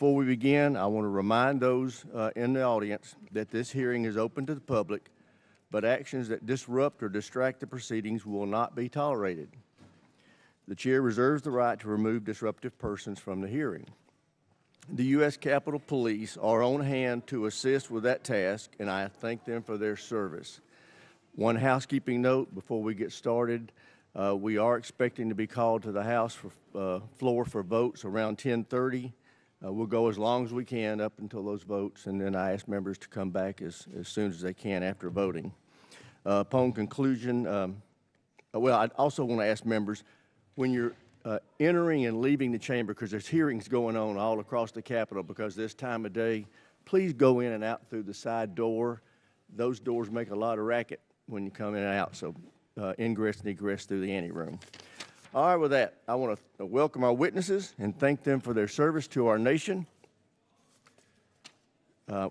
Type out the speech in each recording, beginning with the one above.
Before we begin, I want to remind those in the audience that this hearing is open to the public, but actions that disrupt or distract the proceedings will not be tolerated. The chair reserves the right to remove disruptive persons from the hearing. The U.S. Capitol Police are on hand to assist with that task, and I thank them for their service. One housekeeping note before we get started. We are expecting to be called to the House floor for votes around 10:30. We'll go as long as we can up until those votes, and then I ask members to come back as soon as they can after voting. Upon conclusion, I also want to ask members, when you're entering and leaving the chamber, because there's hearings going on all across the Capitol because this time of day, please go in and out through the side door. Those doors make a lot of racket when you come in and out, so ingress and egress through the anteroom. All right, with that, I want to welcome our witnesses and thank them for their service to our nation.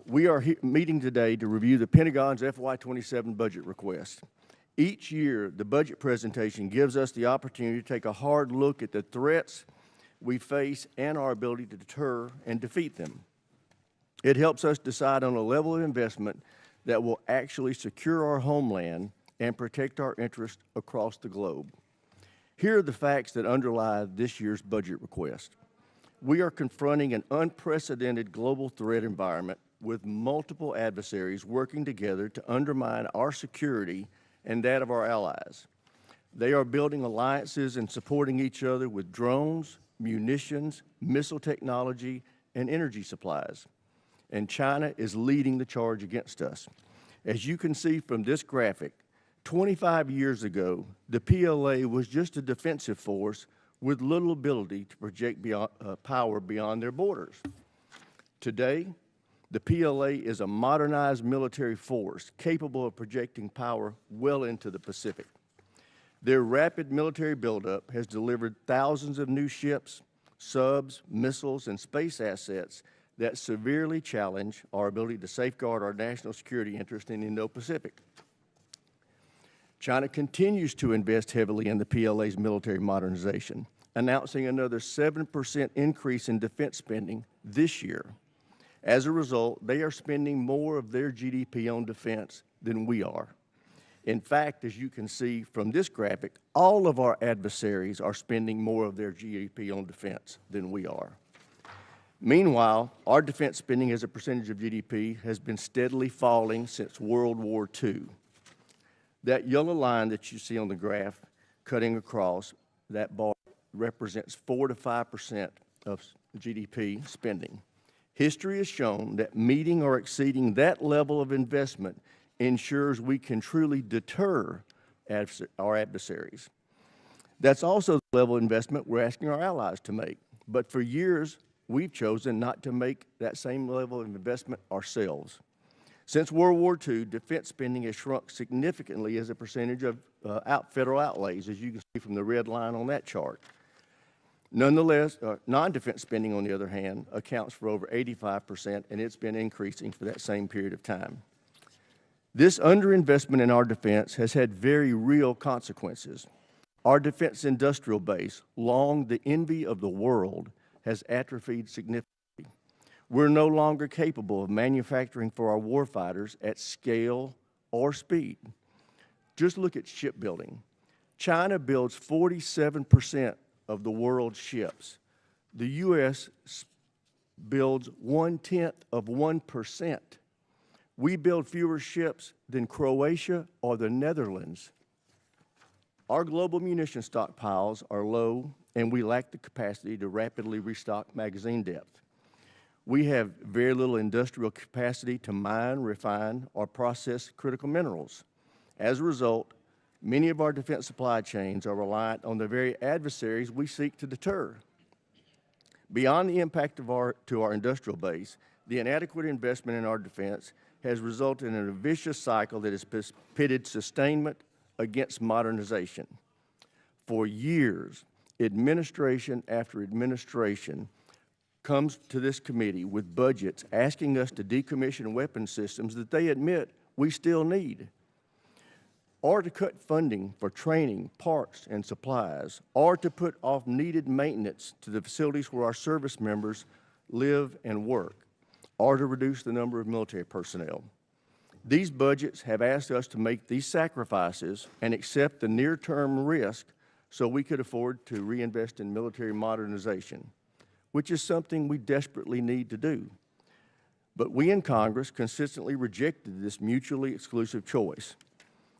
We are meeting today to review the Pentagon's FY27 budget request. Each year, the budget presentation gives us the opportunity to take a hard look at the threats we face and our ability to deter and defeat them. It helps us decide on a level of investment that will actually secure our homeland and protect our interests across the globe. Here are the facts that underlie this year's budget request. We are confronting an unprecedented global threat environment with multiple adversaries working together to undermine our security and that of our allies. They are building alliances and supporting each other with drones, munitions, missile technology, and energy supplies. And China is leading the charge against us. As you can see from this graphic, 25 years ago, the PLA was just a defensive force with little ability to project power beyond their borders. Today, the PLA is a modernized military force capable of projecting power well into the Pacific. Their rapid military buildup has delivered thousands of new ships, subs, missiles, and space assets that severely challenge our ability to safeguard our national security interest in the Indo-Pacific. China continues to invest heavily in the PLA's military modernization, announcing another 7% increase in defense spending this year. As a result, they are spending more of their GDP on defense than we are. In fact, as you can see from this graphic, all of our adversaries are spending more of their GDP on defense than we are. Meanwhile, our defense spending as a percentage of GDP has been steadily falling since World War II. That yellow line that you see on the graph cutting across that bar represents 4 to 5% of GDP spending. History has shown that meeting or exceeding that level of investment ensures we can truly deter our adversaries. That's also the level of investment we're asking our allies to make. But for years, we've chosen not to make that same level of investment ourselves. Since World War II, defense spending has shrunk significantly as a percentage of federal outlays, as you can see from the red line on that chart. Nonetheless, non-defense spending, on the other hand, accounts for over 85%, and it's been increasing for that same period of time. This underinvestment in our defense has had very real consequences. Our defense industrial base, long the envy of the world, has atrophied significantly. We're no longer capable of manufacturing for our warfighters at scale or speed. Just look at shipbuilding. China builds 47% of the world's ships. The U.S. builds 0.1%. We build fewer ships than Croatia or the Netherlands. Our global munition stockpiles are low, and we lack the capacity to rapidly restock magazine depth. We have very little industrial capacity to mine, refine, or process critical minerals. As a result, many of our defense supply chains are reliant on the very adversaries we seek to deter. Beyond the impact to our industrial base, the inadequate investment in our defense has resulted in a vicious cycle that has pitted sustainment against modernization. For years, administration after administration comes to this committee with budgets asking us to decommission weapon systems that they admit we still need, or to cut funding for training, parts, and supplies, or to put off needed maintenance to the facilities where our service members live, and work, or to reduce the number of military personnel. These budgets have asked us to make these sacrifices and accept the near-term risk so we could afford to reinvest in military modernization, which is something we desperately need to do. But we in Congress consistently rejected this mutually exclusive choice.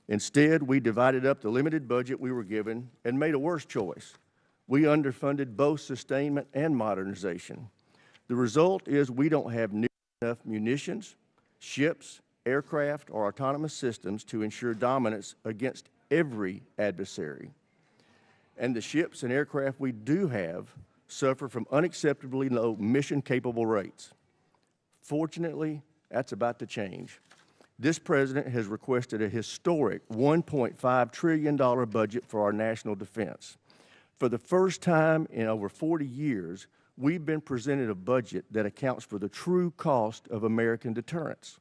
Instead, we divided up the limited budget we were given and made a worse choice. We underfunded both sustainment and modernization. The result is we don't have near enough munitions, ships, aircraft, or autonomous systems to ensure dominance against every adversary. And the ships and aircraft we do have suffer from unacceptably low mission-capable rates. Fortunately, that's about to change. This president has requested a historic $1.5 trillion budget for our national defense. For the first time in over 40 years, we've been presented a budget that accounts for the true cost of American deterrence.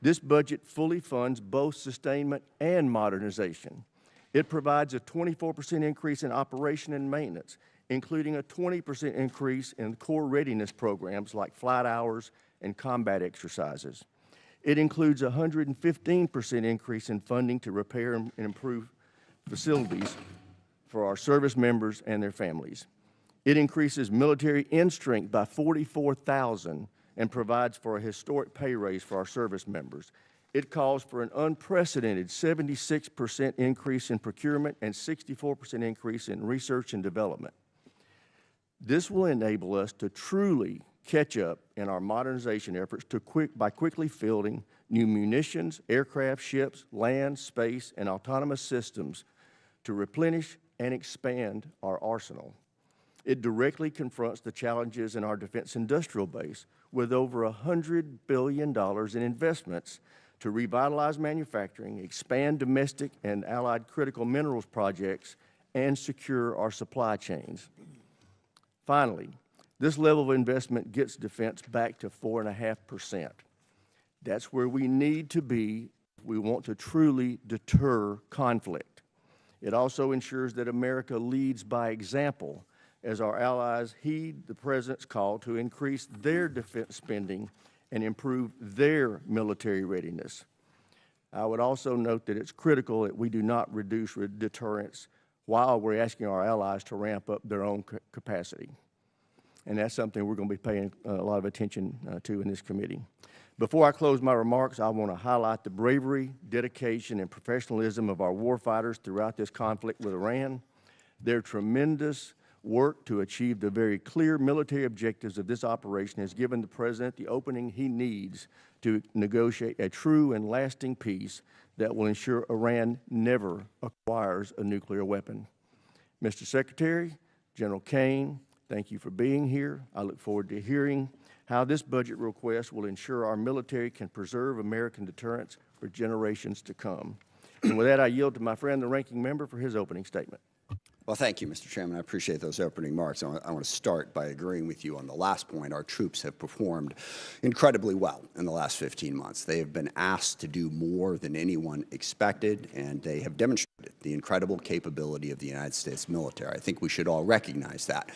This budget fully funds both sustainment and modernization. It provides a 24% increase in operation and maintenance, including a 20% increase in core readiness programs like flight hours and combat exercises. It includes a 115% increase in funding to repair and improve facilities for our service members and their families. It increases military end strength by 44,000 and provides for a historic pay raise for our service members. It calls for an unprecedented 76% increase in procurement and 64% increase in research and development. This will enable us to truly catch up in our modernization efforts by quickly fielding new munitions, aircraft, ships, land, space, and autonomous systems to replenish and expand our arsenal. It directly confronts the challenges in our defense industrial base with over $100 billion in investments to revitalize manufacturing, expand domestic and allied critical minerals projects, and secure our supply chains. Finally, this level of investment gets defense back to 4.5%. That's where we need to be if we want to truly deter conflict. It also ensures that America leads by example as our allies heed the President's call to increase their defense spending and improve their military readiness. I would also note that it's critical that we do not reduce deterrence while we're asking our allies to ramp up their own capacity. And that's something we're going to be paying a lot of attention to in this committee. Before I close my remarks, I want to highlight the bravery, dedication, and professionalism of our warfighters throughout this conflict with Iran. Their tremendous work to achieve the very clear military objectives of this operation has given the President the opening he needs to negotiate a true and lasting peace that will ensure Iran never acquires a nuclear weapon. Mr. Secretary, General Caine, thank you for being here. I look forward to hearing how this budget request will ensure our military can preserve American deterrence for generations to come. And with that, I yield to my friend, the ranking member, for his opening statement. Well, thank you, Mr. Chairman. I appreciate those opening remarks. I want to start by agreeing with you on the last point. Our troops have performed incredibly well in the last 15 months. They have been asked to do more than anyone expected, and they have demonstrated the incredible capability of the United States military. I think we should all recognize that.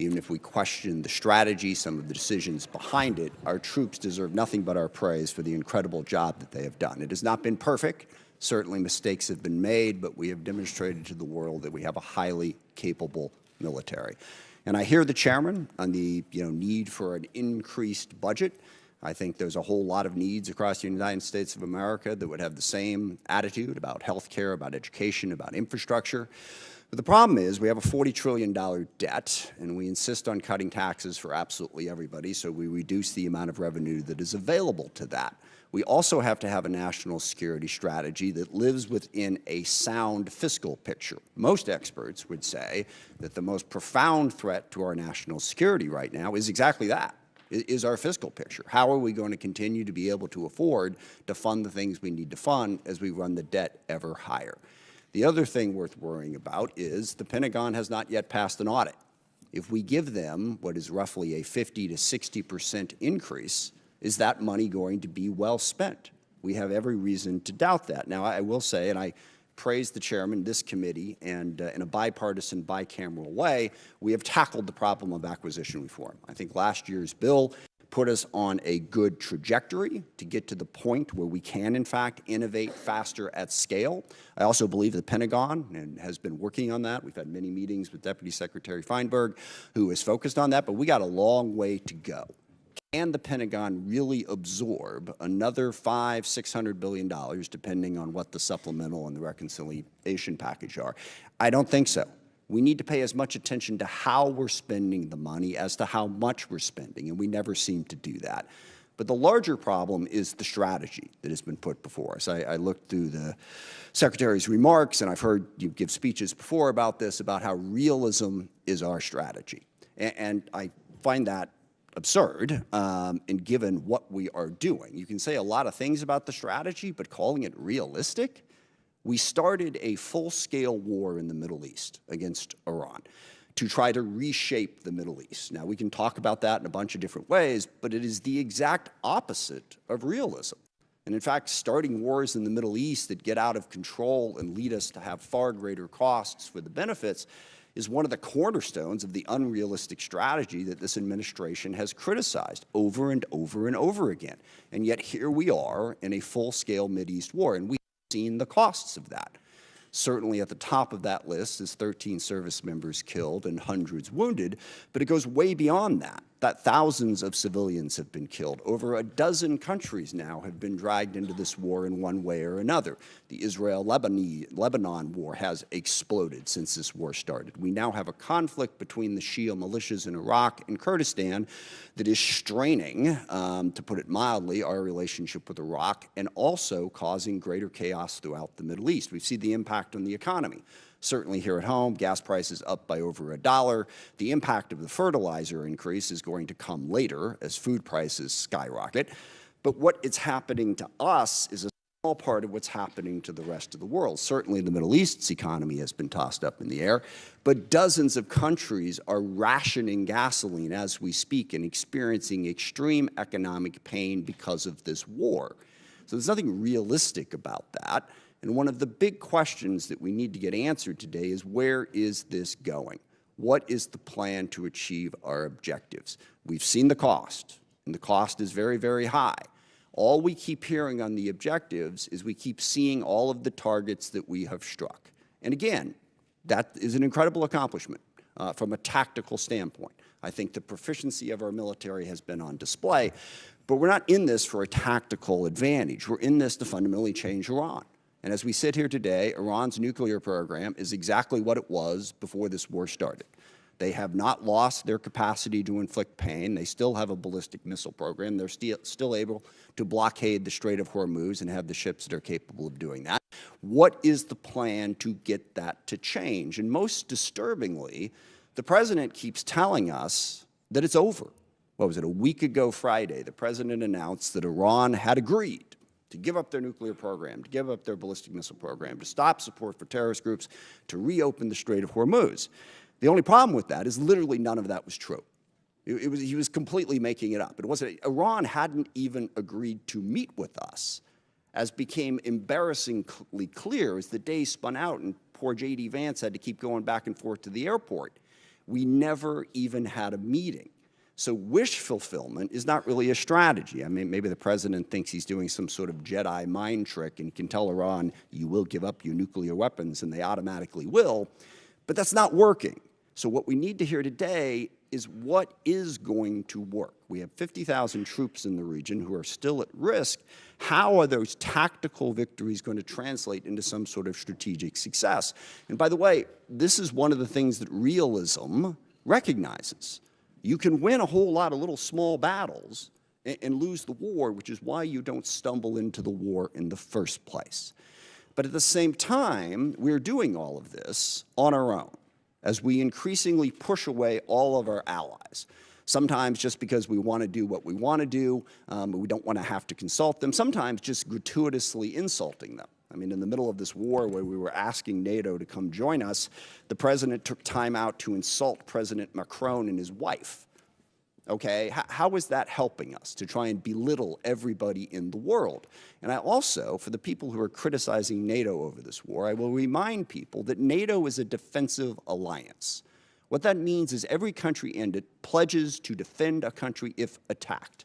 Even if we question the strategy, some of the decisions behind it, our troops deserve nothing but our praise for the incredible job that they have done. It has not been perfect. Certainly mistakes have been made, but we have demonstrated to the world that we have a highly capable military. And I hear the chairman on the need for an increased budget. I think there's a whole lot of needs across the United States of America that would have the same attitude about health care, about education, about infrastructure. But the problem is we have a $40 trillion debt, and we insist on cutting taxes for absolutely everybody, so we reduce the amount of revenue that is available to that. We also have to have a national security strategy that lives within a sound fiscal picture. Most experts would say that the most profound threat to our national security right now is exactly that, is our fiscal picture. How are we going to continue to be able to afford to fund the things we need to fund as we run the debt ever higher? The other thing worth worrying about is the Pentagon has not yet passed an audit. If we give them what is roughly a 50 to 60% increase, is that money going to be well spent? We have every reason to doubt that. Now, I will say, and I praise the chairman, this committee, and in a bipartisan, bicameral way, we have tackled the problem of acquisition reform. I think last year's bill put us on a good trajectory to get to the point where we can, in fact, innovate faster at scale. I also believe the Pentagon has been working on that. We've had many meetings with Deputy Secretary Feinberg, who is focused on that, but we got a long way to go. Can the Pentagon really absorb another $500–600 billion, depending on what the supplemental and the reconciliation package are? I don't think so. We need to pay as much attention to how we're spending the money as to how much we're spending, and we never seem to do that. But the larger problem is the strategy that has been put before us. I looked through the Secretary's remarks, and I've heard you give speeches before about this, about how realism is our strategy. And I find that absurd, and given what we are doing. You can say a lot of things about the strategy, but calling it realistic? We started a full-scale war in the Middle East against Iran to try to reshape the Middle East. Now, we can talk about that in a bunch of different ways, but it is the exact opposite of realism. And in fact, starting wars in the Middle East that get out of control and lead us to have far greater costs for the benefits is one of the cornerstones of the unrealistic strategy that this administration has criticized over and over and over again. And yet here we are in a full-scale Mideast war, and we seen the costs of that. Certainly at the top of that list is 13 service members killed and hundreds wounded, but it goes way beyond that, that thousands of civilians have been killed. Over a dozen countries now have been dragged into this war in one way or another. The Israel-Lebanon war has exploded since this war started. We now have a conflict between the Shia militias in Iraq and Kurdistan that is straining, to put it mildly, our relationship with Iraq and also causing greater chaos throughout the Middle East. We've seen the impact on the economy. Certainly here at home, gas prices up by over $1. The impact of the fertilizer increase is going to come later as food prices skyrocket. But what is happening to us is a small part of what's happening to the rest of the world. Certainly the Middle East's economy has been tossed up in the air, but dozens of countries are rationing gasoline as we speak and experiencing extreme economic pain because of this war. So there's nothing realistic about that. And one of the big questions that we need to get answered today is, where is this going? What is the plan to achieve our objectives? We've seen the cost, and the cost is very, very high. All we keep hearing on the objectives is we keep seeing all of the targets that we have struck. And again, that is an incredible accomplishment from a tactical standpoint. I think the proficiency of our military has been on display, but we're not in this for a tactical advantage. We're in this to fundamentally change Iran. And as we sit here today, Iran's nuclear program is exactly what it was before this war started. They have not lost their capacity to inflict pain. They still have a ballistic missile program. They're still able to blockade the Strait of Hormuz and have the ships that are capable of doing that. What is the plan to get that to change? And most disturbingly, the president keeps telling us that it's over. What was it, a week ago Friday, the president announced that Iran had agreed to give up their nuclear program, to give up their ballistic missile program, to stop support for terrorist groups, to reopen the Strait of Hormuz. The only problem with that is literally none of that was true. He was completely making it up. It wasn't. Iran hadn't even agreed to meet with us, as became embarrassingly clear as the day spun out and poor J.D. Vance had to keep going back and forth to the airport. We never even had a meeting. So wish fulfillment is not really a strategy. I mean, maybe the president thinks he's doing some sort of Jedi mind trick and can tell Iran, you will give up your nuclear weapons, and they automatically will, but that's not working. So what we need to hear today is what is going to work. We have 50,000 troops in the region who are still at risk. How are those tactical victories going to translate into some sort of strategic success? And by the way, this is one of the things that realism recognizes. You can win a whole lot of little small battles and lose the war, which is why you don't stumble into the war in the first place. But at the same time, we're doing all of this on our own as we increasingly push away all of our allies. Sometimes just because we want to do what we want to do, we don't want to have to consult them. Sometimes just gratuitously insulting them. I mean, in the middle of this war where we were asking NATO to come join us, the president took time out to insult President Macron and his wife. Okay, how is that helping us to try and belittle everybody in the world? And I also, for the people who are criticizing NATO over this war, I will remind people that NATO is a defensive alliance. What that means is every country in it pledges to defend a country if attacked.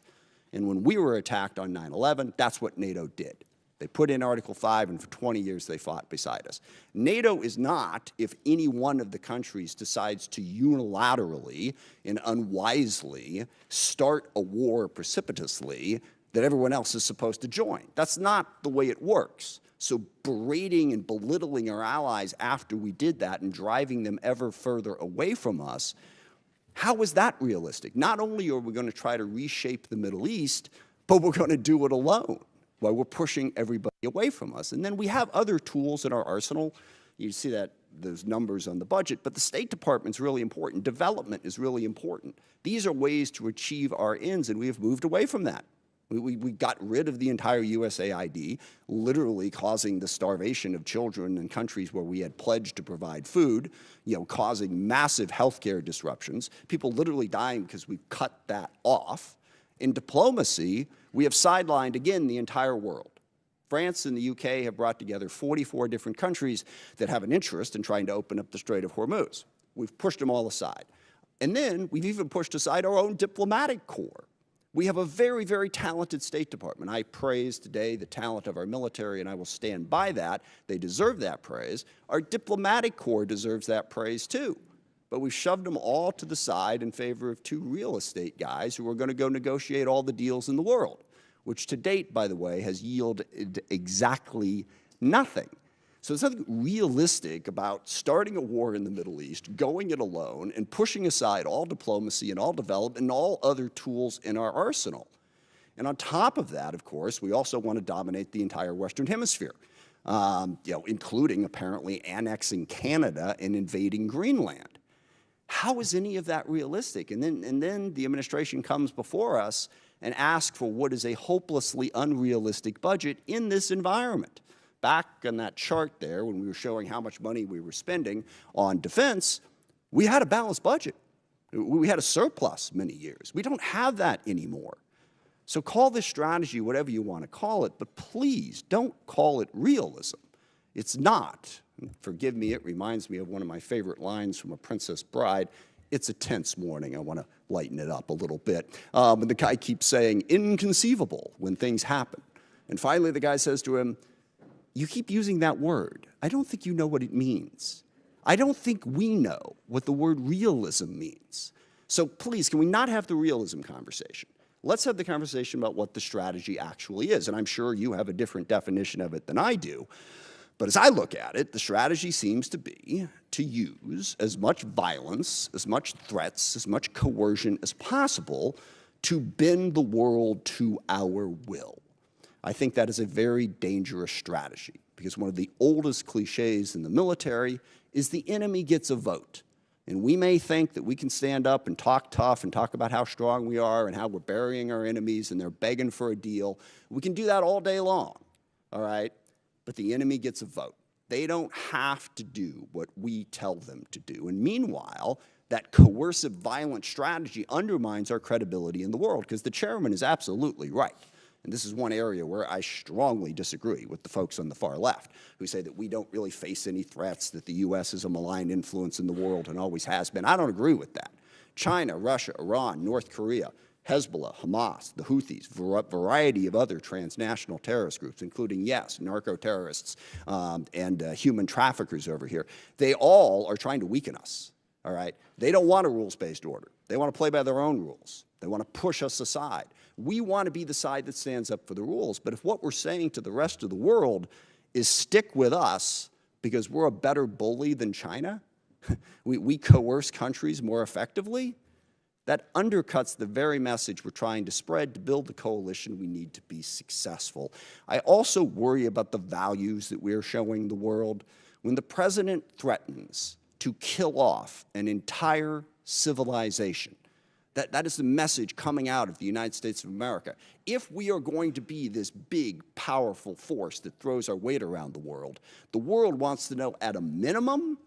And when we were attacked on 9/11, that's what NATO did. They put in Article 5, and for 20 years they fought beside us. NATO is not if any one of the countries decides to unilaterally and unwisely start a war precipitously that everyone else is supposed to join. That's not the way it works. So berating and belittling our allies after we did that and driving them ever further away from us, how is that realistic? Not only are we going to try to reshape the Middle East, but we're going to do it alone, while we're pushing everybody away from us. And then we have other tools in our arsenal. You see that those numbers on the budget, but the State Department's really important. Development is really important. These are ways to achieve our ends, and we have moved away from that. We got rid of the entire USAID, literally causing the starvation of children in countries where we had pledged to provide food, causing massive healthcare disruptions, people literally dying because we cut that off. In diplomacy, we have sidelined, again, the entire world. France and the UK have brought together 44 different countries that have an interest in trying to open up the Strait of Hormuz. We've pushed them all aside. And then we've even pushed aside our own diplomatic corps. We have a very, very talented State Department. I praise today the talent of our military, and I will stand by that. They deserve that praise. Our diplomatic corps deserves that praise too. But we shoved them all to the side in favor of two real estate guys who are going to go negotiate all the deals in the world, which to date, by the way, has yielded exactly nothing. So there's nothing realistic about starting a war in the Middle East, going it alone, and pushing aside all diplomacy and all development and all other tools in our arsenal. And on top of that, of course, we also want to dominate the entire Western Hemisphere, including apparently annexing Canada and invading Greenland. How is any of that realistic? And then the administration comes before us and asks for what is a hopelessly unrealistic budget in this environment. Back on that chart there, when we were showing how much money we were spending on defense, we had a balanced budget. We had a surplus many years. We don't have that anymore. So call this strategy whatever you want to call it, but please don't call it realism. It's not. Forgive me, it reminds me of one of my favorite lines from A Princess Bride. It's a tense morning. I want to lighten it up a little bit. And the guy keeps saying, inconceivable, when things happen. And finally, the guy says to him, you keep using that word. I don't think you know what it means. I don't think we know what the word realism means. So please, can we not have the realism conversation? Let's have the conversation about what the strategy actually is. And I'm sure you have a different definition of it than I do. But as I look at it, the strategy seems to be to use as much violence, as much threats, as much coercion as possible to bend the world to our will. I think that is a very dangerous strategy because one of the oldest cliches in the military is the enemy gets a vote. And we may think that we can stand up and talk tough and talk about how strong we are and how we're burying our enemies and they're begging for a deal. We can do that all day long, all right? But the enemy gets a vote. They don't have to do what we tell them to do. And meanwhile, that coercive, violent strategy undermines our credibility in the world because the chairman is absolutely right. And this is one area where I strongly disagree with the folks on the far left who say that we don't really face any threats, that the U.S. is a malign influence in the world and always has been. I don't agree with that. China, Russia, Iran, North Korea, Hezbollah, Hamas, the Houthis, variety of other transnational terrorist groups, including, yes, narco-terrorists and human traffickers over here. They all are trying to weaken us, all right? They don't want a rules-based order. They want to play by their own rules. They want to push us aside. We want to be the side that stands up for the rules. But if what we're saying to the rest of the world is stick with us because we're a better bully than China, we coerce countries more effectively, that undercuts the very message we're trying to spread to build the coalition we need to be successful. I also worry about the values that we're showing the world. When the president threatens to kill off an entire civilization, that is the message coming out of the United States of America. If we are going to be this big, powerful force that throws our weight around the world wants to know at a minimum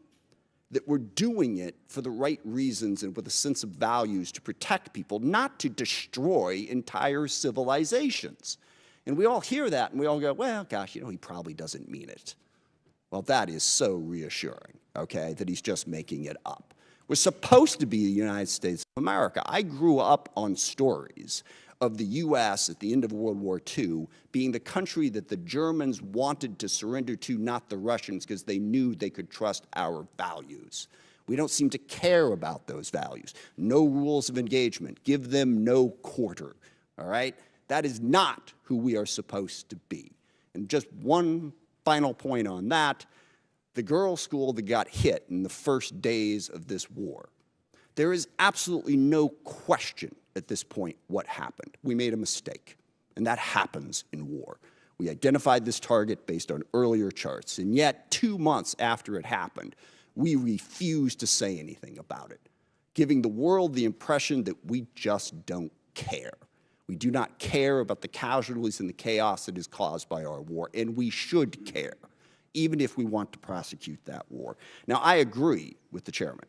that we're doing it for the right reasons and with a sense of values to protect people, not to destroy entire civilizations. And we all hear that and we all go, well, gosh, he probably doesn't mean it. Well, that is so reassuring, okay, that he's just making it up. We're supposed to be the United States of America. I grew up on stories of the U.S. at the end of World War II being the country that the Germans wanted to surrender to, not the Russians, because they knew they could trust our values. We don't seem to care about those values. No rules of engagement. Give them no quarter, all right? That is not who we are supposed to be. And just one final point on that, the girls' school that got hit in the first days of this war, there is absolutely no question at this point what happened. We made a mistake, and that happens in war. We identified this target based on earlier charts, and yet 2 months after it happened, we refused to say anything about it, giving the world the impression that we just don't care. We do not care about the casualties and the chaos that is caused by our war, and we should care, even if we want to prosecute that war. Now, I agree with the chairman.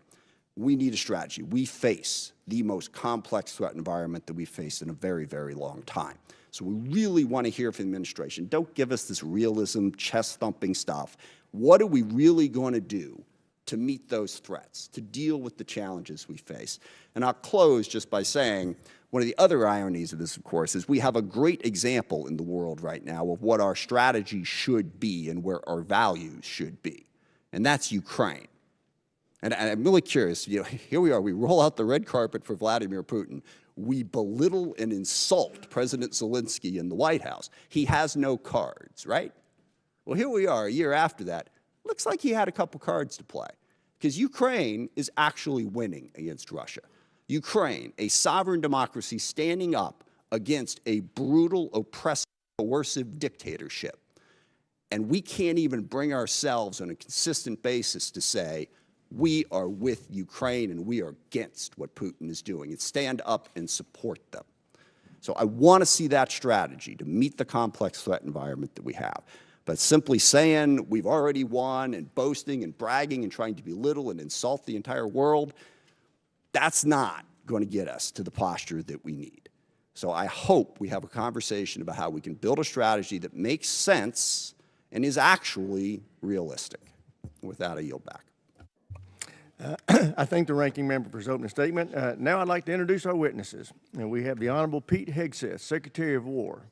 We need a strategy. We face the most complex threat environment that we've faced in a very, very long time. So we really want to hear from the administration. Don't give us this realism, chest-thumping stuff. What are we really going to do to meet those threats, to deal with the challenges we face? And I'll close just by saying one of the other ironies of this, of course, is we have a great example in the world right now of what our strategy should be and where our values should be, and that's Ukraine. And I'm really curious, here we are, we roll out the red carpet for Vladimir Putin. We belittle and insult President Zelensky in the White House. He has no cards, right? Well, here we are a year after that. Looks like he had a couple cards to play, because Ukraine is actually winning against Russia. Ukraine, a sovereign democracy standing up against a brutal, oppressive, coercive dictatorship. And we can't even bring ourselves on a consistent basis to say, we are with Ukraine and we are against what Putin is doing, and stand up and support them. So I want to see that strategy to meet the complex threat environment that we have. But simply saying we've already won and boasting and bragging and trying to belittle and insult the entire world, that's not going to get us to the posture that we need. So I hope we have a conversation about how we can build a strategy that makes sense and is actually realistic. With that, I yield back. I thank the ranking member for his opening statement. Now I'd like to introduce our witnesses. And we have the Honorable Pete Hegseth, Secretary of War,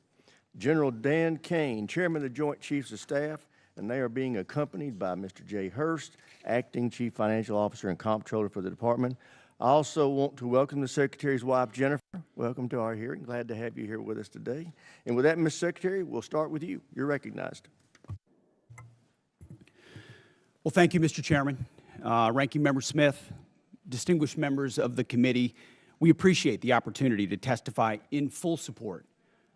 General Dan Caine, Chairman of the Joint Chiefs of Staff, and they are being accompanied by Mr. Jay Hurst, Acting Chief Financial Officer and Comptroller for the Department. I also want to welcome the Secretary's wife, Jennifer. Welcome to our hearing. Glad to have you here with us today. And with that, Ms. Secretary, we'll start with you. You're recognized. Well, thank you, Mr. Chairman. Ranking Member Smith, distinguished members of the committee, we appreciate the opportunity to testify in full support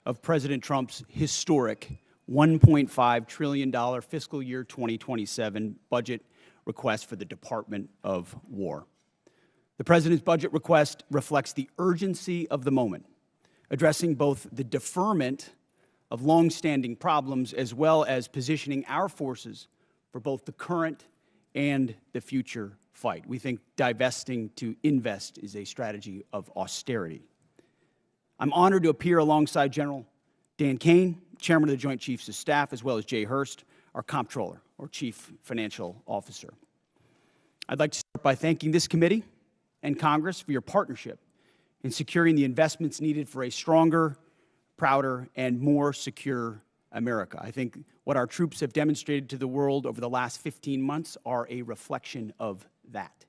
of President Trump's historic $1.5 trillion fiscal year 2027 budget request for the Department of War. The President's budget request reflects the urgency of the moment, addressing both the deferment of longstanding problems as well as positioning our forces for both the current and the future fight. We think divesting to invest is a strategy of austerity. I'm honored to appear alongside General Dan Caine, Chairman of the Joint Chiefs of Staff, as well as Jay Hurst, our Comptroller, or Chief Financial Officer. I'd like to start by thanking this committee and Congress for your partnership in securing the investments needed for a stronger, prouder, and more secure America. I think what our troops have demonstrated to the world over the last 15 months are a reflection of that.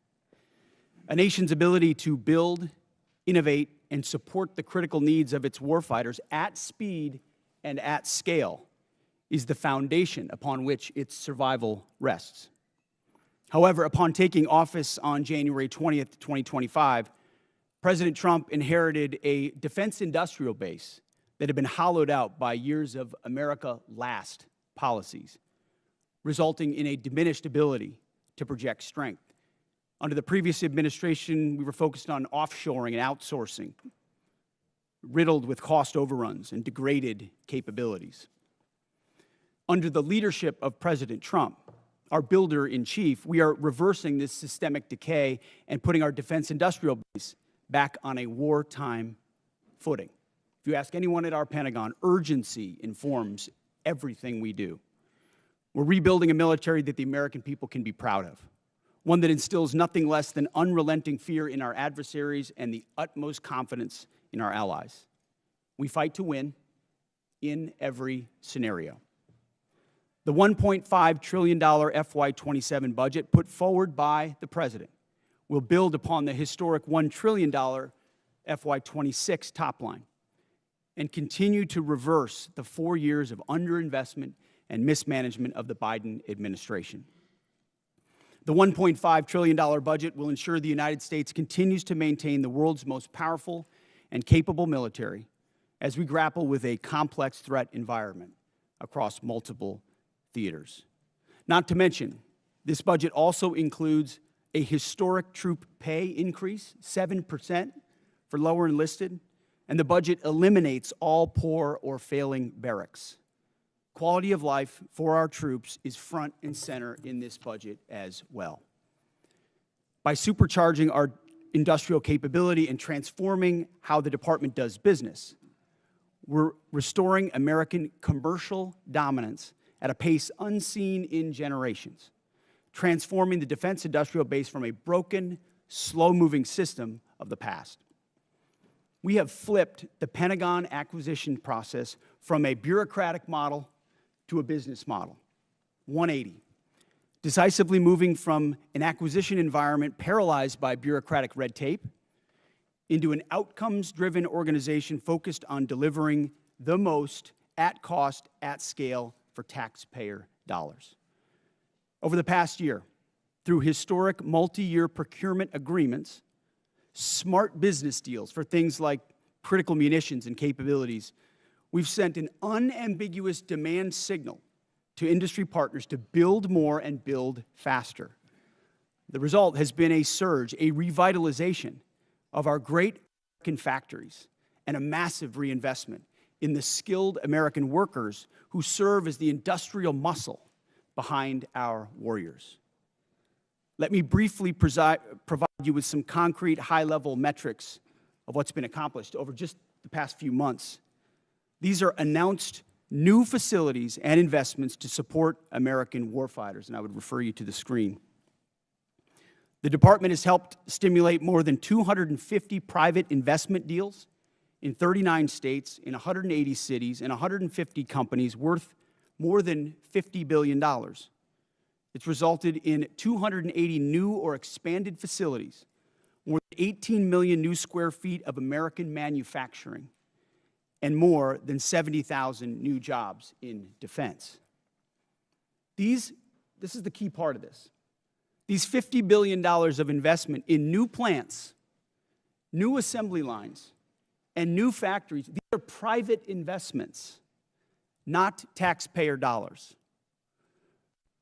A nation's ability to build, innovate, and support the critical needs of its warfighters at speed and at scale is the foundation upon which its survival rests. However, upon taking office on January 20th, 2025, President Trump inherited a defense industrial base that had been hollowed out by years of America Last policies, resulting in a diminished ability to project strength. Under the previous administration, we were focused on offshoring and outsourcing, riddled with cost overruns and degraded capabilities. Under the leadership of President Trump, our builder-in-chief, we are reversing this systemic decay and putting our defense industrial base back on a wartime footing. If you ask anyone at our Pentagon, urgency informs everything we do. We're rebuilding a military that the American people can be proud of, one that instills nothing less than unrelenting fear in our adversaries and the utmost confidence in our allies. We fight to win in every scenario. The $1.5 trillion FY27 budget put forward by the President will build upon the historic $1 trillion FY26 top line and continue to reverse the 4 years of underinvestment and mismanagement of the Biden administration. The $1.5 trillion budget will ensure the United States continues to maintain the world's most powerful and capable military as we grapple with a complex threat environment across multiple theaters. Not to mention, this budget also includes a historic troop pay increase, 7% for lower enlisted, and the budget eliminates all poor or failing barracks. Quality of life for our troops is front and center in this budget as well. By supercharging our industrial capability and transforming how the department does business, we're restoring American commercial dominance at a pace unseen in generations, transforming the defense industrial base from a broken, slow-moving system of the past. We have flipped the Pentagon acquisition process from a bureaucratic model to a business model, 180, decisively moving from an acquisition environment paralyzed by bureaucratic red tape into an outcomes-driven organization focused on delivering the most at cost, at scale for taxpayer dollars. Over the past year, through historic multi-year procurement agreements, smart business deals for things like critical munitions and capabilities, we've sent an unambiguous demand signal to industry partners to build more and build faster. The result has been a surge, a revitalization of our great American factories and a massive reinvestment in the skilled American workers who serve as the industrial muscle behind our warriors. Let me briefly provide you with some concrete high-level metrics of what's been accomplished over just the past few months. These are announced new facilities and investments to support American warfighters, and I would refer you to the screen. The department has helped stimulate more than 250 private investment deals in 39 states, in 180 cities, and 150 companies worth more than $50 billion. It's resulted in 280 new or expanded facilities, more than 18 million new square feet of American manufacturing, and more than 70,000 new jobs in defense. This is the key part of this. These $50 billion of investment in new plants, new assembly lines, and new factories, these are private investments, not taxpayer dollars.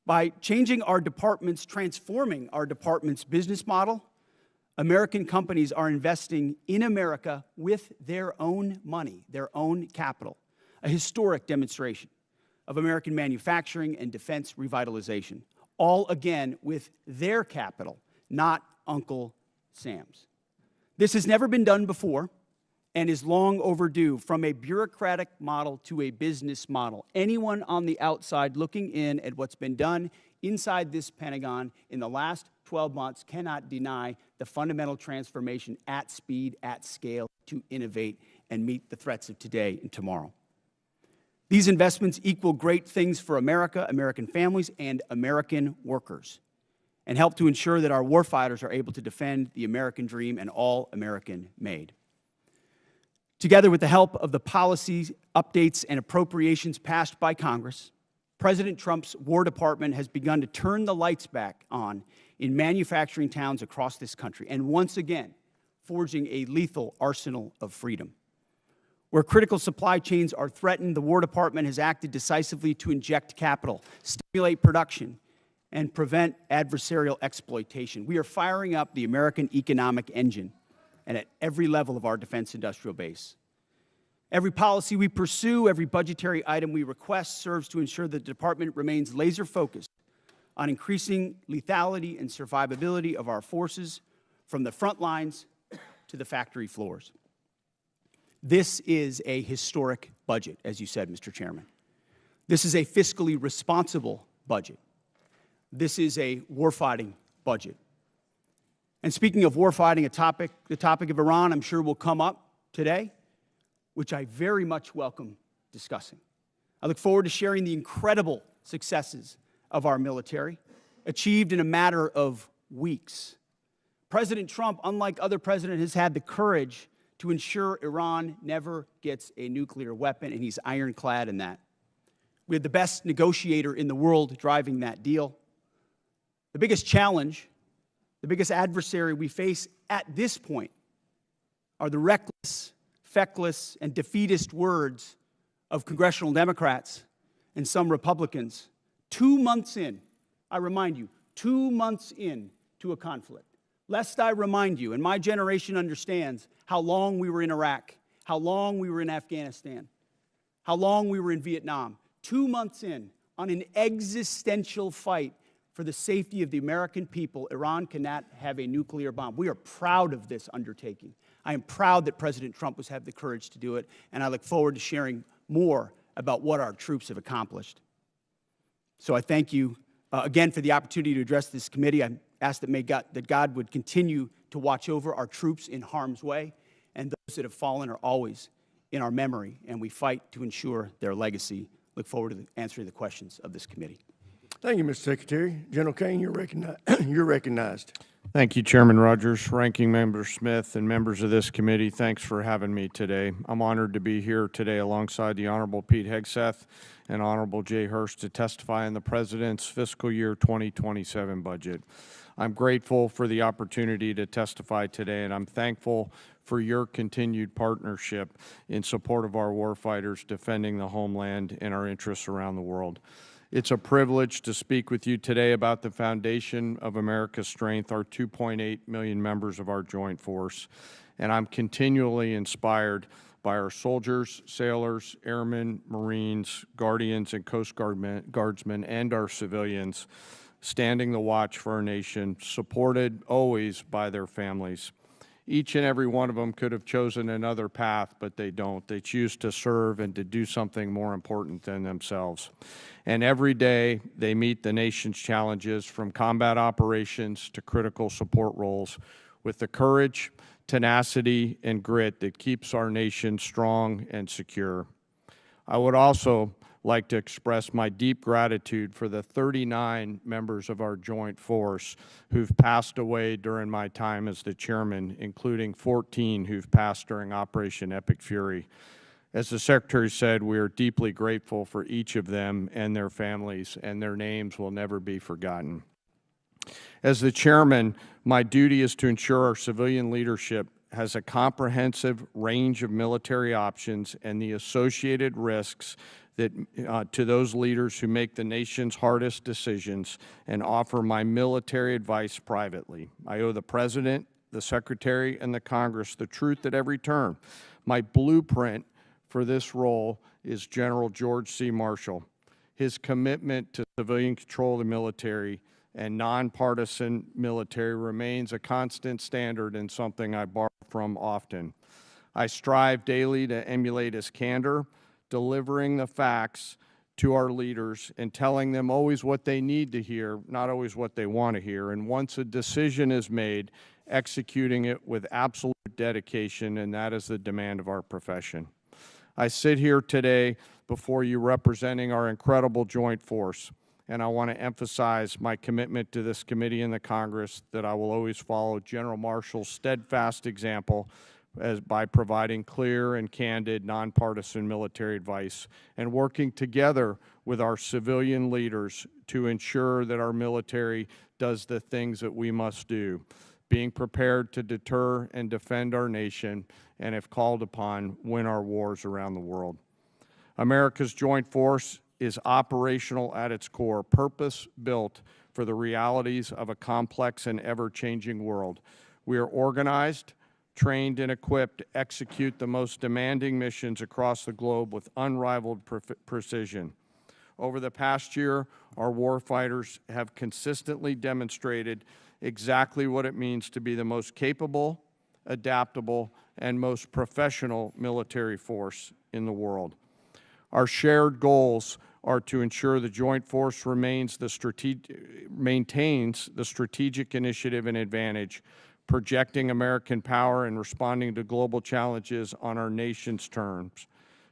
By changing our department's, transforming our department's business model, American companies are investing in America with their own money, their own capital, a historic demonstration of American manufacturing and defense revitalization, all again with their capital, not Uncle Sam's. This has never been done before and is long overdue, from a bureaucratic model to a business model. Anyone on the outside looking in at what's been done inside this Pentagon in the last 12 months cannot deny the fundamental transformation at speed, at scale, to innovate and meet the threats of today and tomorrow. These investments equal great things for America, American families, and American workers, and help to ensure that our warfighters are able to defend the American dream and all American made. Together with the help of the policy updates and appropriations passed by Congress, President Trump's War Department has begun to turn the lights back on in manufacturing towns across this country, and once again, forging a lethal arsenal of freedom. Where critical supply chains are threatened, the War Department has acted decisively to inject capital, stimulate production, and prevent adversarial exploitation. We are firing up the American economic engine, and at every level of our defense industrial base. Every policy we pursue, every budgetary item we request serves to ensure the department remains laser-focused on increasing lethality and survivability of our forces from the front lines to the factory floors. This is a historic budget, as you said, Mr. Chairman. This is a fiscally responsible budget. This is a warfighting budget. And speaking of warfighting, the topic of Iran, I'm sure will come up today, which I very much welcome discussing. I look forward to sharing the incredible successes of our military, achieved in a matter of weeks. President Trump, unlike other presidents, has had the courage to ensure Iran never gets a nuclear weapon, and he's ironclad in that. We had the best negotiator in the world driving that deal. The biggest challenge, the biggest adversary we face at this point are the reckless, feckless, and defeatist words of congressional Democrats and some Republicans 2 months in, I remind you, 2 months in to a conflict. Lest I remind you, and my generation understands how long we were in Iraq, how long we were in Afghanistan, how long we were in Vietnam. 2 months in, on an existential fight for the safety of the American people, Iran cannot have a nuclear bomb. We are proud of this undertaking. I am proud that President Trump has had the courage to do it, and I look forward to sharing more about what our troops have accomplished. So I thank you again for the opportunity to address this committee. I ask that God would continue to watch over our troops in harm's way, and those that have fallen are always in our memory, and we fight to ensure their legacy. Look forward to answering the questions of this committee. Thank you, Mr. Secretary. General Caine, you're recognized. Thank you, Chairman Rogers, Ranking Member Smith, and members of this committee. Thanks for having me today. I'm honored to be here today alongside the Honorable Pete Hegseth and Honorable Jay Hurst to testify on the President's fiscal year 2027 budget. I'm grateful for the opportunity to testify today, and I'm thankful for your continued partnership in support of our warfighters defending the homeland and our interests around the world. It's a privilege to speak with you today about the foundation of America's strength, our 2.8 million members of our joint force. And I'm continually inspired by our soldiers, sailors, airmen, Marines, Guardians, and Coast Guardsmen, and our civilians standing the watch for our nation, supported always by their families. Each and every one of them could have chosen another path, but they don't. They choose to serve and to do something more important than themselves. And every day they meet the nation's challenges, from combat operations to critical support roles, with the courage, tenacity, and grit that keeps our nation strong and secure. I would also like to express my deep gratitude for the 39 members of our joint force who've passed away during my time as the chairman, including 14 who've passed during Operation Epic Fury. As the Secretary said, we are deeply grateful for each of them and their families, and their names will never be forgotten. As the chairman, my duty is to ensure our civilian leadership has a comprehensive range of military options and the associated risks that to those leaders who make the nation's hardest decisions, and offer my military advice privately. I owe the President, the Secretary, and the Congress the truth at every turn. My blueprint for this role is General George C. Marshall. His commitment to civilian control of the military and nonpartisan military remains a constant standard and something I borrow from often. I strive daily to emulate his candor, delivering the facts to our leaders and telling them always what they need to hear, not always what they want to hear. And once a decision is made, executing it with absolute dedication, and that is the demand of our profession. I sit here today before you representing our incredible joint force, and I want to emphasize my commitment to this committee and the Congress that I will always follow General Marshall's steadfast example by providing clear and candid, nonpartisan military advice and working together with our civilian leaders to ensure that our military does the things that we must do, being prepared to deter and defend our nation, and if called upon, win our wars around the world. America's joint force is operational at its core, purpose-built for the realities of a complex and ever-changing world. We are organized, trained, and equipped to execute the most demanding missions across the globe with unrivaled precision. Over the past year, our warfighters have consistently demonstrated exactly what it means to be the most capable, adaptable, and most professional military force in the world. Our shared goals are to ensure the Joint Force maintains the strategic initiative and advantage, projecting American power and responding to global challenges on our nation's terms.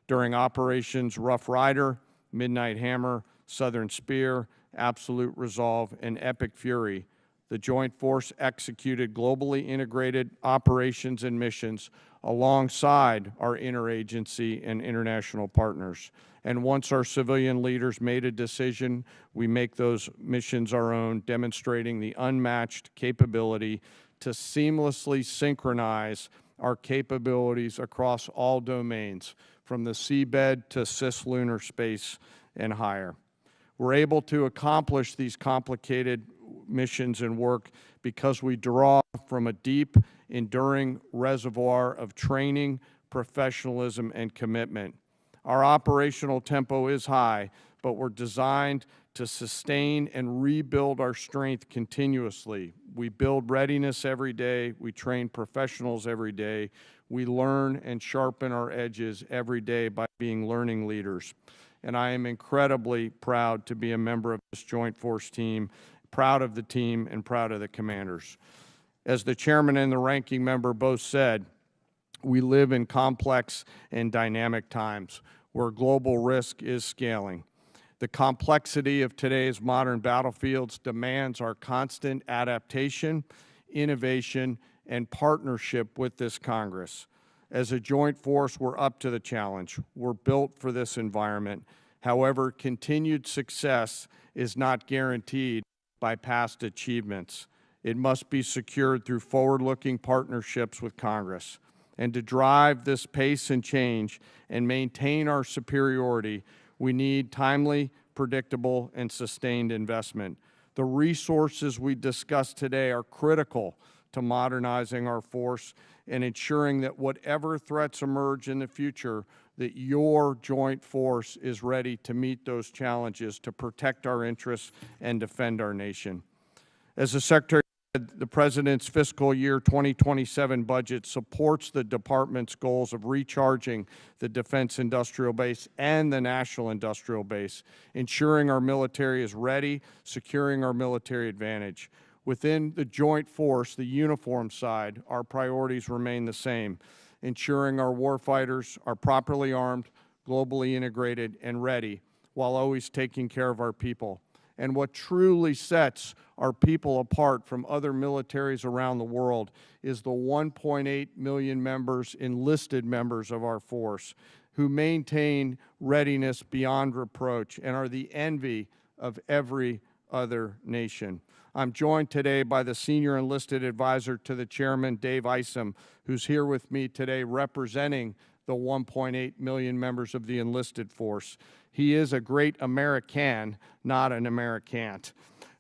During Operations Rough Rider, Midnight Hammer, Southern Spear, Absolute Resolve, and Epic Fury, the Joint Force executed globally integrated operations and missions alongside our interagency and international partners. And once our civilian leaders made a decision, we make those missions our own, demonstrating the unmatched capability to seamlessly synchronize our capabilities across all domains, from the seabed to cislunar space and higher. We're able to accomplish these complicated missions and work because we draw from a deep, enduring reservoir of training, professionalism, and commitment. Our operational tempo is high, but we're designed to sustain and rebuild our strength continuously. We build readiness every day. We train professionals every day. We learn and sharpen our edges every day by being learning leaders. And I am incredibly proud to be a member of this Joint Force team, proud of the team, and proud of the commanders. As the chairman and the ranking member both said, we live in complex and dynamic times where global risk is scaling. The complexity of today's modern battlefields demands our constant adaptation, innovation, and partnership with this Congress. As a joint force, we're up to the challenge. We're built for this environment. However, continued success is not guaranteed by past achievements. It must be secured through forward-looking partnerships with Congress. And to drive this pace and change and maintain our superiority, we need timely, predictable, and sustained investment. The resources we discussed today are critical to modernizing our force and ensuring that whatever threats emerge in the future, that your joint force is ready to meet those challenges to protect our interests and defend our nation. As the Secretary said, the President's fiscal year 2027 budget supports the Department's goals of recharging the defense industrial base and the national industrial base, ensuring our military is ready, securing our military advantage. Within the joint force, the uniform side, our priorities remain the same, ensuring our warfighters are properly armed, globally integrated, and ready, while always taking care of our people. And what truly sets our people apart from other militaries around the world is the 1.8 million members, enlisted members of our force, who maintain readiness beyond reproach and are the envy of every other nation. I'm joined today by the Senior Enlisted Advisor to the Chairman, Dave Isom, who's here with me today representing the 1.8 million members of the enlisted force. He is a great American, not an Americant.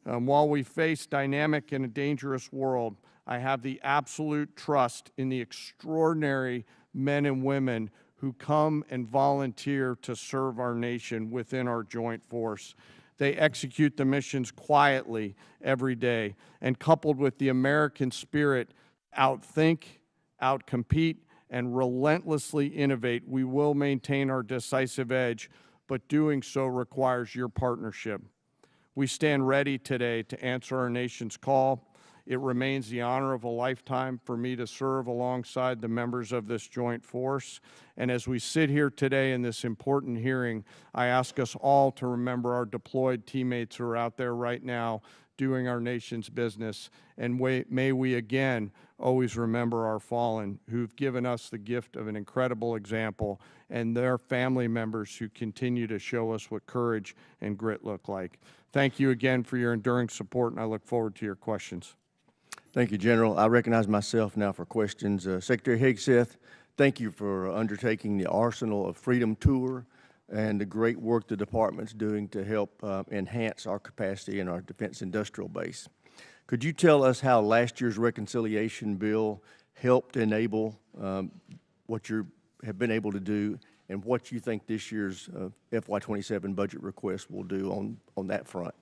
While we face dynamic and a dangerous world, I have the absolute trust in the extraordinary men and women who come and volunteer to serve our nation within our joint force. They execute the missions quietly every day, and coupled with the American spirit, outthink, outcompete, and relentlessly innovate, we will maintain our decisive edge, but doing so requires your partnership. We stand ready today to answer our nation's call. It remains the honor of a lifetime for me to serve alongside the members of this joint force. And as we sit here today in this important hearing, I ask us all to remember our deployed teammates who are out there right now doing our nation's business. And may we again always remember our fallen, who've given us the gift of an incredible example, and their family members who continue to show us what courage and grit look like. Thank you again for your enduring support, and I look forward to your questions. Thank you, General. I recognize myself now for questions. Secretary Hegseth, thank you for undertaking the Arsenal of Freedom tour and the great work the department's doing to help enhance our capacity in our defense industrial base. Could you tell us how last year's reconciliation bill helped enable what you have been able to do, and what you think this year's FY27 budget request will do on that front.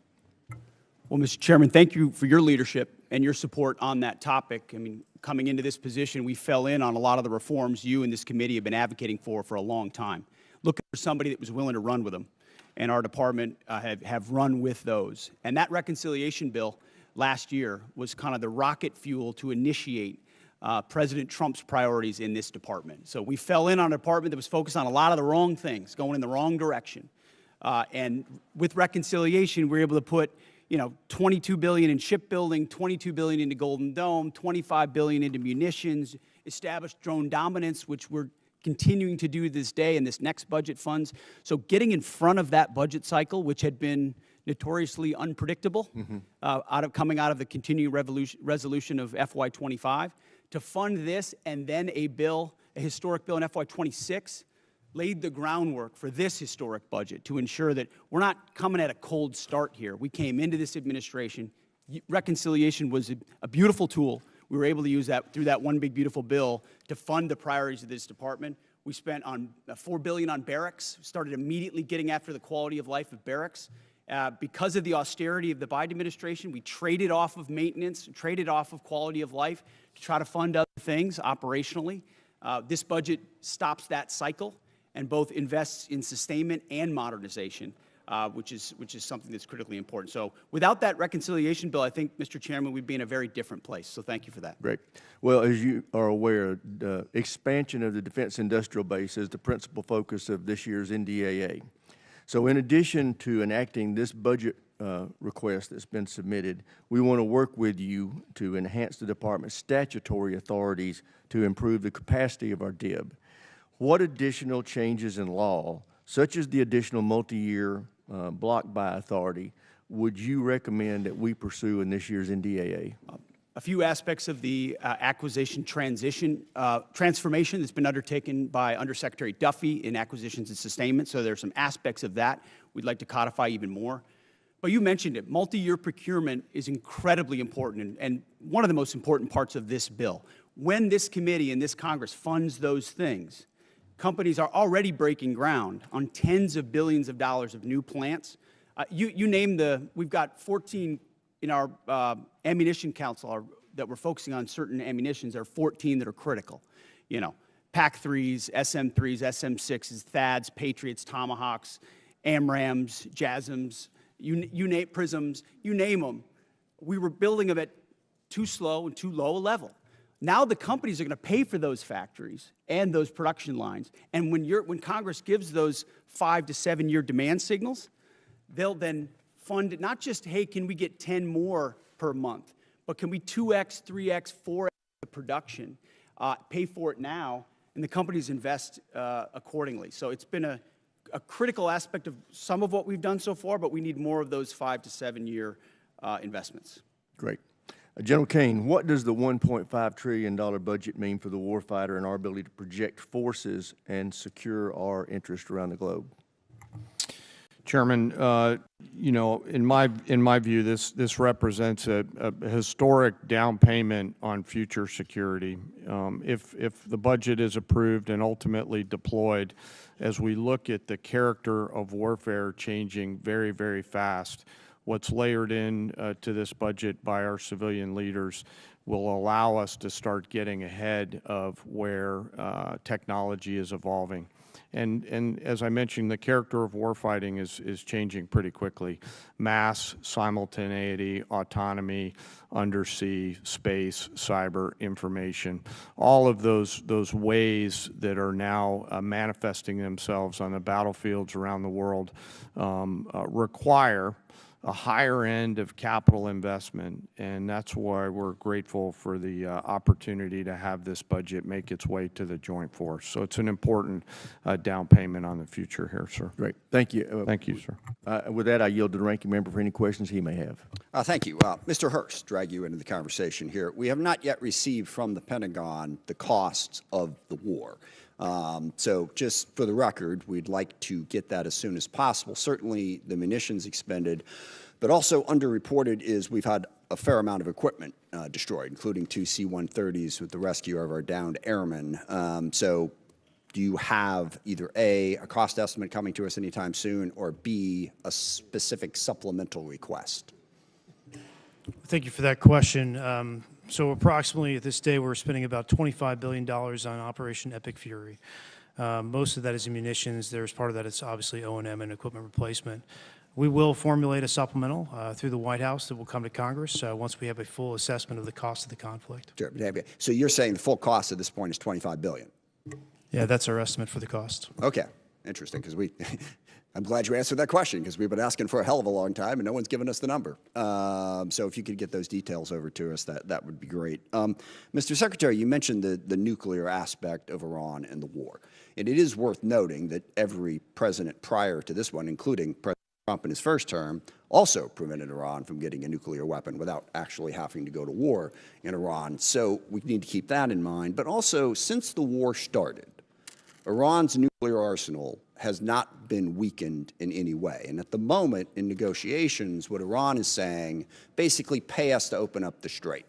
Well, Mr. Chairman, thank you for your leadership and your support on that topic. I mean, coming into this position, we fell in on a lot of the reforms you and this committee have been advocating for a long time, looking for somebody that was willing to run with them. And our department have run with those. And that reconciliation bill last year was kind of the rocket fuel to initiate President Trump's priorities in this department. So we fell in on a department that was focused on a lot of the wrong things, going in the wrong direction. And with reconciliation, we were able to put $22 billion in shipbuilding, $22 billion into Golden Dome, $25 billion into munitions, established drone dominance, which we're continuing to do this day in this next budget funds. So getting in front of that budget cycle, which had been notoriously unpredictable, coming out of the continuing resolution of FY25, to fund this and then a historic bill in FY26, laid the groundwork for this historic budget to ensure that we're not coming at a cold start here. We came into this administration. Reconciliation was a beautiful tool. We were able to use that through that one big beautiful bill to fund the priorities of this department. We spent on $4 billion on barracks, started immediately getting after the quality of life of barracks. Because of the austerity of the Biden administration, we traded off of maintenance, traded off of quality of life to try to fund other things operationally. This budget stops that cycle and both invests in sustainment and modernization, which is something that's critically important. So without that reconciliation bill, I think, Mr. Chairman, we'd be in a very different place. So thank you for that. Great. Well, as you are aware, the expansion of the defense industrial base is the principal focus of this year's NDAA. So in addition to enacting this budget request that's been submitted, we want to work with you to enhance the department's statutory authorities to improve the capacity of our DIB. What additional changes in law, such as the additional multi-year block buy authority, would you recommend that we pursue in this year's NDAA? A few aspects of the acquisition transformation that's been undertaken by Undersecretary Duffy in acquisitions and sustainment. So there are some aspects of that we'd like to codify even more. But you mentioned it. Multi-year procurement is incredibly important and one of the most important parts of this bill. When this committee and this Congress funds those things, companies are already breaking ground on tens of billions of dollars of new plants. You name we've got 14 in our ammunition council that we're focusing on certain ammunitions. There are 14 that are critical. PAC-3s, SM-3s, SM-6s, THAADs, Patriots, Tomahawks, AMRAAMs, JASSMs, you name PRISMs, you name them. We were building them at too slow and too low a level. Now the companies are going to pay for those factories and those production lines. And when Congress gives those 5 to 7 year demand signals, they'll then fund it, not just, hey, can we get 10 more per month, but can we 2x, 3x, 4x the production, pay for it now, and the companies invest accordingly. So it's been a critical aspect of some of what we've done so far, but we need more of those 5 to 7 year investments. Great. General Caine, what does the $1.5 trillion budget mean for the warfighter and our ability to project forces and secure our interests around the globe? Chairman, in my view, this represents a historic down payment on future security. If the budget is approved and ultimately deployed, as we look at the character of warfare changing very, very fast, what's layered in to this budget by our civilian leaders will allow us to start getting ahead of where technology is evolving. And as I mentioned, the character of warfighting is changing pretty quickly. Mass, simultaneity, autonomy, undersea, space, cyber, information, all of those ways that are now manifesting themselves on the battlefields around the world require a higher end of capital investment, and that's why we're grateful for the opportunity to have this budget make its way to the joint force. So it's an important down payment on the future here, sir. Great. Thank you. Thank you, sir. With that, I yield to the ranking member for any questions he may have. Thank you. Mr. Hurst, drag you into the conversation here. We have not yet received from the Pentagon the costs of the war. So just for the record, we'd like to get that as soon as possible. Certainly the munitions expended, but also underreported is we've had a fair amount of equipment destroyed, including 2 C-130s with the rescue of our downed airmen. So Do you have either A, a cost estimate coming to us anytime soon, or B, a specific supplemental request? Thank you for that question. So approximately at this day, we're spending about $25 billion on Operation Epic Fury. Most of that is in munitions. There's part of that is obviously O&M and equipment replacement. We will formulate a supplemental through the White House that will come to Congress once we have a full assessment of the cost of the conflict. Sure. So you're saying the full cost at this point is $25 billion? Yeah, that's our estimate for the cost. Okay, interesting, because I'm glad you answered that question, because we've been asking for a hell of a long time, and no one's given us the number. So if you could get those details over to us, that would be great. Mr. Secretary, you mentioned the nuclear aspect of Iran and the war. And it is worth noting that every president prior to this one, including President Trump in his first term, also prevented Iran from getting a nuclear weapon without actually having to go to war in Iran. So we need to keep that in mind. But also, since the war started, Iran's nuclear arsenal has not been weakened in any way. And at the moment, in negotiations, what Iran is saying, basically pay us to open up the strait.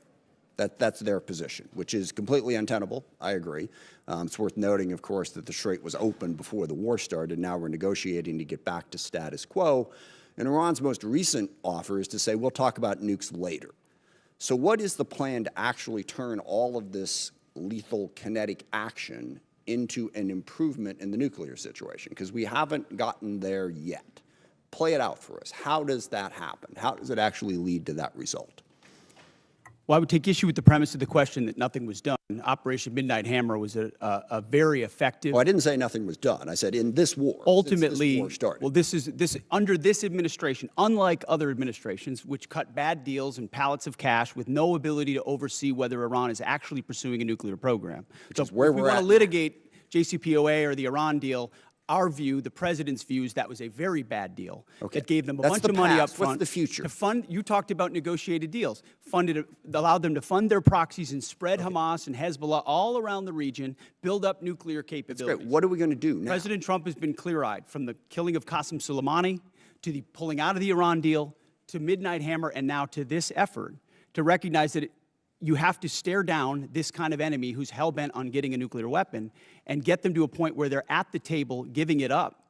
That's their position, which is completely untenable. I agree. It's worth noting, of course, that the strait was open before the war started. Now we're negotiating to get back to status quo. And Iran's most recent offer is to say, we'll talk about nukes later. So what is the plan to actually turn all of this lethal kinetic action into an improvement in the nuclear situation? Because we haven't gotten there yet. Play it out for us. How does that happen? How does it actually lead to that result? Well, I would take issue with the premise of the question that nothing was done. Operation Midnight Hammer was a very effective. Well, I didn't say nothing was done. I said in this war. Ultimately, this war started. well, under this administration, unlike other administrations, which cut bad deals and pallets of cash with no ability to oversee whether Iran is actually pursuing a nuclear program. Which is where if we we're want at to litigate JCPOA or the Iran deal, our view, the president's view, is that was a very bad deal. Okay. That gave them a That's bunch the of money up past. front. What's the future? To fund, you talked about negotiated deals. Allowed them to fund their proxies and spread Hamas and Hezbollah all around the region, build up nuclear capabilities. Great. What are we going to do now? President Trump has been clear-eyed, from the killing of Qasem Soleimani to the pulling out of the Iran deal to Midnight Hammer and now to this effort to recognize that you have to stare down this kind of enemy who's hell-bent on getting a nuclear weapon and get them to a point where they're at the table giving it up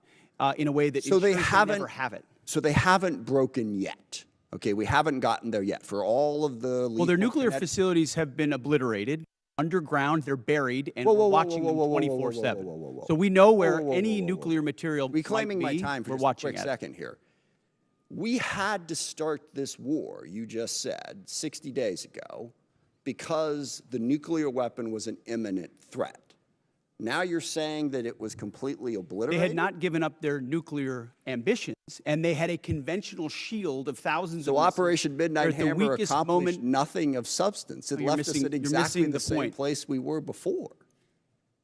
in a way that ensures they never have it. So they haven't broken yet. Okay, we haven't gotten there yet for all of the. Well, their nuclear facilities have been obliterated. Underground, they're buried, and we're watching them 24/7. So we know where any nuclear material Reclaiming might be. my time for we're just watching a quick second here. We had to start this war, you just said, 60 days ago, because the nuclear weapon was an imminent threat. Now you're saying that it was completely obliterated? They had not given up their nuclear ambitions, and they had a conventional shield of thousands of missiles. So Operation Midnight Hammer accomplished nothing of substance. It left us at exactly the same place we were before.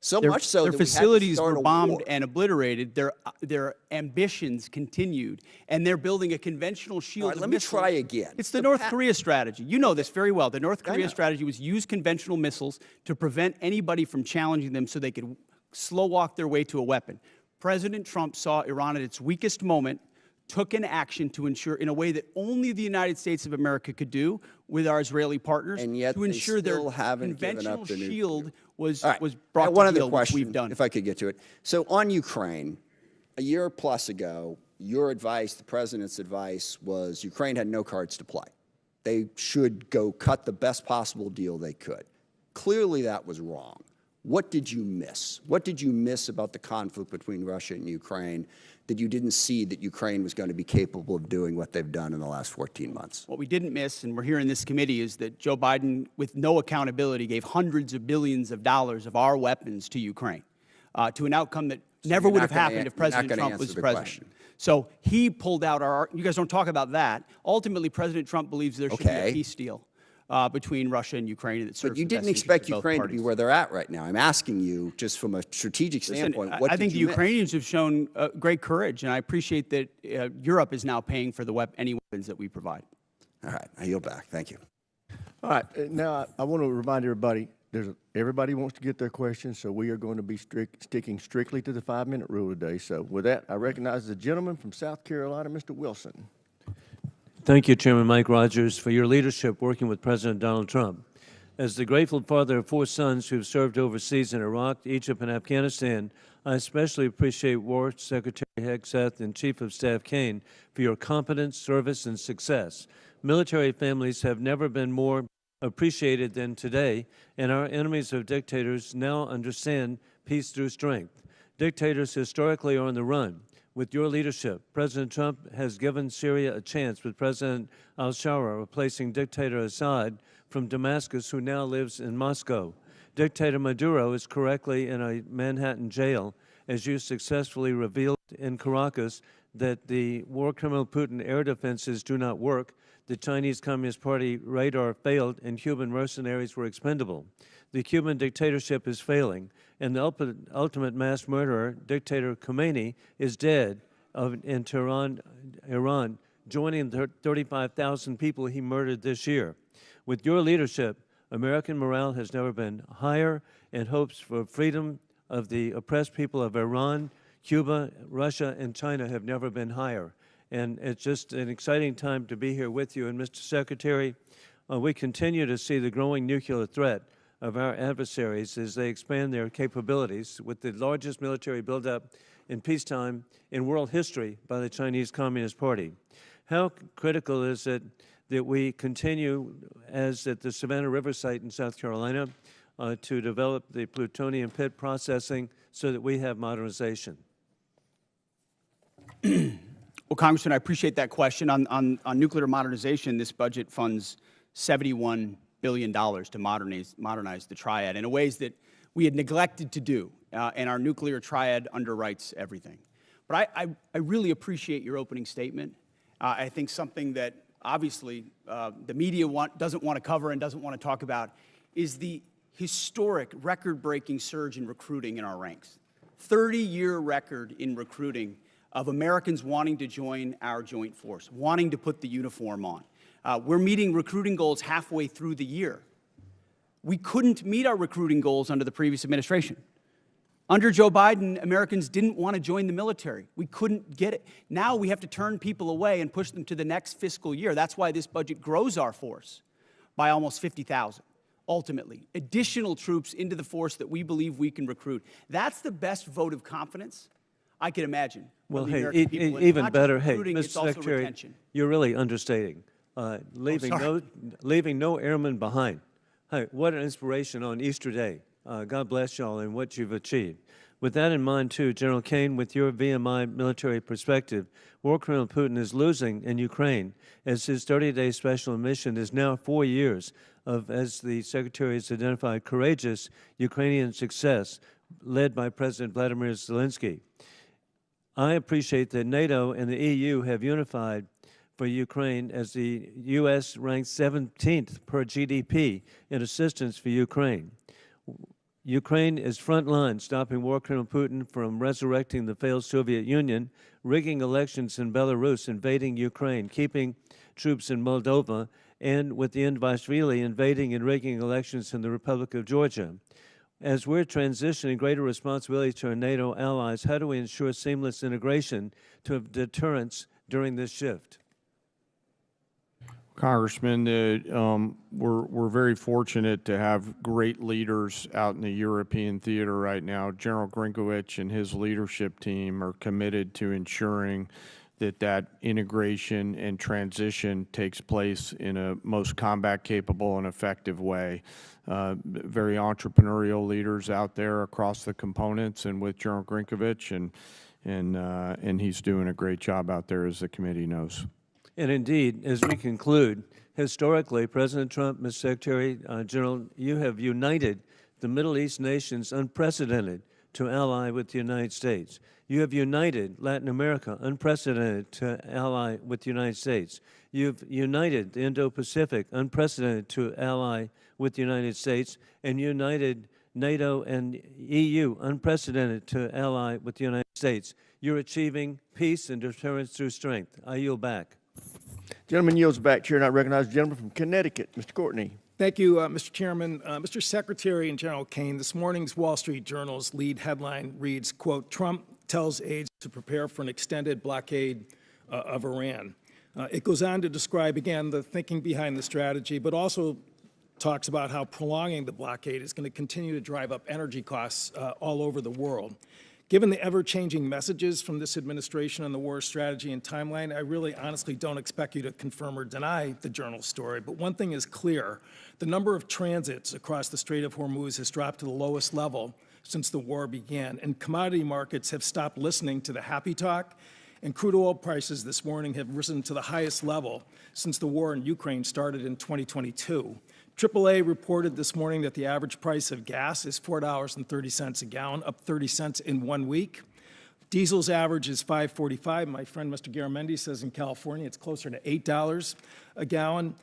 So much so that their facilities were bombed and obliterated. Their ambitions continued, and they're building a conventional shield of missiles. Let me try again. It's the North Korea strategy. You know this very well. The North Korea strategy was use conventional missiles to prevent anybody from challenging them so they could slow walk their way to a weapon. President Trump saw Iran at its weakest moment, took an action to ensure, in a way that only the United States of America could do with our Israeli partners, and yet to ensure their conventional shield was brought to heel, which we've done. If I could get to it. So on Ukraine, a year plus ago, your advice, the president's advice, was Ukraine had no cards to play. They should go cut the best possible deal they could. Clearly that was wrong. What did you miss? What did you miss about the conflict between Russia and Ukraine that you didn't see that Ukraine was going to be capable of doing what they've done in the last 14 months? What we didn't miss, and we're here in this committee, is that Joe Biden, with no accountability, gave hundreds of billions of dollars of our weapons to Ukraine, to an outcome that never would have happened if President Trump was president. So he pulled out our, you guys don't talk about that. Ultimately, President Trump believes there should be a peace deal between Russia and Ukraine. But you didn't expect Ukraine to be where they're at right now. I'm asking you, just from a strategic standpoint, what I think did the you Ukrainians have shown great courage, and I appreciate that Europe is now paying for any weapons that we provide. All right, I yield back. Thank you. All right, now I want to remind everybody, everybody wants to get their questions, so we are going to be sticking strictly to the 5-minute rule today. So with that, I recognize the gentleman from South Carolina, Mr. Wilson. Thank you, Chairman Mike Rogers, for your leadership working with President Donald Trump. As the grateful father of 4 sons who've served overseas in Iraq, Egypt, and Afghanistan, I especially appreciate War Secretary Hegseth and Chief of Staff Caine for your competence, service, and success. Military families have never been more appreciated than today, and our enemies of dictators now understand peace through strength. Dictators historically are on the run. With your leadership, President Trump has given Syria a chance with President al-Shara replacing dictator Assad from Damascus, who now lives in Moscow. Dictator Maduro is correctly in a Manhattan jail, as you successfully revealed in Caracas that the war criminal Putin air defenses do not work, the Chinese Communist Party radar failed, and Cuban mercenaries were expendable. The Cuban dictatorship is failing, and the ultimate mass murderer, dictator Caine, is dead in Tehran, Iran, joining the 35,000 people he murdered this year. With your leadership, American morale has never been higher, and hopes for freedom of the oppressed people of Iran, Cuba, Russia, and China have never been higher. And it's just an exciting time to be here with you. And Mr. Secretary, we continue to see the growing nuclear threat of our adversaries as they expand their capabilities with the largest military buildup in peacetime in world history by the Chinese Communist Party. How critical is it that we continue, as at the Savannah River site in South Carolina, to develop the plutonium pit processing so that we have modernization? Well, Congressman, I appreciate that question. On nuclear modernization, this budget funds $71 billion to modernize the triad in ways that we had neglected to do, and our nuclear triad underwrites everything. But I really appreciate your opening statement. I think something that obviously the media doesn't want to cover and doesn't want to talk about is the historic, record-breaking surge in recruiting in our ranks. 30-year record in recruiting of Americans wanting to join our joint force, wanting to put the uniform on. We're meeting recruiting goals halfway through the year. We couldn't meet our recruiting goals under the previous administration. Under Joe Biden, Americans didn't want to join the military. We couldn't get it. Now we have to turn people away and push them to the next fiscal year. That's why this budget grows our force by almost 50,000, ultimately. Additional troops into the force that we believe we can recruit. That's the best vote of confidence I can imagine. Well, hey, even better, hey, Mr. Secretary, retention. You're really understating, leaving no airmen behind. Hey, what an inspiration on Easter Day. God bless y'all and what you've achieved. With that in mind, too, General Caine, with your VMI military perspective, war criminal Putin is losing in Ukraine as his 30-day special mission is now 4 years of, as the Secretary has identified, courageous Ukrainian success led by President Vladimir Zelensky. I appreciate that NATO and the EU have unified for Ukraine as the U.S. ranks 17th per GDP in assistance for Ukraine. Ukraine is frontline, stopping war criminal Putin from resurrecting the failed Soviet Union, rigging elections in Belarus, invading Ukraine, keeping troops in Moldova, and with the Indvaishvili invading and rigging elections in the Republic of Georgia. As we're transitioning greater responsibility to our NATO allies, how do we ensure seamless integration to have deterrence during this shift? Congressman, we're very fortunate to have great leaders out in the European theater right now. General Grinkowicz and his leadership team are committed to ensuring that integration and transition takes place in a most combat-capable and effective way. Very entrepreneurial leaders out there across the components, and with General Grinkowicz, and he's doing a great job out there, as the committee knows. And indeed, as we conclude, historically, President Trump, Mr. Secretary General, you have united the Middle East nations unprecedented to ally with the United States. You have united Latin America unprecedented to ally with the United States. You've united the Indo-Pacific unprecedented to ally with the United States, and united NATO and EU unprecedented to ally with the United States. You're achieving peace and deterrence through strength. I yield back. Gentleman yields back. Chair not recognized. Gentleman from Connecticut, Mr. Courtney. Thank you, Mr. Chairman. Mr. Secretary and General Caine, this morning's Wall Street Journal's lead headline reads, quote, Trump tells aides to prepare for an extended blockade of Iran. It goes on to describe, again, the thinking behind the strategy, but also talks about how prolonging the blockade is going to continue to drive up energy costs all over the world. Given the ever-changing messages from this administration on the war strategy and timeline, I really honestly don't expect you to confirm or deny the Journal story. But one thing is clear. The number of transits across the Strait of Hormuz has dropped to the lowest level since the war began, and commodity markets have stopped listening to the happy talk, and crude oil prices this morning have risen to the highest level since the war in Ukraine started in 2022. AAA reported this morning that the average price of gas is $4.30 a gallon, up 30 cents in 1 week. Diesel's average is $5.45. My friend Mr. Garamendi says in California it's closer to $8 a gallon.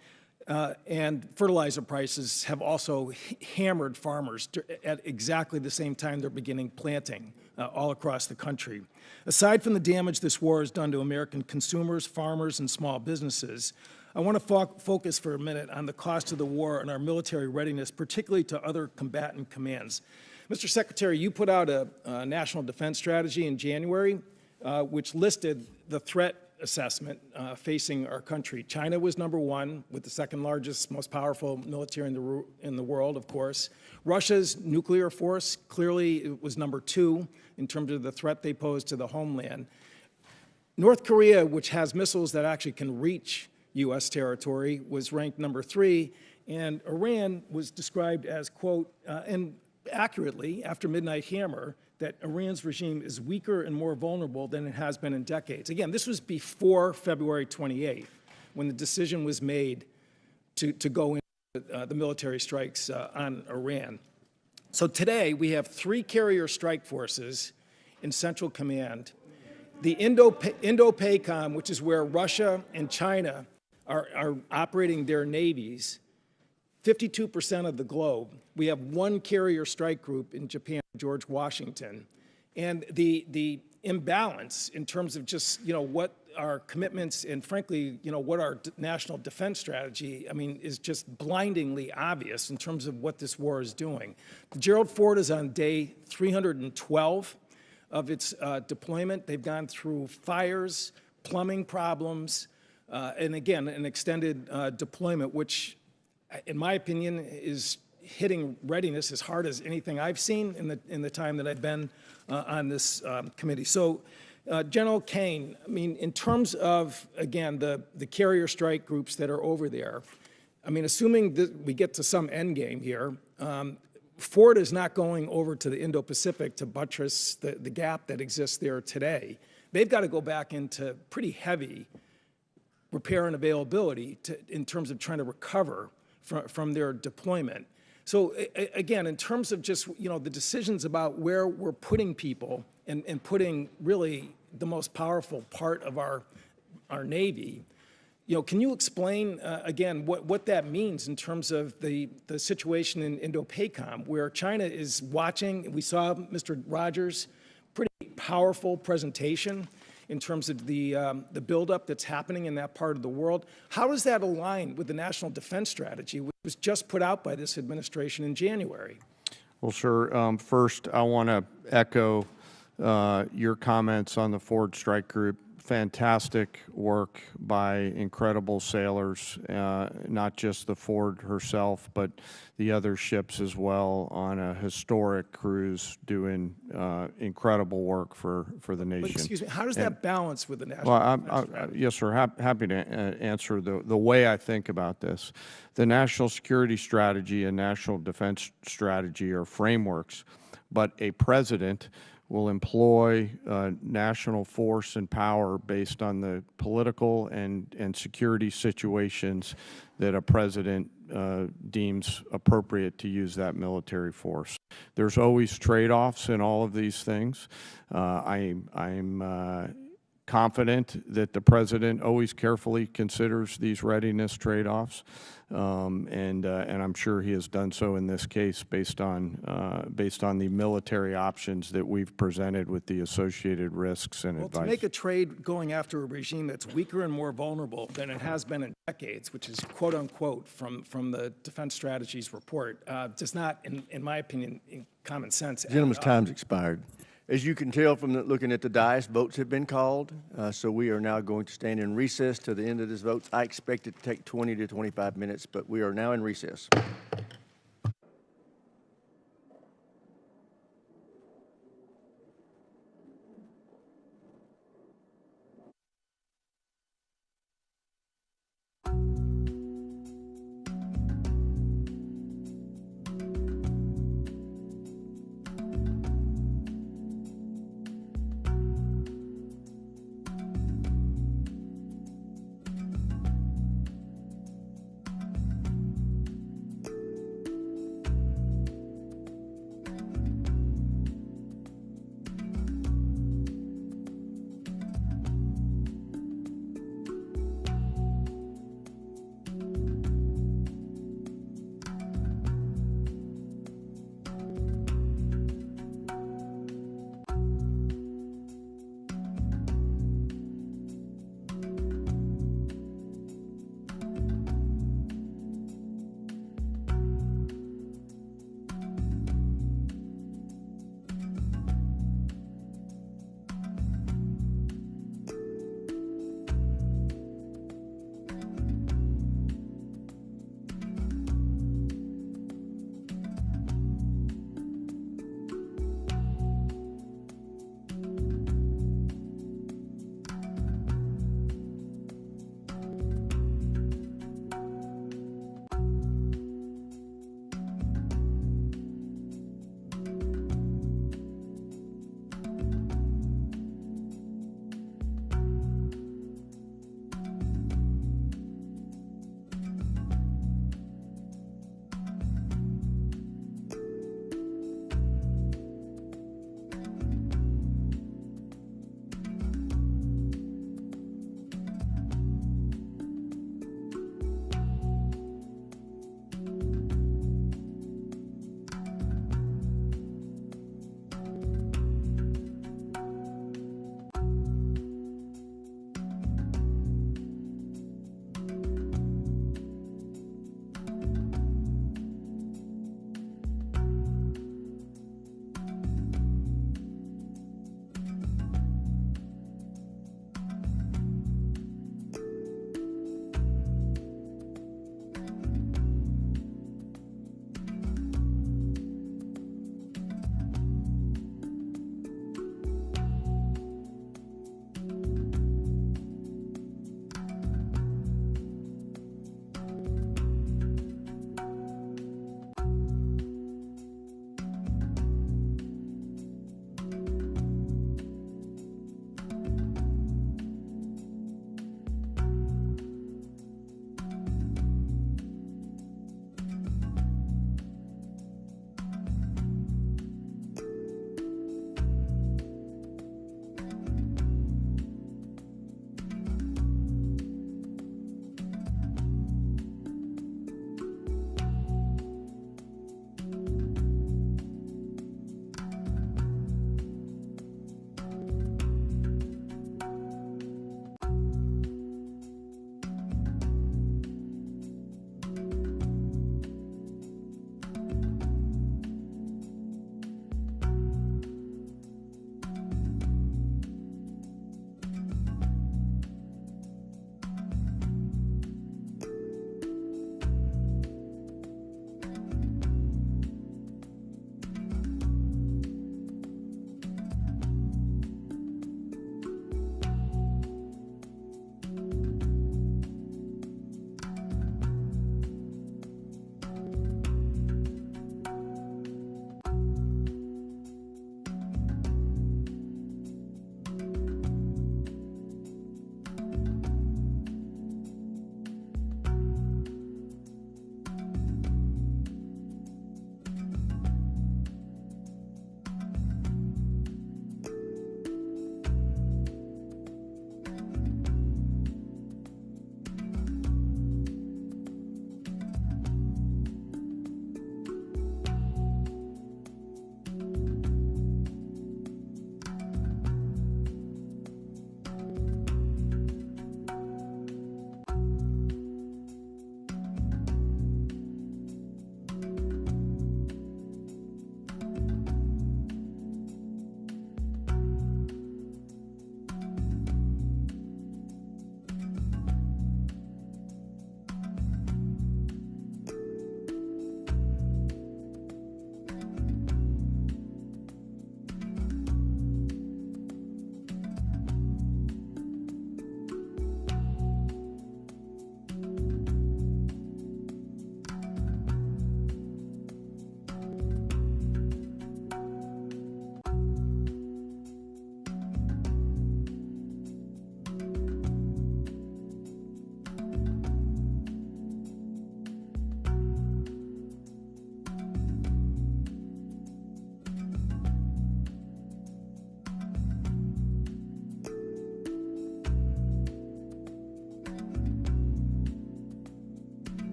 And fertilizer prices have also hammered farmers at exactly the same time they're beginning planting all across the country. Aside from the damage this war has done to American consumers, farmers, and small businesses, I want to focus for a minute on the cost of the war and our military readiness, particularly to other combatant commands. Mr. Secretary, you put out a national defense strategy in January, which listed the threat assessment facing our country. China was #1, with the second largest, most powerful military in the world, of course. Russia's nuclear force, clearly it was #2 in terms of the threat they pose to the homeland. North Korea, which has missiles that actually can reach U.S. territory, was ranked #3, and Iran was described as, quote, and accurately, after Midnight Hammer, that Iran's regime is weaker and more vulnerable than it has been in decades. Again, this was before February 28th, when the decision was made to go into the military strikes on Iran. So today, we have 3 carrier strike forces in Central Command. The Indo-PACOM, which is where Russia and China are operating their navies, 52% of the globe. We have 1 carrier strike group in Japan, George Washington. And the imbalance in terms of just, what our commitments and frankly, what our national defense strategy, is just blindingly obvious in terms of what this war is doing. The Gerald Ford is on day 312 of its deployment. They've gone through fires, plumbing problems, and again, an extended deployment, which, in my opinion, is hitting readiness as hard as anything I've seen in the time that I've been on this committee. So, General Caine, in terms of, again, the carrier strike groups that are over there, assuming that we get to some end game here, Ford is not going over to the Indo-Pacific to buttress the gap that exists there today. They've got to go back into pretty heavy repair and availability in terms of trying to recover from their deployment. So again, in terms of just, the decisions about where we're putting people and putting really the most powerful part of our Navy, can you explain, again, what that means in terms of the situation in Indo-PACOM, where China is watching? We saw Mr. Rogers' pretty powerful presentation in terms of the buildup that's happening in that part of the world. How does that align with the national defense strategy, which was just put out by this administration in January? Well, sure. First, I want to echo your comments on the Ford Strike Group. Fantastic work by incredible sailors, not just the Ford herself, but the other ships as well, on a historic cruise doing incredible work for the nation. But excuse me, how does that balance with the national defense strategy? Yes, sir. Happy to answer the way I think about this. The national security strategy and national defense strategy are frameworks, but a president will employ national force and power based on the political and security situations that a president deems appropriate to use that military force. There's always trade-offs in all of these things. I'm confident that the president always carefully considers these readiness trade-offs, and I'm sure he has done so in this case based on the military options that we've presented with the associated risks and advice. To make a trade going after a regime that's weaker and more vulnerable than it has been in decades, which is quote unquote from the Defense Strategies report, does not, in my opinion, in common sense. Gentleman's time's expired. As you can tell from looking at the dais, votes have been called, so we are now going to stand in recess to the end of this vote. I expect it to take 20 to 25 minutes, but we are now in recess.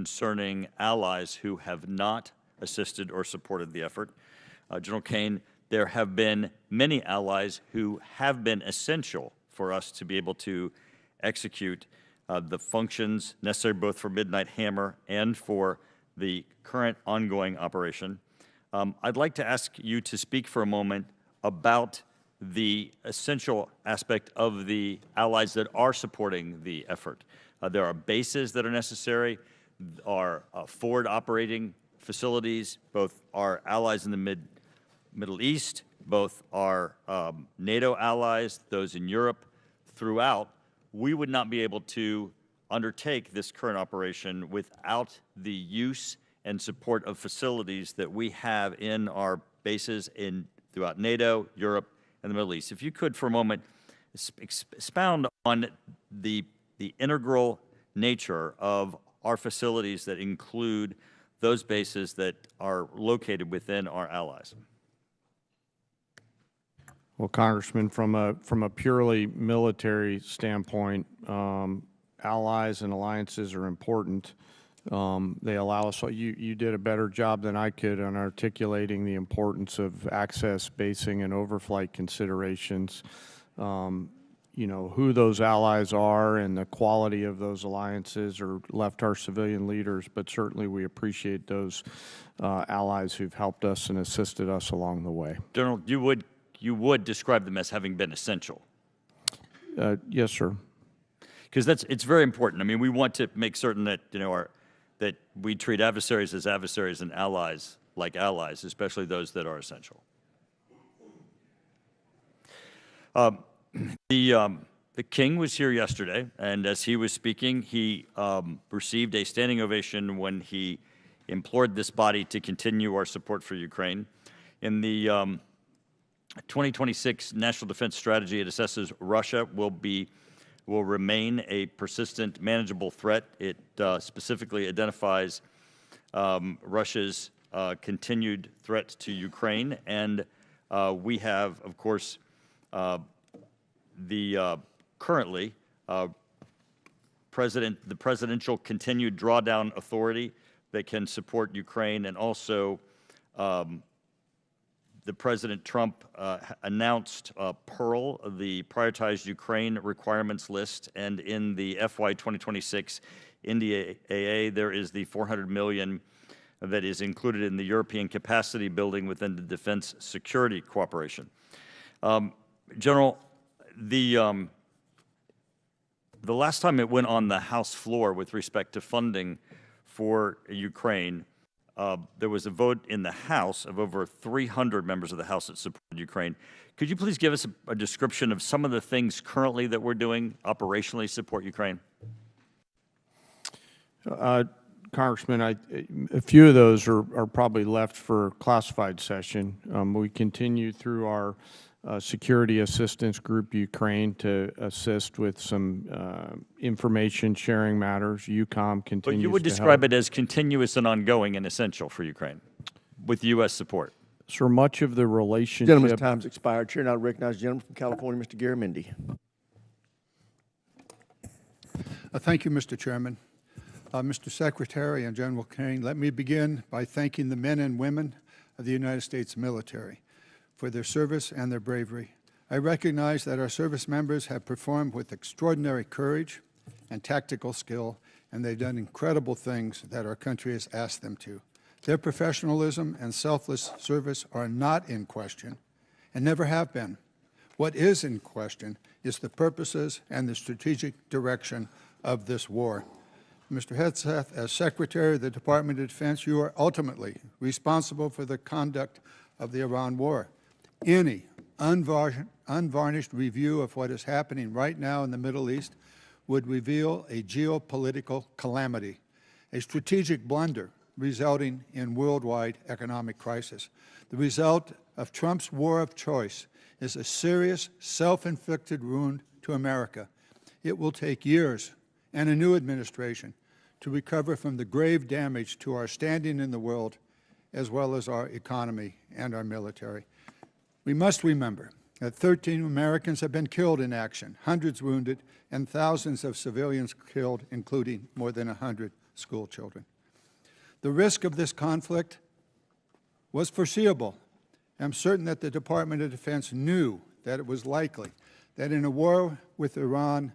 concerning allies who have not assisted or supported the effort. General Caine, there have been many allies who have been essential for us to be able to execute the functions necessary both for Midnight Hammer and for the current ongoing operation. I'd like to ask you to speak for a moment about the essential aspect of the allies that are supporting the effort. There are bases that are necessary, our forward operating facilities, both our allies in the Middle East, both our NATO allies, those in Europe, throughout. We would not be able to undertake this current operation without the use and support of facilities that we have in our bases throughout NATO, Europe, and the Middle East. If you could, for a moment, expound on the integral nature of our facilities that include those bases that are located within our allies. Well, Congressman, from a purely military standpoint, allies and alliances are important. They allow us, you did a better job than I could on articulating the importance of access, basing, and overflight considerations. You know, who those allies are and the quality of those alliances are left our civilian leaders, but certainly we appreciate those allies who've helped us and assisted us along the way. General, you would describe them as having been essential. Yes, sir. Because it's very important. I mean, we want to make certain that, you know, that we treat adversaries as adversaries and allies like allies, especially those that are essential. The King was here yesterday, and as he was speaking, he received a standing ovation when he implored this body to continue our support for Ukraine. In the 2026 National Defense Strategy, it assesses Russia will remain a persistent, manageable threat. It specifically identifies Russia's continued threat to Ukraine, and we have, of course, currently the presidential continued drawdown authority that can support Ukraine, and also the President Trump announced Pearl, the prioritized Ukraine requirements list, and in the FY 2026 NDAA, there is the $400 million that is included in the European capacity building within the defense security cooperation. General, the last time it went on the House floor with respect to funding for Ukraine, there was a vote in the House of over 300 members of the House that supported Ukraine. Could you please give us a description of some of the things currently that we're doing operationally to support Ukraine? Congressman, a few of those are probably left for classified session. We continue through our security assistance group Ukraine to assist with some information sharing matters. UCOM continues. But you would describe it as continuous and ongoing and essential for Ukraine with U.S. support. Sir, much of the relationship. Gentleman's time's expired. Chair now recognizes the gentleman from California, Mr. Garamendi. Thank you, Mr. Chairman. Mr. Secretary and General Caine, let me begin by thanking the men and women of the United States military for their service and their bravery. I recognize that our service members have performed with extraordinary courage and tactical skill, and they've done incredible things that our country has asked them to. Their professionalism and selfless service are not in question and never have been. What is in question is the purposes and the strategic direction of this war. Mr. Hegseth, as Secretary of the Department of Defense, you are ultimately responsible for the conduct of the Iran war. Any unvarnished review of what is happening right now in the Middle East would reveal a geopolitical calamity, a strategic blunder resulting in worldwide economic crisis. The result of Trump's war of choice is a serious self-inflicted wound to America. It will take years and a new administration to recover from the grave damage to our standing in the world, as well as our economy and our military. We must remember that 13 Americans have been killed in action, hundreds wounded, and thousands of civilians killed, including more than 100 school children. The risk of this conflict was foreseeable. I'm certain that the Department of Defense knew that it was likely that in a war with Iran,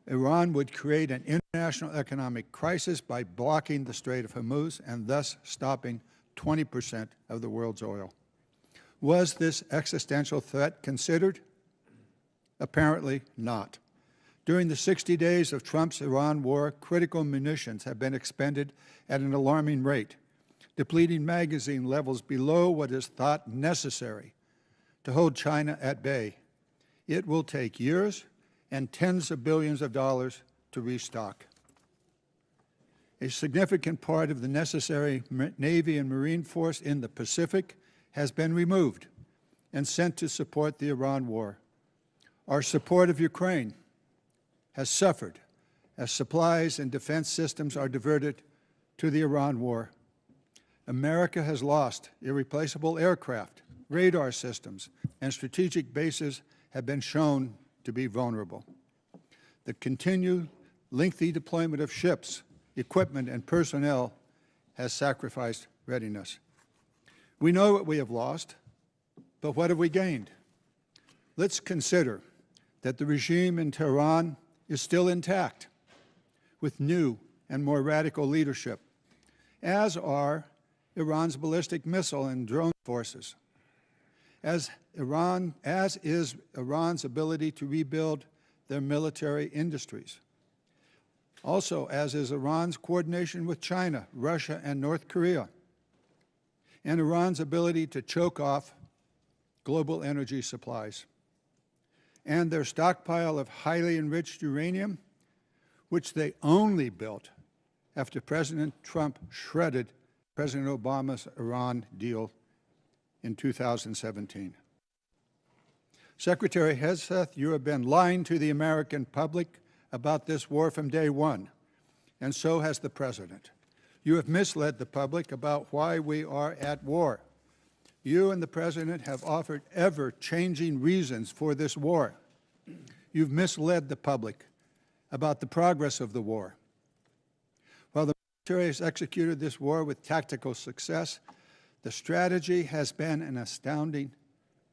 Iran would create an international economic crisis by blocking the Strait of Hormuz and thus stopping 20% of the world's oil. Was this existential threat considered? Apparently not. During the 60 days of Trump's Iran war, critical munitions have been expended at an alarming rate, depleting magazine levels below what is thought necessary to hold China at bay. It will take years and tens of billions of dollars to restock. A significant part of the necessary Navy and Marine force in the Pacific has been removed and sent to support the Iran war. Our support of Ukraine has suffered as supplies and defense systems are diverted to the Iran war. America has lost irreplaceable aircraft, radar systems, and strategic bases have been shown to be vulnerable. The continued lengthy deployment of ships, equipment, and personnel has sacrificed readiness. We know what we have lost, but what have we gained? Let's consider that the regime in Tehran is still intact, with new and more radical leadership, as are Iran's ballistic missile and drone forces, as is Iran's ability to rebuild their military industries. Also, as is Iran's coordination with China, Russia, and North Korea, and Iran's ability to choke off global energy supplies, and their stockpile of highly enriched uranium, which they only built after President Trump shredded President Obama's Iran deal in 2017. Secretary Hegseth, you have been lying to the American public about this war from day one, and so has the President. You have misled the public about why we are at war. You and the President have offered ever-changing reasons for this war. You've misled the public about the progress of the war. While the military has executed this war with tactical success, the strategy has been an astounding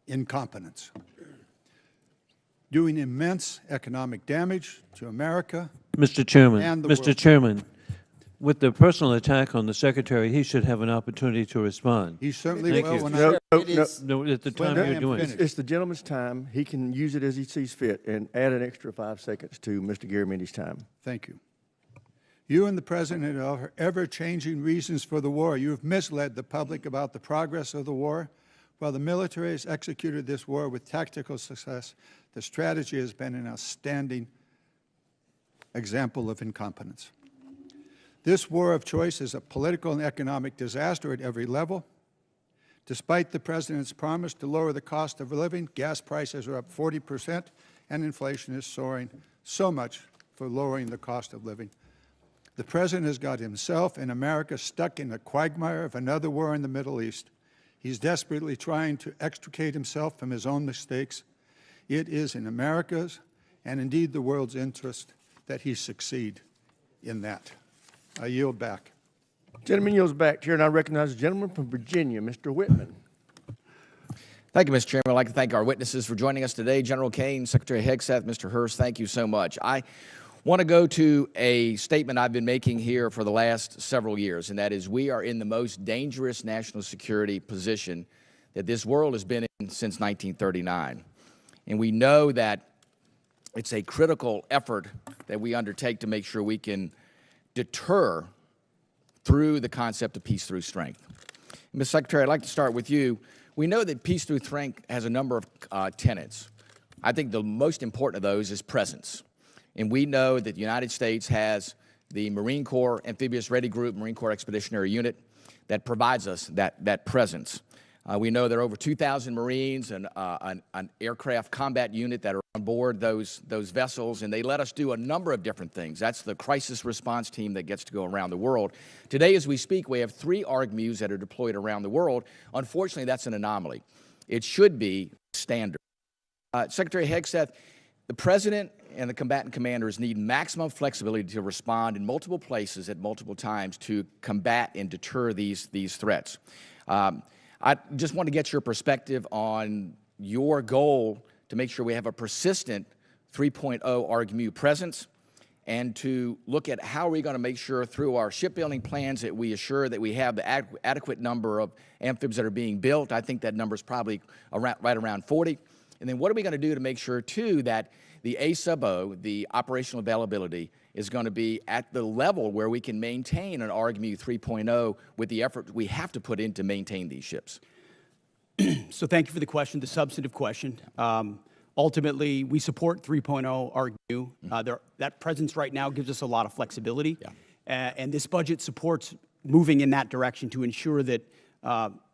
incompetence, doing immense economic damage to America. Mr. Chairman, and the Mr. world. Chairman, with the personal attack on the Secretary, he should have an opportunity to respond. He certainly Thank will you. when No, I... no, no. No, at the time When I you're am doing finished. it. It's the gentleman's time. He can use it as he sees fit and add an extra 5 seconds to Mr. Garamendi's time. Thank you. You and the President offer ever-changing reasons for the war. You have misled the public about the progress of the war. While the military has executed this war with tactical success, the strategy has been an outstanding example of incompetence. This war of choice is a political and economic disaster at every level. Despite the President's promise to lower the cost of living, gas prices are up 40%, and inflation is soaring so much for lowering the cost of living. The President has got himself and America stuck in the quagmire of another war in the Middle East. He's desperately trying to extricate himself from his own mistakes. It is in America's, and indeed the world's interest, that he succeed in that. I yield back. Gentleman yields back. Chair, and I recognize the gentleman from Virginia, Mr. Whitman. Thank you, Mr. Chairman. I'd like to thank our witnesses for joining us today. General Caine, Secretary Hegseth, Mr. Hurst, thank you so much. I want to go to a statement I've been making here for the last several years, and that is we are in the most dangerous national security position that this world has been in since 1939. And we know that it's a critical effort that we undertake to make sure we can deter through the concept of peace through strength. Ms. Secretary, I'd like to start with you. We know that peace through strength has a number of tenets. I think the most important of those is presence. And we know that the United States has the Marine Corps Amphibious Ready Group, Marine Corps Expeditionary Unit, that provides us that presence. We know there are over 2,000 Marines and an aircraft combat unit that are on board those vessels, and they let us do a number of different things. That's the crisis response team that gets to go around the world. Today, as we speak, we have 3 ARGMUs that are deployed around the world. Unfortunately, that's an anomaly. It should be standard. Secretary Hegseth, the President and the combatant commanders need maximum flexibility to respond in multiple places at multiple times to combat and deter these threats. I just want to get your perspective on your goal to make sure we have a persistent 3.0 ARGMU presence, and to look at how are we going to make sure through our shipbuilding plans that we assure that we have the adequate number of amphibs that are being built. I think that number is probably right around 40. And then what are we going to do to make sure, too, that the A sub O, the operational availability, is going to be at the level where we can maintain an ARGMU 3.0 with the effort we have to put in to maintain these ships? So thank you for the question, the substantive question. Ultimately, we support 3.0 ARGMU. That presence right now gives us a lot of flexibility. Yeah. And this budget supports moving in that direction to ensure that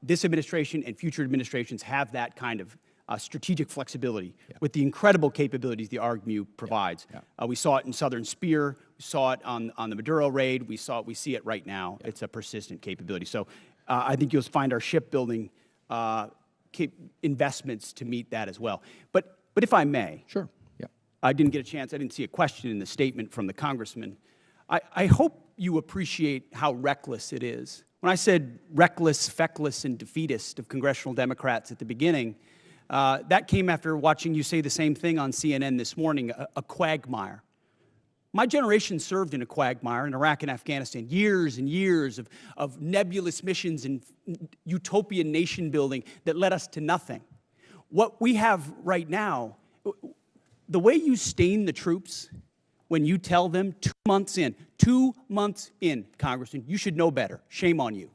this administration and future administrations have that kind of strategic flexibility with the incredible capabilities the ARGMU provides. We saw it in Southern Spear. We saw it on the Maduro raid. We see it right now. It's a persistent capability. So I think you'll find our shipbuilding investments to meet that as well. But if I may, sure. Yeah. I didn't get a chance. I didn't see a question in the statement from the congressman. I hope you appreciate how reckless it is. When I said reckless, feckless, and defeatist of congressional Democrats at the beginning, that came after watching you say the same thing on CNN this morning, a quagmire. My generation served in a quagmire in Iraq and Afghanistan, years and years of nebulous missions and utopian nation building that led us to nothing. What we have right now, the way you stain the troops when you tell them 2 months in, Congressman, you should know better. Shame on you.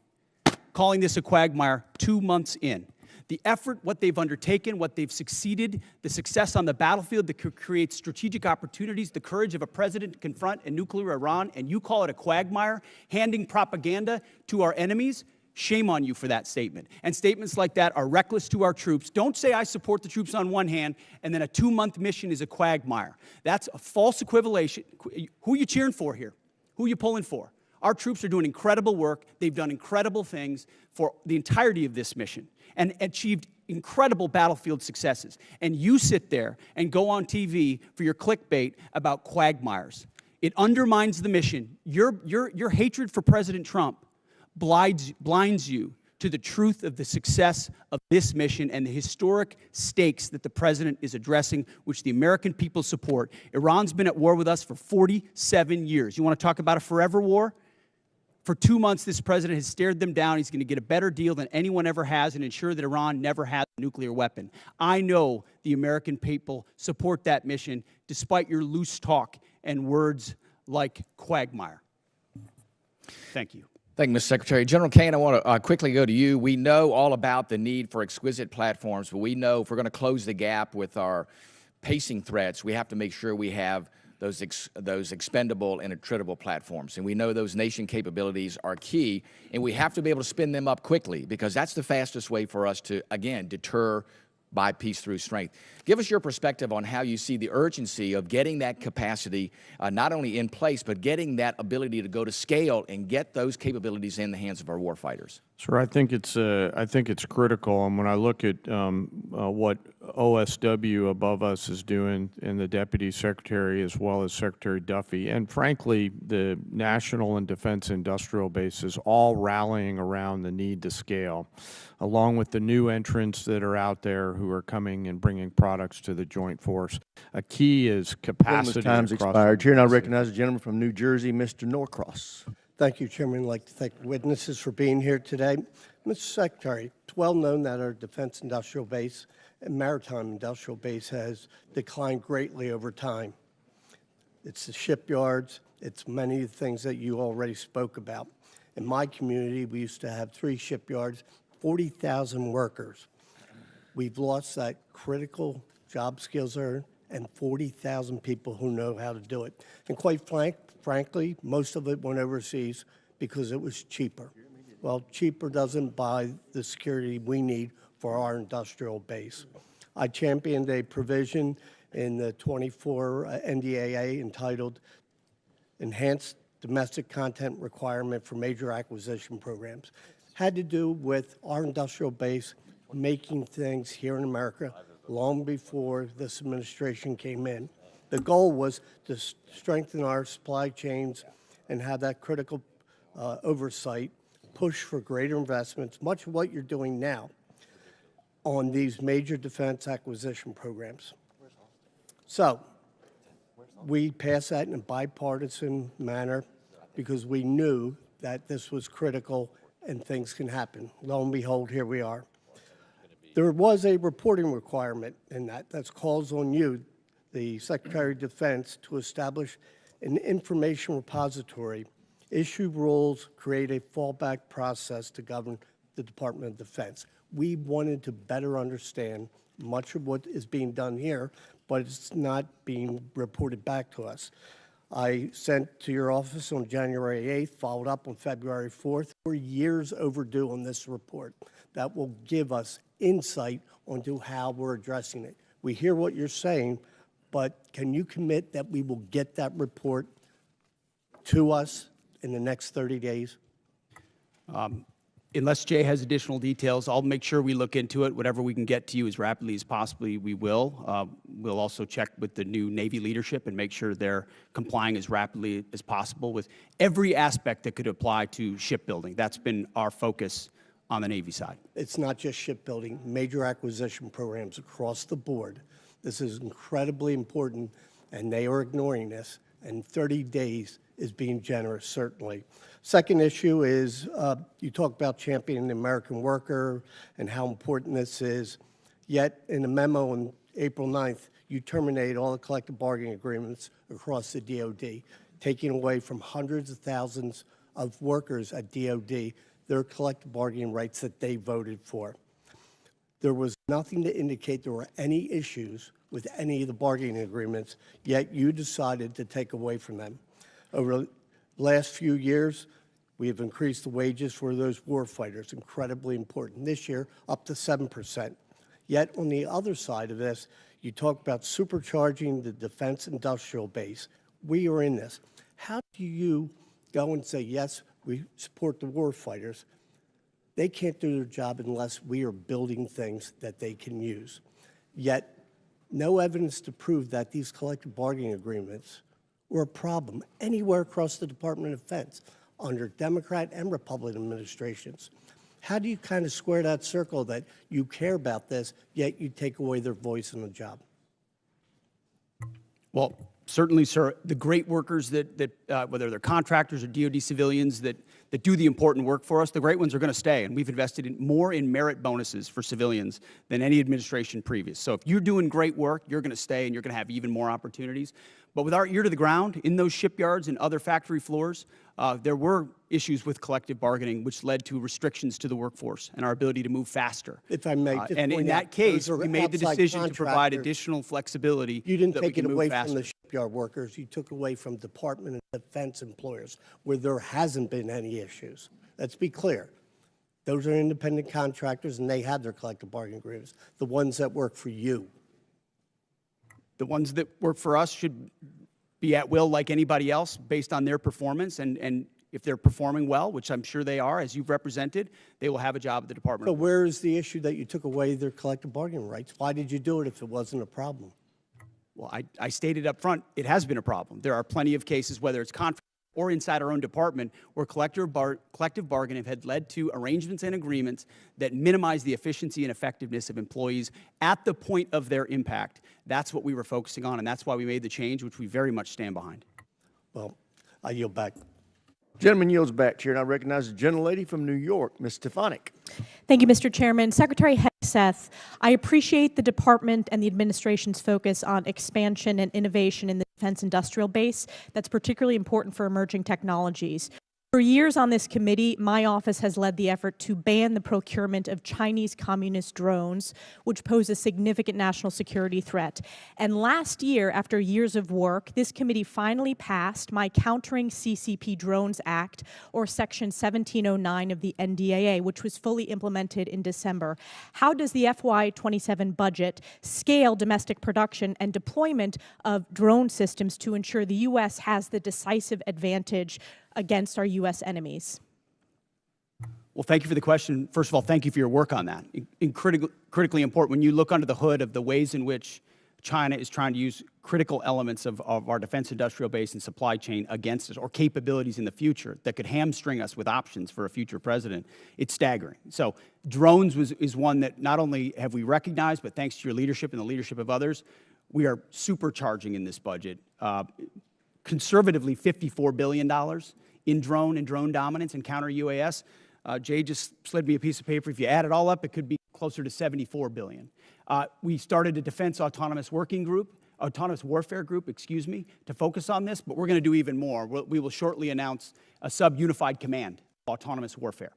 Calling this a quagmire 2 months in. The effort, what they've undertaken, what they've succeeded, the success on the battlefield that could create strategic opportunities, the courage of a president to confront a nuclear Iran, and you call it a quagmire, handing propaganda to our enemies, shame on you for that statement. And statements like that are reckless to our troops. Don't say I support the troops on one hand, and then a 2-month mission is a quagmire. That's a false equivalation. Who are you cheering for here? Who are you pulling for? Our troops are doing incredible work. They've done incredible things for the entirety of this mission and achieved incredible battlefield successes. And you sit there and go on TV for your clickbait about quagmires. It undermines the mission. Your hatred for President Trump blinds you to the truth of the success of this mission and the historic stakes that the president is addressing, which the American people support. Iran's been at war with us for 47 years. You want to talk about a forever war? For 2 months, this president has stared them down. He's going to get a better deal than anyone ever has and ensure that Iran never has a nuclear weapon. I know the American people support that mission, despite your loose talk and words like quagmire. Thank you. Thank you, Mr. Secretary. General Caine, I want to quickly go to you. We know all about the need for exquisite platforms, but we know if we're going to close the gap with our pacing threats, we have to make sure we have those expendable and attritable platforms. And we know those nation capabilities are key, and we have to be able to spin them up quickly because that's the fastest way for us to, again, deter by peace through strength. Give us your perspective on how you see the urgency of getting that capacity not only in place, but getting that ability to go to scale and get those capabilities in the hands of our warfighters. Sir, I think it's critical, and when I look at what OSW above us is doing, and the Deputy Secretary as well as Secretary Duffy, and frankly, the National and Defense Industrial Bases all rallying around the need to scale, along with the new entrants that are out there who are coming and bringing products to the joint force. A key is capacity. Time's expired. Chair, now recognize the gentleman from New Jersey, Mr. Norcross. Thank you, Chairman. I'd like to thank witnesses for being here today. Mr. Secretary, it's well known that our Defense Industrial Base and Maritime Industrial Base has declined greatly over time. It's the shipyards. It's many of the things that you already spoke about. In my community, we used to have 3 shipyards, 40,000 workers. We've lost that critical job skills there and 40,000 people who know how to do it. And quite frankly, most of it went overseas because it was cheaper. Well, cheaper doesn't buy the security we need for our industrial base. I championed a provision in the 24 NDAA entitled Enhanced Domestic Content Requirement for Major Acquisition Programs. Had to do with our industrial base making things here in America long before this administration came in. The goal was to strengthen our supply chains and have that critical oversight, push for greater investments, much of what you're doing now on these major defense acquisition programs. So we passed that in a bipartisan manner because we knew that this was critical and things can happen. Lo and behold, here we are. There was a reporting requirement in that. That calls on you, the Secretary of Defense, to establish an information repository, issue rules, create a fallback process to govern the Department of Defense. We wanted to better understand much of what is being done here, but it's not being reported back to us. I sent to your office on January 8th, followed up on February 4th. We're years overdue on this report. That will give us insight onto how we're addressing it. We hear what you're saying, but can you commit that we will get that report to us in the next 30 days? Unless Jay has additional details, I'll make sure we look into it. Whatever we can get to you as rapidly as possibly, we will. We'll also check with the new Navy leadership and make sure they're complying as rapidly as possible with every aspect that could apply to shipbuilding. That's been our focus on the Navy side. It's not just shipbuilding, major acquisition programs across the board. This is incredibly important, and they are ignoring this, and 30 days is being generous, certainly. Second issue is you talk about championing the American worker and how important this is, yet in a memo on April 9th, you terminate all the collective bargaining agreements across the DOD, taking away from hundreds of thousands of workers at DOD their collective bargaining rights that they voted for. There was nothing to indicate there were any issues with any of the bargaining agreements, yet you decided to take away from them. Over the last few years, we have increased the wages for those war fighters, incredibly important. This year, up to 7%. Yet on the other side of this, you talk about supercharging the defense industrial base. We are in this. How do you go and say, yes, we support the war fighters? They can't do their job unless we are building things that they can use. Yet, no evidence to prove that these collective bargaining agreements were a problem anywhere across the Department of Defense under Democrat and Republican administrations. How do you kind of square that circle that you care about this, yet you take away their voice in the job? Well, certainly, sir, the great workers that whether they're contractors or DOD civilians that do the important work for us, the great ones are going to stay. And we've invested more in merit bonuses for civilians than any administration previous. So if you're doing great work, you're going to stay and you're going to have even more opportunities. But with our ear to the ground in those shipyards and other factory floors, there were issues with collective bargaining, which led to restrictions to the workforce and our ability to move faster. If I may, just and in point out, that case, those are we made the outside decision to provide contractors. additional flexibility. You didn't so that we take it can move away faster. from the shipyard workers. You took away from Department of Defense employers where there hasn't been any issues. Let's be clear. Those are independent contractors, and they have their collective bargaining agreements. The ones that work for you. The ones that work for us should be at will like anybody else based on their performance. And if they're performing well, which I'm sure they are, as you've represented, they will have a job at the Department. So where is the issue that you took away their collective bargaining rights? Why did you do it if it wasn't a problem? Well, I stated up front, it has been a problem. There are plenty of cases, whether it's contract or inside our own department, where collective bargaining had led to arrangements and agreements that minimize the efficiency and effectiveness of employees at the point of their impact. That's what we were focusing on, and that's why we made the change, which we very much stand behind. Well, I yield back. Gentleman yields back, Chair, and I recognize the gentlelady from New York, Ms. Stefanik. Thank you, Mr. Chairman. Secretary Hegseth, I appreciate the department and the administration's focus on expansion and innovation in the defense industrial base. That's particularly important for emerging technologies. For years on this committee, my office has led the effort to ban the procurement of Chinese communist drones, which pose a significant national security threat. And last year, after years of work, this committee finally passed my Countering CCP Drones Act, or Section 1709 of the NDAA, which was fully implemented in December. How does the FY27 budget scale domestic production and deployment of drone systems to ensure the U.S. has the decisive advantage against our U.S. enemies? Well, thank you for the question. First of all, thank you for your work on that. Critically important, when you look under the hood of the ways in which China is trying to use critical elements of our defense industrial base and supply chain against us, or capabilities in the future that could hamstring us with options for a future president, it's staggering. So drones is one that not only have we recognized, but thanks to your leadership and the leadership of others, we are supercharging in this budget. Conservatively, $54 billion in drone and drone dominance and counter UAS. Jay just slid me a piece of paper. If you add it all up, it could be closer to $74 billion. We started a defense autonomous warfare group, excuse me, to focus on this, but we're going to do even more. We will shortly announce a sub-unified command of autonomous warfare.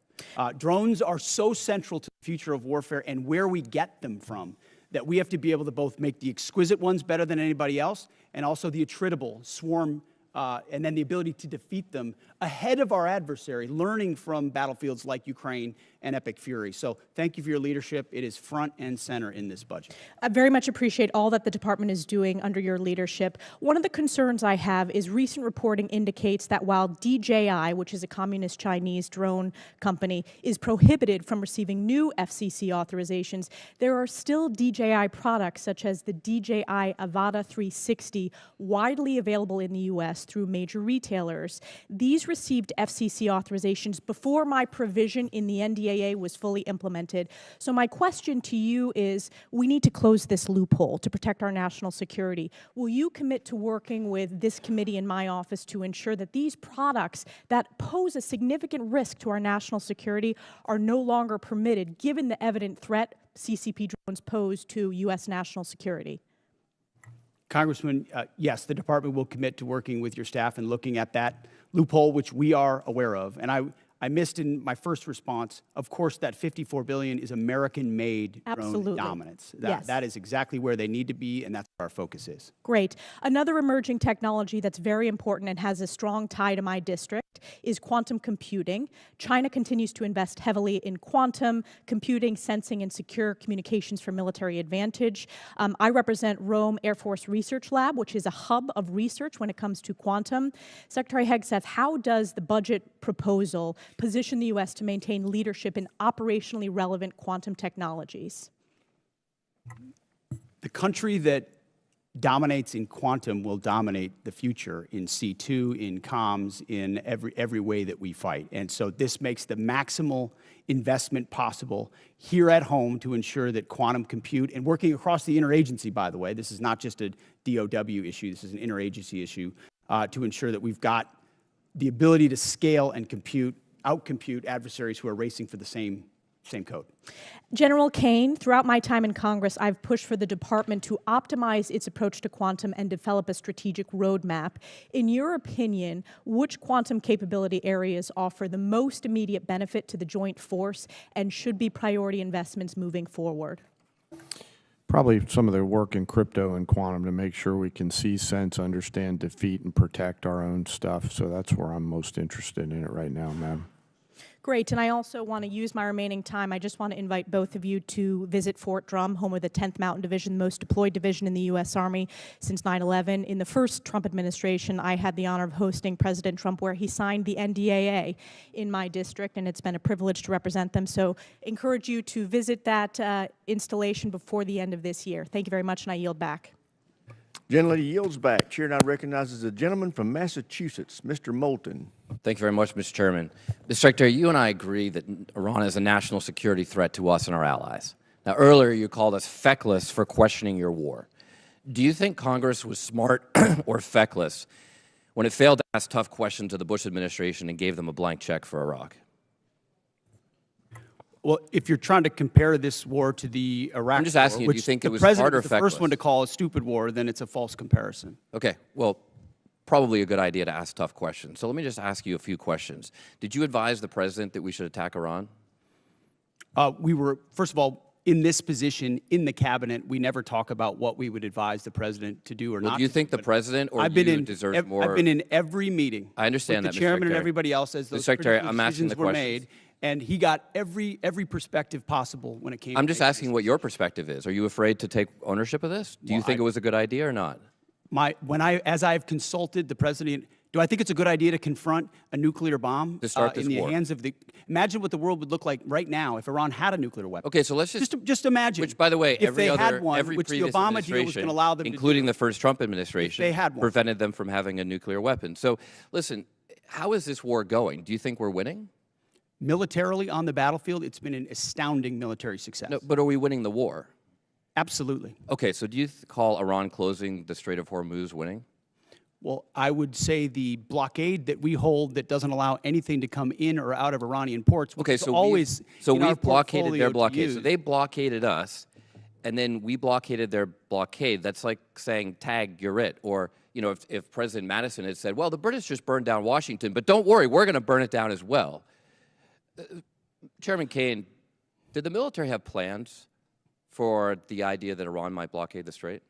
Drones are so central to the future of warfare and where we get them from that we have to be able to both make the exquisite ones better than anybody else and also the attritable swarm and then the ability to defeat them ahead of our adversary, learning from battlefields like Ukraine and Epic Fury. So thank you for your leadership. It is front and center in this budget. I very much appreciate all that the department is doing under your leadership. One of the concerns I have is recent reporting indicates that while DJI, which is a communist Chinese drone company, is prohibited from receiving new FCC authorizations, there are still DJI products such as the DJI Avata 360 widely available in the U.S. through major retailers. These received FCC authorizations before my provision in the NDAA was fully implemented. So my question to you is, we need to close this loophole to protect our national security. Will you commit to working with this committee in my office to ensure that these products that pose a significant risk to our national security are no longer permitted, given the evident threat CCP drones pose to U.S. national security? Congressman, yes, the department will commit to working with your staff and looking at that loophole, which we are aware of. And I missed in my first response, of course, that $54 billion is American-made drone dominance. Yes. That is exactly where they need to be, and that's where our focus is. Great. Another emerging technology that's very important and has a strong tie to my district is quantum computing. China continues to invest heavily in quantum computing, sensing, and secure communications for military advantage. I represent Rome Air Force Research Lab, which is a hub of research when it comes to quantum. Secretary Hegseth, how does the budget proposal position the U.S. to maintain leadership in operationally relevant quantum technologies? The country that dominates in quantum will dominate the future in C2, in comms, in every way that we fight. And so this makes the maximal investment possible here at home to ensure that quantum compute, and working across the interagency, by the way, this is not just a DOW issue, this is an interagency issue, to ensure that we've got the ability to scale and outcompute adversaries who are racing for the same code. General Caine, throughout my time in Congress, I've pushed for the department to optimize its approach to quantum and develop a strategic roadmap. In your opinion, which quantum capability areas offer the most immediate benefit to the joint force and should be priority investments moving forward? Probably some of the work in crypto and quantum to make sure we can see, sense, understand, defeat, and protect our own stuff. So that's where I'm most interested in it right now, ma'am. Great, and I also want to use my remaining time. I just want to invite both of you to visit Fort Drum, home of the 10th Mountain Division, the most deployed division in the U.S. Army since 9/11. In the first Trump administration, I had the honor of hosting President Trump, where he signed the NDAA in my district, and it's been a privilege to represent them. So encourage you to visit that installation before the end of this year. Thank you very much, and I yield back. Gentlelady yields back. Chair now recognizes a gentleman from Massachusetts, Mr. Moulton. Thank you very much, Mr. Chairman. Mr. Secretary, you and I agree that Iran is a national security threat to us and our allies. Now, earlier you called us feckless for questioning your war. Do you think Congress was smart or feckless when it failed to ask tough questions to the Bush administration and gave them a blank check for Iraq? Well, if you're trying to compare this war to the Iraq I'm just asking war, you, do you think it was hard hard or the first feckless? one to call a stupid war, then it's a false comparison. Okay, well, probably a good idea to ask tough questions. So let me just ask you a few questions. Did you advise the president that we should attack Iran? We were, first of all, in this position in the cabinet, we never talk about what we would advise the president to do or not. Do you think the president or you deserve more? I've been in every meeting. I understand with that, the Mr. chairman and Secretary. everybody else as those Secretary, critical I'm asking decisions the were questions. made, and he got every perspective possible when it came. I'm to just making asking what your perspective is. Are you afraid to take ownership of this? Do you think it was a good idea or not? As I've consulted the president, do I think it's a good idea to confront a nuclear bomb To start this in the war. hands of the? Imagine what the world would look like right now if Iran had a nuclear weapon. Okay, so let's just imagine. Which, by the way, if every they other, had one, every which the previous Obama deal was going administration, to allow them including to do, the first Trump administration, they had one. prevented them from having a nuclear weapon. So, listen, how is this war going? Do you think we're winning? militarily on the battlefield, it's been an astounding military success. No, but are we winning the war? Absolutely. Okay, so do you call Iran closing the Strait of Hormuz winning? Well, I would say the blockade that we hold that doesn't allow anything to come in or out of Iranian ports, which Okay, is so always we've blockaded their blockade. use. So they blockaded us, and then we blockaded their blockade. That's like saying, tag, you're it. Or, you know, if President Madison had said, well, the British just burned down Washington, but don't worry, we're going to burn it down as well. Chairman Caine, did the military have plans for the idea that Iran might blockade the Strait?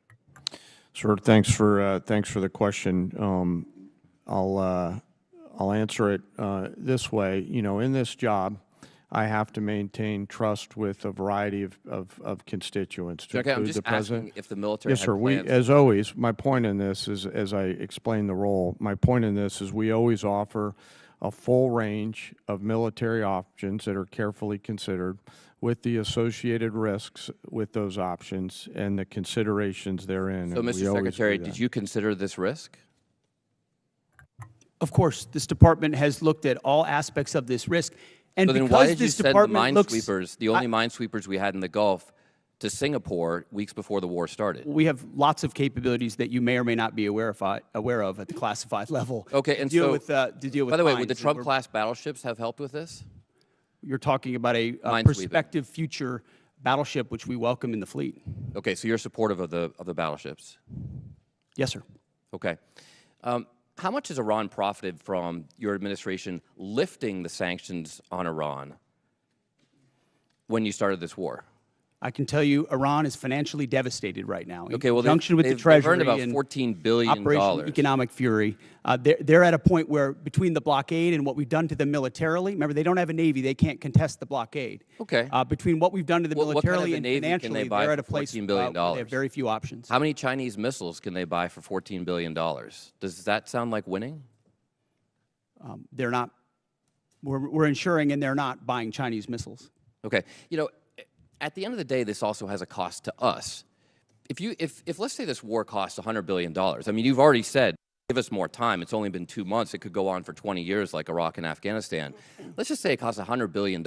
Sir, thanks for the question. I'll answer it this way. You know, in this job, I have to maintain trust with a variety of constituents. To Okay, I'm include just the president. asking if the military Yes, had sir. plans. As always, my point in this is, as I explain the role, my point in this is we always offer a full range of military options that are carefully considered with the associated risks with those options and the considerations therein. So, and we Mr. always Secretary, do that. did you consider this risk? Of course, this department has looked at all aspects of this risk. And So then because why did you this send the department looks, minesweepers, the only minesweepers we had in the Gulf, to Singapore weeks before the war started? we have lots of capabilities that you may or may not be aware of at the classified level. Okay, and to deal so, with, to deal with by the way, would the mines. Trump-class battleships have helped with this? You're talking about a Minesweeping. prospective future battleship, which we welcome in the fleet. Okay, so you're supportive of the battleships? Yes, sir. Okay. How much has Iran profited from your administration lifting the sanctions on Iran when you started this war? I can tell you Iran is financially devastated right now. Okay, well, in conjunction with the they've Treasury earned about and $14 billion. Operation Economic Fury. They're at a point where between the blockade and what we've done to them militarily, remember, they don't have a Navy. They can't contest the blockade. Okay. Between what we've done to them What kind of militarily a and Navy can financially, they buy they're at a for place $14 billion? where they have very few options. How many Chinese missiles can they buy for $14 billion? Does that sound like winning? They're not. We're ensuring, and they're not buying Chinese missiles. Okay. You know, at the end of the day, this also has a cost to us. If let's say this war costs $100 billion, I mean, you've already said, give us more time. It's only been 2 months. It could go on for 20 years like Iraq and Afghanistan. Let's just say it costs $100 billion.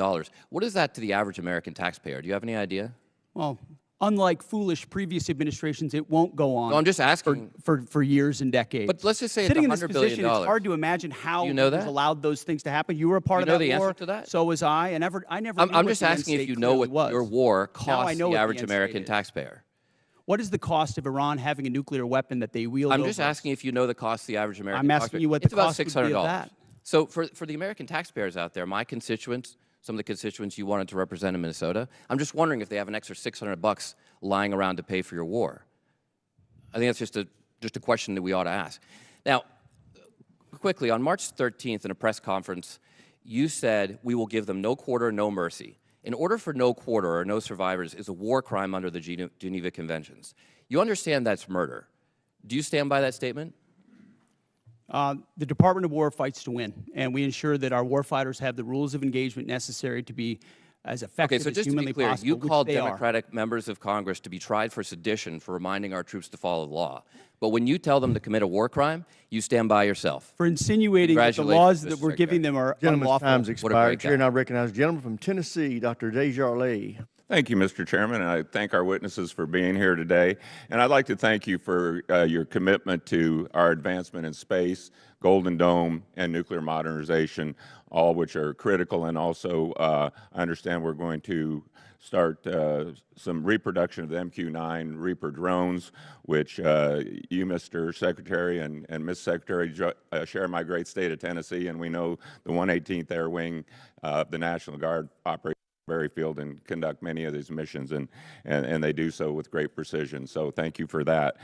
What is that to the average American taxpayer? Do you have any idea? Well, unlike foolish previous administrations, it won't go on. No, I'm just asking. For years and decades. But let's just say sitting in it's this $100 billion. position, it's hard to imagine how you know it was that? allowed those things to happen. You were a part of You know that the war. answer to that? So was I. I never. I'm knew just what the end asking if state you know clearly what was. your war Now I costs know the what average end American state is. taxpayer. What is the cost of Iran having a nuclear weapon that they wield? I'm just over us? asking if you know the cost of the average American I'm asking taxpayer. you what It's the about cost would be of $600. that. So for the American taxpayers out there, my constituents, some of the constituents you wanted to represent in Minnesota, I'm just wondering if they have an extra $600 lying around to pay for your war. I think that's just a question that we ought to ask. Now, quickly, on March 13th in a press conference, you said, we will give them no quarter, no mercy. In order for no quarter or no survivors is a war crime under the Geneva Conventions. You understand that's murder. Do you stand by that statement? The Department of War fights to win, and we ensure that our warfighters have the rules of engagement necessary to be as effective Okay, so as just to humanly be clear, possible. you which called they are. Democratic members of Congress to be tried for sedition for reminding our troops to follow the law. But when you tell them to commit a war crime, you stand by yourself. For insinuating that the laws that we're giving them are Gentleman's unlawful. time's What a expired. breakdown. Chair now recognizes the gentleman from Tennessee, Dr. Desjardins. Thank you, Mr. Chairman, and I thank our witnesses for being here today. And I'd like to thank you for your commitment to our advancement in space, Golden Dome, and nuclear modernization, all which are critical. And also, I understand we're going to start some reproduction of the MQ-9 Reaper drones, which you, Mr. Secretary, and Ms. Secretary share my great state of Tennessee, and we know the 118th Air Wing, the National Guard operates Berry Field and conduct many of these missions, and they do so with great precision. So thank you for that.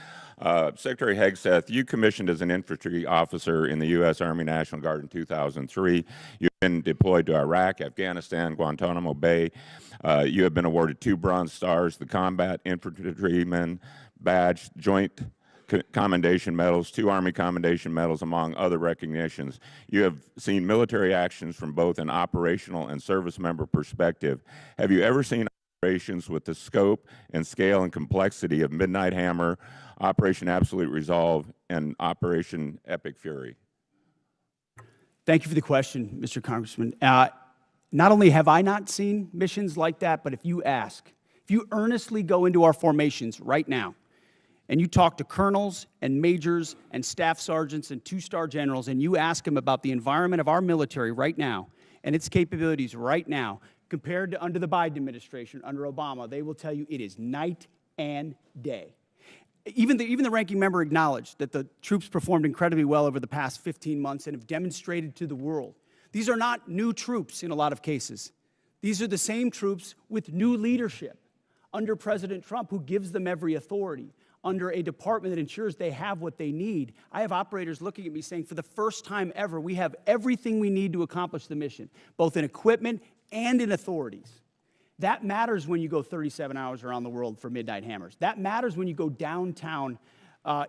Secretary Hegseth, you commissioned as an infantry officer in the U.S. Army National Guard in 2003. You've been deployed to Iraq, Afghanistan, Guantanamo Bay. You have been awarded 2 Bronze Stars, the Combat Infantryman Badge, Joint Commendation Medals, 2 Army Commendation Medals, among other recognitions. You have seen military actions from both an operational and service member perspective. Have you ever seen operations with the scope and scale and complexity of Midnight Hammer, Operation Absolute Resolve, and Operation Epic Fury? Thank you for the question, Mr. Congressman. Not only have I not seen missions like that, but if you earnestly go into our formations right now, and you talk to colonels and majors and staff sergeants and 2-star generals, and you ask them about the environment of our military right now and its capabilities right now, compared to under the Biden administration, under Obama, they will tell you it is night and day. Even the ranking member acknowledged that the troops performed incredibly well over the past 15 months and have demonstrated to the world. These are not new troops in a lot of cases. These are the same troops with new leadership under President Trump, who gives them every authority, under a department that ensures they have what they need. I have operators looking at me saying, for the first time ever, we have everything we need to accomplish the mission, both in equipment and in authorities. That matters when you go 37 hours around the world for Midnight Hammers. That matters when you go downtown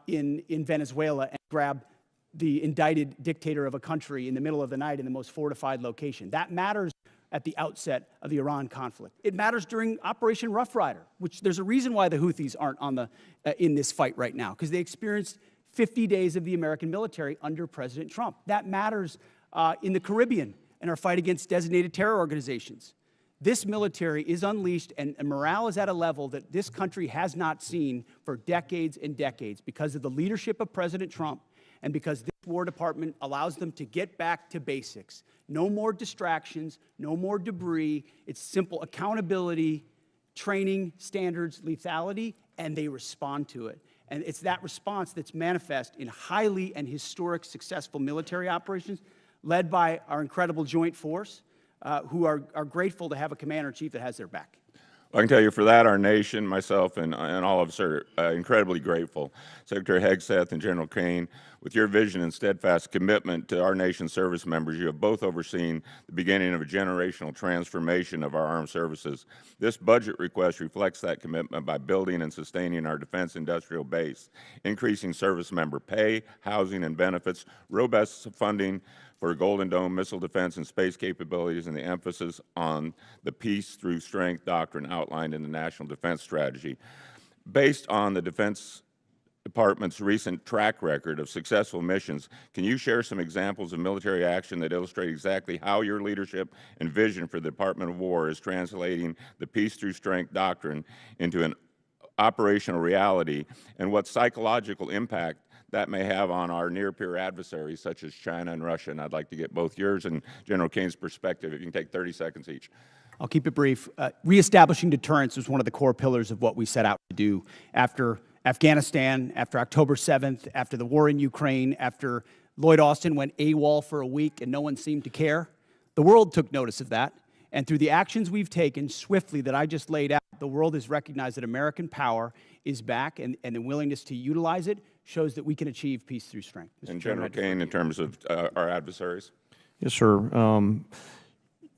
in Venezuela and grab the indicted dictator of a country in the middle of the night in the most fortified location. That matters at the outset of the Iran conflict. It matters during Operation Rough Rider, which there's a reason why the Houthis aren't in this fight right now, because they experienced 50 days of the American military under President Trump. That matters in the Caribbean in our fight against designated terror organizations. This military is unleashed, and morale is at a level that this country has not seen for decades and decades because of the leadership of President Trump and because this War Department allows them to get back to basics. No more distractions, no more debris. It's simple accountability, training, standards, lethality, and they respond to it. And it's that response that's manifest in highly and historic successful military operations led by our incredible joint force, who are grateful to have a commander-in-chief that has their back. Well, I can tell you for that, our nation, myself, and all of us are incredibly grateful. Secretary Hegseth and General Caine, with your vision and steadfast commitment to our nation's service members, you have both overseen the beginning of a generational transformation of our armed services. This budget request reflects that commitment by building and sustaining our defense industrial base, increasing service member pay, housing, and benefits, robust funding for Golden Dome missile defense and space capabilities, and the emphasis on the peace through strength doctrine outlined in the National Defense Strategy. Based on the Defense Department's recent track record of successful missions, can you share some examples of military action that illustrate exactly how your leadership and vision for the Department of War is translating the peace through strength doctrine into an operational reality, and what psychological impact that may have on our near-peer adversaries, such as China and Russia? And I'd like to get both yours and General Caine's perspective. If you can take 30 seconds each. I'll keep it brief. Reestablishing deterrence was one of the core pillars of what we set out to do after Afghanistan, after October 7th, after the war in Ukraine, after Lloyd Austin went AWOL for a week and no one seemed to care. The world took notice of that. And through the actions we've taken swiftly that I just laid out, the world has recognized that American power is back, and the willingness to utilize it shows that we can achieve peace through strength. And General Caine, in terms of our adversaries? Yes, sir.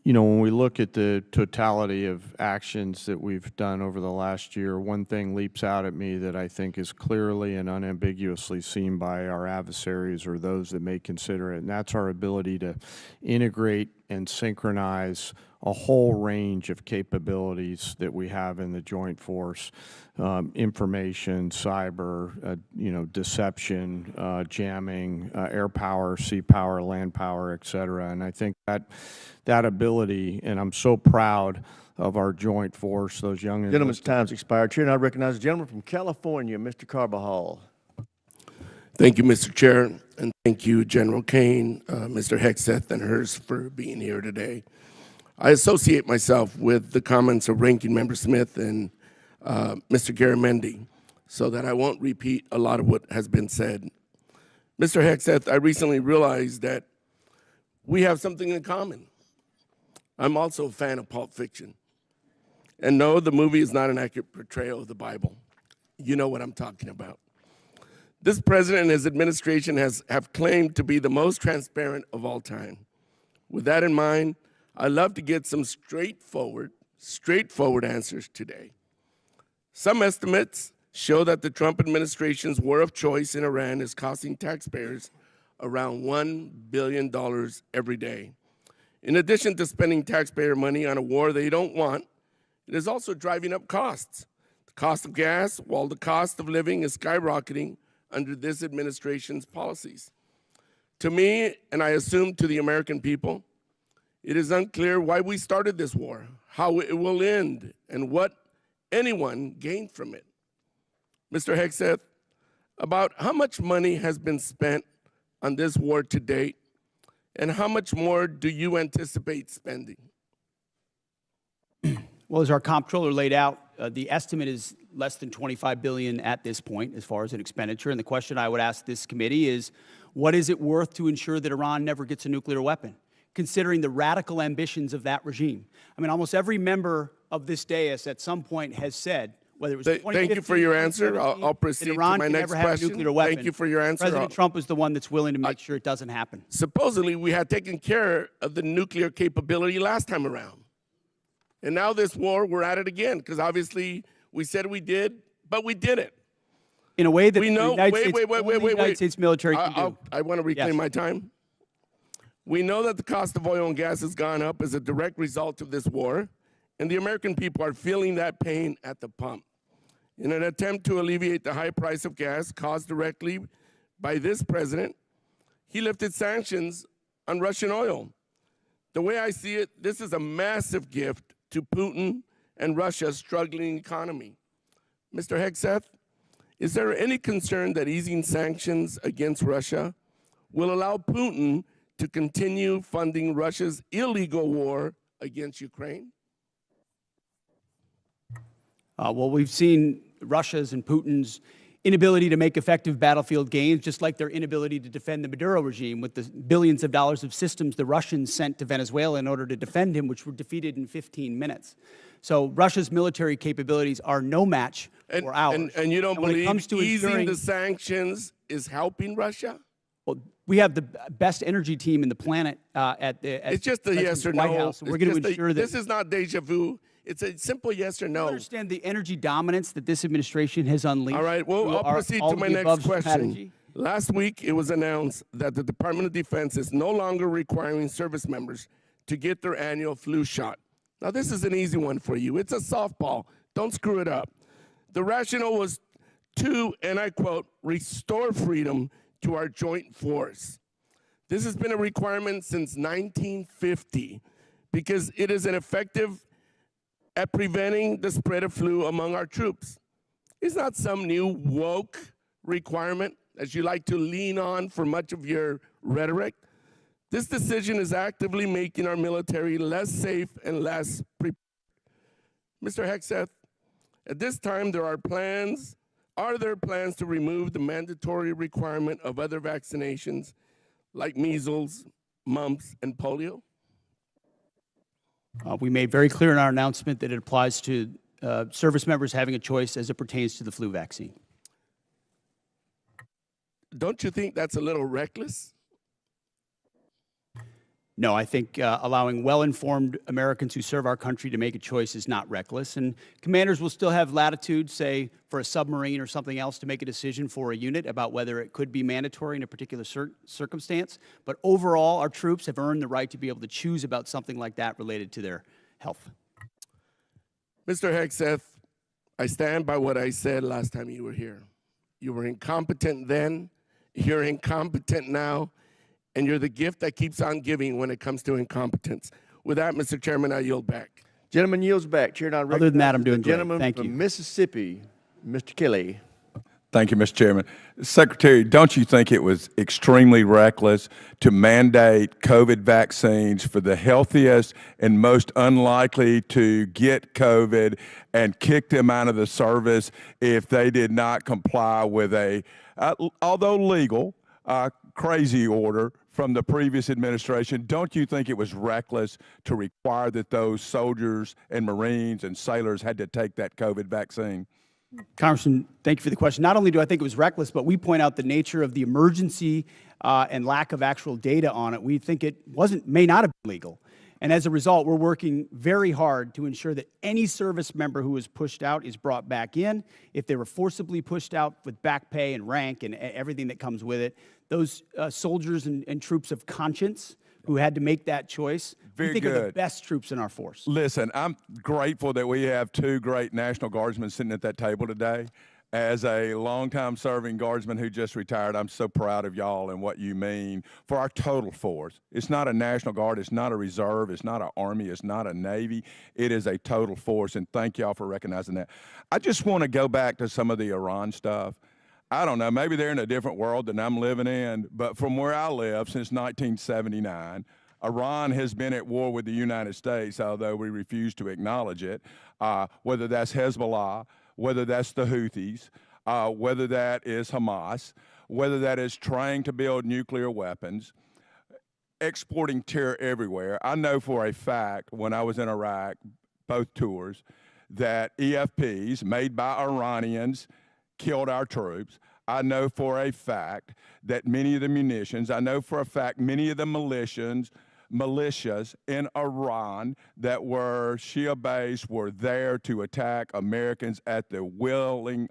You know, when we look at the totality of actions that we've done over the last year, one thing leaps out at me that I think is clearly and unambiguously seen by our adversaries or those that may consider it, and that's our ability to integrate and synchronize a whole range of capabilities that we have in the joint force, information, cyber, you know, deception, jamming, air power, sea power, land power, et cetera. And I think that ability, and I'm so proud of our joint force, those young Gentleman's time's expired. Chair, and I recognize the gentleman from California, Mr. Carbajal. Thank you, Mr. Chair, and thank you, General Caine, Mr. Hegseth, and hers for being here today. I associate myself with the comments of Ranking Member Smith and Mr. Garamendi, so that I won't repeat a lot of what has been said. Mr. Hegseth, I recently realized that we have something in common. I'm also a fan of Pulp Fiction. And no, the movie is not an accurate portrayal of the Bible. You know what I'm talking about. This president and his administration have claimed to be the most transparent of all time. With that in mind, I'd love to get some straightforward answers today. Some estimates show that the Trump administration's war of choice in Iran is costing taxpayers around $1 billion every day. In addition to spending taxpayer money on a war they don't want, it is also driving up costs. The cost of gas, while the cost of living is skyrocketing under this administration's policies. To me, and I assume to the American people, it is unclear why we started this war, how it will end, and what anyone gained from it. Mr. Hegseth, about how much money has been spent on this war to date, and how much more do you anticipate spending? Well, as our comptroller laid out, the estimate is less than $25 billion at this point as far as an expenditure. And the question I would ask this committee is, what is it worth to ensure that Iran never gets a nuclear weapon, considering the radical ambitions of that regime? I mean, almost every member of this dais at some point has said, whether it was 2015, thank you for your answer. I'll proceed to my next question. Thank you for your answer. President Trump is the one that's willing to make sure it doesn't happen. Supposedly, we had taken care of the nuclear capability last time around. And now this war, we're at it again, because obviously we said we did, but we didn't. In a way that we know, the United States military can do. I want to reclaim my time. We know that the cost of oil and gas has gone up as a direct result of this war, and the American people are feeling that pain at the pump. In an attempt to alleviate the high price of gas caused directly by this president, he lifted sanctions on Russian oil. The way I see it, this is a massive gift to Putin and Russia's struggling economy. Mr. Hegseth, is there any concern that easing sanctions against Russia will allow Putin to continue funding Russia's illegal war against Ukraine? Well, we've seen Russia's and Putin's inability to make effective battlefield gains, just like their inability to defend the Maduro regime with the billions of dollars of systems the Russians sent to Venezuela in order to defend him, which were defeated in 15 minutes. So Russia's military capabilities are no match for ours. And you don't believe easing the sanctions is helping Russia? Well, we have the best energy team in the planet it's just a yes or no. White House, and we're going to ensure that this is not deja vu. It's a simple yes or no. I understand the energy dominance that this administration has unleashed. All right, well, I'll proceed to my next question. Strategy. Last week, it was announced that the Department of Defense is no longer requiring service members to get their annual flu shot. Now, this is an easy one for you. It's a softball. Don't screw it up. The rationale was to, and I quote, restore freedom to our joint force. This has been a requirement since 1950 because it is an effective at preventing the spread of flu among our troops. It's not some new woke requirement, as you like to lean on for much of your rhetoric. This decision is actively making our military less safe and less prepared. Mr. Hegseth, at this time, are there plans to remove the mandatory requirement of other vaccinations like measles, mumps, and polio? We made very clear in our announcement that it applies to service members having a choice as it pertains to the flu vaccine. Don't you think that's a little reckless? No, I think allowing well-informed Americans who serve our country to make a choice is not reckless. And commanders will still have latitude, say, for a submarine or something else to make a decision for a unit about whether it could be mandatory in a particular circumstance. But overall, our troops have earned the right to be able to choose about something like that related to their health. Mr. Hegseth, I stand by what I said last time you were here. You were incompetent then, you're incompetent now, and you're the gift that keeps on giving when it comes to incompetence. With that, Mr. Chairman, I yield back. Gentleman yields back. Chair, now other than that, I'm doing the great. gentleman Thank from you. Mississippi, Mr. Kelly. Thank you, Mr. Chairman. Secretary, don't you think it was extremely reckless to mandate COVID vaccines for the healthiest and most unlikely to get COVID and kick them out of the service if they did not comply with a, although legal, crazy order from the previous administration? Don't you think it was reckless to require that those soldiers and Marines and sailors had to take that COVID vaccine? Congressman, thank you for the question. Not only do I think it was reckless, but we point out the nature of the emergency and lack of actual data on it. We think it may not have been legal. And as a result, we're working very hard to ensure that any service member who was pushed out is brought back in. If they were forcibly pushed out with back pay and rank and everything that comes with it, those soldiers and troops of conscience who had to make that choice, we think are the best troops in our force. Listen, I'm grateful that we have two great National Guardsmen sitting at that table today. As a longtime serving Guardsman who just retired, I'm so proud of y'all and what you mean for our total force. It's not a National Guard, it's not a Reserve, it's not an Army, it's not a Navy. It is a total force, and thank y'all for recognizing that. I just want to go back to some of the Iran stuff. I don't know, maybe they're in a different world than I'm living in, but from where I live since 1979, Iran has been at war with the United States, although we refuse to acknowledge it, whether that's Hezbollah, whether that's the Houthis, whether that is Hamas, whether that is trying to build nuclear weapons, exporting terror everywhere. I know for a fact when I was in Iraq, both tours, that EFPs made by Iranians killed our troops. I know for a fact that many of the munitions, I know for a fact many of the militias in Iran that were Shia-based were there to attack Americans at the willing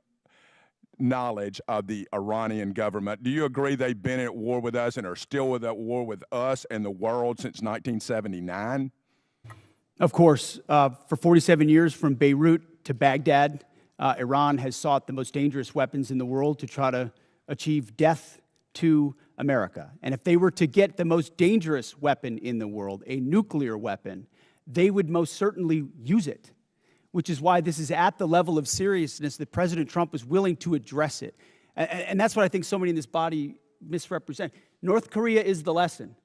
knowledge of the Iranian government. Do you agree they've been at war with us and are still at war with us and the world since 1979? Of course, for 47 years from Beirut to Baghdad, Iran has sought the most dangerous weapons in the world to try to achieve death to America. And if they were to get the most dangerous weapon in the world, a nuclear weapon, they would most certainly use it, which is why this is at the level of seriousness that President Trump was willing to address it. And that's what I think so many in this body misrepresent. North Korea is the lesson.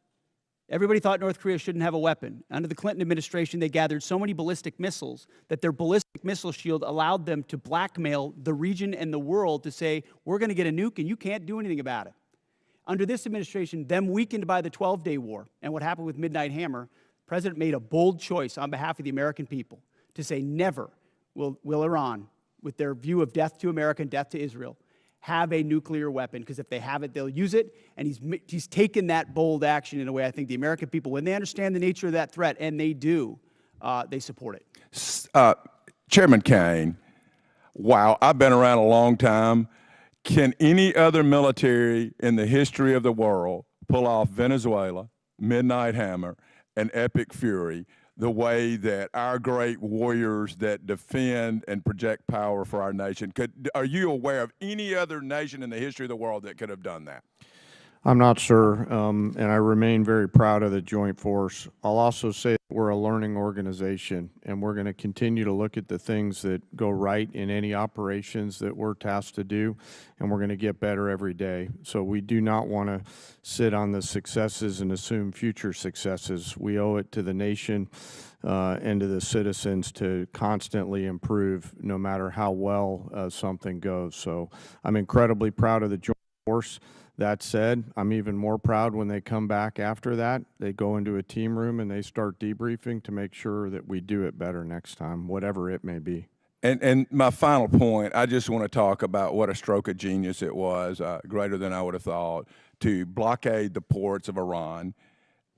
Everybody thought North Korea shouldn't have a weapon. Under the Clinton administration, they gathered so many ballistic missiles that their ballistic missile shield allowed them to blackmail the region and the world to say, we're going to get a nuke and you can't do anything about it. Under this administration, them weakened by the 12-day war and what happened with Midnight Hammer, the President made a bold choice on behalf of the American people to say never will Iran, with their view of death to America and death to Israel, have a nuclear weapon, because if they have it, they'll use it. And he's taken that bold action in a way I think the American people, when they understand the nature of that threat, and they do, they support it. Chairman Caine, wow, I've been around a long time. Can any other military in the history of the world pull off Venezuela, Midnight Hammer, and Epic Fury the way that our great warriors that defend and project power for our nation? Are you aware of any other nation in the history of the world that could have done that? I'm not sure, and I remain very proud of the Joint Force. I'll also say that we're a learning organization, and we're going to continue to look at the things that go right in any operations that we're tasked to do, and we're going to get better every day. So we do not want to sit on the successes and assume future successes. We owe it to the nation and to the citizens to constantly improve no matter how well something goes. So I'm incredibly proud of the Joint Force. That said, I'm even more proud when they come back after that. They go into a team room and they start debriefing to make sure that we do it better next time, whatever it may be. And my final point, I just want to talk about what a stroke of genius it was, greater than I would have thought, to blockade the ports of Iran.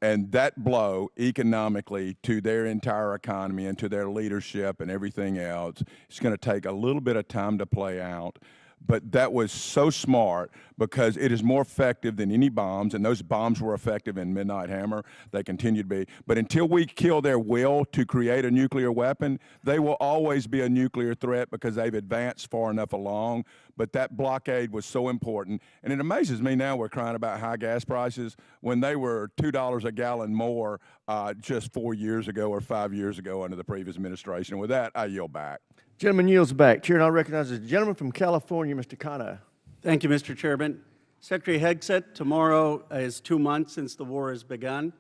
And that blow economically to their entire economy and to their leadership and everything else, it's going to take a little bit of time to play out. But that was so smart because it is more effective than any bombs, and those bombs were effective in Midnight Hammer. They continue to be. But until we kill their will to create a nuclear weapon, they will always be a nuclear threat because they've advanced far enough along. But that blockade was so important. And it amazes me now we're crying about high gas prices when they were $2 a gallon more just 4 years ago or 5 years ago under the previous administration. And with that, I yield back. Gentleman yields back. Chair now recognizes the gentleman from California, Mr. Caine. Thank you, Mr. Chairman. Secretary Hegseth, tomorrow is 2 months since the war has begun.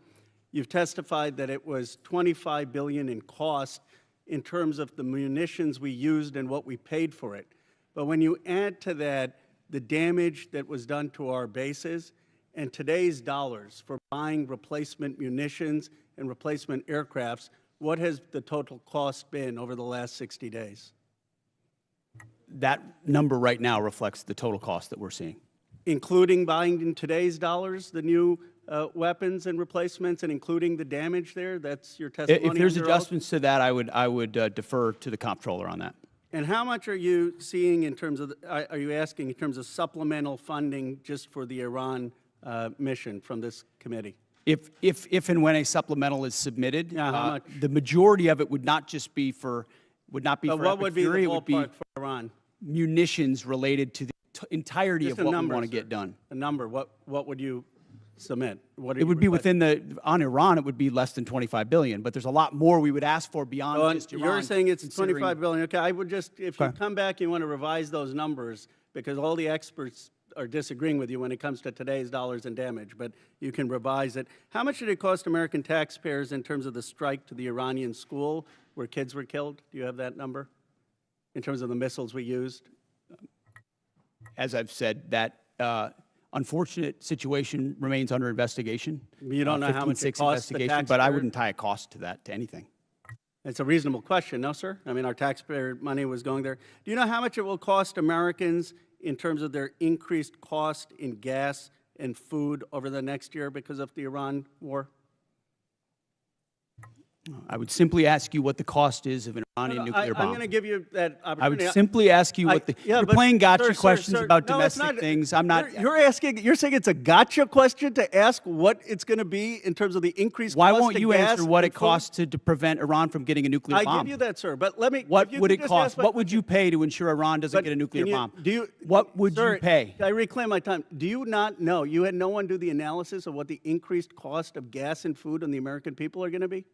You've testified that it was $25 billion in cost in terms of the munitions we used and what we paid for it. But when you add to that the damage that was done to our bases and today's dollars for buying replacement munitions and replacement aircrafts, what has the total cost been over the last 60 days? That number right now reflects the total cost that we're seeing. Including buying in today's dollars the new weapons and replacements, and including the damage there? That's your testimony. If there's under oath? adjustments to that, I would defer to the comptroller on that. And how much are you seeing in terms of, are you asking in terms of supplemental funding just for the Iran mission from this committee? If and when a supplemental is submitted, Yeah, how much? the majority of it would not just be for, But for what would be the Fury, it would be ballpark for Iran? munitions related to the entirety Just of a what number, we want to sir. get done. A number, what would you submit? What are It you would be requesting? within on Iran, it would be less than 25 billion, but there's a lot more we would ask for beyond Well, just Iran. you're saying it's considering- 25 billion. Okay, I would just, if you Okay. come back, you want to revise those numbers, because all the experts are disagreeing with you when it comes to today's dollars and damage, but you can revise it. How much did it cost American taxpayers in terms of the strike to the Iranian school where kids were killed? Do you have that number? In terms of the missiles we used? As I've said, that unfortunate situation remains under investigation. You don't know how much it 15-6 costs the investigation, but I taxpayer? wouldn't tie a cost to that, to anything. It's a reasonable question, no, sir? I mean, our taxpayer money was going there. Do you know how much it will cost Americans in terms of their increased cost in gas and food over the next year because of the Iran war? I would simply ask you what the cost is of an Iranian nuclear bomb. I'm going to give you that opportunity. I would simply ask you what you're playing gotcha questions about domestic things. I'm not. You're saying it's a gotcha question to ask what it's going to be in terms of the increased Why cost won't of you gas answer what and it costs to prevent Iran from getting a nuclear I bomb? give you that, sir. But let me. What if you would could it just cost? ask my What would you pay to ensure Iran doesn't But get a nuclear can you- bomb? Do you, What would sir, you pay? I reclaim my time. Do you not know? You had no one do the analysis of what the increased cost of gas and food on the American people are going to be?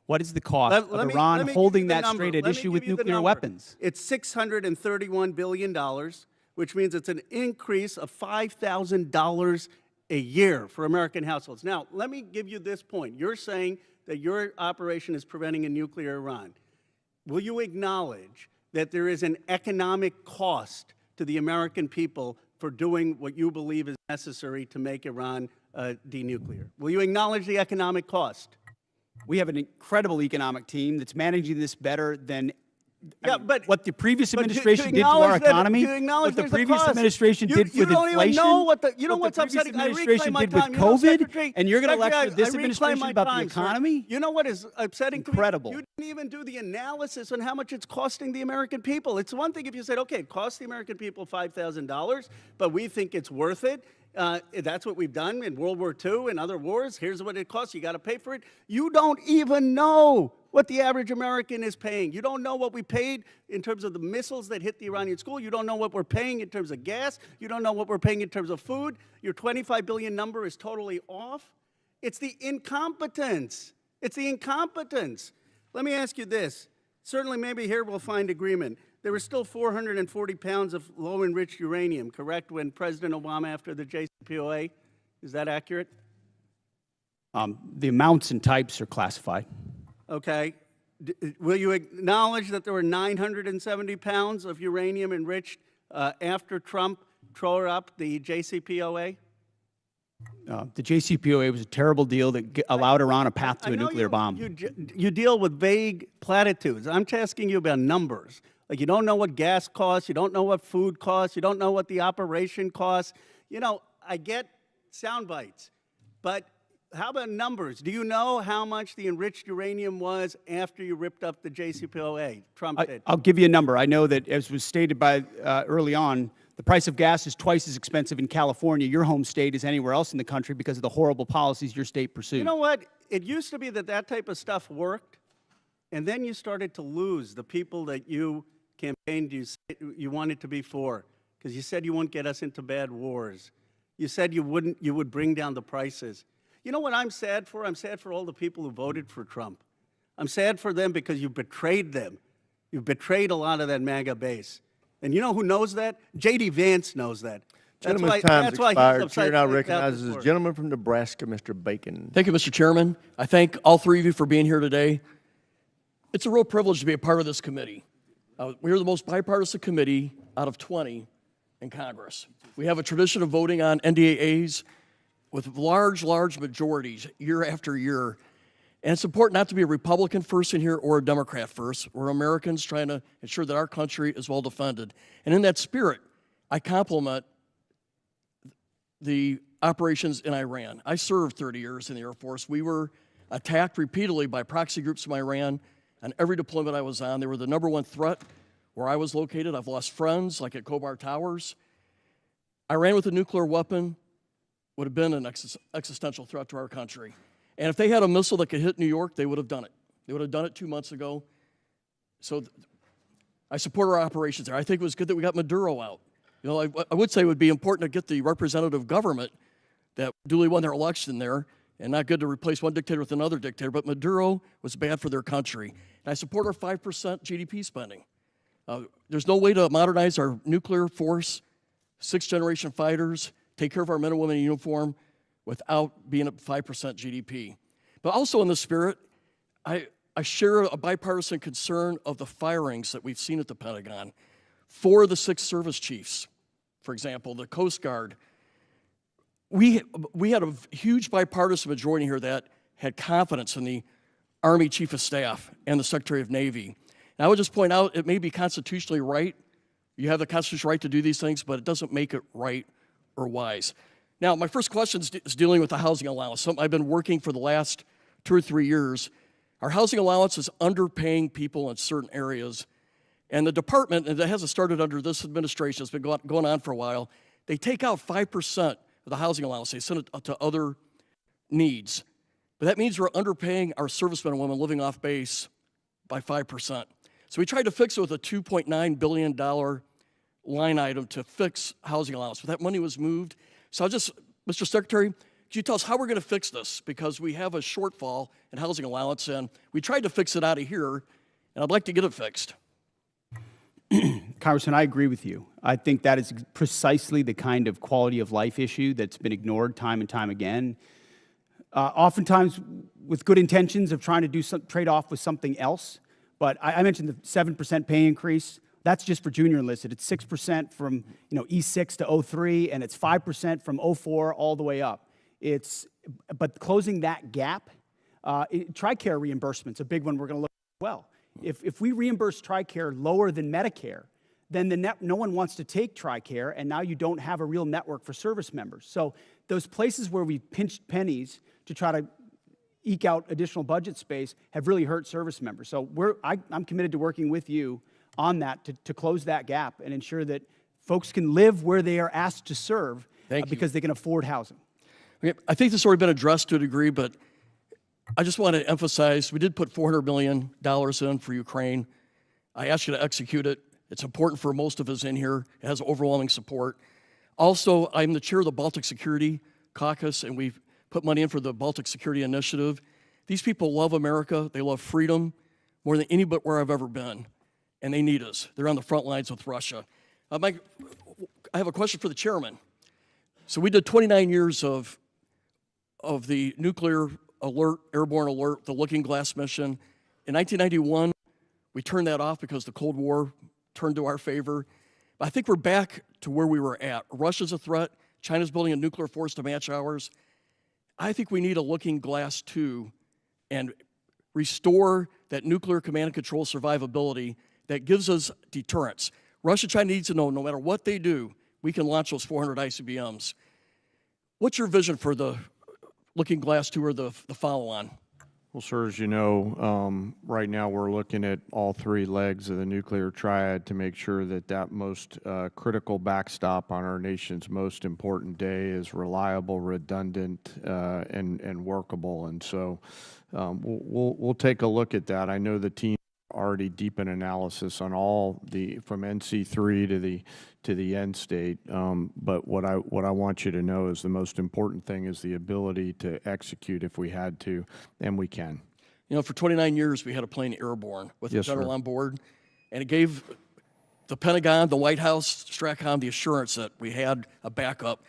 What is the cost Let of me- let Iran me give holding you the that number. straight at Let me issue give with you the nuclear number. weapons? It's $631 billion, which means it's an increase of $5,000 a year for American households. Now, let me give you this point. You're saying that your operation is preventing a nuclear Iran. Will you acknowledge that there is an economic cost to the American people for doing what you believe is necessary to make Iran denuclear? Will you acknowledge the economic cost? We have an incredible economic team that's managing this better than Yeah, but what the previous but to administration did to our acknowledge that- economy, to acknowledge what the there's a previous cost. administration You- did you with don't even inflation, know what the- you know what what's the previous upsetting? I reclaim administration my did with time. You know, COVID, Secretary- and you're going to Secretary, lecture this I reclaim administration my about time, the sir. economy? You know what is upsetting to me? Incredible. You didn't even do the analysis on how much it's costing the American people. It's one thing if you said, okay, it costs the American people $5,000, but we think it's worth it. That's what we've done in World War II and other wars. Here's what it costs. You got to pay for it. You don't even know what the average American is paying. You don't know what we paid in terms of the missiles that hit the Iranian school. You don't know what we're paying in terms of gas. You don't know what we're paying in terms of food. Your 25 billion number is totally off. It's the incompetence. It's the incompetence. Let me ask you this. Certainly, maybe here we'll find agreement. There were still 440 pounds of low-enriched uranium, correct, when President Obama, after the JCPOA? Is that accurate? The amounts and types are classified. Okay. Will you acknowledge that there were 970 pounds of uranium enriched after Trump tore up the JCPOA? The JCPOA was a terrible deal that allowed Iran a path to a nuclear bomb. You deal with vague platitudes. I'm asking you about numbers. Like, you don't know what gas costs, you don't know what food costs, you don't know what the operation costs. You know, I get sound bites, but how about numbers? Do you know how much the enriched uranium was after you ripped up the JCPOA? Trump did. I'll give you a number. I know that, as was stated by early on, the price of gas is twice as expensive in California, your home state, as anywhere else in the country because of the horrible policies your state pursued. You know what? It used to be that that type of stuff worked, and then you started to lose the people that you campaigned you wanted to be for, because you said you wouldn't get us into bad wars. You said you would bring down the prices. You know what I'm sad for? I'm sad for all the people who voted for Trump. I'm sad for them because you betrayed them. You betrayed a lot of that MAGA base. And you know who knows that? J.D. Vance knows that. Gentleman's time's expired. Chair now recognizes the gentleman from Nebraska, Mr. Bacon. Thank you, Mr. Chairman. I thank all three of you for being here today. It's a real privilege to be a part of this committee. We're the most bipartisan committee out of 20 in Congress. We have a tradition of voting on NDAAs with large majorities year after year. And it's important not to be a Republican first in here or a Democrat first. We're Americans trying to ensure that our country is well defended. And in that spirit, I compliment the operations in Iran. I served 30 years in the Air Force. We were attacked repeatedly by proxy groups from Iran on every deployment I was on. They were the #1 threat where I was located. I've lost friends, like at Khobar Towers. Iran with a nuclear weapon would have been an existential threat to our country. And if they had a missile that could hit New York, they would have done it. They would have done it 2 months ago. So I support our operations there. I think it was good that we got Maduro out. You know, I would say it would be important to get the representative government that duly won their election there, and not good to replace one dictator with another dictator, but Maduro was bad for their country. And I support our 5% GDP spending. There's no way to modernize our nuclear force, 6th-generation fighters, take care of our men and women in uniform without being at 5% GDP. But also in the spirit, I share a bipartisan concern of the firings that we've seen at the Pentagon. 4 of the 6 service chiefs, for example, the Coast Guard. We had a huge bipartisan majority here that had confidence in the Army Chief of Staff and the Secretary of Navy. And I would just point out, it may be constitutionally right. You have the constitutional right to do these things, but it doesn't make it right or wise. Now, my first question is dealing with the housing allowance. Something I've been working for the last 2 or 3 years. Our housing allowance is underpaying people in certain areas. And the department, and it hasn't started under this administration, it's been going on for a while, they take out 5% of the housing allowance. They send it to other needs. But that means we're underpaying our servicemen and women living off base by 5%. So we tried to fix it with a $2.9 billion line item to fix housing allowance, but that money was moved. So Mr. Secretary, could you tell us how we're going to fix this? Because we have a shortfall in housing allowance, and we tried to fix it out of here, and I'd like to get it fixed. Congressman, I agree with you. I think that is precisely the kind of quality of life issue that's been ignored time and time again. Oftentimes with good intentions of trying to do some trade-off with something else. But I mentioned the 7% pay increase. That's just for junior enlisted. It's 6% from E6 to 03, and it's 5% from 04 all the way up. But closing that gap, TRICARE reimbursement's a big one we're going to look at as well. If we reimburse TRICARE lower than Medicare, then no one wants to take TRICARE, and now you don't have a real network for service members. So those places where we pinched pennies to try to eke out additional budget space have really hurt service members. So I'm committed to working with you on that to close that gap and ensure that folks can live where they are asked to serve because they can afford housing. Okay, I think this has already been addressed to a degree, but I just want to emphasize we did put $400 million in for Ukraine. I asked you to execute it. It's important for most of us in here. It has overwhelming support. Also, I'm the chair of the Baltic Security Caucus, and we've put money in for the Baltic Security Initiative. These people love America. They love freedom more than anywhere I've ever been, and they need us. They're on the front lines with Russia. I have a question for the chairman. So we did 29 years of the nuclear alert, airborne alert, the Looking Glass mission. In 1991, we turned that off because the Cold War turned to our favor. But I think we're back to where we were at. Russia's a threat. China's building a nuclear force to match ours. I think we need a Looking Glass 2 and restore that nuclear command and control survivability that gives us deterrence. Russia, China needs to know no matter what they do, we can launch those 400 ICBMs. What's your vision for the Looking Glass 2 or the follow-on? Well, sir, as you know, right now we're looking at all 3 legs of the nuclear triad to make sure that that most critical backstop on our nation's most important day is reliable, redundant, and workable. And so we'll take a look at that. I know the team already deep in analysis on all from NC3 to the end state. But what I want you to know is the most important thing is the ability to execute if we had to, and we can. You know, for 29 years we had a plane airborne with the general on board, and it gave the Pentagon, the White House, STRATCOM the assurance that we had a backup.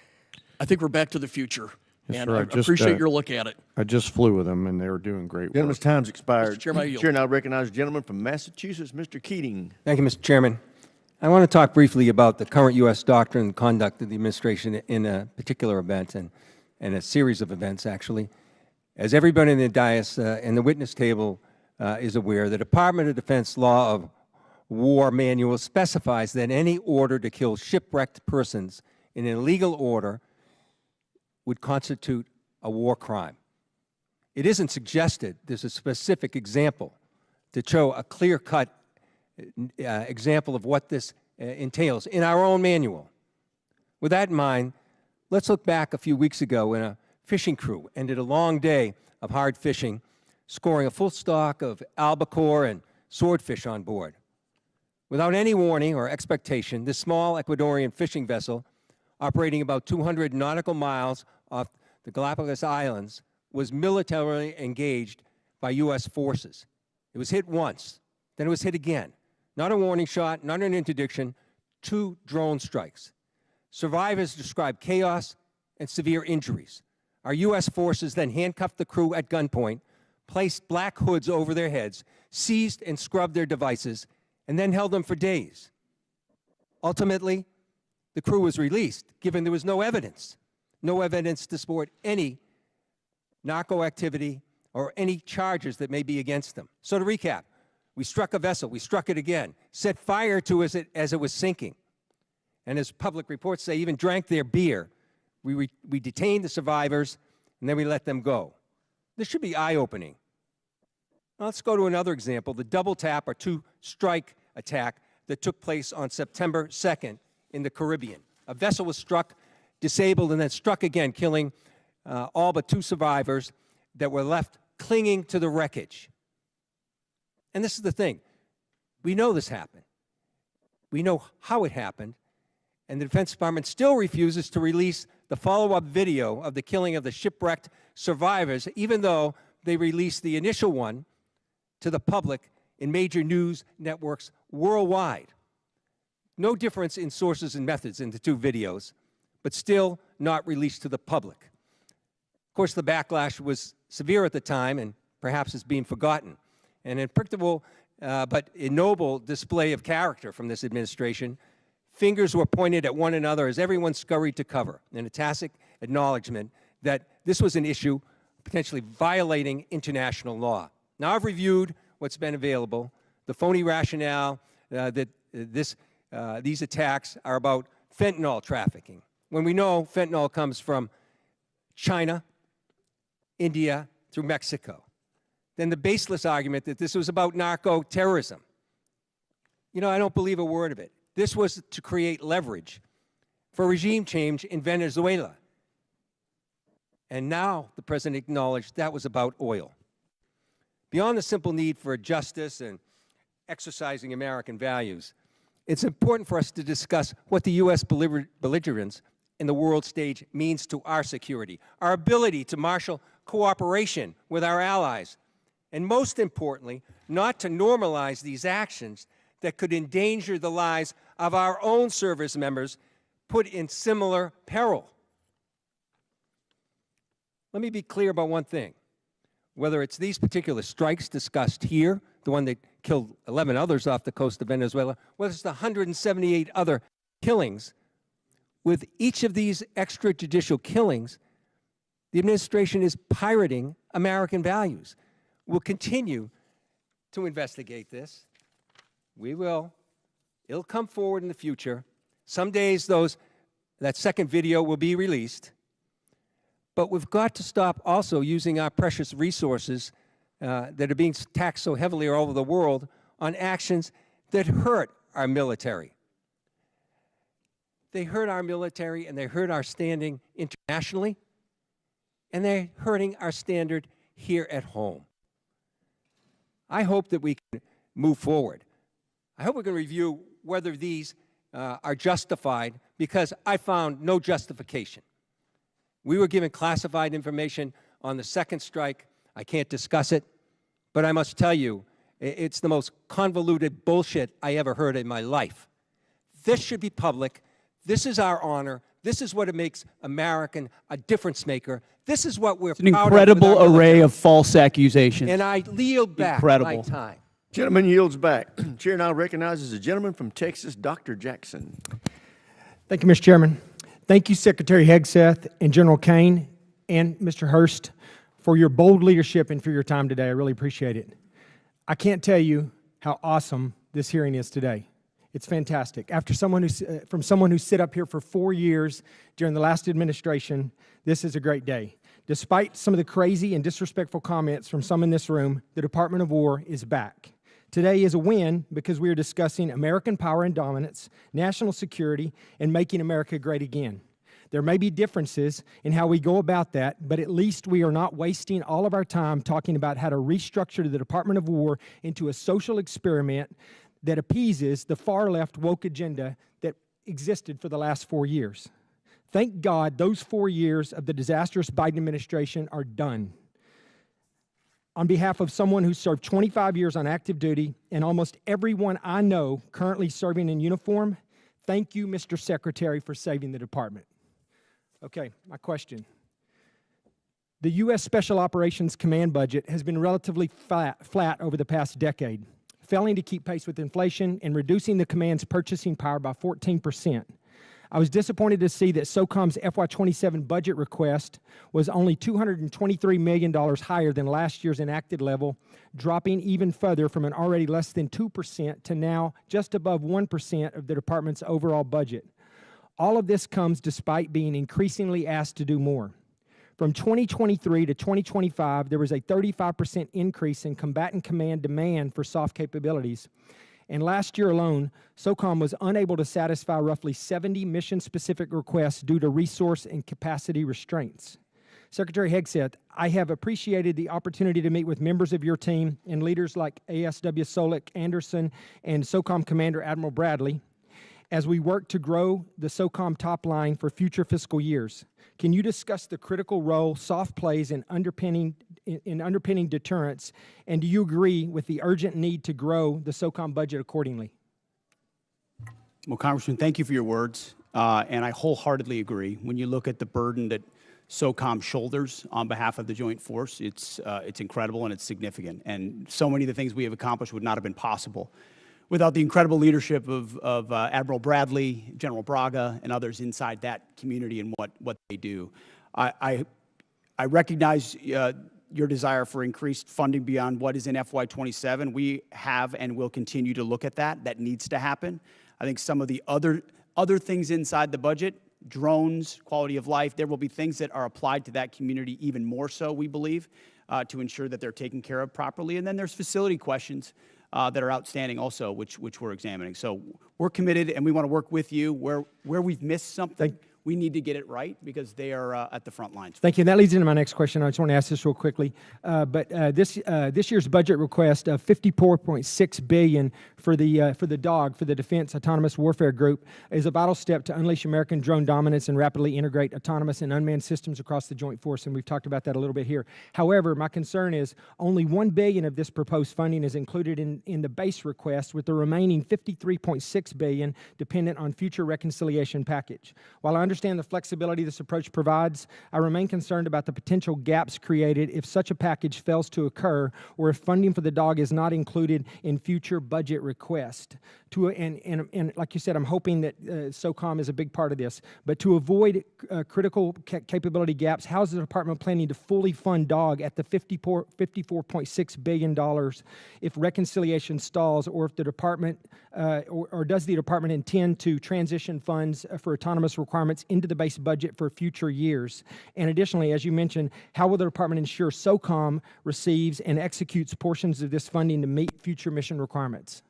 I think we're back to the future. Yes, and sir. I appreciate your look at it. I just flew with them, and they were doing great work. Gentleman's time's expired. Mr. Chairman, I yield. Chair now recognizes the gentleman from Massachusetts, Mr. Keating. Thank you, Mr. Chairman. I want to talk briefly about the current U.S. doctrine and conduct of the administration in a particular event and a series of events, actually. As everybody in the dais and the witness table is aware, the Department of Defense Law of War Manual specifies that any order to kill shipwrecked persons in an illegal order would constitute a war crime. It isn't suggested there's a specific example to show a clear-cut example of what this entails in our own manual. With that in mind, let's look back a few weeks ago when a fishing crew ended a long day of hard fishing, scoring a full stock of albacore and swordfish on board. Without any warning or expectation, this small Ecuadorian fishing vessel, operating about 200 nautical miles off the Galapagos Islands, was militarily engaged by U.S. forces. It was hit once, then it was hit again. Not a warning shot, not an interdiction, 2 drone strikes. Survivors described chaos and severe injuries. Our U.S. forces then handcuffed the crew at gunpoint, placed black hoods over their heads, seized and scrubbed their devices, and then held them for days. Ultimately, the crew was released, given there was no evidence to support any narco activity or any charges that may be against them. So to recap, we struck a vessel, we struck it again, set fire to it as it was sinking, and as public reports say, even drank their beer. We detained the survivors, and then we let them go. This should be eye-opening. Let's go to another example, the double tap or 2-strike attack that took place on September 2nd in the Caribbean. A vessel was struck, disabled, and then struck again, killing all but 2 survivors that were left clinging to the wreckage. And this is the thing. We know this happened. We know how it happened, and the Defense Department still refuses to release the follow-up video of the killing of the shipwrecked survivors, even though they released the initial one to the public in major news networks worldwide. No difference in sources and methods in the 2 videos, but still not released to the public. Of course, the backlash was severe at the time and perhaps is being forgotten. An unpredictable but ignoble display of character from this administration. Fingers were pointed at one another as everyone scurried to cover, in a tacit acknowledgement that this was an issue potentially violating international law. Now, I've reviewed what's been available, the phony rationale that these attacks are about fentanyl trafficking, when we know fentanyl comes from China, India, through Mexico. Then the baseless argument that this was about narco-terrorism. You know, I don't believe a word of it. This was to create leverage for regime change in Venezuela. And now the president acknowledged that was about oil. Beyond the simple need for justice and exercising American values, it's important for us to discuss what the U.S. belligerence in the world stage means to our security, our ability to marshal cooperation with our allies, and most importantly, not to normalize these actions that could endanger the lives of our own service members put in similar peril. Let me be clear about one thing. Whether it's these particular strikes discussed here, the one that killed 11 others off the coast of Venezuela, whether it's the 178 other killings, with each of these extrajudicial killings, the administration is pirating American values. We'll continue to investigate this. We will. It'll come forward in the future. Some days that second video will be released. But we've got to stop also using our precious resources that are being taxed so heavily all over the world on actions that hurt our military. They hurt our military and they hurt our standing internationally, and they're hurting our standard here at home. I hope that we can move forward. I hope we can review whether these are justified, because I found no justification. We were given classified information on the second strike. I can't discuss it, but I must tell you, it's the most convoluted bullshit I ever heard in my life. This should be public. This is our honor. This is what makes American a difference maker. This is what we're proud of. It's an incredible array of false accusations. And I yield back my time. Gentleman yields back. Chair now recognizes the gentleman from Texas, Dr. Jackson. Thank you, Mr. Chairman. Thank you, Secretary Hegseth and General Caine and Mr. Hurst, for your bold leadership and for your time today. I really appreciate it. I can't tell you how awesome this hearing is today. It's fantastic. After from someone who sit up here for 4 years during the last administration, this is a great day. Despite some of the crazy and disrespectful comments from some in this room, the Department of War is back. Today is a win because we are discussing American power and dominance, national security, and making America great again. There may be differences in how we go about that, but at least we are not wasting all of our time talking about how to restructure the Department of War into a social experiment that appeases the far-left woke agenda that existed for the last 4 years. Thank God those 4 years of the disastrous Biden administration are done. On behalf of someone who served 25 years on active duty and almost everyone I know currently serving in uniform, thank you, Mr. Secretary, for saving the department. Okay, my question. The U.S. Special Operations Command budget has been relatively flat over the past decade, failing to keep pace with inflation and reducing the command's purchasing power by 14%. I was disappointed to see that SOCOM's FY27 budget request was only $223 million higher than last year's enacted level, dropping even further from an already less than 2% to now just above 1% of the department's overall budget. All of this comes despite being increasingly asked to do more. From 2023 to 2025, there was a 35% increase in combatant command demand for soft capabilities. And last year alone, SOCOM was unable to satisfy roughly 70 mission-specific requests due to resource and capacity restraints. Secretary Hegseth, I have appreciated the opportunity to meet with members of your team and leaders like ASW Solik Anderson and SOCOM Commander Admiral Bradley as we work to grow the SOCOM top line for future fiscal years. Can you discuss the critical role soft plays in underpinning deterrence, and do you agree with the urgent need to grow the SOCOM budget accordingly? Well, Congressman, thank you for your words, and I wholeheartedly agree. When you look at the burden that SOCOM shoulders on behalf of the Joint Force, it's incredible and it's significant, and so many of the things we have accomplished would not have been possible without the incredible leadership of Admiral Bradley, General Braga, and others inside that community and what they do. I recognize your desire for increased funding beyond what is in FY27. We have and will continue to look at that. That needs to happen. I think some of the other things inside the budget, drones, quality of life, there will be things that are applied to that community even more so, we believe, to ensure that they're taken care of properly. And then there's facility questions that are outstanding also, which we're examining. So we're committed, and we want to work with you. Where we've missed something, we need to get it right because they are at the front lines. Thank you. And that leads into my next question. I just want to ask this real quickly. This year's budget request of $54.6 billion for the DAWG, for the Defense Autonomous Warfare Group, is a vital step to unleash American drone dominance and rapidly integrate autonomous and unmanned systems across the Joint Force. And we've talked about that a little bit here. However, my concern is only $1 billion of this proposed funding is included in the base request, with the remaining $53.6 billion dependent on future reconciliation package. While I understand the flexibility this approach provides, I remain concerned about the potential gaps created if such a package fails to occur, or if funding for the DAWG is not included in future budget requests. And like you said, I'm hoping that SOCOM is a big part of this. But to avoid critical capability gaps, how is the department planning to fully fund DAWG at the $54.6 billion if reconciliation stalls, or if the department, or does the department intend to transition funds for autonomous requirements into the base budget for future years? And additionally, as you mentioned, how will the department ensure SOCOM receives and executes portions of this funding to meet future mission requirements?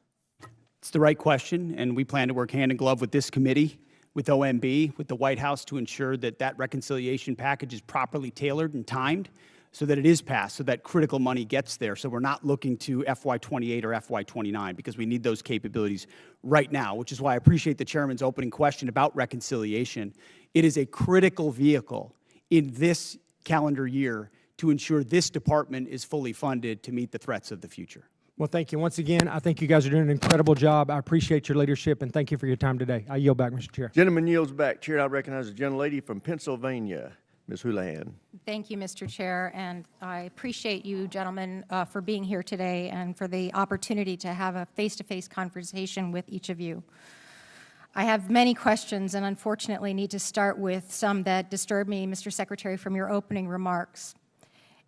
It's the right question, and we plan to work hand in glove with this committee, with OMB, with the White House to ensure that that reconciliation package is properly tailored and timed so that it is passed, so that critical money gets there. So we're not looking to FY28 or FY29 because we need those capabilities right now, which is why I appreciate the chairman's opening question about reconciliation. It is a critical vehicle in this calendar year to ensure this department is fully funded to meet the threats of the future. Well, thank you. Once again, I think you guys are doing an incredible job. I appreciate your leadership, and thank you for your time today. I yield back, Mr. Chair. Gentleman yields back. Chair, I recognize the gentlelady from Pennsylvania, Ms. Houlihan. Thank you, Mr. Chair, and I appreciate you gentlemen for being here today and for the opportunity to have a face-to-face conversation with each of you. I have many questions and unfortunately need to start with some that disturbed me, Mr. Secretary, from your opening remarks.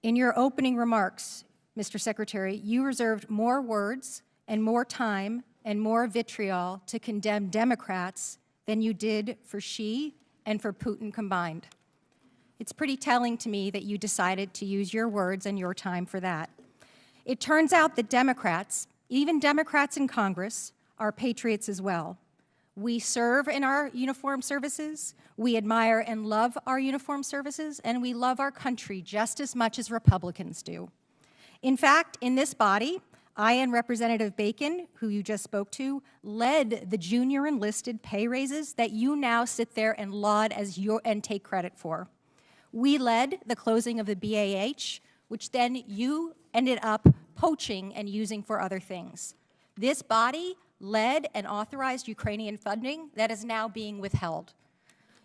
In your opening remarks, Mr. Secretary, you reserved more words and more time and more vitriol to condemn Democrats than you did for Xi and for Putin combined. It's pretty telling to me that you decided to use your words and your time for that. It turns out that Democrats, even Democrats in Congress, are patriots as well. We serve in our uniformed services, we admire and love our uniformed services, and we love our country just as much as Republicans do. In fact, in this body, I and Representative Bacon, who you just spoke to, led the junior enlisted pay raises that you now sit there and laud as and take credit for. We led the closing of the BAH, which then you ended up poaching and using for other things. This body led and authorized Ukrainian funding that is now being withheld.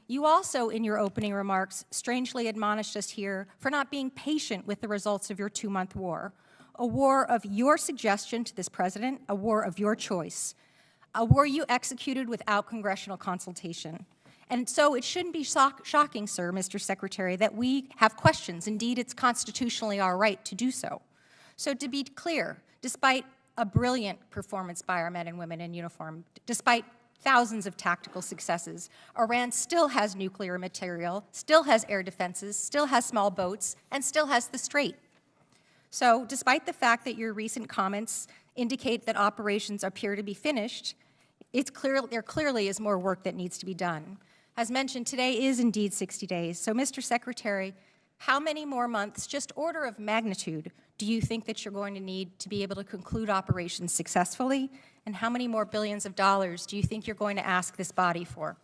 You also, in your opening remarks, strangely admonished us here for not being patient with the results of your 2-month war, a war of your suggestion to this president, a war of your choice, a war you executed without congressional consultation. And so it shouldn't be shocking, sir, Mr. Secretary, that we have questions. Indeed, it's constitutionally our right to do so. So to be clear, despite a brilliant performance by our men and women in uniform, despite thousands of tactical successes, Iran still has nuclear material, still has air defenses, still has small boats, and still has the Strait. So despite the fact that your recent comments indicate that operations appear to be finished, there clearly is more work that needs to be done. As mentioned, today is indeed 60 days. So, Mr. Secretary, how many more months, just order of magnitude, do you think that you're going to need to be able to conclude operations successfully? And how many more billions of dollars do you think you're going to ask this body for?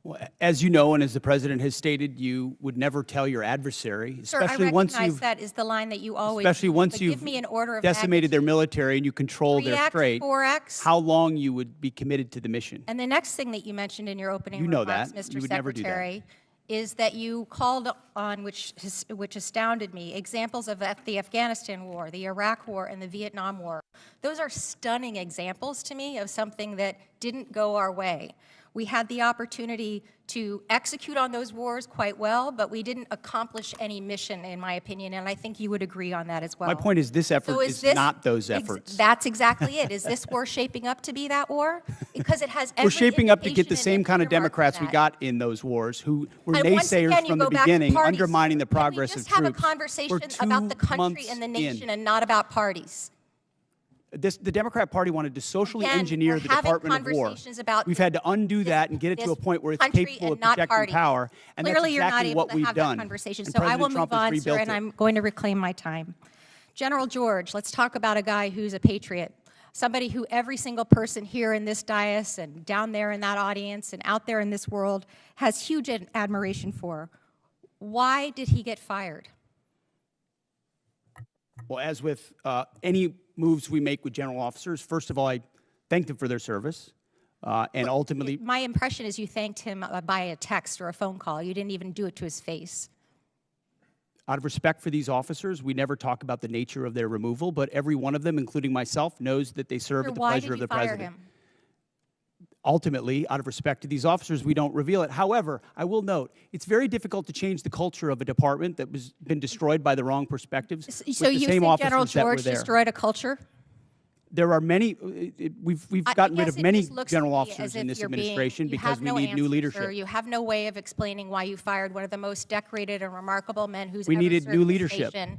Well, as you know, and as the President has stated, you would never tell your adversary, especially once you've that is the line that you always especially once but you've give me an order of decimated their military and you control their 3X, strait, 4X. how long you would be committed to the mission. And the next thing that you mentioned in your opening You know remarks, that. Mr. You would never do that. Secretary, is that you called on, which astounded me, examples of the Afghanistan war, the Iraq war, and the Vietnam war. Those are stunning examples to me of something that didn't go our way. We had the opportunity to execute on those wars quite well, but we didn't accomplish any mission, in my opinion, and I think you would agree on that as well. My point is this effort So is this not those efforts. That's exactly it. Is this war shaping up to be that war? Because it has every We're shaping up to get the indication same and kind of earmark for Democrats we that. got in those wars who were And once naysayers again, you from the go back to beginning, parties. undermining the progress Can we of just have troops. a conversation We're about the 2 country months and the in. nation and not about parties? The Democrat Party wanted to socially Again, engineer we're the having Department of War. conversations about We've had to undo that and get it to a point where it's country capable of and not projecting parties. power, and Clearly, that's you're not exactly able what to we've have done. that conversation. And So I will President Trump move has on, sir, rebuilt and it. I'm going to reclaim my time. General George, let's talk about a guy who's a patriot, somebody who every single person here in this dais and down there in that audience and out there in this world has huge admiration for. Why did he get fired? Well, as with any moves we make with general officers, first of all, I thank them for their service, and ultimately, My impression is you thanked him by a text or a phone call. You didn't even do it to his face. out of respect for these officers, we never talk about the nature of their removal, but every one of them, including myself, knows that they serve Sir, at the why pleasure did of you the fire President. him? Ultimately, out of respect to these officers, we don't reveal it. However, I will note, it's very difficult to change the culture of a department that was been destroyed by the wrong perspectives So with the you same think officers General that were George there. destroyed a culture? There are many, we've gotten rid guess of it many just looks general to me officers as in if this you're administration you because have we no need new answer, leadership. Sir. You have no way of explaining why you fired one of the most decorated and remarkable men who's We ever needed served new this leadership. nation.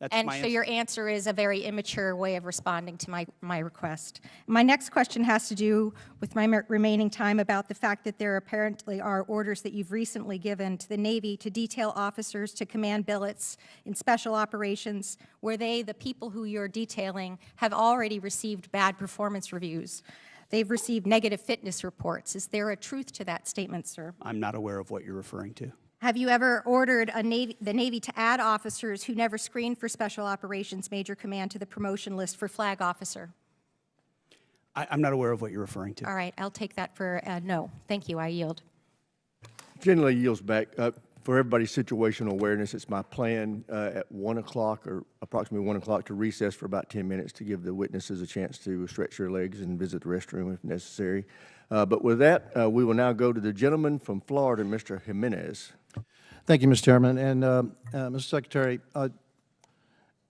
That's And my so answer. your answer is a very immature way of responding to my request. My next question has to do with my remaining time about the fact that there apparently are orders that you've recently given to the Navy to detail officers to command billets in special operations where they, the people who you're detailing, have already received bad performance reviews. They've received negative fitness reports. Is there a truth to that statement, sir? I'm not aware of what you're referring to. Have you ever ordered the Navy to add officers who never screened for Special Operations Major Command to the promotion list for flag officer? I'm not aware of what you're referring to. All right, I'll take that for no. Thank you, I yield. Generally yields back. For everybody's situational awareness, it's my plan at 1 o'clock or approximately 1 o'clock to recess for about 10 minutes to give the witnesses a chance to stretch their legs and visit the restroom if necessary. But with that, we will now go to the gentleman from Florida, Mr. Jimenez. Thank you, Mr. Chairman. And Mr. Secretary,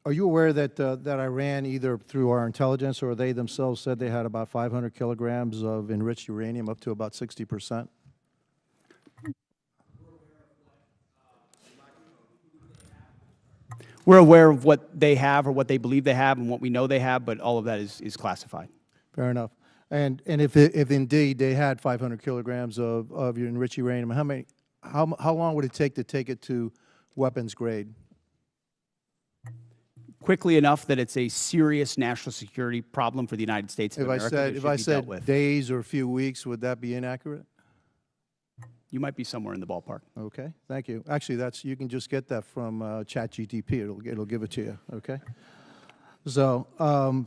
Are you aware that, that Iran, either through our intelligence or they themselves, said they had about 500 kilograms of enriched uranium, up to about 60%? We're aware of what they have or what they believe they have and what we know they have, but all of that is classified. Fair enough. And if indeed they had 500 kilograms of your enriched uranium, how long would it take it to weapons grade? Quickly enough that it's a serious national security problem for the United States of America. If I said days or a few weeks, would that be inaccurate? You might be somewhere in the ballpark. Okay, thank you. Actually, you can just get that from ChatGPT. It'll give it to you. Okay. So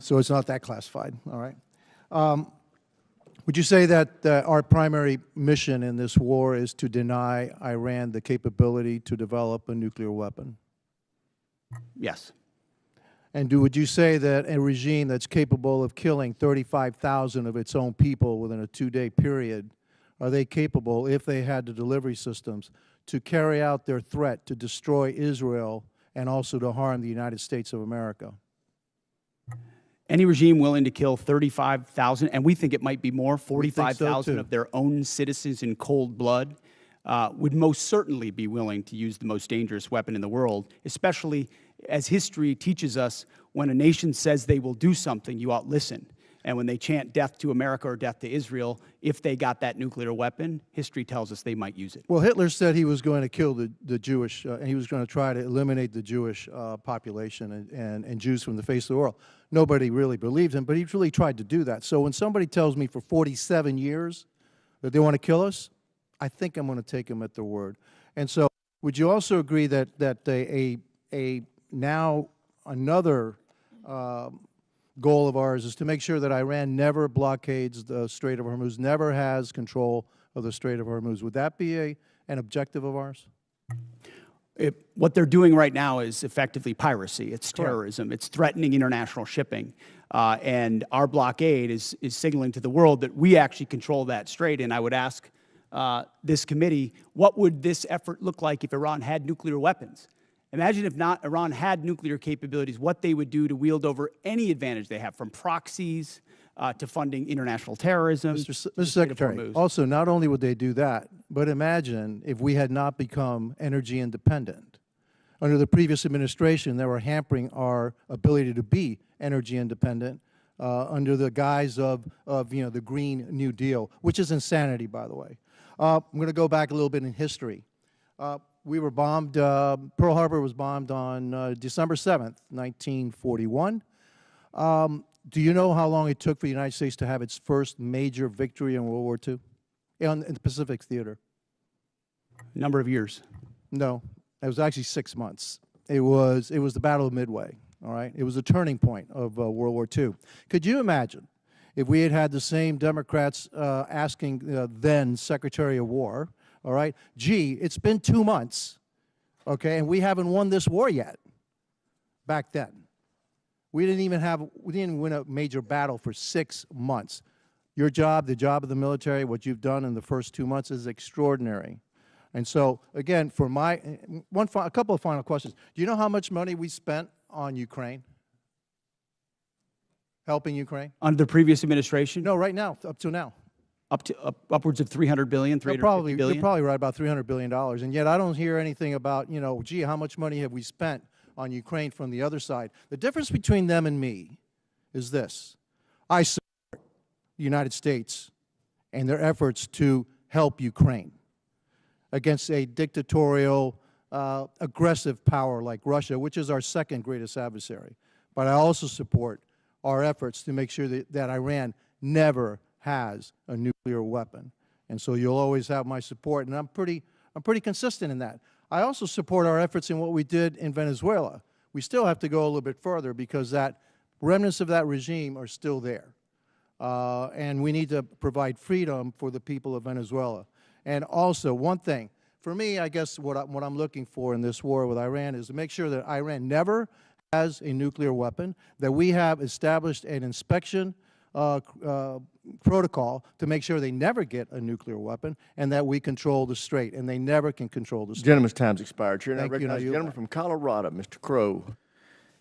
so it's not that classified. All right. Would you say that our primary mission in this war is to deny Iran the capability to develop a nuclear weapon? Yes. And would you say that a regime that's capable of killing 35,000 of its own people within a 2-day period, are they capable, if they had the delivery systems, to carry out their threat to destroy Israel and also to harm the United States of America? Any regime willing to kill 35,000, and we think it might be more, 45,000 of their own citizens in cold blood, would most certainly be willing to use the most dangerous weapon in the world, especially as history teaches us, when a nation says they will do something, you ought listen. And when they chant death to America or death to Israel, if they got that nuclear weapon, history tells us they might use it. Well, Hitler said he was going to kill the Jewish, and he was going to try to eliminate the Jewish population and Jews from the face of the world. Nobody really believed him, but he really tried to do that. So when somebody tells me for 47 years that they want to kill us, I think I'm going to take them at their word. And so would you also agree that now another goal of ours is to make sure that Iran never blockades the Strait of Hormuz, never has control of the Strait of Hormuz? Would that be an objective of ours? What they're doing right now is effectively piracy. It's terrorism. It's threatening international shipping. And our blockade is signaling to the world that we actually control that strait. And I would ask this committee, what would this effort look like if Iran had nuclear weapons? Imagine if not Iran had nuclear capabilities, what they would do to wield over any advantage they have, from proxies to funding international terrorism. Mr. Secretary, also, not only would they do that, but imagine if we had not become energy independent. Under the previous administration, they were hampering our ability to be energy independent under the guise of the Green New Deal, which is insanity, by the way. I'm going to go back a little bit in history. We were bombed, Pearl Harbor was bombed on December 7th, 1941. Do you know how long it took for the United States to have its first major victory in World War II in the Pacific Theater? Number of years. No, it was actually 6 months. It was the Battle of Midway, all right? It was a turning point of World War II. Could you imagine if we had the same Democrats asking then Secretary of War, all right, gee, it's been 2 months, okay, and we haven't won this war yet. Back then, we didn't win a major battle for 6 months. Your job, the job of the military, what you've done in the first 2 months is extraordinary. And so, again, for a couple of final questions. Do you know how much money we spent on Ukraine? Helping Ukraine? Under the previous administration? No, right now, up to now. Upwards of $300 billion, $350 billion? You're probably right, about $300 billion. And yet I don't hear anything about, gee, how much money have we spent on Ukraine from the other side? The difference between them and me is this. I support the United States and their efforts to help Ukraine against a dictatorial, aggressive power like Russia, which is our second greatest adversary. But I also support our efforts to make sure that Iran never has a nuclear weapon. And so you'll always have my support, and I'm pretty consistent in that. I also support our efforts in what we did in Venezuela. We still have to go a little bit further because that remnants of that regime are still there. And we need to provide freedom for the people of Venezuela. And also, one thing, for me, I guess what I'm looking for in this war with Iran is to make sure that Iran never has a nuclear weapon, that we have established an inspection protocol to make sure they never get a nuclear weapon, and that we control the strait, and they never can control the strait. Gentleman's time's expired. Chair, now Thank you. recognize the gentleman from Colorado, Mr. Crow.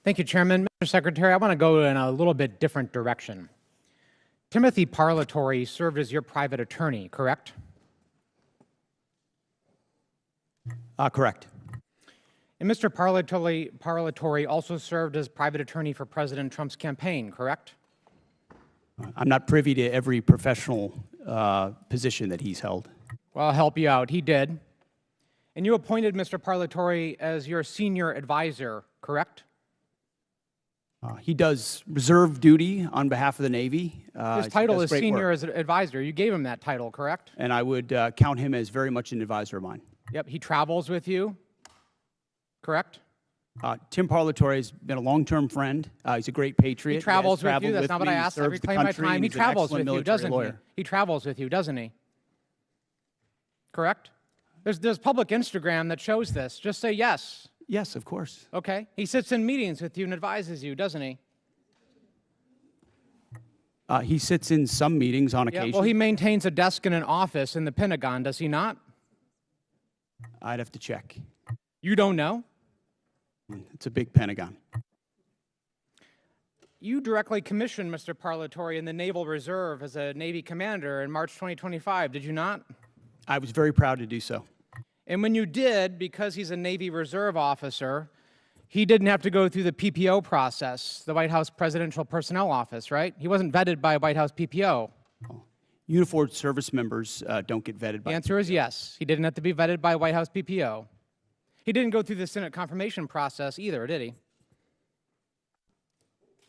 Thank you, Chairman. Mr. Secretary, I want to go in a little bit different direction. Timothy Parlatore served as your private attorney, correct? Correct. And Mr. Parlatore also served as private attorney for President Trump's campaign, correct? I'm not privy to every professional position that he's held. Well, I'll help you out. He did. And you appointed Mr. Parlatore as your senior advisor, correct? He does reserve duty on behalf of the Navy. His title is senior as an advisor. You gave him that title, correct? And I would count him as very much an advisor of mine. Yep, he travels with you, correct? Tim Parlatore has been a long-term friend. He's a great patriot. He travels with you. That's not what I asked. I reclaim my time. He travels with you, doesn't he? He travels with you, doesn't he? Correct? There's public Instagram that shows this. Just say yes. Yes, of course. Okay. He sits in meetings with you and advises you, doesn't he? He sits in some meetings on occasion. Yeah, well, he maintains a desk in an office in the Pentagon, does he not? I'd have to check. You don't know? It's a big Pentagon. You directly commissioned Mr. Parlatore in the Naval Reserve as a Navy commander in March 2025, did you not? I was very proud to do so. And when you did, because he's a Navy Reserve officer, he didn't have to go through the PPO process, the White House Presidential Personnel Office, right? He wasn't vetted by a White House PPO. Uniformed service members don't get vetted by The answer is yes. He didn't have to be vetted by a White House PPO. He didn't go through the Senate confirmation process either, did he?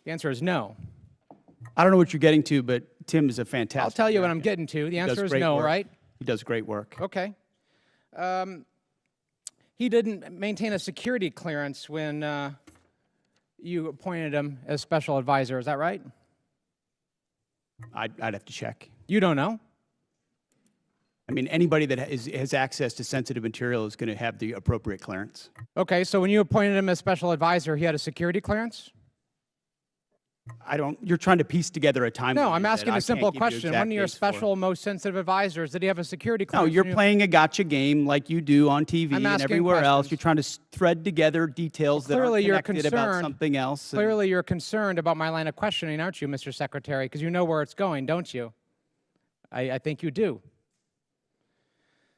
The answer is no. I don't know what you're getting to, but Tim is a fantastic I'll tell you what American. I'm getting to. The answer is great no, work. right? He does great work. Okay. He didn't maintain a security clearance when you appointed him as special advisor. Is that right? I'd have to check. You don't know? I mean, anybody that has access to sensitive material is going to have the appropriate clearance. Okay, so when you appointed him as special advisor, he had a security clearance? You're trying to piece together a timeline. No, I'm asking that I a simple can't give you question. exact One of your dates for. special, most sensitive advisors, did he have a security No, clearance? you're playing a gotcha game like you do on TV I'm and asking everywhere else. questions. You're trying to thread together details that aren't connected about something else. Clearly you're concerned about my line of questioning, aren't you, Mr. Secretary? Because you know where it's going, don't you? I think you do.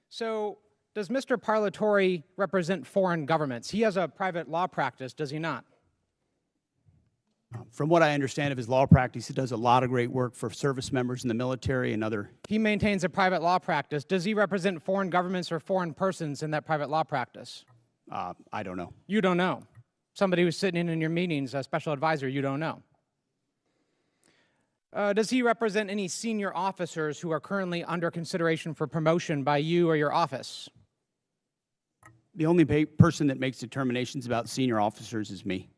So does Mr. Parlatore represent foreign governments? He has a private law practice, does he not? From what I understand of his law practice, he does a lot of great work for service members in the military and other. He maintains a private law practice. Does he represent foreign governments or foreign persons in that private law practice? I don't know. You don't know. Somebody who's sitting in your meetings, a special advisor, you don't know. Does he represent any senior officers who are currently under consideration for promotion by you or your office? The only person that makes determinations about senior officers is me.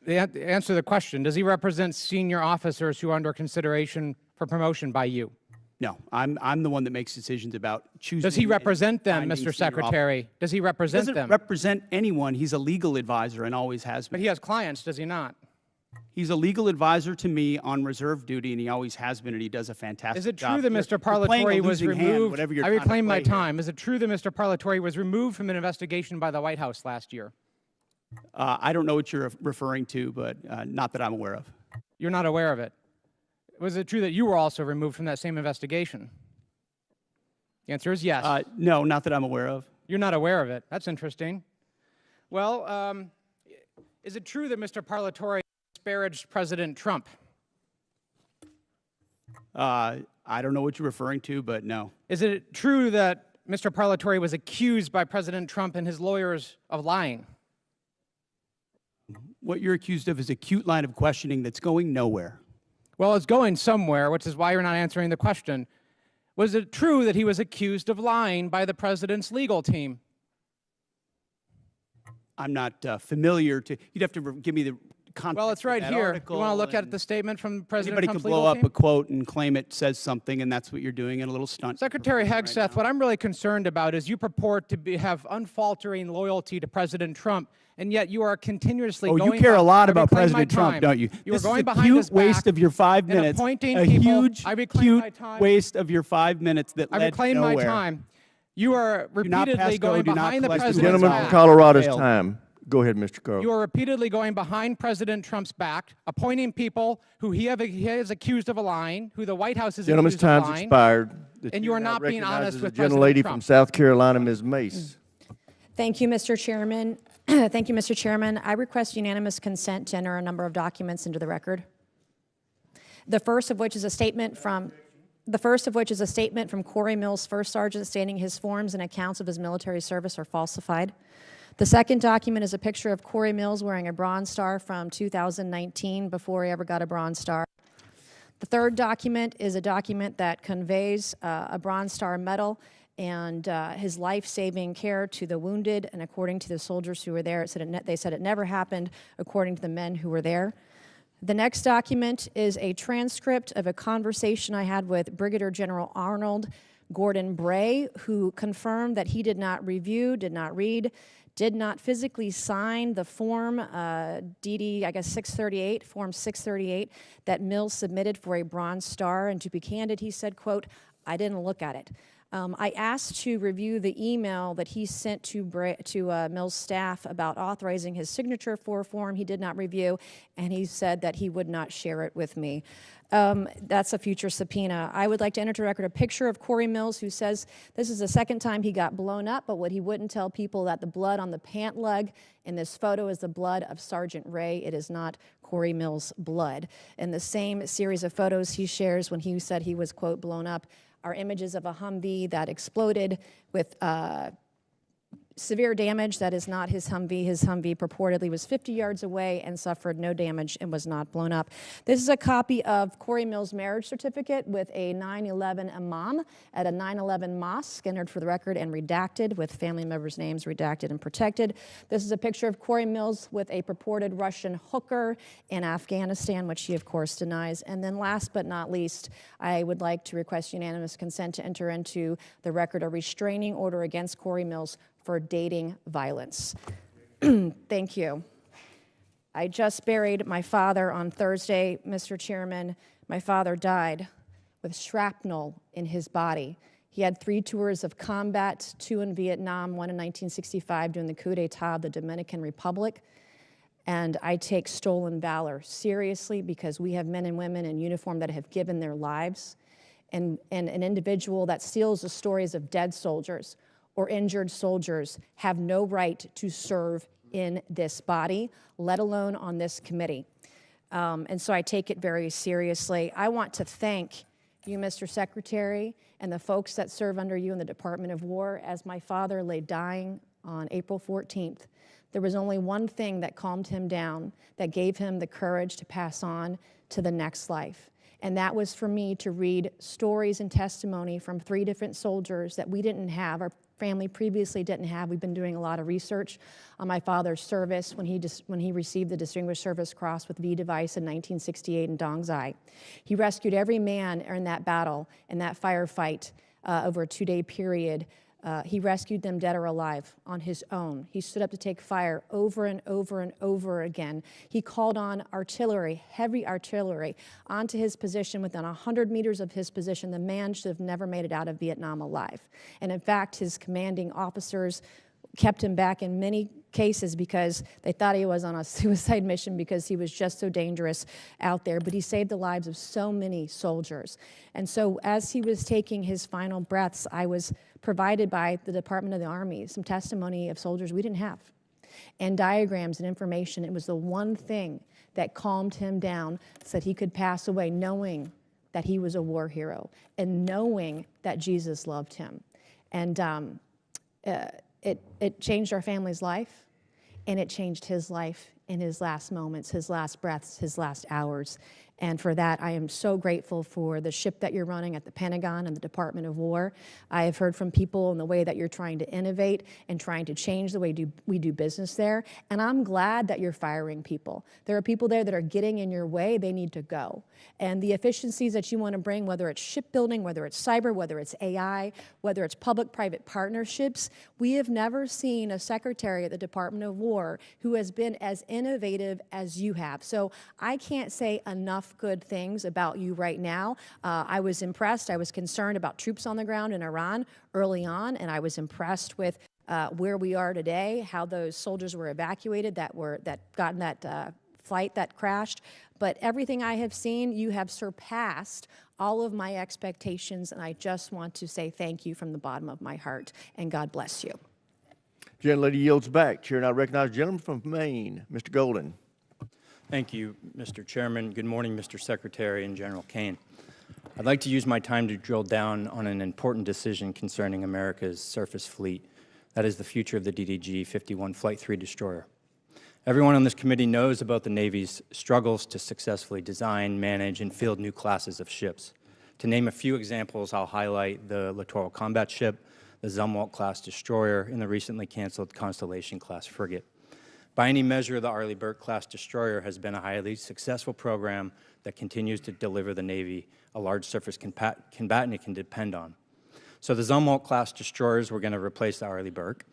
Answer the question. Does he represent senior officers who are under consideration for promotion by you? No, I'm the one that makes decisions about choosing. Does he represent them, finding Mr. senior Secretary? Does he represent them? He doesn't represent anyone. He's a legal advisor and always has been. But he has clients, does he not? He's a legal advisor to me on reserve duty, and he always has been, and he does a fantastic job. Is it true that Mr. Parlatore was removed? I reclaim my time. Is it true that Mr. Parlatore was removed from an investigation by the White House last year? I don't know what you're referring to, but not that I'm aware of. You're not aware of it. Was it true that you were also removed from that same investigation? The answer is yes. No, not that I'm aware of. You're not aware of it. That's interesting. Well, is it true that Mr. Parlatore disparaged President Trump? I don't know what you're referring to, but no. Is it true that Mr. Parlatore was accused by President Trump and his lawyers of lying? What you're accused of is a cute line of questioning that's going nowhere. Well, it's going somewhere, which is why you're not answering the question. Was it true that he was accused of lying by the president's legal team? I'm not familiar to. You'd have to give me the context. Well, it's right of that here. article, You want to look at the statement from President anybody Trump's could blow legal up team? a quote and claim it says something, and that's what you're doing in a little stunt. Secretary Hegseth, what I'm really concerned about is you purport to have unfaltering loyalty to President Trump, and yet you are continuously going. Oh, you care a lot about reclaim President my Trump, time. don't you? You This are going is a behind cute his waste back of your 5 and minutes. appointing A people. huge, I reclaim cute my time. waste of your 5 minutes that I led reclaim nowhere. my time. You are Do not repeatedly pass go, going do not behind the collect president's Gentleman back. from Colorado's Failed. time. Go ahead, Mr. Carl. You are repeatedly going behind President Trump's back, appointing people who he has accused of lying, who the White House is Gentleman's accused of time's lying. expired. And you are not being honest with President gentlelady Trump. from South Carolina, Ms. Mace. Thank you, Mr. Chairman. Thank you, Mr. Chairman. I request unanimous consent to enter a number of documents into the record. The first of which is a statement from Corey Mills, First Sergeant, stating his forms and accounts of his military service are falsified. The second document is a picture of Corey Mills wearing a Bronze Star from 2019, before he ever got a Bronze Star. The third document is a document that conveys a Bronze Star medal and his life-saving care to the wounded, and according to the soldiers who were there, they said it never happened, according to the men who were there. The next document is a transcript of a conversation I had with Brigadier General Arnold Gordon Bray, who confirmed that he did not review, did not read, did not physically sign the form, DD, I guess 638, form 638, that Mills submitted for a Bronze Star. And to be candid, he said, quote, "I didn't look at it." I asked to review the email that he sent to Mills' staff about authorizing his signature for a form he did not review, and he said that he would not share it with me. That's a future subpoena. I would like to enter to record a picture of Corey Mills, who says this is the second time he got blown up, but what he wouldn't tell people, that the blood on the pant leg in this photo is the blood of Sergeant Ray. It is not Corey Mills' blood. In the same series of photos he shares when he said he was, quote, blown up, are images of a Humvee that exploded with severe damage. That is not his Humvee. His Humvee purportedly was 50 yards away and suffered no damage and was not blown up. This is a copy of Corey Mills' marriage certificate with a 9/11 imam at a 9/11 mosque, entered for the record and redacted, with family members' names redacted and protected. This is a picture of Corey Mills with a purported Russian hooker in Afghanistan, which he, of course, denies. And then last but not least, I would like to request unanimous consent to enter into the record a restraining order against Corey Mills for dating violence. Thank you. I just buried my father on Thursday, Mr. Chairman. My father died with shrapnel in his body. He had 3 tours of combat, 2 in Vietnam, 1 in 1965 during the coup d'etat of the Dominican Republic. And I take stolen valor seriously, because we have men and women in uniform that have given their lives. And an individual that steals the stories of dead soldiers or injured soldiers have no right to serve in this body, let alone on this committee. And so I take it very seriously. I want to thank you, Mr. Secretary, and the folks that serve under you in the Department of War. As my father lay dying on April 14th, there was only one thing that calmed him down, that gave him the courage to pass on to the next life. And that was for me to read stories and testimony from 3 different soldiers that we didn't have, our family previously didn't have. We've been doing a lot of research on my father's service when he received the Distinguished Service Cross with V device in 1968 in Dong Zai. He rescued every man in that battle, in that firefight, over a 2-day period. He rescued them dead or alive on his own. He stood up to take fire over and over and over again. He called on artillery, heavy artillery, onto his position. Within 100 meters of his position, the man should have never made it out of Vietnam alive. And in fact, his commanding officers kept him back in many cases because they thought he was on a suicide mission because he was just so dangerous out there. But he saved the lives of so many soldiers. And so as he was taking his final breaths, I was provided by the Department of the Army some testimony of soldiers we didn't have, and diagrams and information. It was the one thing that calmed him down so that he could pass away knowing that he was a war hero and knowing that Jesus loved him. And it changed our family's life, and it changed his life in his last moments, his last breaths, his last hours. And for that, I am so grateful for the ship that you're running at the Pentagon and the Department of War. I have heard from people in the way that you're trying to innovate and trying to change the way we do business there. And I'm glad that you're firing people. There are people there that are getting in your way. They need to go. And the efficiencies that you want to bring, whether it's shipbuilding, whether it's cyber, whether it's AI, whether it's public-private partnerships, we have never seen a secretary at the Department of War who has been as innovative as you have. So I can't say enough good things about you right now. I was impressed. I was concerned about troops on the ground in Iran early on, and I was impressed with where we are today, how those soldiers were evacuated that got in that flight that crashed. But everything I have seen, you have surpassed all of my expectations, and I just want to say thank you from the bottom of my heart, and God bless you. Gentlelady yields back. Chair now recognizes the gentleman from Maine, Mr. Golden. Thank you, Mr. Chairman. Good morning, Mr. Secretary and General Caine. I'd like to use my time to drill down on an important decision concerning America's surface fleet. That is the future of the DDG-51 Flight 3 destroyer. Everyone on this committee knows about the Navy's struggles to successfully design, manage, and field new classes of ships. To name a few examples, I'll highlight the Littoral Combat Ship, the Zumwalt-class destroyer, and the recently canceled Constellation-class frigate. By any measure, the Arleigh Burke-class destroyer has been a highly successful program that continues to deliver the Navy a large surface combatant it can depend on. So the Zumwalt-class destroyers were going to replace the Arleigh Burke.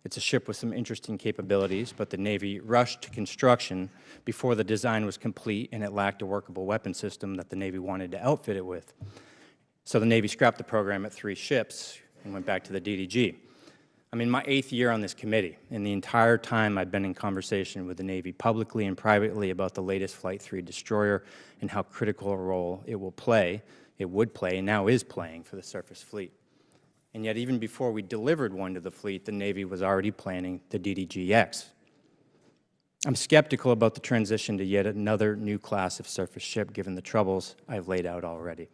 It's a ship with some interesting capabilities, but the Navy rushed to construction before the design was complete, and it lacked a workable weapon system that the Navy wanted to outfit it with. So the Navy scrapped the program at 3 ships and went back to the DDG. I'm in my 8th year on this committee, and the entire time I've been in conversation with the Navy publicly and privately about the latest Flight 3 destroyer and how critical a role it would play, and now is playing for the surface fleet. And yet, even before we delivered one to the fleet, the Navy was already planning the DDG-X. I'm skeptical about the transition to yet another new class of surface ship, given the troubles I've laid out already.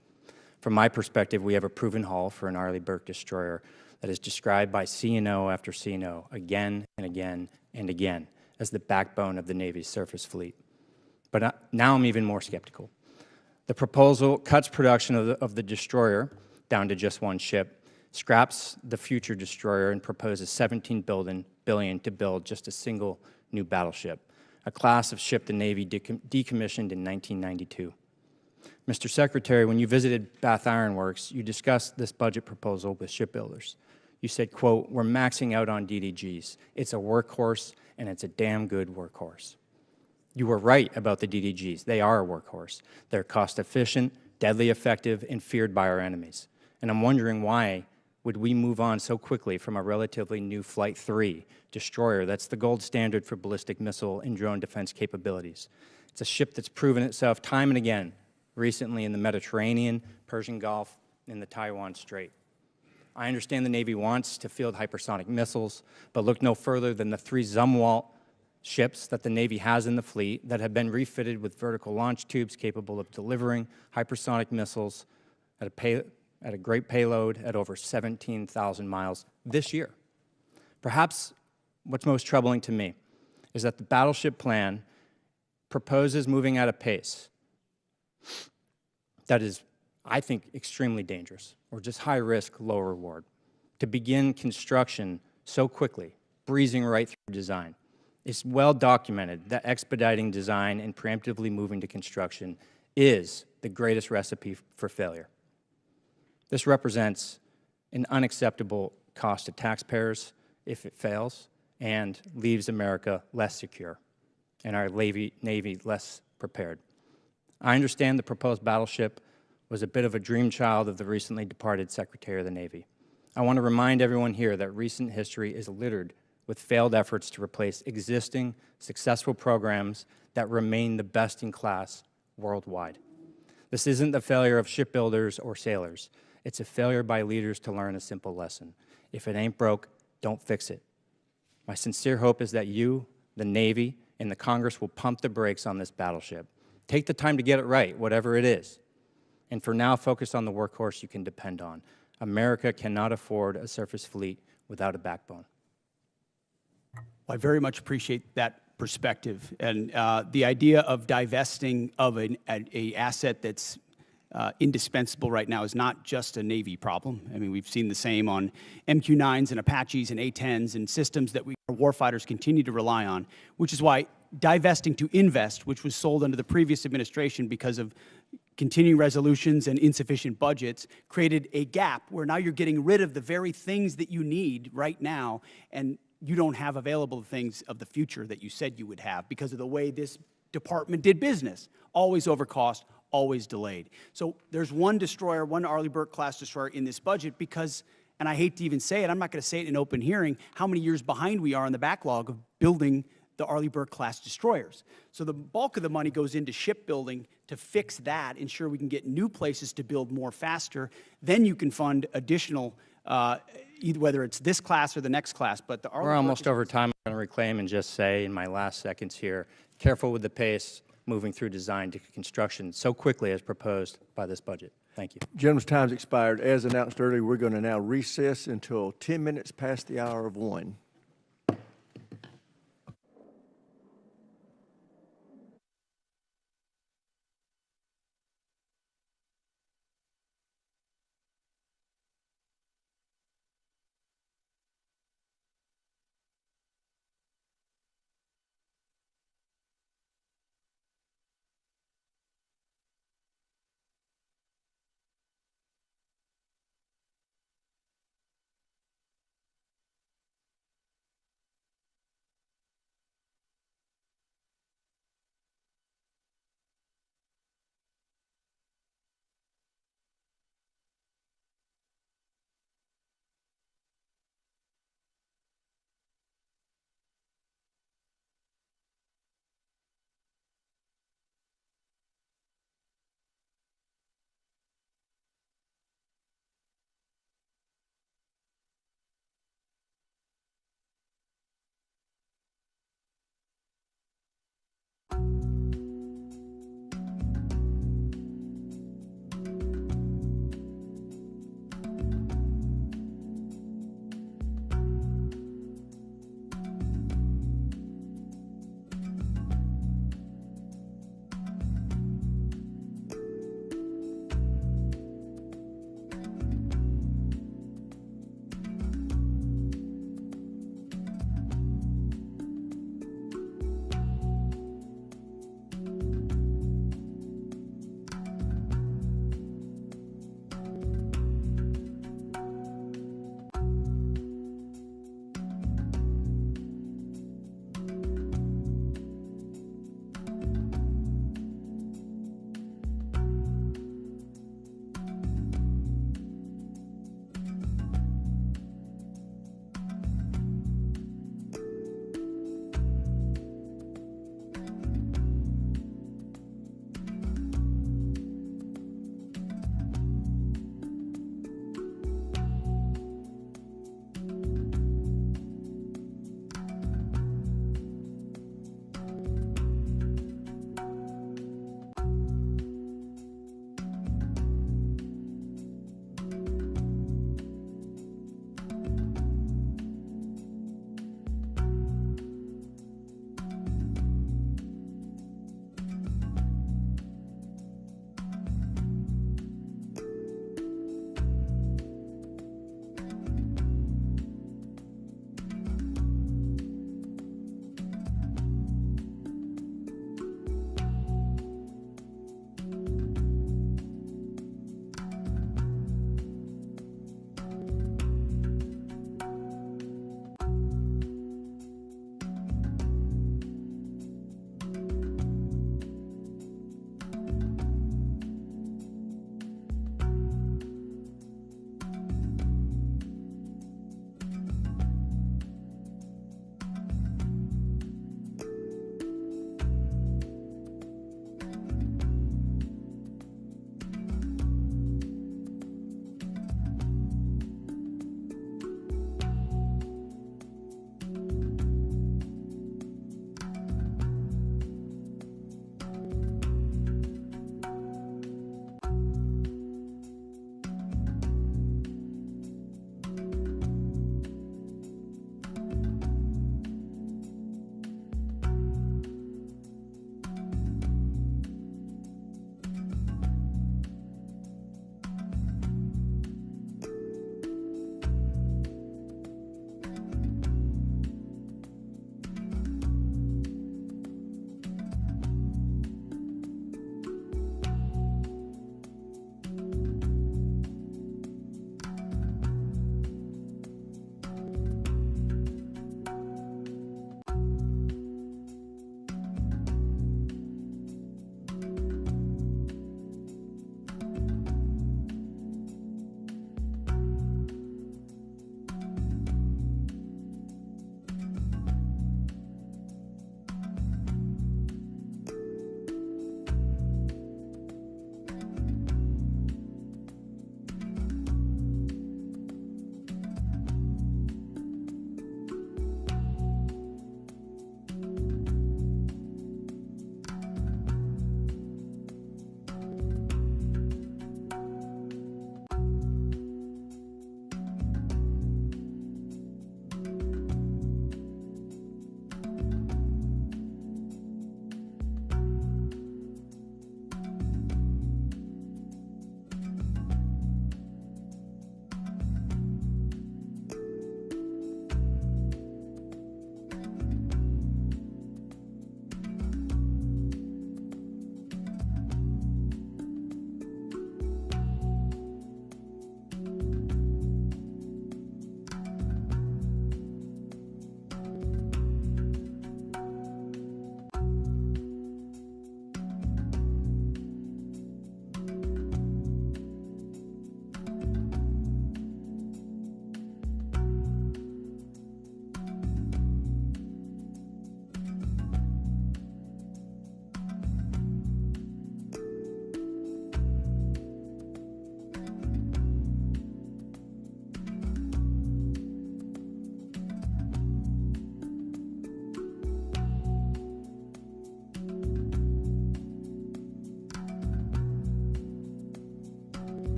From my perspective, we have a proven hull for an Arleigh Burke destroyer that is described by CNO after CNO again and again and again as the backbone of the Navy's surface fleet. But now I'm even more skeptical. The proposal cuts production of the destroyer down to just 1 ship, scraps the future destroyer, and proposes $17 billion to build just a single new battleship, a class of ship the Navy decommissioned in 1992. Mr. Secretary, when you visited Bath Iron Works, you discussed this budget proposal with shipbuilders. You said, quote, "We're maxing out on DDGs. It's a workhorse, and it's a damn good workhorse." You were right about the DDGs. They are a workhorse. They're cost-efficient, deadly effective, and feared by our enemies. And I'm wondering why would we move on so quickly from a relatively new Flight 3 destroyer that's the gold standard for ballistic missile and drone defense capabilities. It's a ship that's proven itself time and again, recently in the Mediterranean, Persian Gulf, and the Taiwan Strait. I understand the Navy wants to field hypersonic missiles, but look no further than the 3 Zumwalt ships that the Navy has in the fleet that have been refitted with vertical launch tubes capable of delivering hypersonic missiles at a great payload at over 17,000 miles this year. Perhaps what's most troubling to me is that the battleship plan proposes moving at a pace that is, I think, extremely dangerous, or just high risk, low reward. To begin construction so quickly, breezing right through design. It's well documented that expediting design and preemptively moving to construction is the greatest recipe for failure. This represents an unacceptable cost to taxpayers if it fails, and leaves America less secure and our Navy less prepared. I understand the proposed battleship was a bit of a dream child of the recently departed Secretary of the Navy. I want to remind everyone here that recent history is littered with failed efforts to replace existing successful programs that remain the best in class worldwide. This isn't the failure of shipbuilders or sailors. It's a failure by leaders to learn a simple lesson. If it ain't broke, don't fix it. My sincere hope is that you, the Navy, and the Congress will pump the brakes on this battleship. Take the time to get it right, whatever it is. And for now, focus on the workhorse you can depend on. America cannot afford a surface fleet without a backbone. I very much appreciate that perspective. And the idea of divesting of an asset that's indispensable right now is not just a Navy problem. I mean, we've seen the same on MQ-9s and Apaches and A-10s and systems that our warfighters continue to rely on, which is why divesting to invest, which was sold under the previous administration because of continuing resolutions and insufficient budgets, created a gap where now you're getting rid of the very things that you need right now, and you don't have available things of the future that you said you would have because of the way this department did business. Always over cost, always delayed. So there's one destroyer, one Arleigh Burke class destroyer in this budget because And I hate to even say it, I'm not going to say it in an open hearing, how many years behind we are on the backlog of building the Arleigh Burke-class destroyers. So the bulk of the money goes into shipbuilding to fix that, ensure we can get new places to build more faster. Then you can fund additional, either whether it's this class or the next class. But the Arleigh We're Burke almost over time. I'm going to reclaim and just say in my last seconds here, careful with the pace moving through design to construction so quickly as proposed by this budget. Thank you. Gentlemen's time's expired. As announced earlier, we're going to now recess until 10 minutes past the hour of 1.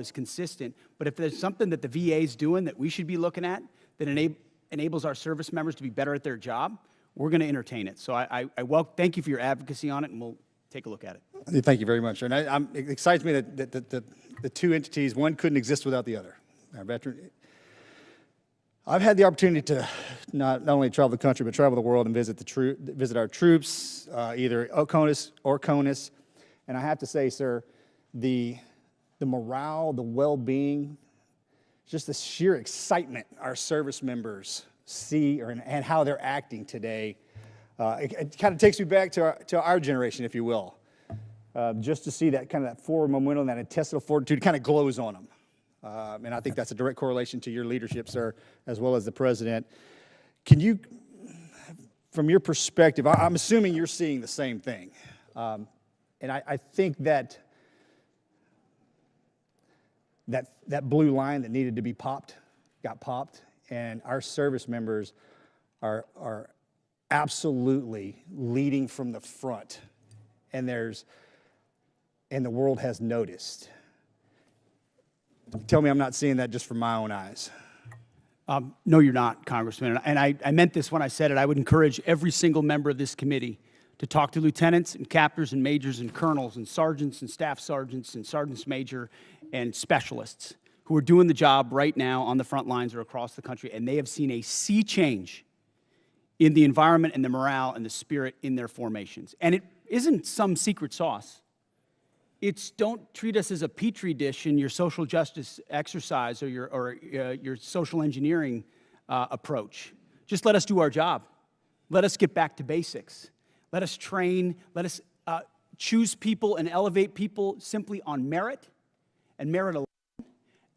is consistent. But if there's something that the VA is doing that we should be looking at that enables our service members to be better at their job, we're going to entertain it. So thank you for your advocacy on it, and we'll take a look at it. Thank you very much. And it excites me that the two entities, one couldn't exist without the other. Our veteran. I've had the opportunity to not only travel the country, but travel the world and visit our troops, either OCONUS or CONUS. And I have to say, sir, the morale, the well-being, just the sheer excitement our service members see and how they're acting today, it kind of takes me back to our generation, if you will. Just to see that kind of that forward momentum, that intestinal fortitude kind of glows on them. And I think that's a direct correlation to your leadership, sir, as well as the president. Can you, from your perspective, I'm assuming you're seeing the same thing. And I think that blue line that needed to be popped, got popped, and our service members are absolutely leading from the front. And the world has noticed. Tell me I'm not seeing that just from my own eyes. No, you're not, Congressman. And I meant this when I said it. I would encourage every single member of this committee to talk to lieutenants and captains and majors and colonels and sergeants and staff sergeants and sergeants major and specialists who are doing the job right now on the front lines or across the country, and they have seen a sea change in the environment and the morale and the spirit in their formations. And it isn't some secret sauce. It's don't treat us as a petri dish in your social justice exercise or your social engineering approach. Just let us do our job. Let us get back to basics. Let us train. Let us choose people and elevate people simply on merit and merit alone.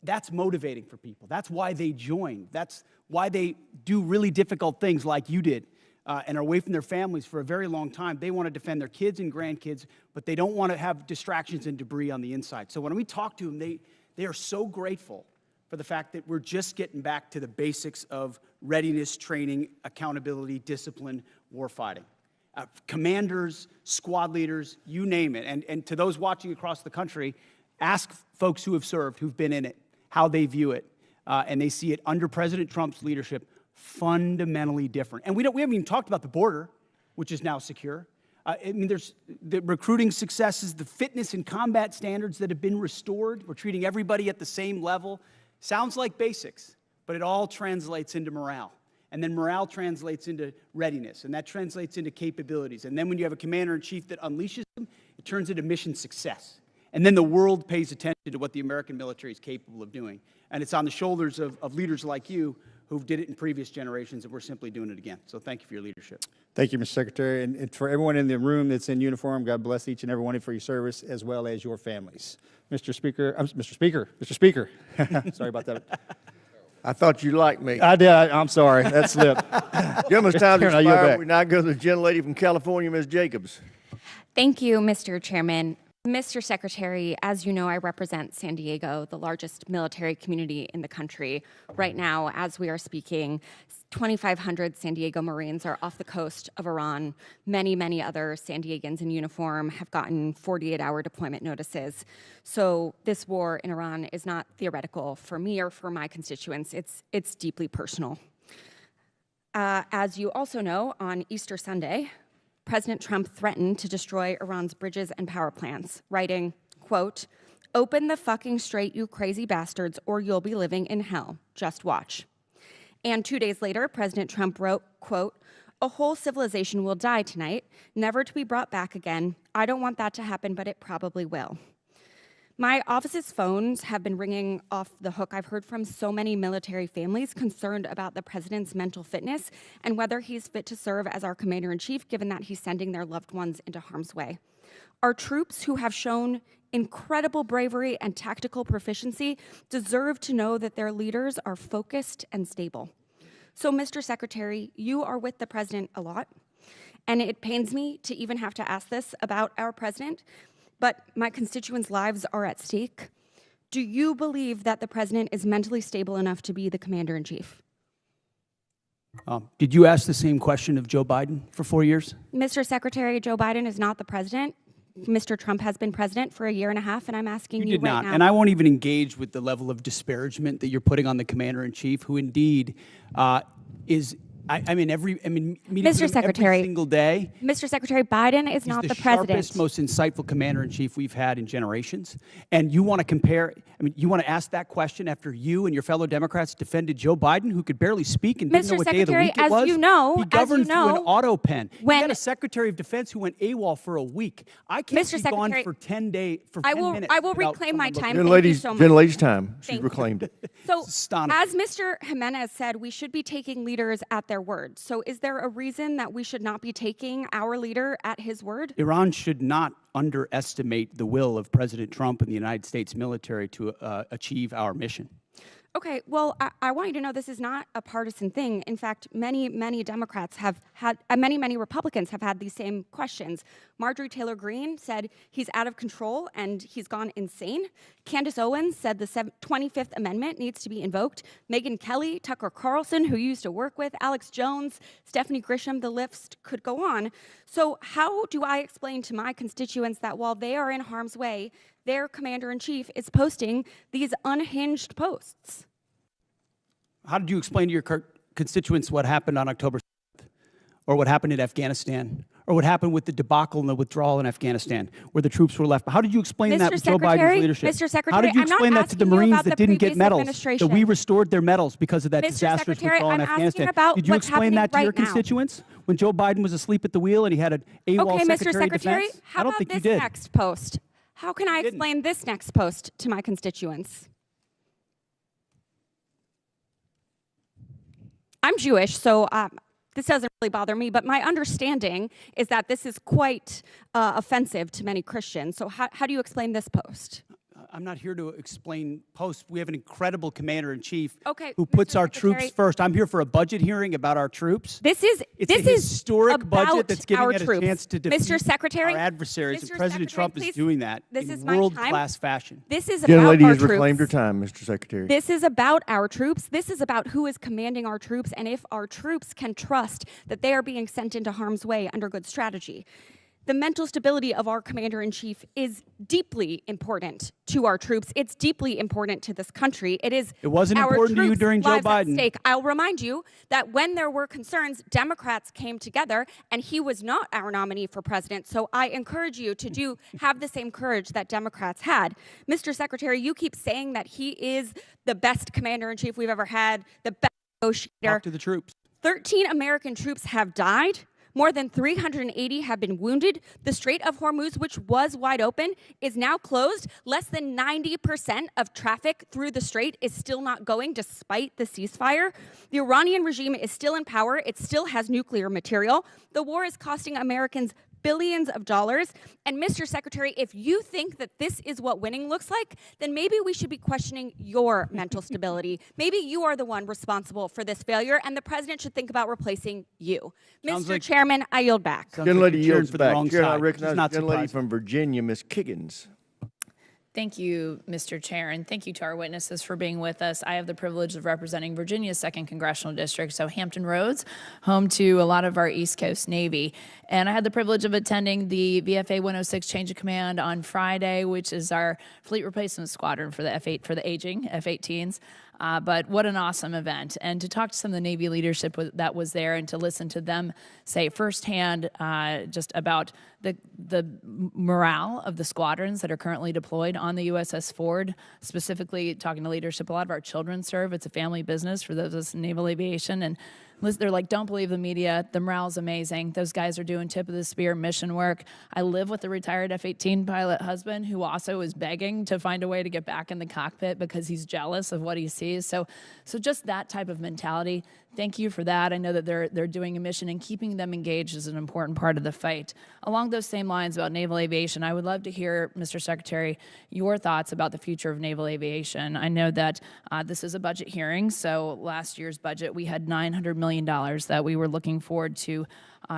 That's motivating for people. That's why they join. That's why they do really difficult things like you did. And are away from their families for a very long time. They want to defend their kids and grandkids, but they don't want to have distractions and debris on the inside. So when we talk to them, they are so grateful for the fact that we're just getting back to the basics of readiness, training, accountability, discipline, warfighting. Commanders, squad leaders, you name it. And to those watching across the country, ask folks who have served, who've been in it, how they view it. And they see it under President Trump's leadership fundamentally different. And we haven't even talked about the border, which is now secure. I mean, there's the recruiting successes, the fitness and combat standards that have been restored. We're treating everybody at the same level. Sounds like basics, but it all translates into morale. And then morale translates into readiness, and that translates into capabilities. And then when you have a commander-in-chief that unleashes them, it turns into mission success. And then the world pays attention to what the American military is capable of doing. And it's on the shoulders of leaders like you who did it in previous generations, and we're simply doing it again. So thank you for your leadership. Thank you, Mr. Secretary. And for everyone in the room that's in uniform, God bless each and every one of you for your service, as well as your families. Mr. Speaker, sorry about that. I thought you liked me. I did. I'm sorry. That slipped. Gentleman's time to Karen, I yield expire. back. We now go to the gentlelady from California, Ms. Jacobs. Thank you, Mr. Chairman. Mr. Secretary, as you know, I represent San Diego, the largest military community in the country. Right now, as we are speaking, 2,500 San Diego Marines are off the coast of Iran. Many, many other San Diegans in uniform have gotten 48-hour deployment notices. So this war in Iran is not theoretical for me or for my constituents. It's deeply personal. As you also know, on Easter Sunday, President Trump threatened to destroy Iran's bridges and power plants, writing, quote, "Open the fucking strait, you crazy bastards, or you'll be living in hell. Just watch." And 2 days later, President Trump wrote, quote, "A whole civilization will die tonight, never to be brought back again. I don't want that to happen, but it probably will." My office's phones have been ringing off the hook. I've heard from so many military families concerned about the president's mental fitness and whether he's fit to serve as our commander-in-chief, given that he's sending their loved ones into harm's way. Our troops, who have shown incredible bravery and tactical proficiency, deserve to know that their leaders are focused and stable. So, Mr. Secretary, you are with the president a lot, and it pains me to even have to ask this about our president, but my constituents' lives are at stake. Do you believe that the president is mentally stable enough to be the commander-in-chief? Did you ask the same question of Joe Biden for 4 years? Mr. Secretary, Joe Biden is not the president. Mr. Trump has been president for a year and a half, and I'm asking you did right not. now. And I won't even engage with the level of disparagement that you're putting on the commander-in-chief, who indeed is, meeting with him Secretary, every single day. Mr. Secretary, Biden is not the president. He's the sharpest, most insightful commander-in-chief we've had in generations. And you want to compare, you want to ask that question after you and your fellow Democrats defended Joe Biden, who could barely speak and didn't know what day of the week it was? As you know, he governed through an auto pen. When you got a Secretary of Defense who went AWOL for a week. I can't be gone for 10 days, for 10 minutes. I will reclaim my time. Thank you so much. Lady's time. She's reclaimed it. So, as Mr. Jimenez said, we should be taking leaders at their word. So is there a reason that we should not be taking our leader at his word? Iran should not underestimate the will of President Trump and the United States military to achieve our mission. Okay, well, I want you to know this is not a partisan thing. In fact, many Democrats have had, many Republicans have had these same questions. Marjorie Taylor Greene said he's out of control and he's gone insane. Candace Owens said the 25th Amendment needs to be invoked. Megyn Kelly, Tucker Carlson, who you used to work with, Alex Jones, Stephanie Grisham, the list could go on. So how do I explain to my constituents that while they are in harm's way, their commander-in-chief is posting these unhinged posts? How did you explain to your constituents what happened on October 7th, or what happened in Afghanistan, or what happened with the debacle and the withdrawal in Afghanistan, where the troops were left? How did you explain that with Joe Biden's leadership? Mr. Secretary, how did you explain that to the Marines that didn't get medals, that we restored their medals because of that disastrous withdrawal in Afghanistan? Did you explain that to your constituents when Joe Biden was asleep at the wheel and he had an AWOL Secretary of Defense? How about this next post? How can I explain this next post to my constituents? I'm Jewish, so this doesn't really bother me, but my understanding is that this is quite offensive to many Christians. So how do you explain this post? I'm not here to explain posts. We have an incredible commander-in-chief who Mr. puts our Secretary, troops first. I'm here for a budget hearing about our troops. This is a historic budget that's giving us a chance to defeat Mr. Secretary, our adversaries, and President Trump is doing that in my world-class fashion. This is Young about lady our has troops. reclaimed her time, Mr. Secretary. This is about our troops. This is about who is commanding our troops and if our troops can trust that they are being sent into harm's way under good strategy. The mental stability of our commander-in-chief is deeply important to our troops. It's deeply important to this country. It wasn't important to you during Joe Biden. At stake. I'll remind you that when there were concerns, Democrats came together, and he was not our nominee for president. So I encourage you to have the same courage that Democrats had. Mr. Secretary, you keep saying that he is the best commander-in-chief we've ever had, the best negotiator. Talk to the troops. 13 American troops have died. More than 380 have been wounded. The Strait of Hormuz, which was wide open, is now closed. Less than 90% of traffic through the strait is still not going despite the ceasefire. The Iranian regime is still in power. It still has nuclear material. The war is costing Americans billions of dollars. And Mr. Secretary, if you think that this is what winning looks like, then maybe we should be questioning your mental stability. Maybe you are the one responsible for this failure, and the president should think about replacing you. Mr. Chairman, I yield back. Young lady yields for the back. wrong Chair, I side. recognize It's the not young lady surprising. from Virginia, Ms. Kiggins. Thank you, Mr. Chair, and thank you to our witnesses for being with us. I have the privilege of representing Virginia's 2nd Congressional District, so Hampton Roads, home to a lot of our East Coast Navy. And I had the privilege of attending the VFA 106 Change of Command on Friday, which is our fleet replacement squadron for the F-8, for the aging F-18s. But what an awesome event. And to talk to some of the Navy leadership that was there and to listen to them say firsthand just about the morale of the squadrons that are currently deployed on the USS Ford, specifically talking to leadership. A lot of our children serve. It's a family business for those of us in naval aviation. And they're like, don't believe the media. The morale's amazing. Those guys are doing tip of the spear mission work. I live with a retired F-18 pilot husband who also is begging to find a way to get back in the cockpit because he's jealous of what he sees. So just that type of mentality. Thank you for that. I know that they're doing a mission, and keeping them engaged is an important part of the fight. Along those same lines about naval aviation, I would love to hear, Mr. Secretary, your thoughts about the future of naval aviation. I know that this is a budget hearing, so last year's budget, we had $900 million that we were looking forward to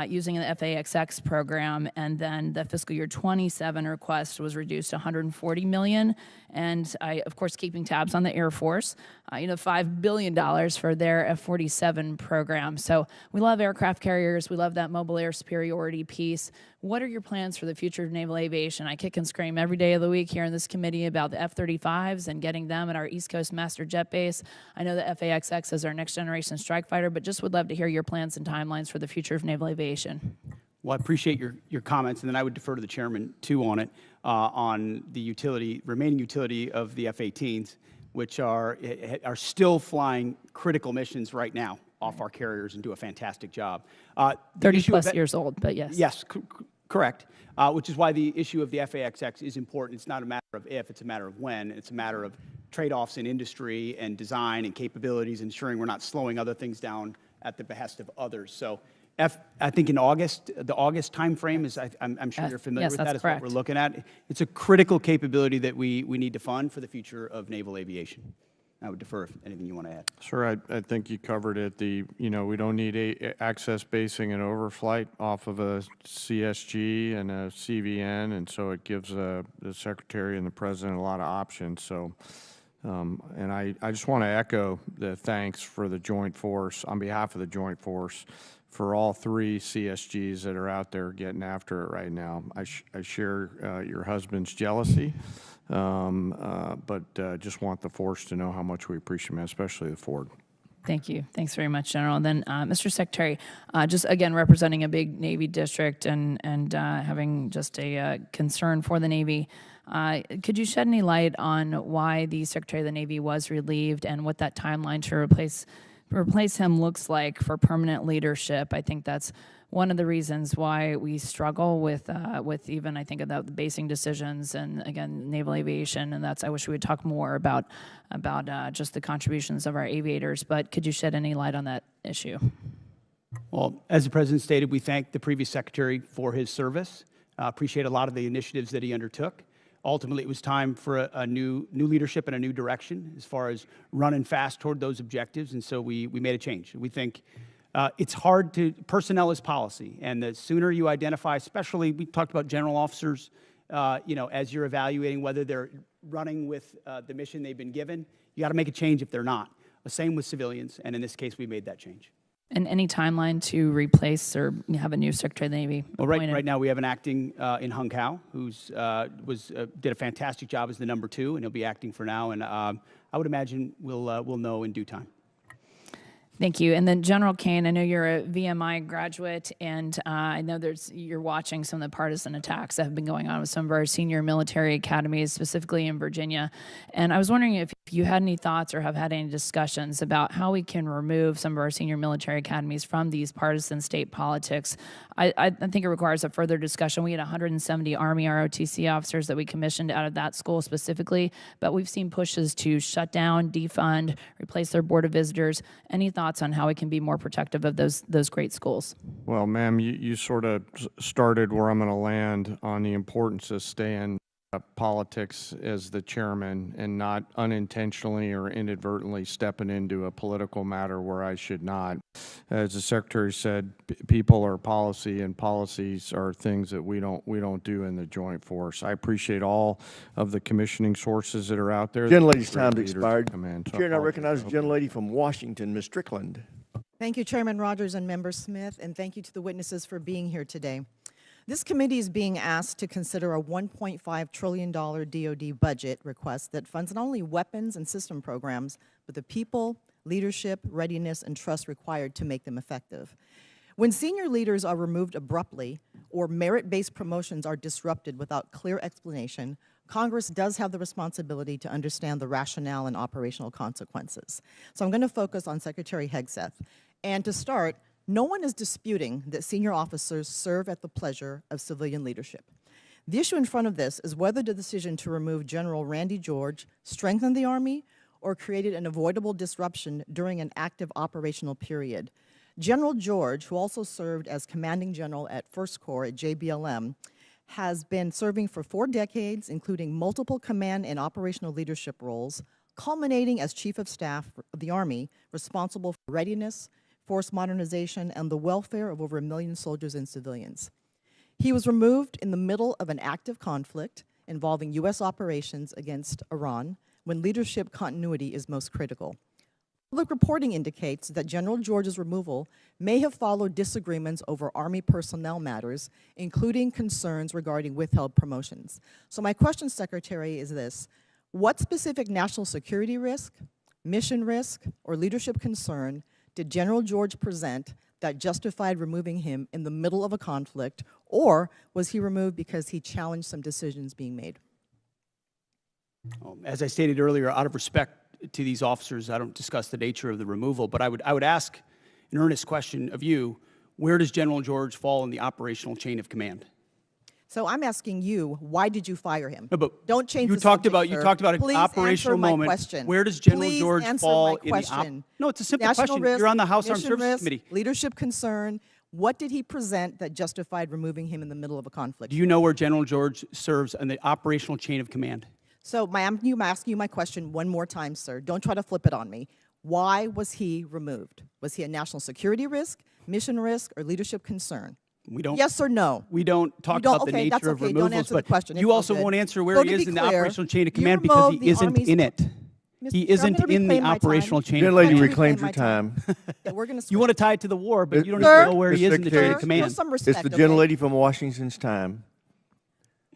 using the FAXX program, and then the fiscal year 27 request was reduced to $140 million. And I, of course, keeping tabs on the Air Force, $5 billion for their F-47 program. So we love aircraft carriers. We love that mobile air superiority piece. What are your plans for the future of naval aviation? I kick and scream every day of the week here in this committee about the F-35s and getting them at our East Coast Master Jet Base. I know the FAXX is our next generation strike fighter, but just would love to hear your plans and timelines for the future of naval aviation. Well, I appreciate your comments, and then I would defer to the chairman too on it, on the remaining utility of the F-18s, which are still flying critical missions right now off our carriers and do a fantastic job. 30 plus years old, but yes. Yes, correct. Which is why the issue of the FAXX is important. It's not a matter of if, it's a matter of when. It's a matter of trade-offs in industry and design and capabilities, ensuring we're not slowing other things down at the behest of others. So I think in August, the August timeframe is, I'm sure you're familiar with that, is what we're looking at. It's a critical capability that we need to fund for the future of naval aviation. I would defer if anything you want to add. Sir, I think you covered it. We don't need access basing and overflight off of a CSG and a CVN, and so it gives the Secretary and the President a lot of options. So, and I just want to echo the thanks for the Joint Force, on behalf of the Joint Force, for all 3 CSGs that are out there getting after it right now. I share your husband's jealousy, but just want the force to know how much we appreciate him, especially the Ford. Thank you. Thanks very much, General. And then, Mr. Secretary, just again representing a big Navy district and having just a concern for the Navy, could you shed any light on why the Secretary of the Navy was relieved and what that timeline to replace him looks like for permanent leadership? I think that's one of the reasons why we struggle with even, I think, about the basing decisions and, again, naval aviation, and I wish we would talk more about just the contributions of our aviators, but could you shed any light on that issue? Well, as the President stated, we thank the previous Secretary for his service, appreciate a lot of the initiatives that he undertook. Ultimately, it was time for a new leadership and a new direction as far as running fast toward those objectives, and so we made a change. We think it's hard personnel is policy, and the sooner you identify, especially, we talked about general officers, as you're evaluating whether they're running with the mission they've been given, you got to make a change if they're not. The same with civilians, and in this case, we made that change. And any timeline to replace or have a new Secretary of the Navy Well, appointed? right now we have an acting in Hung Kao, who's did a fantastic job as the number 2, and he'll be acting for now. And I would imagine we'll know in due time. Thank you. And then General Caine, I know you're a VMI graduate, and I know you're watching some of the partisan attacks that have been going on with some of our senior military academies, specifically in Virginia. And I was wondering if you had any thoughts or have had any discussions about how we can remove some of our senior military academies from these partisan state politics. I think it requires a further discussion. We had 170 Army ROTC officers that we commissioned out of that school specifically, but we've seen pushes to shut down, defund, replace their board of visitors. Any thoughts on how we can be more protective of those great schools? Well, ma'am, you sort of started where I'm going to land on the importance of staying politics as the chairman and not unintentionally or inadvertently stepping into a political matter where I should not. As the Secretary said, people are policy, and policies are things that we don't do in the Joint Force. I appreciate all of the commissioning sources that are out there. Gentlelady's time's expired. So Chair, I recognize the gentlelady from Washington, Ms. Strickland. Thank you, Chairman Rogers and Member Smith, and thank you to the witnesses for being here today. This committee is being asked to consider a $1.5 trillion DoD budget request that funds not only weapons and system programs, but the people, leadership, readiness, and trust required to make them effective. When senior leaders are removed abruptly or merit-based promotions are disrupted without clear explanation, Congress does have the responsibility to understand the rationale and operational consequences. So I'm going to focus on Secretary Hegseth. And to start, no one is disputing that senior officers serve at the pleasure of civilian leadership. The issue in front of this is whether the decision to remove General Randy George strengthened the Army or created an avoidable disruption during an active operational period. General George, who also served as commanding general at 1st Corps at JBLM, has been serving for 4 decades, including multiple command and operational leadership roles, culminating as Chief of Staff of the Army, responsible for readiness, force modernization, and the welfare of over 1 million soldiers and civilians. He was removed in the middle of an active conflict involving U.S. operations against Iran when leadership continuity is most critical. Public reporting indicates that General George's removal may have followed disagreements over Army personnel matters, including concerns regarding withheld promotions. So my question, Secretary, is this: what specific national security risk, mission risk, or leadership concern did General George present that justified removing him in the middle of a conflict, or was he removed because he challenged some decisions being made? As I stated earlier, out of respect to these officers, I don't discuss the nature of the removal, but I would ask an earnest question of you: where does General George fall in the operational chain of command? So I'm asking you, why did you fire him? No, but don't change you the talked subject, about sir. you talked about an Please operational answer my moment. question. Where does General Please George answer fall my in question. No, it's a simple National question. risk, You're on the House Armed mission Services risk, Committee. Leadership concern. What did he present that justified removing him in the middle of a conflict? Do you know where General George serves in the operational chain of command? So I'm asking you my question one more time, sir. Don't try to flip it on me. Why was he removed? Was he a national security risk, mission risk, or leadership concern? We don't. Yes or no? We don't talk about the nature of removals, don't answer the but question. you also won't answer where he is in the operational chain of command because he isn't in it. He isn't in the operational chain of command. Gentlelady reclaimed your time. Yeah, we're going to. You want to tie it to the war, but you don't Sir, even know where he is in the chain of command. Show some respect, It's the okay? gentlelady from Washington's time.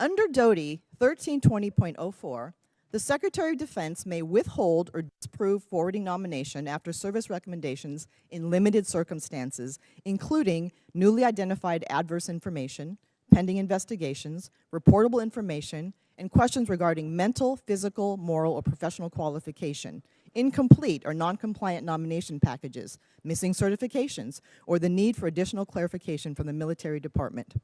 Under Doty 1320.04, the Secretary of Defense may withhold or disapprove forwarding nomination after service recommendations in limited circumstances, including newly identified adverse information, pending investigations, reportable information, and questions regarding mental, physical, moral, or professional qualification, incomplete or non-compliant nomination packages, missing certifications, or the need for additional clarification from the military department.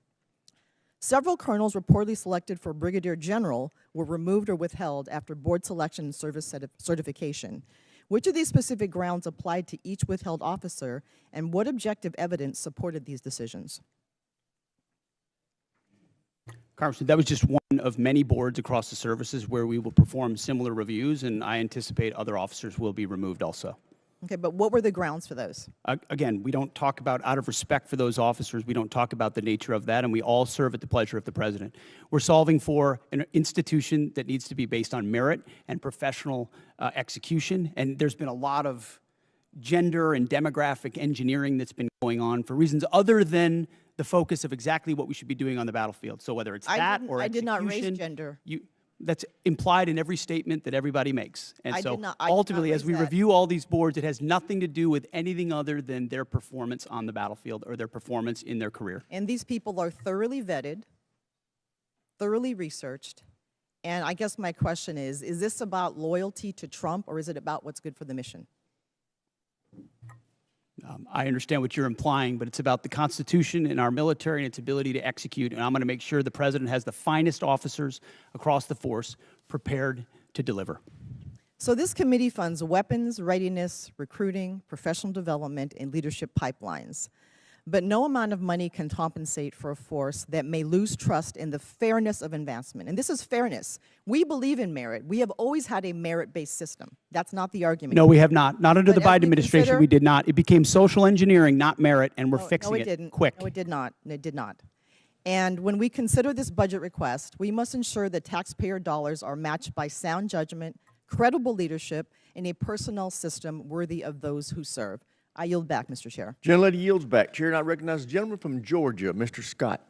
Several colonels reportedly selected for brigadier general were removed or withheld after board selection and service certification. Which of these specific grounds applied to each withheld officer, and what objective evidence supported these decisions? Congressman, that was just one of many boards across the services where we will perform similar reviews, and I anticipate other officers will be removed also. Okay, but what were the grounds for those? Again, we don't talk about, out of respect for those officers, we don't talk about the nature of that, and we all serve at the pleasure of the President. We're solving for an institution that needs to be based on merit and professional execution, and there's been a lot of gender and demographic engineering that's been going on for reasons other than the focus of exactly what we should be doing on the battlefield. So whether it's that or execution. I did not raise gender. That's implied in every statement that everybody makes. And I so did not ultimately, as we raise that. review all these boards, it has nothing to do with anything other than their performance on the battlefield or their performance in their career. And these people are thoroughly vetted, thoroughly researched, and I guess my question is this about loyalty to Trump, or is it about what's good for the mission? I understand what you're implying, but it's about the Constitution and our military and its ability to execute, and I'm going to make sure the President has the finest officers across the force prepared to deliver. So this committee funds weapons, readiness, recruiting, professional development, and leadership pipelines. But no amount of money can compensate for a force that may lose trust in the fairness of advancement. And this is fairness. We believe in merit. We have always had a merit-based system. That's not the argument. No, we have not. Not under the But as Biden we administration, consider- we did not. It became social engineering, not merit, and we're fixing it didn't. quick. No, it did not. It did not. And when we consider this budget request, we must ensure that taxpayer dollars are matched by sound judgment, credible leadership, and a personnel system worthy of those who serve. I yield back, Mr. Chair. Gentlelady yields back. Chair, and I recognize the gentleman from Georgia, Mr. Scott.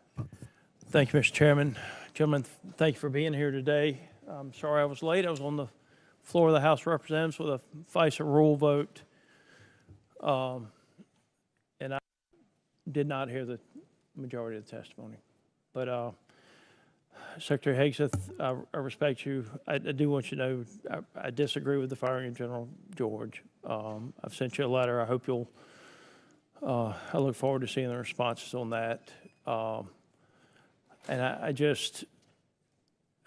Thank you, Mr. Chairman. Gentlemen, thank you for being here today. I'm sorry I was late. I was on the floor of the House of Representatives with a FISA rule vote, and I did not hear the majority of the testimony. But Secretary Hegseth, I respect you. I do want you to know I disagree with the firing of General George. I've sent you a letter. I hope you'll, I look forward to seeing the responses on that. And I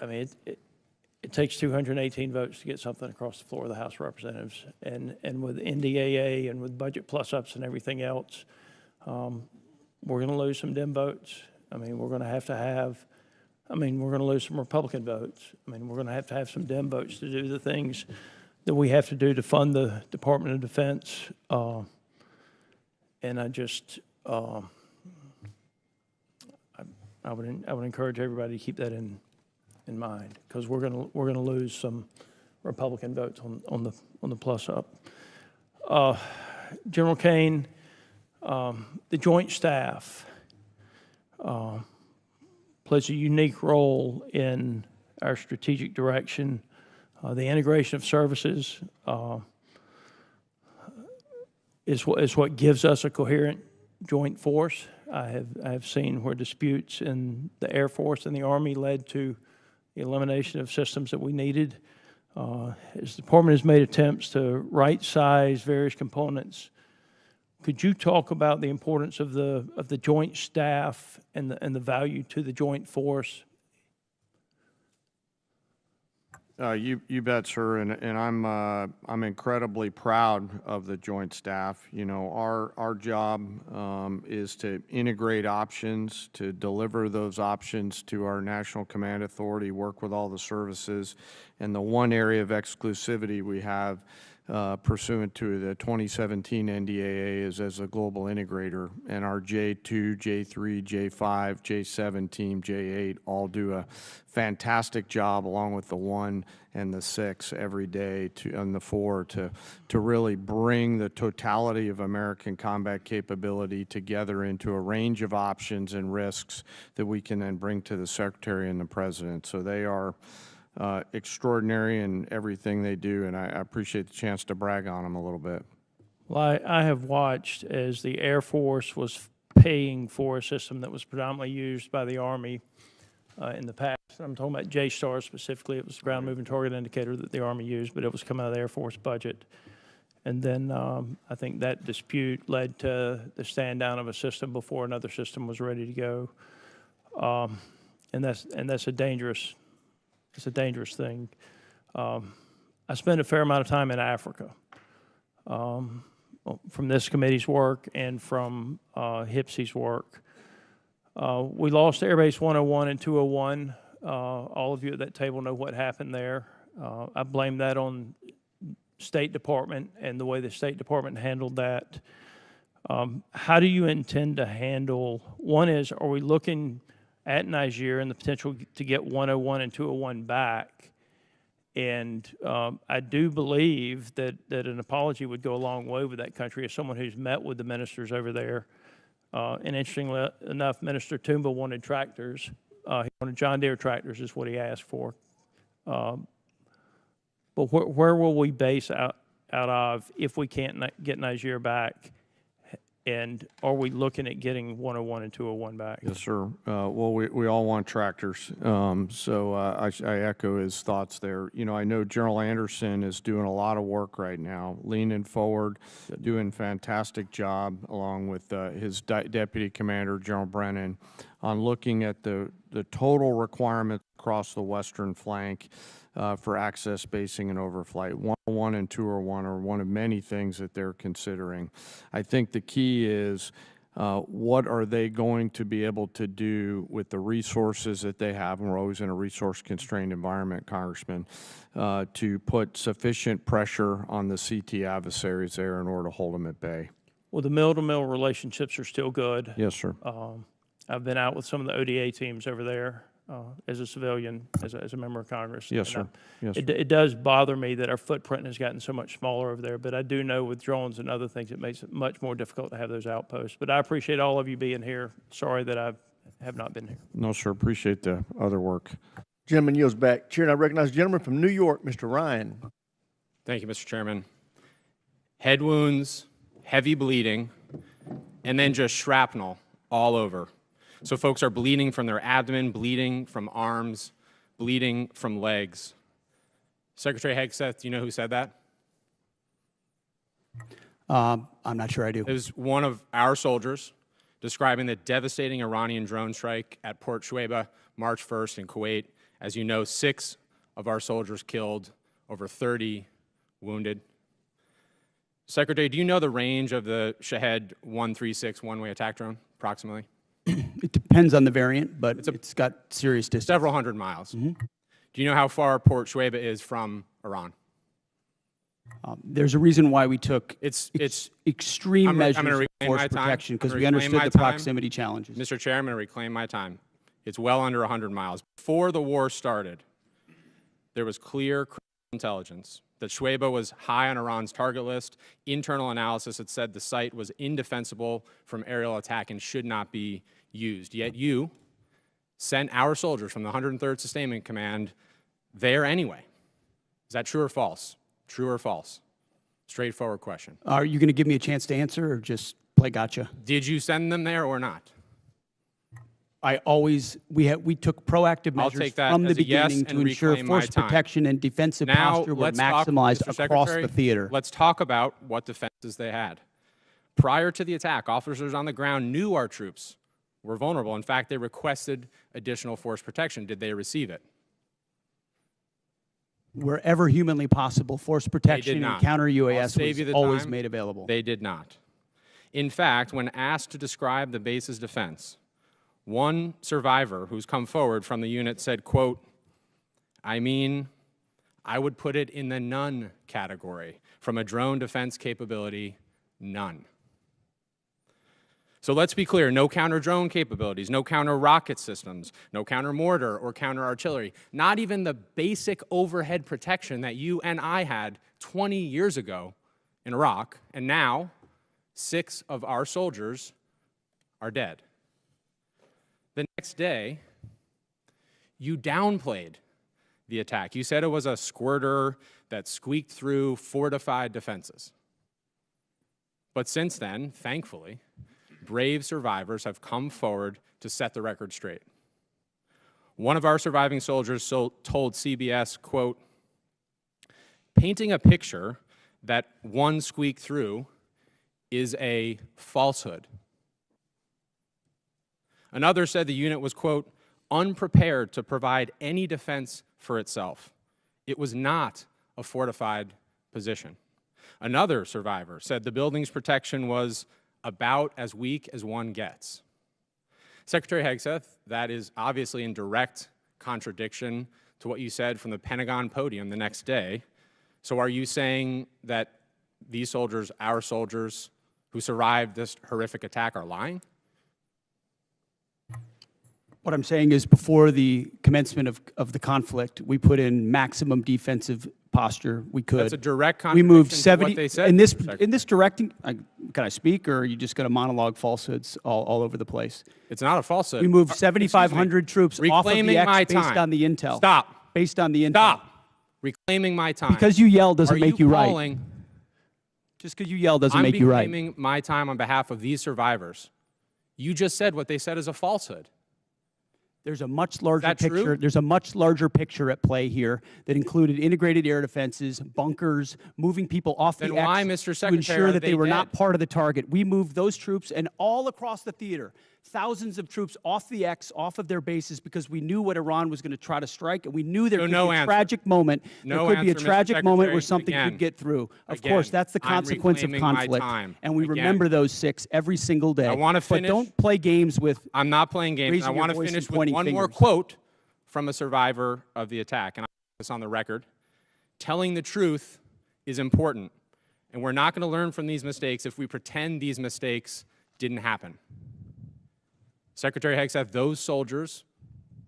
mean, it takes 218 votes to get something across the floor of the House of Representatives. And with NDAA and with budget plus-ups and everything else, we're going to lose some Dem votes. I mean, we're going to have, we're going to lose some Republican votes. I mean, we're going to have some Dem votes to do the things that we have to do to fund the Department of Defense. And I just, I would encourage everybody to keep that in mind, because we're gonna lose some Republican votes on the plus up. General Caine, the Joint Staff plays a unique role in our strategic direction. The integration of services is what gives us a coherent joint force. I have seen where disputes in the Air Force and the Army led to the elimination of systems that we needed. As the department has made attempts to right-size various components, could you talk about the importance of the joint staff and the value to the joint force? You bet, sir, and I'm incredibly proud of the joint staff. You know, our job is to integrate options, to deliver those options to our National Command Authority, work with all the services, and the one area of exclusivity we have pursuant to the 2017 NDAA is as a global integrator, and our J2, J3, J5, J7 team, J8 all do a fantastic job along with the 1 and the 6 every day and the 4 to really bring the totality of American combat capability together into a range of options and risks that we can then bring to the Secretary and the President. So they are extraordinary in everything they do, and I appreciate the chance to brag on them a little bit. Well, I have watched as the Air Force was paying for a system that was predominantly used by the Army in the past. I'm talking about J-STAR specifically. It was the ground moving target indicator that the Army used, but it was coming out of the Air Force budget. And then I think that dispute led to the stand down of a system before another system was ready to go. And that's a dangerous. It's a dangerous thing. I spent a fair amount of time in Africa from this committee's work and from HPSC's work. We lost Air Base 101 and 201. All of you at that table know what happened there. I blame that on State Department and the way the State Department handled that. How do you intend to handle, one is, are we looking at Niger and the potential to get 101 and 201 back? And I do believe that an apology would go a long way with that country. As someone who's met with the ministers over there, and interestingly enough, Minister Toomba wanted tractors. He wanted John Deere tractors is what he asked for. But where will we base out of if we can't get Niger back? And are we looking at getting 101 and 201 back? Yes, sir. Well, we all want tractors. So I echo his thoughts there. You know, I know General Anderson is doing a lot of work right now, leaning forward, doing a fantastic job along with his Deputy Commander, General Brennan, on looking at the total requirements across the western flank for access, basing, and overflight. 101 and 201 are one of many things that they're considering. I think the key is what are they going to be able to do with the resources that they have, and we're always in a resource-constrained environment, Congressman, to put sufficient pressure on the CT adversaries there in order to hold them at bay. Well, the mill-to-mill relationships are still good. Yes, sir. I've been out with some of the ODA teams over there. As a civilian, as a member of Congress. Yes, sir. Yes, sir. It does bother me that our footprint has gotten so much smaller over there, but I do know with drones and other things, it makes it much more difficult to have those outposts. But I appreciate all of you being here. Sorry that I have not been here. No, sir. Appreciate the other work. Gentleman yields back. Chair, and I recognize the gentleman from New York, Mr. Ryan. Thank you, Mr. Chairman. Head wounds, heavy bleeding, and then just shrapnel all over. So folks are bleeding from their abdomen, bleeding from arms, bleeding from legs. Secretary Hegseth, do you know who said that? I'm not sure I do. It was one of our soldiers describing the devastating Iranian drone strike at Port Shuaibah, March 1st in Kuwait. As you know, 6 of our soldiers killed, over 30 wounded. Secretary, do you know the range of the Shahed 136 one-way attack drone, approximately? It depends on the variant, but it's got serious distance. Several hundred miles. Mm-hmm. Do you know how far Port Shuaibah is from Iran? There's a reason why we took extreme measures I'm gonna of reclaim force my time. protection, because I'm we gonna reclaim understood my the time. proximity challenges. Mr. Chair, I'm going to reclaim my time. It's well under 100 miles. Before the war started, there was clear intelligence that Shuaibah was high on Iran's target list. Internal analysis had said the site was indefensible from aerial attack and should not be used. Yet you sent our soldiers from the 103rd Sustainment Command there anyway. Is that true or false? True or false? Straightforward question. Are you going to give me a chance to answer or just play gotcha? Did you send them there or not? We took proactive measures from the beginning to ensure force protection and defensive posture were maximized across the theater. Let's talk about what defenses they had. Prior to the attack, officers on the ground knew our troops were vulnerable. In fact, they requested additional force protection. Did they receive it? Wherever humanly possible, force protection and counter UAS was always made available. They did not. In fact, when asked to describe the base's defense, one survivor who's come forward from the unit said, quote, I would put it in the none category. From a drone defense capability, none. So let's be clear, no counter-drone capabilities, no counter-rocket systems, no counter-mortar or counter-artillery, not even the basic overhead protection that you and I had 20 years ago in Iraq, and now 6 of our soldiers are dead. The next day, you downplayed the attack. You said it was a squirter that squeaked through fortified defenses. But since then, thankfully, brave survivors have come forward to set the record straight. One of our surviving soldiers told CBS, quote, painting a picture that one squeaked through is a falsehood. Another said the unit was, quote, unprepared to provide any defense for itself. It was not a fortified position. Another survivor said the building's protection was about as weak as one gets. Secretary Hegseth, that is obviously in direct contradiction to what you said from the Pentagon podium the next day. So are you saying that these soldiers, our soldiers, who survived this horrific attack are lying? What I'm saying is before the commencement of the conflict, we put in maximum defensive posture we could. That's a direct we contradiction moved to 70, what they said. in this directing, can I speak, or are you just going to monologue falsehoods all over the place? It's not a falsehood. We moved 7,500 troops off of the X based on the intel. Stop. Based on the intel. Stop. Reclaiming my time. Because you yell doesn't make you right. Just because you yell doesn't make you right. I'm reclaiming my time on behalf of these survivors. You just said what they said is a falsehood. There's a much larger picture. There's a much larger picture at play here that included integrated air defenses, bunkers, moving people off the X why, Mr. Secretary, to ensure that they were dead? not part of the target. We moved those troops and all across the theater, thousands of troops off the X, off of their bases, because we knew what Iran was going to try to strike, and we knew there could be a tragic moment. There could be a tragic moment where something could get through. Of course, that's the consequence of conflict, and we remember those 6 every single day. I want to finish. But don't play games with. I'm not playing games. I want to finish with one more quote from a survivor of the attack, and I'll put this on the record. Telling the truth is important, and we're not going to learn from these mistakes if we pretend these mistakes didn't happen. Secretary Hegseth, those soldiers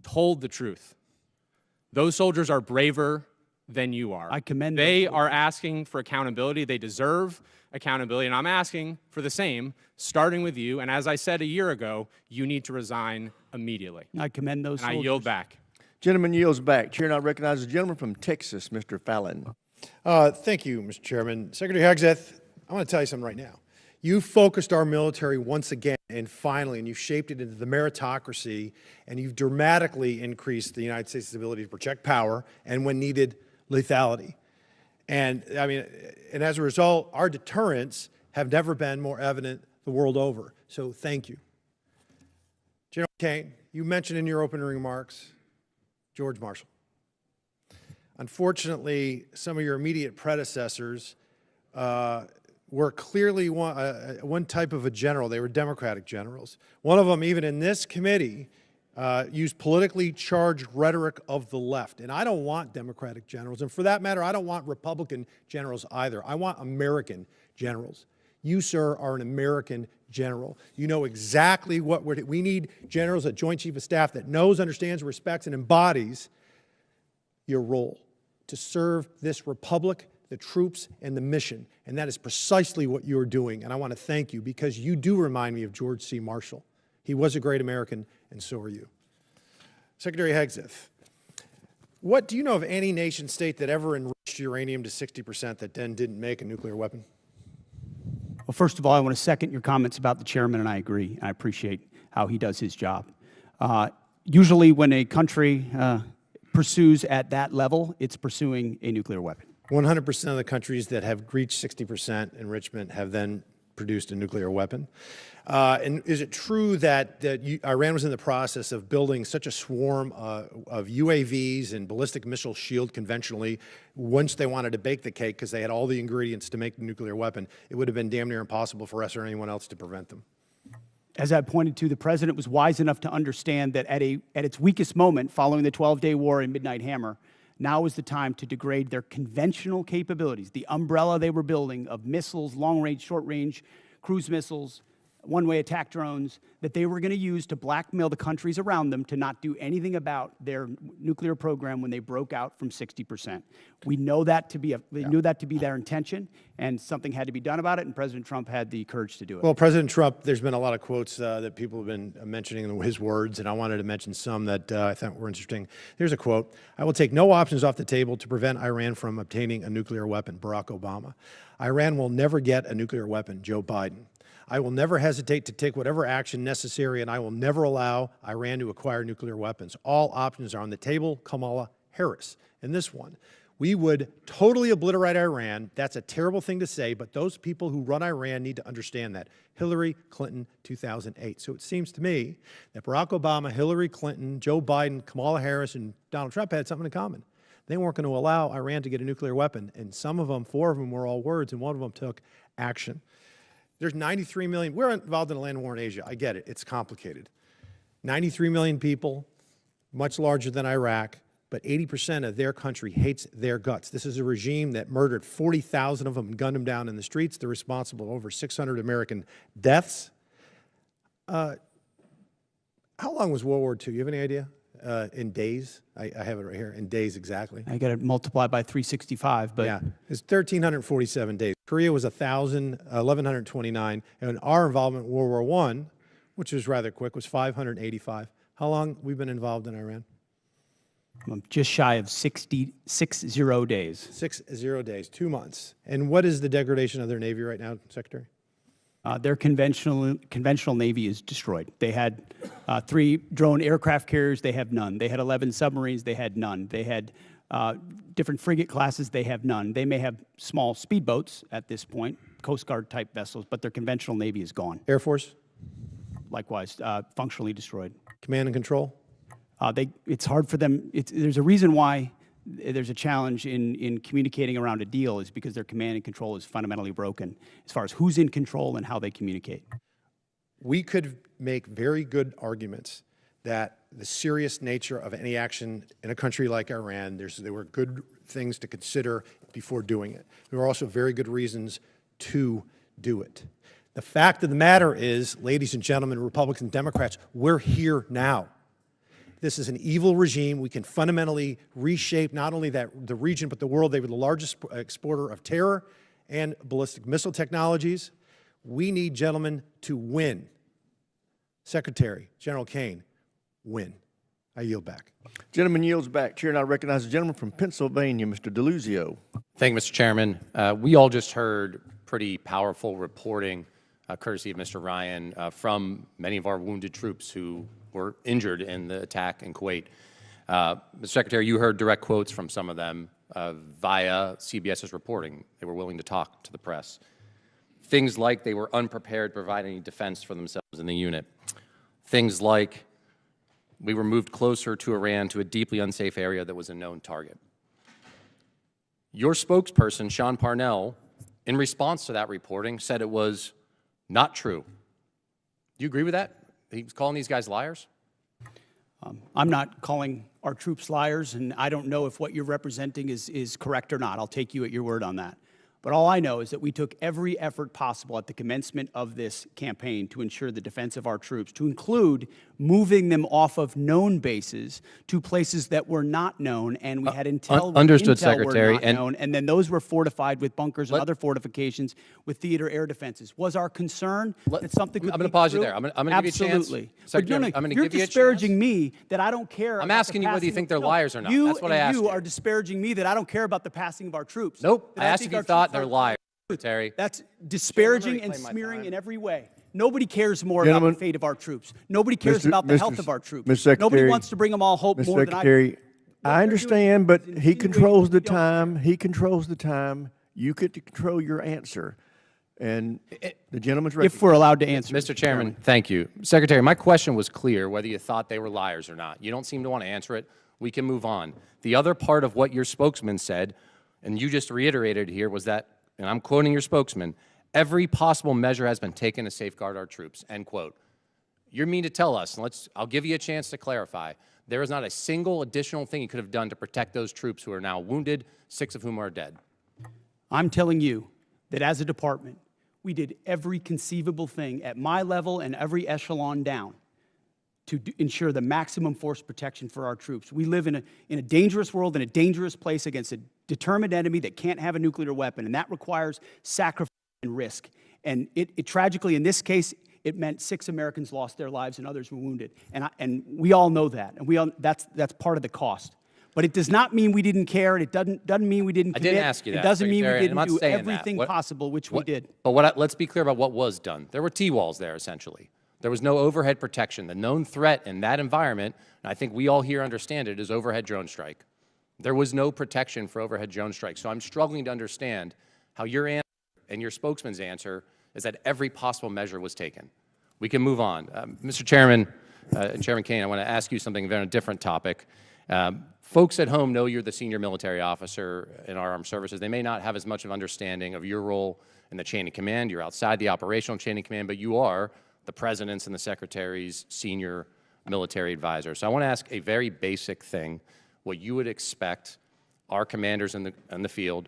told the truth. Those soldiers are braver than you are. I commend them. They are asking for accountability. They deserve accountability, and I'm asking for the same, starting with you. And as I said a year ago, you need to resign immediately. I commend those soldiers. I yield back. Gentleman yields back. Chair now recognizes the gentleman from Texas, Mr. Phelan. Thank you, Mr. Chairman. Secretary Hegseth, I want to tell you something right now. You focused our military once again, and finally, and you shaped it into the meritocracy, and you've dramatically increased the United States' ability to project power, and when needed, lethality. And and as a result, our deterrents have never been more evident the world over. So thank you. General Caine, you mentioned in your opening remarks George Marshall. Unfortunately, some of your immediate predecessors were clearly one type of a general. They were Democratic generals. One of them, even in this committee, use politically charged rhetoric of the left. And I don't want Democratic generals. And for that matter, I don't want Republican generals either. I want American generals. You, sir, are an American general. You know exactly what we need generals, a Joint Chief of Staff that knows, understands, respects, and embodies your role to serve this republic, the troops, and the mission. And that is precisely what you're doing. And I want to thank you because you do remind me of George C. Marshall. He was a great American, and so are you. Secretary Hegseth, what do you know of any nation state that ever enriched uranium to 60% that then didn't make a nuclear weapon? Well, first of all, I want to second your comments about the chairman, and I agree. I appreciate how he does his job. Usually when a country pursues at that level, it's pursuing a nuclear weapon. 100% of the countries that have reached 60% enrichment have then produced a nuclear weapon. And is it true that Iran was in the process of building such a swarm of UAVs and ballistic missile shield conventionally, once they wanted to bake the cake because they had all the ingredients to make the nuclear weapon, it would have been damn near impossible for us or anyone else to prevent them? As I pointed to, the president was wise enough to understand that at its weakest moment, following the 12-day war in Midnight Hammer, now is the time to degrade their conventional capabilities, the umbrella they were building of missiles, long-range, short-range, cruise missiles, one-way attack drones, that they were going to use to blackmail the countries around them to not do anything about their nuclear program when they broke out from 60%. We know that to be they knew that to be their intention, and something had to be done about it, and President Trump had the courage to do it. Well, President Trump, there's been a lot of quotes that people have been mentioning his words, and I wanted to mention some that I thought were interesting. Here's a quote: "I will take no options off the table to prevent Iran from obtaining a nuclear weapon," Barack Obama. "Iran will never get a nuclear weapon," Joe Biden. "I will never hesitate to take whatever action necessary, and I will never allow Iran to acquire nuclear weapons. All options are on the table," Kamala Harris. And this one: "We would totally obliterate Iran. That's a terrible thing to say, but those people who run Iran need to understand that." Hillary Clinton, 2008. So it seems to me that Barack Obama, Hillary Clinton, Joe Biden, Kamala Harris, and Donald Trump had something in common. They weren't going to allow Iran to get a nuclear weapon, and some of them, 4 of them, were all words, and 1 of them took action. There's 93 million. We're involved in a land war in Asia. I get it. It's complicated. 93 million people, much larger than Iraq, but 80% of their country hates their guts. This is a regime that murdered 40,000 of them and gunned them down in the streets. They're responsible for over 600 American deaths. How long was World War II? You have any idea? In days? I have it right here. In days exactly. I got to multiply by 365, but yeah, it's 1,347 days. Korea was 1,129, and our involvement in World War I, which was rather quick, was 585. How long we've been involved in Iran? Just shy of 60 days. 60 days, 2 months. And what is the degradation of their Navy right now, Secretary? Their conventional Navy is destroyed. They had 3 drone aircraft carriers. They have none. They had 11 submarines. They had none. They had different frigate classes. They have none. They may have small speedboats at this point, Coast Guard type vessels, but their conventional Navy is gone. Air Force? Likewise, functionally destroyed. Command and control? It's hard for them. There's a reason why there's a challenge in communicating around a deal, is because their command and control is fundamentally broken as far as who's in control and how they communicate. We could make very good arguments that the serious nature of any action in a country like Iran, there were good things to consider before doing it. There were also very good reasons to do it. The fact of the matter is, ladies and gentlemen, Republicans and Democrats, we're here now. This is an evil regime. We can fundamentally reshape not only the region, but the world. They were the largest exporter of terror and ballistic missile technologies. We need, gentlemen, to win. Secretary General Caine, win. I yield back. Gentleman yields back. Chair, and I recognize the gentleman from Pennsylvania, Mr. DeLuzio. Thank you, Mr. Chairman. We all just heard pretty powerful reporting, courtesy of Mr. Ryan, from many of our wounded troops who were injured in the attack in Kuwait. Mr. Secretary, you heard direct quotes from some of them via CBS's reporting. They were willing to talk to the press. Things like they were unprepared to provide any defense for themselves in the unit. Things like we were moved closer to Iran, to a deeply unsafe area that was a known target. Your spokesperson, Sean Parnell, in response to that reporting, said it was not true. Do you agree with that? He was calling these guys liars? I'm not calling our troops liars, and I don't know if what you're representing is correct or not. I'll take you at your word on that. But all I know is that we took every effort possible at the commencement of this campaign to ensure the defense of our troops, to include moving them off of known bases to places that were not known, and we had intel. Understood, intel Secretary. were not known, and then those were fortified with bunkers and other fortifications with theater air defenses. Was our concern that something could I'm going to leak pause you through? there. I'm going to give you a chance. Absolutely. But Secretary, no, I'm going to you're give you a chance. disparaging me that I don't care. I'm about asking the you whether you passing think of- they're no, liars or not. You That's what I and asked you you. are disparaging me that I don't care about the passing of our troops. Nope. That I asked think if you our thought troops they're are- liars, Secretary. That's disparaging and smearing in every way. Nobody cares more about the fate of our troops. Nobody cares about the health of our troops. Mr. Secretary, Nobody wants to bring them all hope Mr. more than I do. Secretary, I understand, but he controls the time. He controls the time. You get to control your answer. And the gentleman's If we're allowed to answer. Mr. Chairman, thank you. Secretary, my question was clear, whether you thought they were liars or not. You don't seem to want to answer it. We can move on. The other part of what your spokesman said, and you just reiterated here, was that, and I'm quoting your spokesman, every possible measure has been taken to safeguard our troops, end quote. You mean to tell us, and I'll give you a chance to clarify, there is not a single additional thing you could have done to protect those troops who are now wounded, 6 of whom are dead? I'm telling you that as a department, we did every conceivable thing at my level and every echelon down to ensure the maximum force protection for our troops. We live in a dangerous world, in a dangerous place against a determined enemy that can't have a nuclear weapon, and that requires sacrifice and risk. And it tragically, in this case, it meant 6 Americans lost their lives and others were wounded. And we all know that, and that's part of the cost. But it does not mean we didn't care. It doesn't mean we didn't commit. I didn't ask you that, It doesn't mean we Secretary, and I'm didn't not do saying everything that. possible, which we did. But let's be clear about what was done. There were T-walls there, essentially. There was no overhead protection. The known threat in that environment, and I think we all here understand it, is overhead drone strike. There was no protection for overhead drone strike. So I'm struggling to understand how your answer and your spokesman's answer is that every possible measure was taken. We can move on. Mr. Chairman, Chairman Caine, I want to ask you something on a different topic. Folks at home know you're the senior military officer in our armed services. They may not have as much of understanding of your role in the chain of command. You're outside the operational chain of command, but you are the President's and the Secretary's senior military advisor. So I want to ask a very basic thing, what you would expect our commanders in the field,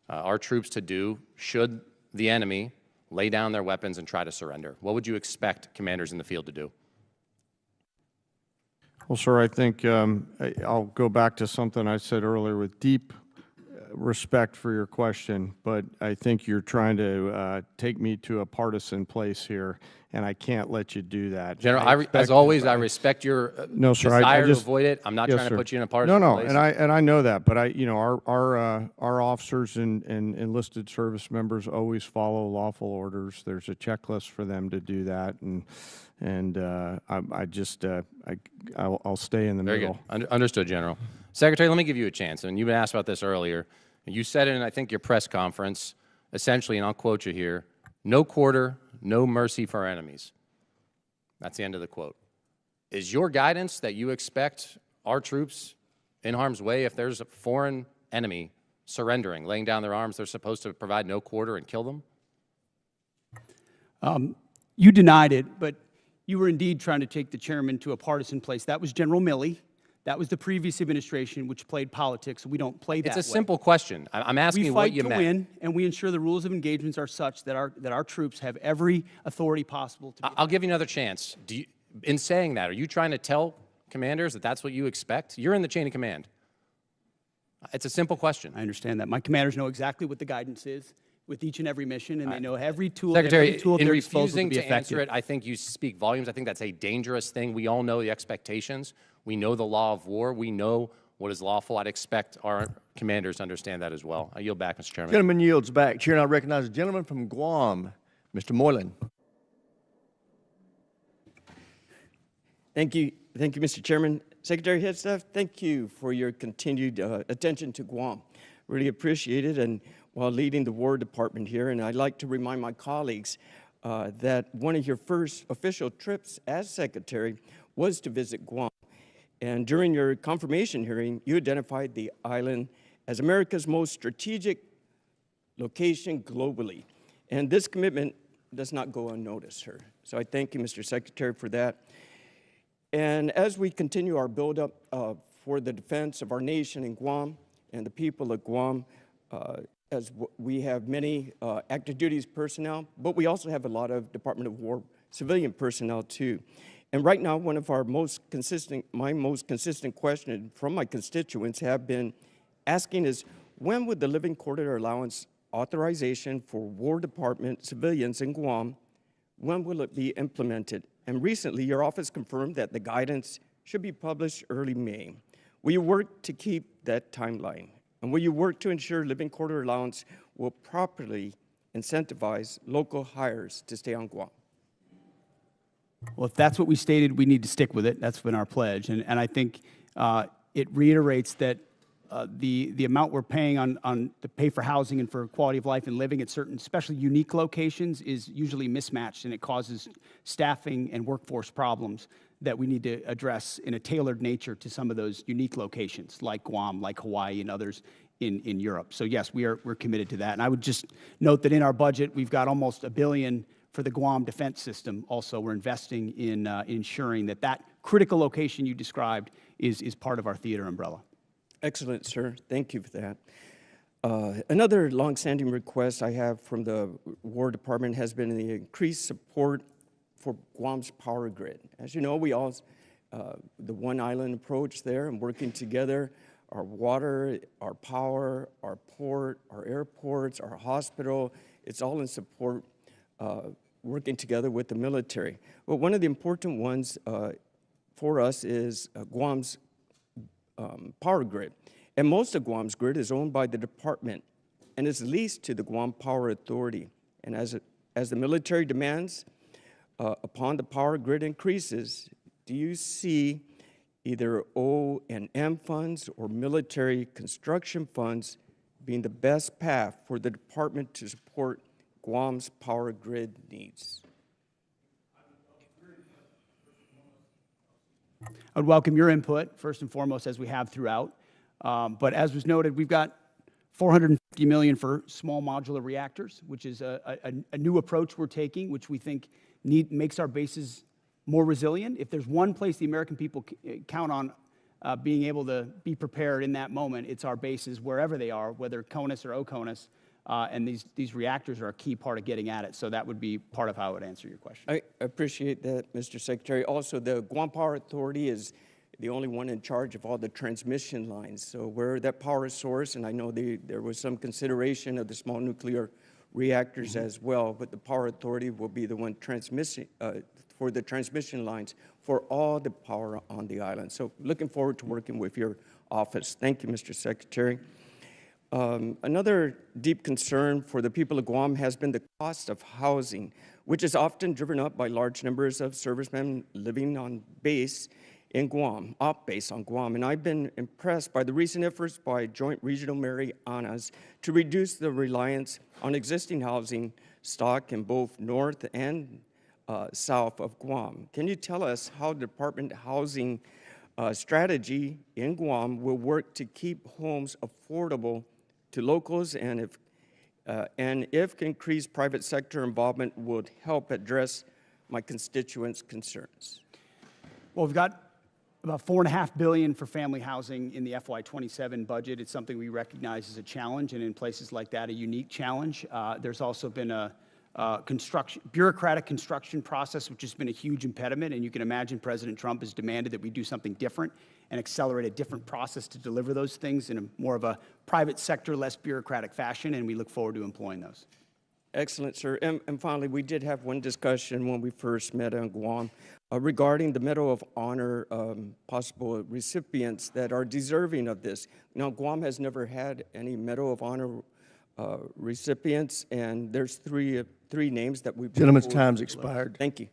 our troops to do should the enemy lay down their weapons and try to surrender. What would you expect commanders in the field to do? Well, sir, I think I'll go back to something I said earlier with deep respect for your question, but I think you're trying to take me to a partisan place here, and I can't let you do that. General, as always, I respect your no, sir, desire I just, to avoid it. I'm not yes, trying sir. to put you in a partisan place. and I know that, but our officers and enlisted service members always follow lawful orders. There's a checklist for them to do that, and I'll stay in the middle. Very good. Understood, General. Secretary, let me give you a chance. And you've been asked about this earlier. You said in, I think, your press conference, essentially, and I'll quote you here, no quarter, no mercy for our enemies. That's the end of the quote. Is your guidance that you expect our troops in harm's way, if there's a foreign enemy surrendering, laying down their arms, they're supposed to provide no quarter and kill them? You denied it, but you were indeed trying to take the chairman to a partisan place. That was General Milley. That was the previous administration, which played politics. We don't play that way. It's a simple question. I'm asking you what you meant. We fight to win, and we ensure the rules of engagements are such that our troops have every authority possible to. I'll give you another chance. In saying that, are you trying to tell commanders that that's what you expect? You're in the chain of command. It's a simple question. I understand that. My commanders know exactly what the guidance is with each and every mission, and they know every tool. Secretary, every tool at in their disposal refusing to be to answer effective. it, I think you speak volumes. I think that's a dangerous thing. We all know the expectations. We know the law of war. We know what is lawful. I'd expect our commanders to understand that as well. I yield back, Mr. Chairman. Gentleman yields back. Chair now recognizes the gentleman from Guam, Mr. Moylan. Thank you, Mr. Chairman. Secretary Hegseth, thank you for your continued attention to Guam. Really appreciate it, and while leading the War Department here, and I'd like to remind my colleagues that one of your first official trips as Secretary was to visit Guam. And during your confirmation hearing, you identified the island as America's most strategic location globally. And this commitment does not go unnoticed, sir. So I thank you, Mr. Secretary, for that. And as we continue our buildup for the defense of our nation in Guam and the people of Guam, we have many active duties personnel, but we also have a lot of Department of War civilian personnel too. And right now, my most consistent question from my constituents have been asking is, when would the living quarter allowance authorization for War Department civilians in Guam, when will it be implemented? And recently, your office confirmed that the guidance should be published early May. Will you work to keep that timeline? And will you work to ensure living quarter allowance will properly incentivize local hires to stay on Guam? Well, if that's what we stated, we need to stick with it. That's been our pledge. And I think it reiterates that the amount we're paying on to pay for housing and for quality of life and living at certain, especially unique locations, is usually mismatched, and it causes staffing and workforce problems that we need to address in a tailored nature to some of those unique locations, like Guam, like Hawaii, and others in Europe. So yes, we're committed to that. And I would just note that in our budget, we've got almost $1 billion for the Guam defense system. Also, we're investing in ensuring that that critical location you described is part of our theater umbrella. Excellent, sir. Thank you for that. Another longstanding request I have from the War Department has been the increased support for Guam's power grid. As you know, we all, the one island approach there and working together, our water, our power, our port, our airports, our hospital, it's all in support, working together with the military. But one of the important ones for us is Guam's power grid. And most of Guam's grid is owned by the department and is leased to the Guam Power Authority. And as the military demands upon the power grid increases, do you see either O&M funds or military construction funds being the best path for the department to support Guam's power grid needs? I would welcome your input, first and foremost, as we have throughout. But as was noted, we've got $450 million for small modular reactors, which is a new approach we're taking, which we think makes our bases more resilient. If there's one place the American people count on being able to be prepared in that moment, it's our bases, wherever they are, whether CONUS or OCONUS. And these reactors are a key part of getting at it. So that would be part of how I would answer your question. I appreciate that, Mr. Secretary. Also, the Guam Power Authority is the only one in charge of all the transmission lines. So where that power source, and I know there was some consideration of the small nuclear reactors as well, but the Power Authority will be the one transmitting for the transmission lines for all the power on the island. So looking forward to working with your office. Thank you, Mr. Secretary. Another deep concern for the people of Guam has been the cost of housing, which is often driven up by large numbers of servicemen living on base in Guam, off base on Guam. And I've been impressed by the recent efforts by Joint Regional Marianas to reduce the reliance on existing housing stock in both north and south of Guam. Can you tell us how the Department Housing strategy in Guam will work to keep homes affordable to locals, and if increased private sector involvement would help address my constituents' concerns? Well, we've got about $4.5 billion for family housing in the FY27 budget. It's something we recognize as a challenge, and in places like that, a unique challenge. There's also been a bureaucratic construction process, which has been a huge impediment, and you can imagine President Trump has demanded that we do something different and accelerate a different process to deliver those things in more of a private sector, less bureaucratic fashion, and we look forward to employing those. Excellent, sir. And finally, we did have one discussion when we first met on Guam regarding the Medal of Honor possible recipients that are deserving of this. Now, Guam has never had any Medal of Honor recipients, and there's three names that we've... Gentleman's time's expired. Thank you.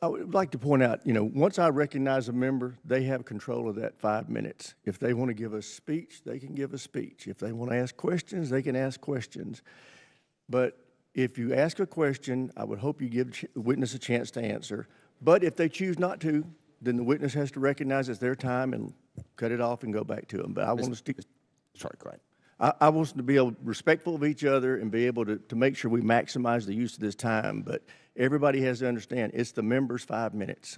I would like to point out, once I recognize a member, they have control of that 5 minutes. If they want to give a speech, they can give a speech. If they want to ask questions, they can ask questions. But if you ask a question, I would hope you give the witness a chance to answer. But if they choose not to, then the witness has to recognize it's their time and cut it off and go back to them. But I want to stick... Sorry, go ahead. I want us to be able, respectful of each other and be able to make sure we maximize the use of this time. But everybody has to understand it's the members' 5 minutes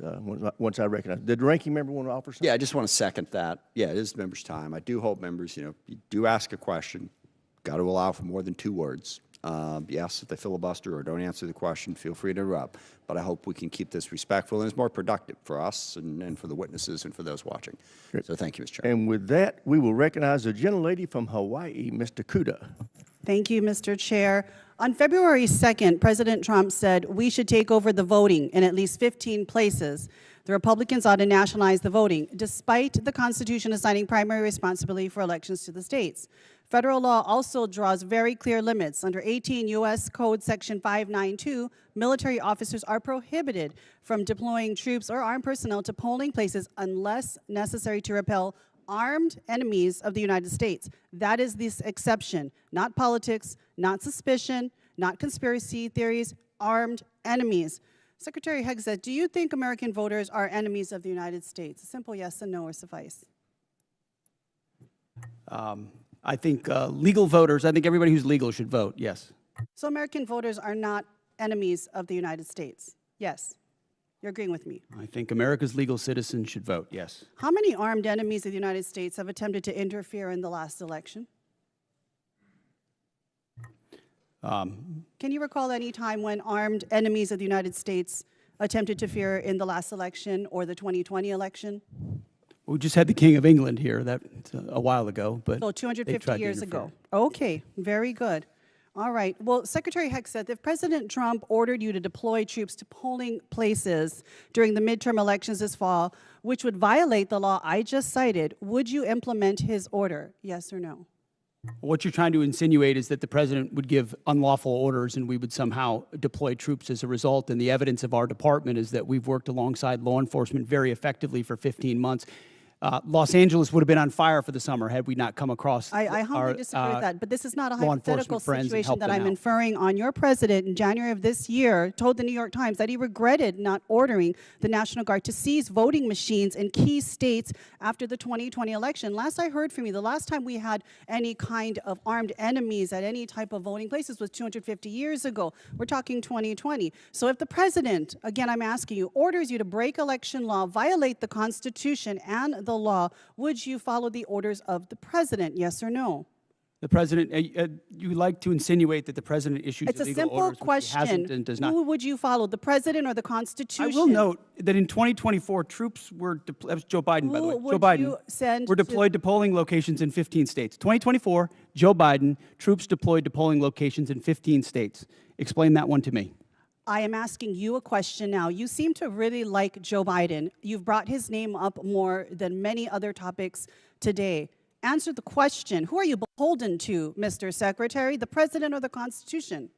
once I recognize. Did the ranking member want to offer something? Yeah, I just want to second that. Yeah, it is members' time. I do hope members, you do ask a question, got to allow for more than 2 words. Yes, if they filibuster or don't answer the question, feel free to interrupt. But I hope we can keep this respectful and it's more productive for us and for the witnesses and for those watching. Great. So thank you, Mr. Chairman. And with that, we will recognize the gentlelady from Hawaii, Mr. Kuda. Thank you, Mr. Chair. On February 2nd, President Trump said we should take over the voting in at least 15 places. The Republicans ought to nationalize the voting, despite the Constitution assigning primary responsibility for elections to the states. Federal law also draws very clear limits. Under 18 U.S. Code Section 592, military officers are prohibited from deploying troops or armed personnel to polling places unless necessary to repel armed enemies of the United States. That is this exception, not politics, not suspicion, not conspiracy theories, armed enemies. Secretary Hegseth, do you think American voters are enemies of the United States? A simple yes and no or suffice. I think legal voters, I think everybody who's legal should vote, yes. So American voters are not enemies of the United States? Yes. You're agreeing with me? I think America's legal citizens should vote, yes. How many armed enemies of the United States have attempted to interfere in the last election? Can you recall any time when armed enemies of the United States attempted to interfere in the last election or the 2020 election? We just had the King of England here a while ago, but so 250 years ago. Okay, very good. All right. Well, Secretary Hegseth, if President Trump ordered you to deploy troops to polling places during the midterm elections this fall, which would violate the law I just cited, would you implement his order? Yes or no? What you're trying to insinuate is that the president would give unlawful orders and we would somehow deploy troops as a result. And the evidence of our department is that we've worked alongside law enforcement very effectively for 15 months. Los Angeles would have been on fire for the summer had we not come across I humbly disagree with that, but this is not a law hypothetical enforcement situation that I'm out. inferring on. Your president in January of this year told the New York Times that he regretted not ordering the National Guard to seize voting machines in key states after the 2020 election. Last I heard from you, the last time we had any kind of armed enemies at any type of voting places was 250 years ago. We're talking 2020. So if the president, again I'm asking you, orders you to break election law, violate the Constitution and the law, would you follow the orders of the president, yes or no? The president, you like to insinuate that the president issues it's illegal a simple orders, question. Which he hasn't and does not. Who would you follow, the president or the Constitution? I will note that in 2024, troops were, that was Joe Biden, by the way. Who Joe would Biden you send were deployed to polling locations in 15 states. 2024, Joe Biden, troops deployed to polling locations in 15 states. Explain that one to me. I am asking you a question now. You seem to really like Joe Biden. You've brought his name up more than many other topics today. Answer the question. Who are you beholden to, Mr. Secretary, the president or the Constitution?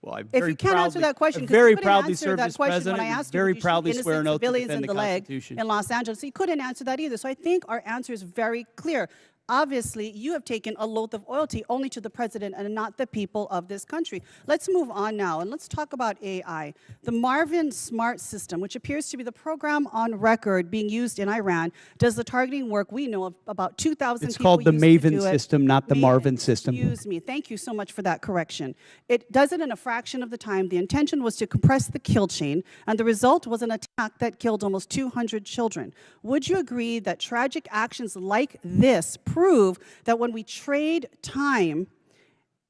Well, if you can't answer that question, very proudly served served that as question president. when I asked Very you, proudly swear an oath to civilians defend in the the leg Constitution in Los Angeles. So you couldn't answer that either. So I think our answer is very clear. Obviously, you have taken a oath of loyalty only to the president and not the people of this country. Let's move on now, and let's talk about AI. The Marvin Smart system, which appears to be the program on record being used in Iran, does the targeting work we know of about 2,000 people. It's called the Maven system, not the Maven, Marvin system. Excuse me. Thank you so much for that correction. It does it in a fraction of the time. The intention was to compress the kill chain, and the result was an attack that killed almost 200 children. Would you agree that tragic actions like this prove that when we trade time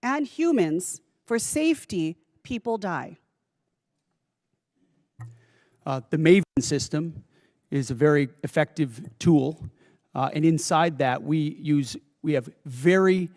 and humans for safety, people die? The Maven system is a very effective tool, and inside that we have very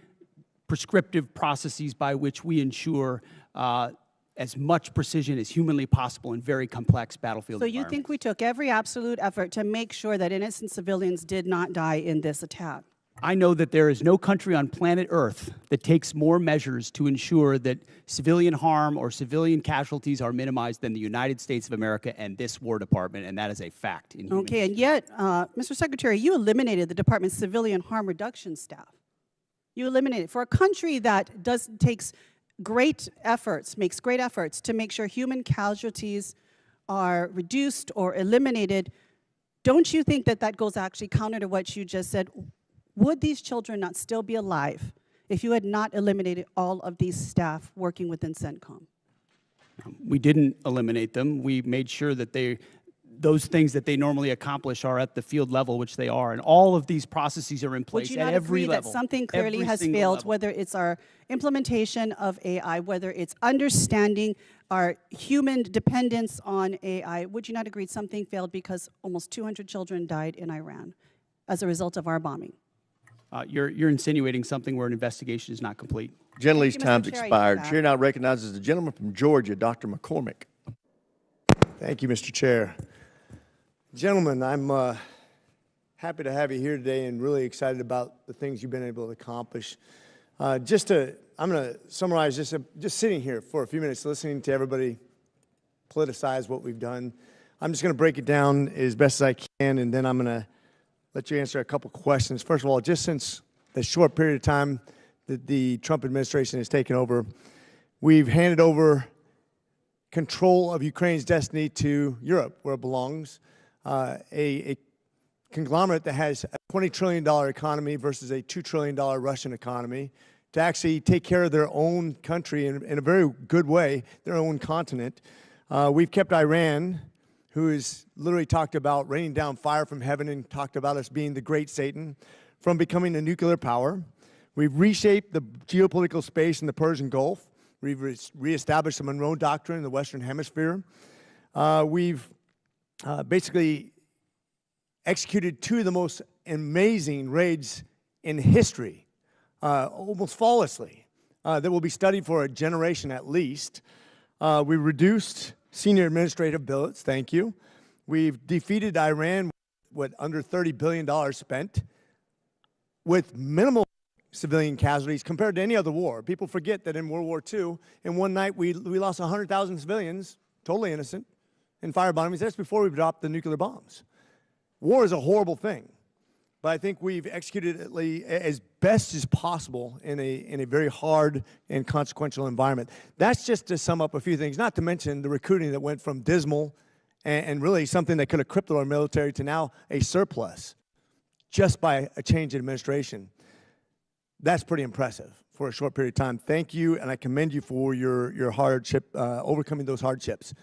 prescriptive processes by which we ensure as much precision as humanly possible in very complex battlefield environments. So you think we took every absolute effort to make sure that innocent civilians did not die in this attack? I know that there is no country on planet Earth that takes more measures to ensure that civilian harm or civilian casualties are minimized than the United States of America and this War Department, and that is a fact. Okay, and yet, Mr. Secretary, you eliminated the department's civilian harm reduction staff. You eliminated, for a country that takes great efforts, makes great efforts to make sure human casualties are reduced or eliminated. Don't you think that that goes actually counter to what you just said? would these children not still be alive if you had not eliminated all of these staff working within CENTCOM? We didn't eliminate them. We made sure that those things that they normally accomplish are at the field level, which they are, and all of these processes are in place at every level. Would you not agree that something clearly has failed, whether it's our implementation of AI, whether it's understanding our human dependence on AI? Would you not agree something failed because almost 200 children died in Iran as a result of our bombing? You're insinuating something where an investigation is not complete. Gentlelady's time's expired. Chair now recognizes the gentleman from Georgia, Dr. McCormick. Thank you, Mr. Chair. Gentlemen, I'm happy to have you here today and really excited about the things you've been able to accomplish. I'm going to summarize just sitting here for a few minutes, listening to everybody politicize what we've done. I'm just going to break it down as best as I can, and then I'm going to let you answer a couple questions. First of all, just since the short period of time that the Trump administration has taken over, we've handed over control of Ukraine's destiny to Europe, where it belongs. A conglomerate that has a $20 trillion economy versus a $2 trillion Russian economy, to actually take care of their own country in a very good way, their own continent. We've kept Iran, who has literally talked about raining down fire from heaven and talked about us being the great Satan, from becoming a nuclear power. We've reshaped the geopolitical space in the Persian Gulf. We've reestablished the Monroe Doctrine in the Western Hemisphere. We've basically executed two of the most amazing raids in history, almost flawlessly, that will be studied for a generation at least. We reduced senior administrative billets, thank you. We've defeated Iran with under $30 billion spent, with minimal civilian casualties compared to any other war. People forget that in World War II, in one night we lost 100,000 civilians, totally innocent, in firebombings. That's before we dropped the nuclear bombs. War is a horrible thing, but I think we've executed it as best as possible in a very hard and consequential environment. That's just to sum up a few things, not to mention the recruiting that went from dismal and really something that could have crippled our military to now a surplus just by a change in administration. That's pretty impressive for a short period of time. Thank you, and I commend you for your hardship, overcoming those hardships.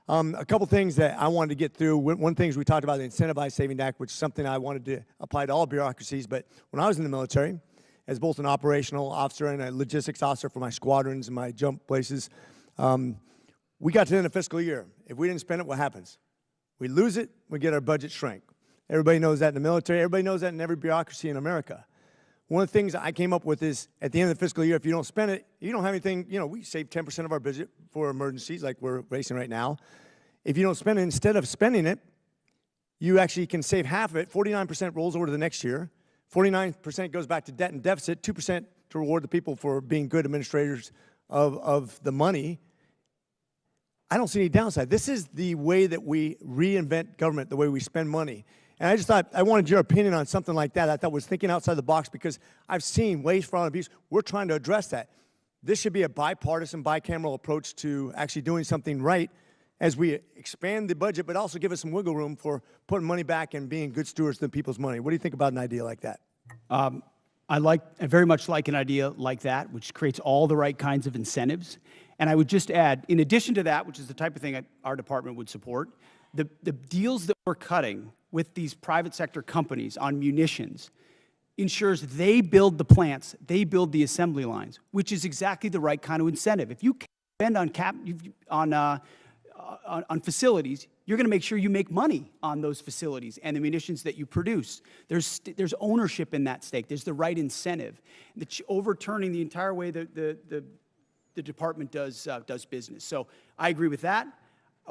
A couple things that I wanted to get through. One thing is we talked about the Incentivized Savings Act, which is something I wanted to apply to all bureaucracies. But when I was in the military, as both an operational officer and a logistics officer for my squadrons and my jump places, we got to the end of the fiscal year. If we didn't spend it, what happens? We lose it, we get our budget shrink. Everybody knows that in the military. Everybody knows that in every bureaucracy in America. One of the things that I came up with is, at the end of the fiscal year, if you don't spend it, you don't have anything. You know, we save 10% of our budget for emergencies like we're facing right now. If you don't spend it, instead of spending it, you actually can save half of it. 49% rolls over to the next year. 49% goes back to debt and deficit. 2% to reward the people for being good administrators of the money. I don't see any downside. This is the way that we reinvent government, the way we spend money. And I just thought, I wanted your opinion on something like that. I thought was thinking outside the box because I've seen waste, fraud, and abuse. We're trying to address that. This should be a bipartisan, bicameral approach to actually doing something right as we expand the budget, but also give us some wiggle room for putting money back and being good stewards of people's money. What do you think about an idea like that? I very much like an idea like that, which creates all the right kinds of incentives. And I would just add, in addition to that, which is the type of thing our department would support, the deals that we're cutting with these private sector companies on munitions ensures they build the plants, they build the assembly lines, which is exactly the right kind of incentive. If you spend on facilities, you're going to make sure you make money on those facilities and the munitions that you produce. There's ownership in that stake. There's the right incentive. Overturning the entire way the department does business. So I agree with that.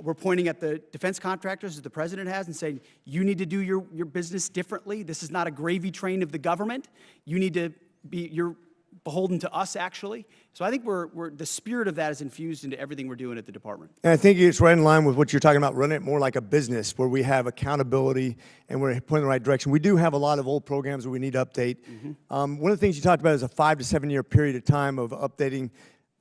We're pointing at the defense contractors, as the president has, and saying, you need to do your business differently. This is not a gravy train of the government. You need to be, you're beholden to us, actually. So I think the spirit of that is infused into everything we're doing at the department. And I think it's right in line with what you're talking about, running it more like a business where we have accountability and we're pointing in the right direction. We do have a lot of old programs that we need to update. One of the things you talked about is a 5 to 7 year period of time of updating.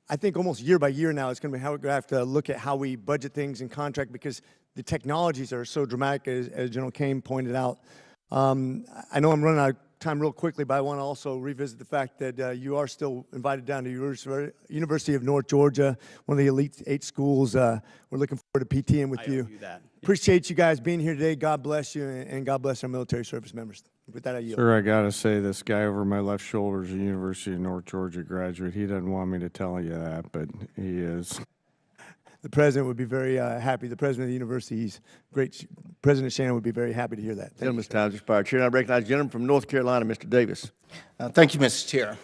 I think almost year by year now, it's going to be how we're going to have to look at how we budget things and contract because the technologies are so dramatic, as General Caine pointed out. I know I'm running out of time real quickly, but I want to also revisit the fact that you are still invited down to University of North Georgia, one of the elite 8 schools. We're looking forward to PTing with you. Appreciate you guys being here today. God bless you, and God bless our military service members. With that, I yield. Sir, I got to say, this guy over my left shoulder is a University of North Georgia graduate. He doesn't want me to tell you that, but he is. The president would be very happy. The president of the university, he's great. President Shannon would be very happy to hear that. Gentleman's time has expired. Chair, I recognize the gentleman from North Carolina, Mr. Davis. Thank you, Mr. Chair.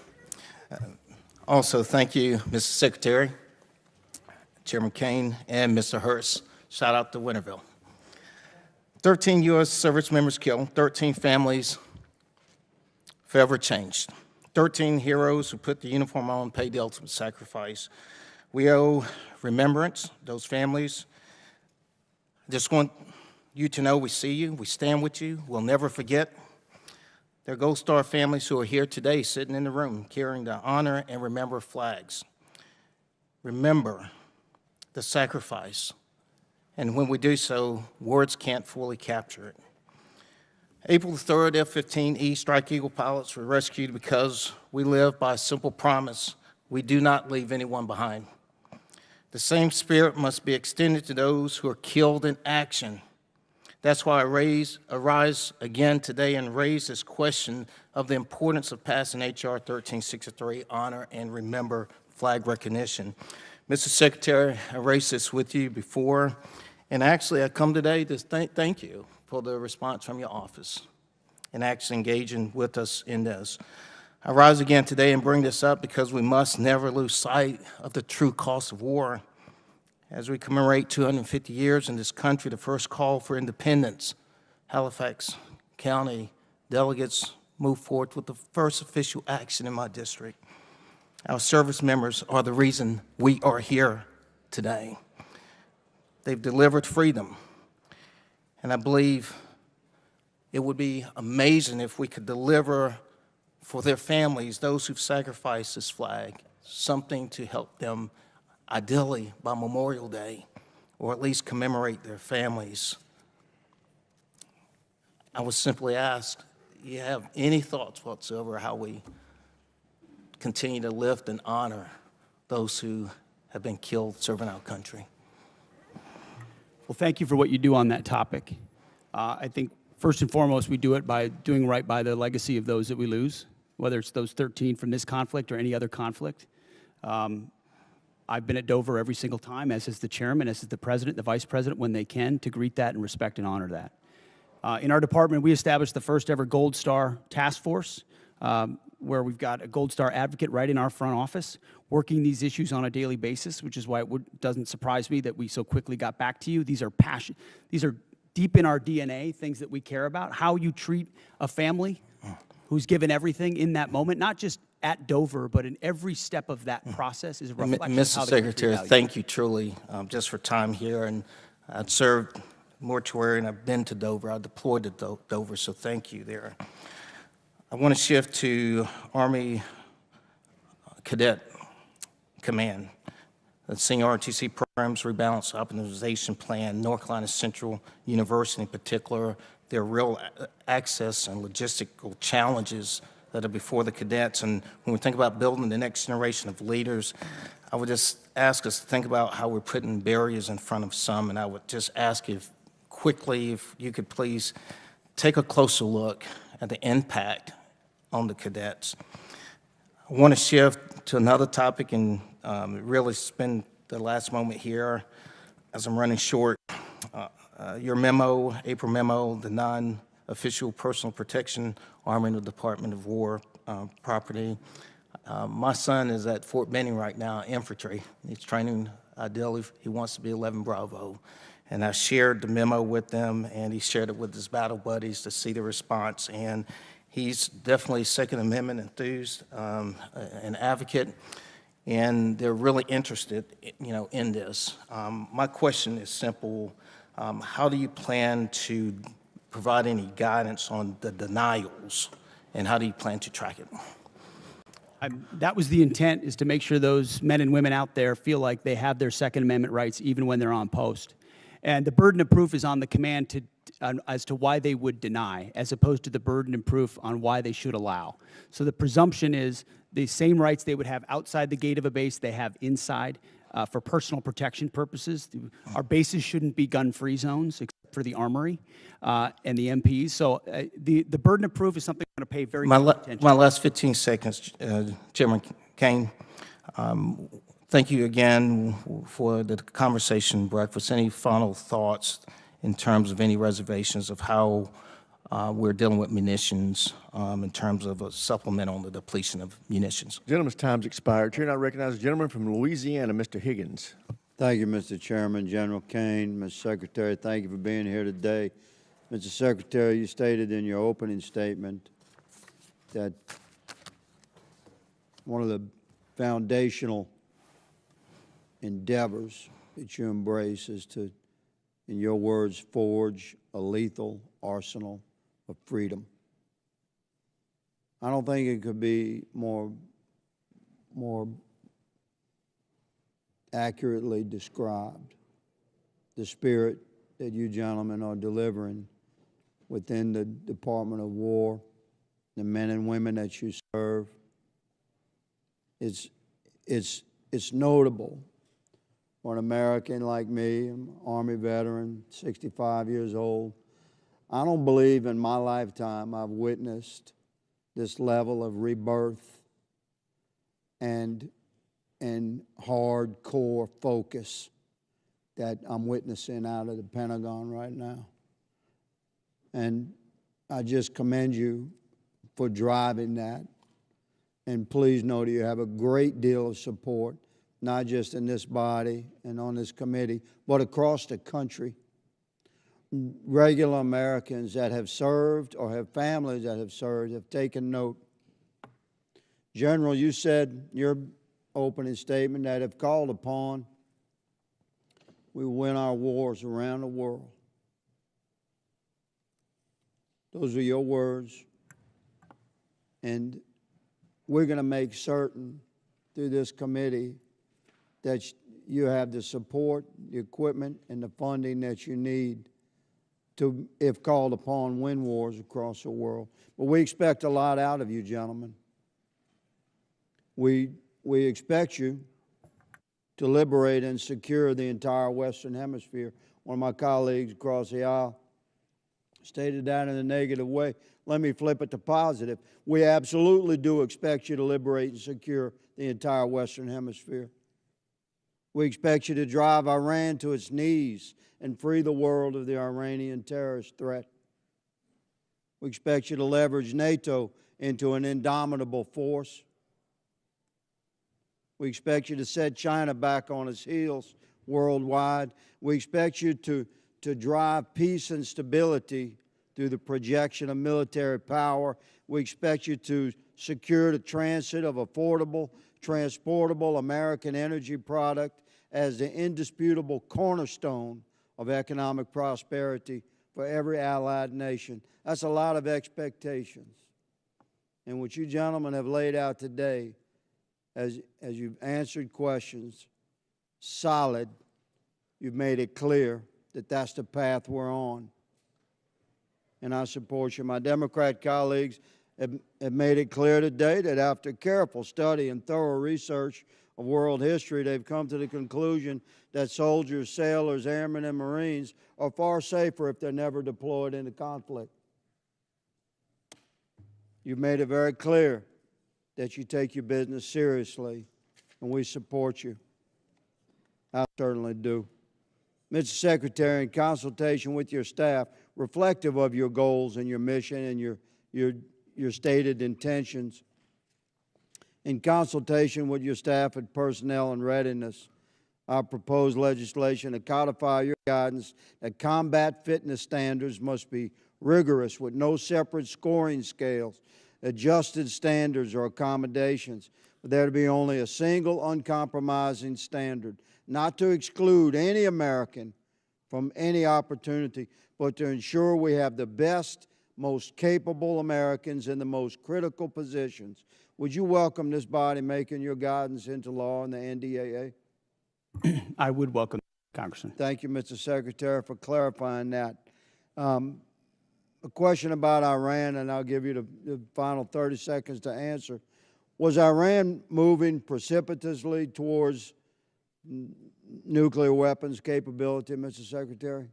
Also, thank you, Mr. Secretary, Chairman Caine, and Mr. Hurst. Shout out to Winterville. 13 U.S. service members killed, 13 families forever changed, 13 heroes who put the uniform on, paid the ultimate sacrifice. We owe remembrance, those families. I just want you to know we see you, we stand with you, we'll never forget. There are Gold Star families who are here today sitting in the room carrying the honor and remember flags. Remember the sacrifice. And when we do so, words can't fully capture it. April 3rd, F-15E Strike Eagle pilots were rescued because we live by a simple promise: we do not leave anyone behind. The same spirit must be extended to those who are killed in action. That's why I arise again today and raise this question of the importance of passing H.R. 1363, Honor and Remember Flag Recognition. Mr. Secretary, I raised this with you before, and actually I come today to thank you for the response from your office and actually engaging with us in this. I rise again today and bring this up because we must never lose sight of the true cost of war. As we commemorate 250 years in this country, the first call for independence, Halifax County delegates moved forward with the first official action in my district. Our service members are the reason we are here today. They've delivered freedom, and I believe it would be amazing if we could deliver for their families, those who've sacrificed this flag, something to help them, ideally by Memorial Day, or at least commemorate their families. I was simply asked, do you have any thoughts whatsoever how we continue to lift and honor those who have been killed serving our country? Well, thank you for what you do on that topic. I think first and foremost, we do it by doing right by the legacy of those that we lose, whether it's those 13 from this conflict or any other conflict. I've been at Dover every single time, as is the chairman, as is the president, the vice president, when they can, to greet that and respect and honor that. In our department, we established the first ever Gold Star task force, where we've got a Gold Star advocate right in our front office, working these issues on a daily basis, which is why it doesn't surprise me that we so quickly got back to you. These are deep in our DNA, things that we care about. How you treat a family who's given everything in that moment, not just at Dover, but in every step of that process, is a reflection of how Mr. Secretary, thank you truly just for time here. And I've served mortuary and I've been to Dover. I deployed to Dover, so thank you there. I want to shift to Army Cadet Command. The Senior ROTC Programs Rebalance Optimization Plan, North Carolina Central University in particular, there are real access and logistical challenges that are before the cadets. And when we think about building the next generation of leaders, I would just ask us to think about how we're putting barriers in front of some. And I would just ask if you could please take a closer look at the impact on the cadets. I want to shift to another topic and really spend the last moment here as I'm running short. Your memo, April memo, the non-official personal protection arm in the Department of War property. My son is at Fort Benning right now, infantry. He's training, ideally, he wants to be 11 Bravo. And I shared the memo with them, and he shared it with his battle buddies to see the response. And he's definitely Second Amendment enthused, an advocate, and they're really interested, in this. My question is simple. How do you plan to provide any guidance on the denials, and how do you plan to track it? That was the intent, is to make sure those men and women out there feel like they have their Second Amendment rights even when they're on post. And the burden of proof is on the command as to why they would deny, as opposed to the burden of proof on why they should allow. So the presumption is the same rights they would have outside the gate of a base they have inside for personal protection purposes. Our bases shouldn't be gun-free zones except for the Armory and the MPs. So the burden of proof is something we're going to pay very close attention to. My last 15 seconds, Chairman Caine. Thank you again for the conversation breakfast. Any final thoughts in terms of any reservations of how we're dealing with munitions in terms of a supplement on the depletion of munitions? Gentleman's time's expired. Chair, I recognize the gentleman from Louisiana, Mr. Higgins. Thank you, Mr. Chairman. General Caine, Mr. Secretary, thank you for being here today. Mr. Secretary, you stated in your opening statement that one of the foundational endeavors that you embrace is to, in your words, forge a lethal arsenal of freedom. I don't think it could be more accurately described, the spirit that you gentlemen are delivering within the Department of War, the men and women that you serve. It's notable for an American like me, an Army veteran, 65 years old. I don't believe in my lifetime I've witnessed this level of rebirth and hardcore focus that I'm witnessing out of the Pentagon right now. And I just commend you for driving that. And please know that you have a great deal of support, not just in this body and on this committee, but across the country. Regular Americans that have served or have families that have served have taken note. General, you said in your opening statement that if called upon, we win our wars around the world. Those are your words. And we're going to make certain through this committee that you have the support, the equipment, and the funding that you need to, if called upon, win wars across the world. But we expect a lot out of you, gentlemen. We expect you to liberate and secure the entire Western Hemisphere. One of my colleagues across the aisle stated that in a negative way. Let me flip it to positive. We absolutely do expect you to liberate and secure the entire Western Hemisphere. We expect you to drive Iran to its knees and free the world of the Iranian terrorist threat. We expect you to leverage NATO into an indomitable force. We expect you to set China back on its heels worldwide. We expect you to drive peace and stability through the projection of military power. We expect you to secure the transit of affordable, transportable American energy product as the indisputable cornerstone of economic prosperity for every allied nation. That's a lot of expectations. And what you gentlemen have laid out today, as you've answered questions, solid, you've made it clear that that's the path we're on. And I support you. My Democrat colleagues have made it clear today that after careful study and thorough research of world history, they've come to the conclusion that soldiers, sailors, airmen, and Marines are far safer if they're never deployed into conflict. You've made it very clear that you take your business seriously, and we support you. I certainly do. Mr. Secretary, in consultation with your staff, reflective of your goals and your mission and your stated intentions, in consultation with your staff and personnel and readiness, I propose legislation to codify your guidance that combat fitness standards must be rigorous with no separate scoring scales, adjusted standards or accommodations, but there to be only a single uncompromising standard, not to exclude any American from any opportunity, but to ensure we have the best, most capable Americans in the most critical positions. Would you welcome this body making your guidance into law in the NDAA? I would welcome, Congressman. Thank you, Mr. Secretary, for clarifying that. A question about Iran, and I'll give you the final 30 seconds to answer. Was Iran moving precipitously towards nuclear weapons capability, Mr. Secretary?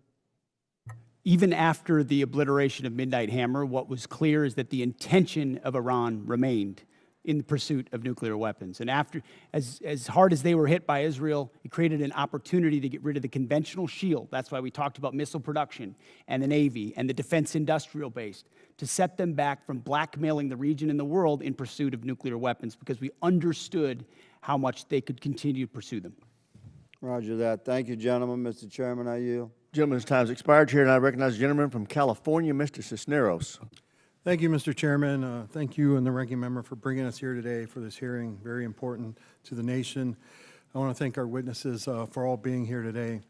Even after the obliteration of Midnight Hammer, what was clear is that the intention of Iran remained in the pursuit of nuclear weapons. And after, as hard as they were hit by Israel, it created an opportunity to get rid of the conventional shield. That's why we talked about missile production and the Navy and the defense industrial base, to set them back from blackmailing the region and the world in pursuit of nuclear weapons, because we understood how much they could continue to pursue them. Roger that. Thank you, gentlemen. Mr. Chairman, I yield. Gentleman's time's expired here, and I recognize the gentleman from California, Mr. Cisneros. Thank you, Mr. Chairman. Thank you and the ranking member for bringing us here today for this hearing, very important to the nation. I want to thank our witnesses for all being here today.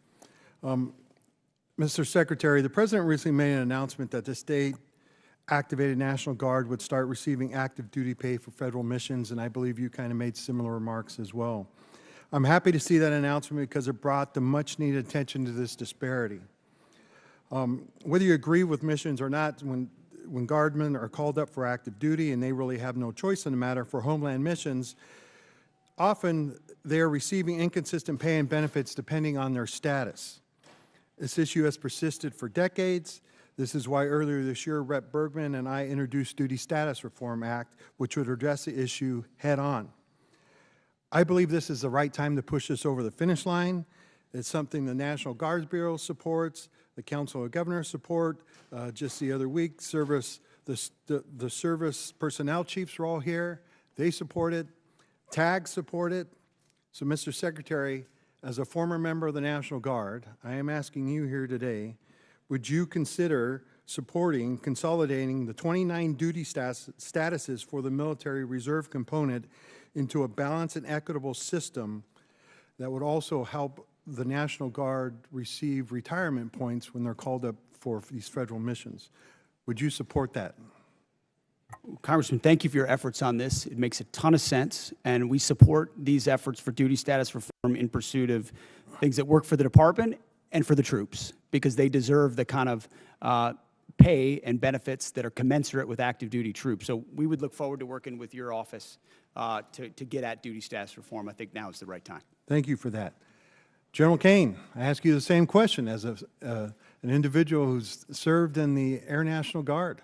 Mr. Secretary, the President recently made an announcement that the state-activated National Guard would start receiving active duty pay for federal missions, and I believe you kind of made similar remarks as well. I'm happy to see that announcement because it brought the much-needed attention to this disparity. Whether you agree with missions or not, when guardmen are called up for active duty and they really have no choice in the matter for homeland missions, often they are receiving inconsistent pay and benefits depending on their status. This issue has persisted for decades. This is why earlier this year, Rep. Bergman and I introduced Duty Status Reform Act, which would address the issue head on. I believe this is the right time to push this over the finish line. It's something the National Guard Bureau supports, the Council of Governors support. Just the other week, the service personnel chiefs are all here. They support it. TAG support it. So, Mr. Secretary, as a former member of the National Guard, I am asking you here today, would you consider supporting consolidating the 29 duty statuses for the military reserve component into a balanced and equitable system that would also help the National Guard receive retirement points when they're called up for these federal missions? Would you support that? Congressman, thank you for your efforts on this. It makes a ton of sense, and we support these efforts for duty status reform in pursuit of things that work for the department and for the troops, because they deserve the kind of pay and benefits that are commensurate with active duty troops. So we would look forward to working with your office to get at duty status reform. I think now is the right time. Thank you for that. General Caine, I ask you the same question as an individual who's served in the Air National Guard.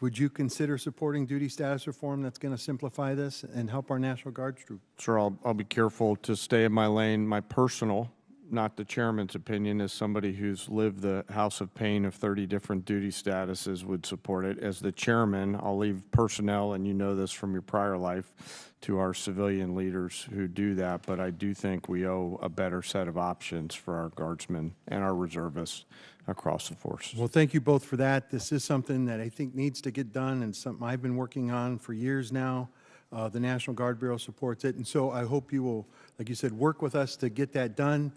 Would you consider supporting duty status reform that's going to simplify this and help our National Guard troops? Sure, I'll be careful to stay in my lane. My personal, not the chairman's opinion, as somebody who's lived the house of pain of 30 different duty statuses, would support it. As the chairman, I'll leave personnel, and you know this from your prior life, to our civilian leaders who do that, but I do think we owe a better set of options for our guardsmen and our reservists across the forces. Well, thank you both for that. This is something that I think needs to get done and something I've been working on for years now. The National Guard Bureau supports it, and so I hope you will, like you said, work with us to get that done.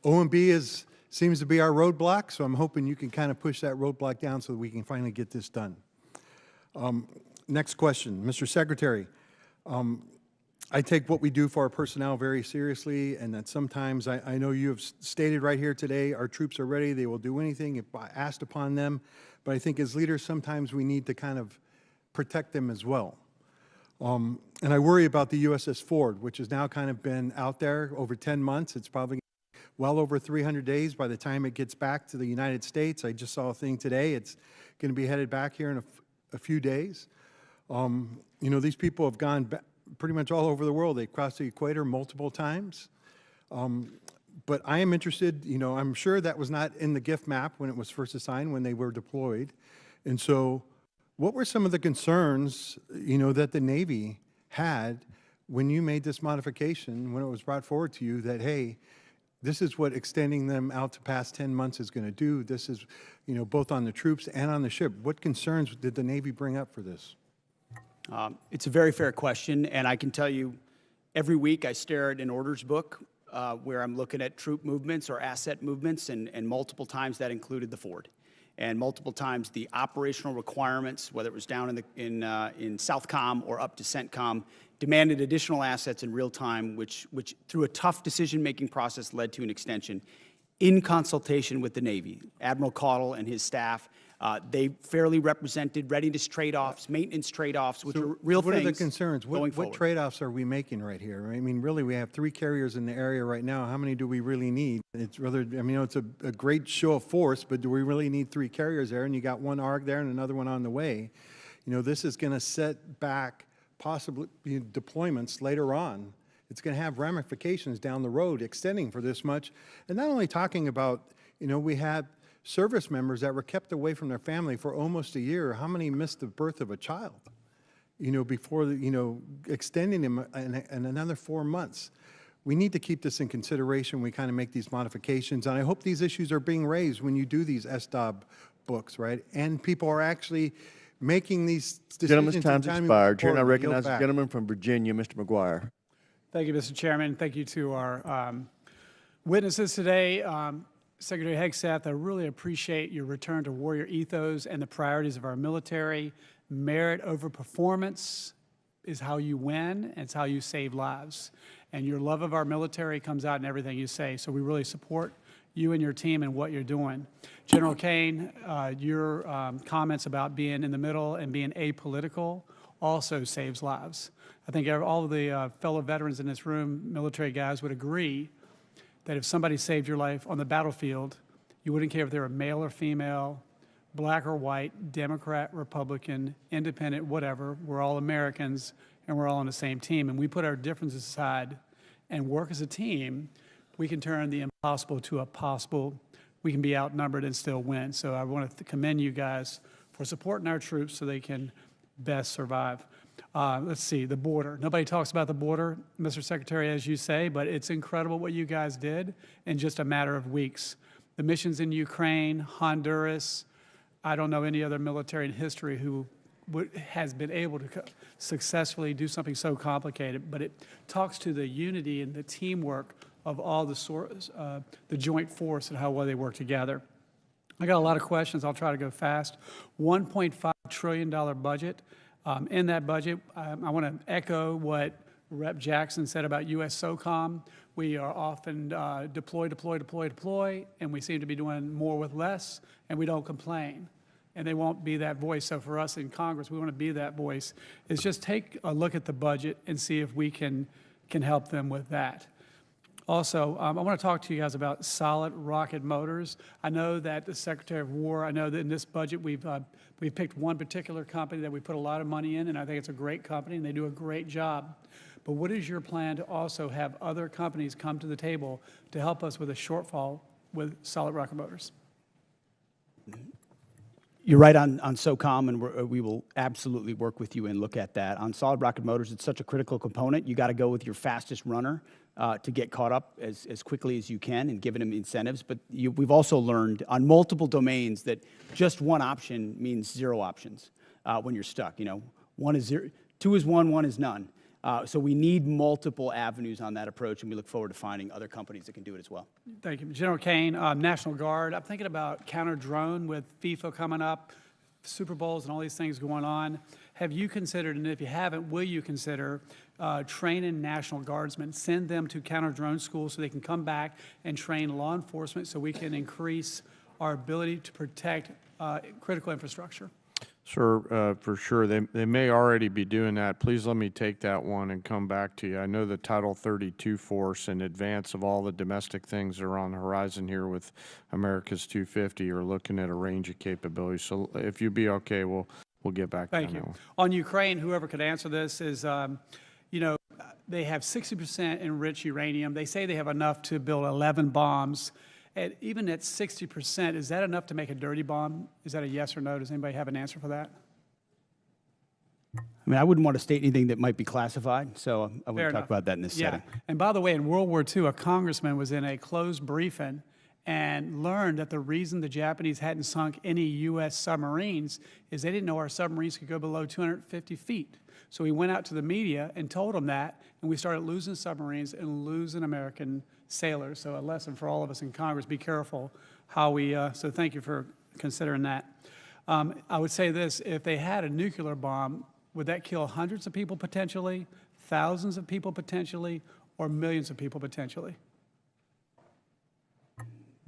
OMB seems to be our roadblock, so I'm hoping you can kind of push that roadblock down so that we can finally get this done. Next question, Mr. Secretary. I take what we do for our personnel very seriously, and that sometimes I know you have stated right here today, our troops are ready, they will do anything if asked upon them, but I think as leaders sometimes we need to kind of protect them as well. And I worry about the USS Ford, which has now kind of been out there over 10 months. It's probably well over 300 days by the time it gets back to the United States. I just saw a thing today. It's going to be headed back here in a few days. You know, these people have gone pretty much all over the world. They've crossed the equator multiple times. But I am interested, you know, I'm sure that was not in the gift map when it was first assigned, when they were deployed. And so what were some of the concerns, you know, that the Navy had when you made this modification, when it was brought forward to you that, hey, this is what extending them out to past 10 months is going to do. This is, you know, both on the troops and on the ship. What concerns did the Navy bring up for this? It's a very fair question, and I can tell you every week I stare at an orders book where I'm looking at troop movements or asset movements, and multiple times that included the Ford. And multiple times the operational requirements, whether it was down in Southcom or up to CENTCOM, demanded additional assets in real time, which through a tough decision-making process led to an extension in consultation with the Navy. Admiral Caudle and his staff They fairly represented readiness trade-offs, maintenance trade-offs, which are real What things. are the concerns? going What forward. trade-offs are we making right here? I mean, really, we have 3 carriers in the area right now. How many do we really need? It's rather, I mean, it's a great show of force, but do we really need 3 carriers there? And you got one ARG there and another one on the way. You know, this is going to set back possibly deployments later on. It's going to have ramifications down the road extending for this much. And not only talking about, you know, we had service members that were kept away from their family for almost a year. How many missed the birth of a child, you know, before, you know, extending them in another 4 months? We need to keep this in consideration. We kind of make these modifications. And I hope these issues are being raised when you do these SDOB books, right? And people are actually making these decisions. Gentleman's time's expired. Chair, I recognize the back. gentleman from Virginia, Mr. McGuire. Thank you, Mr. Chairman. Thank you to our witnesses today. Secretary Hegseth, I really appreciate your return to warrior ethos and the priorities of our military. Merit over performance is how you win, and it's how you save lives. And your love of our military comes out in everything you say. So we really support you and your team and what you're doing. General Caine, your comments about being in the middle and being apolitical also saves lives. I think all of the fellow veterans in this room, military guys, would agree that if somebody saved your life on the battlefield, you wouldn't care if they were male or female, black or white, Democrat, Republican, independent, whatever. We're all Americans, and we're all on the same team. And we put our differences aside and work as a team, we can turn the impossible to a possible. We can be outnumbered and still win. So I want to commend you guys for supporting our troops so they can best survive. Let's see, the border. Nobody talks about the border, Mr. Secretary, as you say, but it's incredible what you guys did in just a matter of weeks. The missions in Ukraine, Honduras, I don't know any other military in history who has been able to successfully do something so complicated, but it talks to the unity and the teamwork of all the joint force and how well they work together. I got a lot of questions. I'll try to go fast. $1.5 trillion budget. In that budget, I want to echo what Rep. Jackson said about U.S. SOCOM. We are often deploy, and we seem to be doing more with less, and we don't complain. And they won't be that voice. So for us in Congress, we want to be that voice. Is just take a look at the budget and see if we can help them with that. Also, I want to talk to you guys about solid rocket motors. I know that the Secretary of War, I know that in this budget we've picked one particular company that we put a lot of money in, and I think it's a great company, and they do a great job. But what is your plan to also have other companies come to the table to help us with a shortfall with solid rocket motors? You're right on SOCOM, and we will absolutely work with you and look at that. On solid rocket motors, it's such a critical component. You got to go with your fastest runner to get caught up as quickly as you can and giving them incentives. But we've also learned on multiple domains that just one option means 0 options when you're stuck. You know, 1 is 0, 2 is 1 is none. So we need multiple avenues on that approach, and we look forward to finding other companies that can do it as well. Thank you. General Caine, National Guard. I'm thinking about counter-drone with FIFA coming up, Super Bowls and all these things going on. Have you considered, and if you haven't, will you consider training National Guardsmen, send them to counter-drone schools so they can come back and train law enforcement so we can increase our ability to protect critical infrastructure? Sir, for sure. They may already be doing that. Please let me take that one and come back to you. I know the Title 32 force, in advance of all the domestic things that are on the horizon here with America's 250, are looking at a range of capabilities. So if you'd be okay, we'll get back to you. Thank you. On Ukraine, whoever could answer this is, you know, they have 60% enriched uranium. They say they have enough to build 11 bombs. Even at 60%, is that enough to make a dirty bomb? Is that a yes or no? Does anybody have an answer for that? I mean, I wouldn't want to state anything that might be classified, so I wouldn't talk about that in this setting. And by the way, in World War II, a congressman was in a closed briefing and learned that the reason the Japanese hadn't sunk any U.S. submarines is they didn't know our submarines could go below 250 feet. So he went out to the media and told them that, and we started losing submarines and losing American sailors. So a lesson for all of us in Congress, be careful how we, so thank you for considering that. I would say this, if they had a nuclear bomb, would that kill hundreds of people potentially, thousands of people potentially, or millions of people potentially?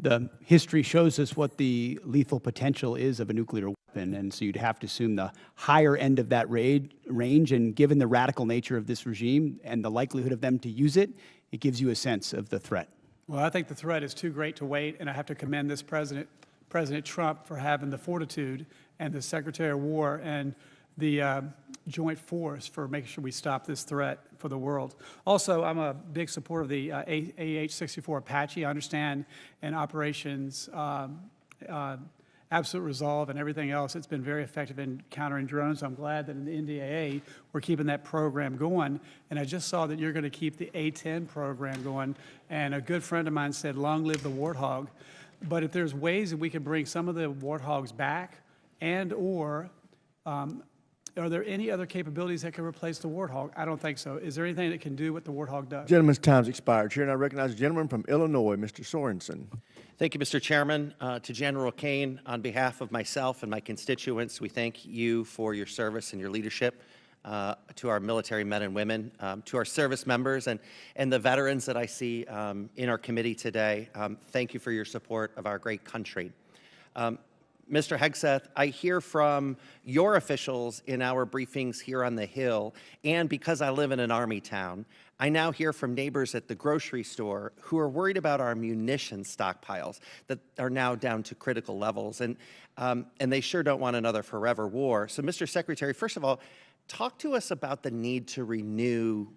the history shows us what the lethal potential is of a nuclear weapon, and so you'd have to assume the higher end of that range, and given the radical nature of this regime and the likelihood of them to use it, it gives you a sense of the threat. Well, I think the threat is too great to wait, and I have to commend this President Trump for having the fortitude, and the Secretary of War and the joint force for making sure we stop this threat for the world. Also, I'm a big supporter of the AH-64 Apache. I understand in operations Absolute Resolve and everything else, it's been very effective in countering drones. I'm glad that in the NDAA, we're keeping that program going. And I just saw that you're going to keep the A-10 program going. And a good friend of mine said, long live the Warthog. But if there's ways that we can bring some of the Warthogs back, and or are there any other capabilities that can replace the Warthog? I don't think so. Is there anything that can do what the Warthog does? Gentleman's time's expired. Chair, and I recognize the gentleman from Illinois, Mr. Sorensen. Thank you, Mr. Chairman. To General Caine, on behalf of myself and my constituents, we thank you for your service and your leadership. To our military men and women, to our service members and the veterans that I see in our committee today, thank you for your support of our great country. Mr. Hegseth, I hear from your officials in our briefings here on the Hill, and because I live in an Army town, I now hear from neighbors at the grocery store who are worried about our munitions stockpiles that are now down to critical levels, and they sure don't want another forever war. So, Mr. Secretary, first of all, talk to us about the need to renew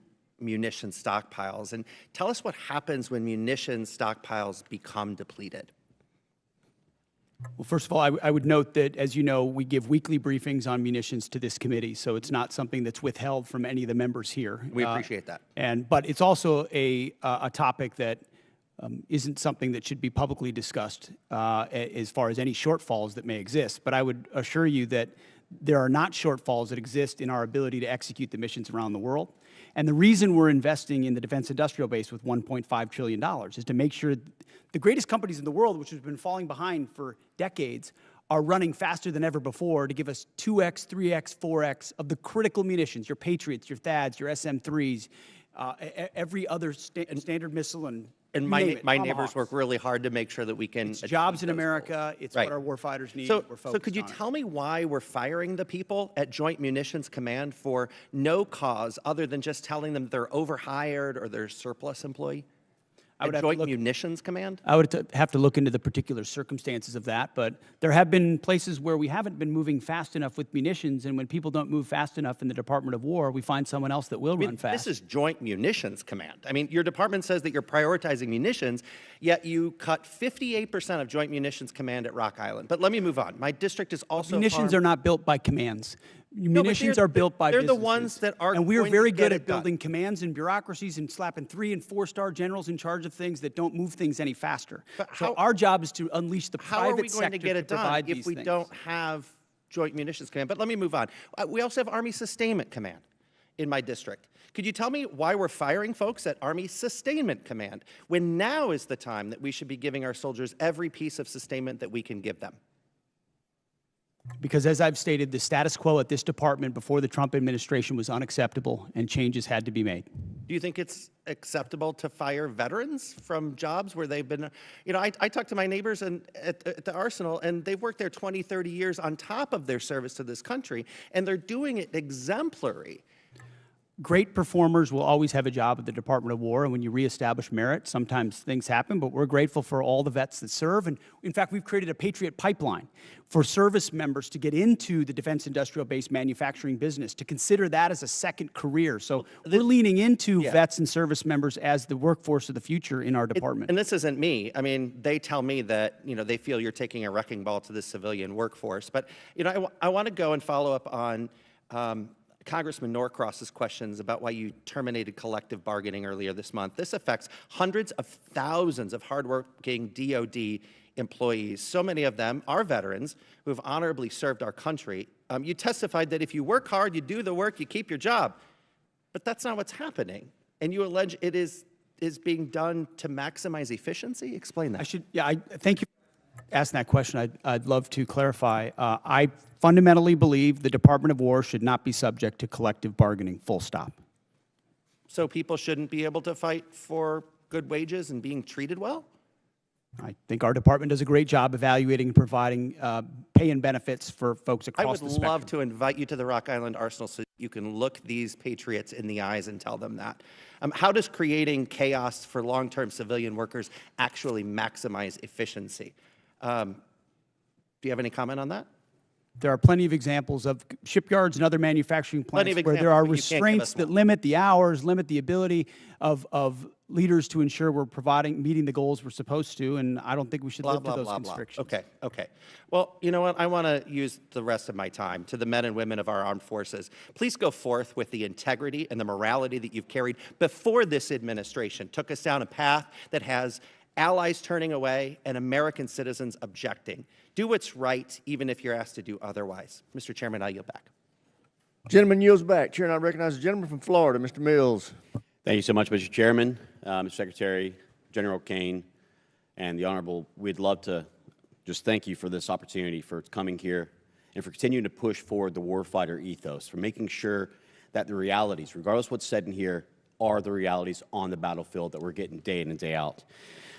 munitions stockpiles, and tell us what happens when munitions stockpiles become depleted. Well, first of all, I would note that, as you know, we give weekly briefings on munitions to this committee, so it's not something that's withheld from any of the members here. We appreciate that. But it's also a topic that isn't something that should be publicly discussed as far as any shortfalls that may exist. But I would assure you that there are not shortfalls that exist in our ability to execute the missions around the world. And the reason we're investing in the defense industrial base with $1.5 trillion is to make sure the greatest companies in the world, which have been falling behind for decades, are running faster than ever before to give us 2x, 3x, 4x of the critical munitions, your Patriots, your THAADs, your SM-3s, every other standard missile, and my neighbors work really hard to make sure that we can. It's jobs in America. It's what our warfighters need. So could you tell me why we're firing the people at Joint Munitions Command for no cause other than just telling them they're overhired or they're surplus employee? Joint Munitions Command? I would have to look into the particular circumstances of that, but there have been places where we haven't been moving fast enough with munitions, and when people don't move fast enough in the Department of War, we find someone else that will run fast. This is Joint Munitions Command. I mean, your department says that you're prioritizing munitions, yet you cut 58% of Joint Munitions Command at Rock Island. But let me move on. My district is also munitions are not built by commands. Munitions are built by businesses. They're the ones that are and we're going very to good get at building commands and bureaucracies and slapping 3- and 4-star generals in charge of things that don't move things any faster. So our job is to unleash the private sector to provide these things. How are we going to get it done if we don't have Joint Munitions Command? But let me move on. We also have Army Sustainment Command in my district. Could you tell me why we're firing folks at Army Sustainment Command when now is the time that we should be giving our soldiers every piece of sustainment that we can give them? Because as I've stated, the status quo at this department before the Trump administration was unacceptable, and changes had to be made. Do you think it's acceptable to fire veterans from jobs where they've been, you know, I talk to my neighbors at the Arsenal, and they've worked there 20, 30 years on top of their service to this country, and they're doing it exemplary. Great performers will always have a job at the Department of War, and when you reestablish merit, sometimes things happen, but we're grateful for all the vets that serve. And in fact, we've created a Patriot pipeline for service members to get into the defense industrial base manufacturing business, to consider that as a second career. So we're leaning into vets and service members as the workforce of the future in our department. And this isn't me. I mean, they tell me that, you know, they feel you're taking a wrecking ball to the civilian workforce. But, you know, I want to go and follow up on Congressman Norcross's questions about why you terminated collective bargaining earlier this month. This affects hundreds of thousands of hardworking DOD employees. So many of them are veterans who have honorably served our country. You testified that if you work hard, you do the work, you keep your job. But that's not what's happening. And you allege it is being done to maximize efficiency? Explain that. I thank you for asking that question. I'd love to clarify. I fundamentally believe the Department of War should not be subject to collective bargaining, full stop. So people shouldn't be able to fight for good wages and being treated well? I think our department does a great job evaluating and providing pay and benefits for folks I across would the spectrum. love to invite you to the Rock Island Arsenal so you can look these patriots in the eyes and tell them that. How does creating chaos for long-term civilian workers actually maximize efficiency? Do you have any comment on that? There are plenty of examples of shipyards and other manufacturing plants where there are restraints that limit the hours, limit the ability of leaders to ensure we're meeting the goals we're supposed to, and I don't think we should live to those constrictions. Okay. Well, you know what? I want to use the rest of my time to the men and women of our armed forces. Please go forth with the integrity and the morality that you've carried before this administration took us down a path that has allies turning away and American citizens objecting. Do what's right, even if you're asked to do otherwise. Mr. Chairman, I yield back. Gentleman yields back. Chair, and I recognize the gentleman from Florida, Mr. Mills. Thank you so much, Mr. Chairman, Mr. Secretary, General Caine, and the Honorable. We'd love to just thank you for this opportunity, for coming here, and for continuing to push forward the warfighter ethos, for making sure that the realities, regardless of what's said in here, are the realities on the battlefield that we're getting day in and day out.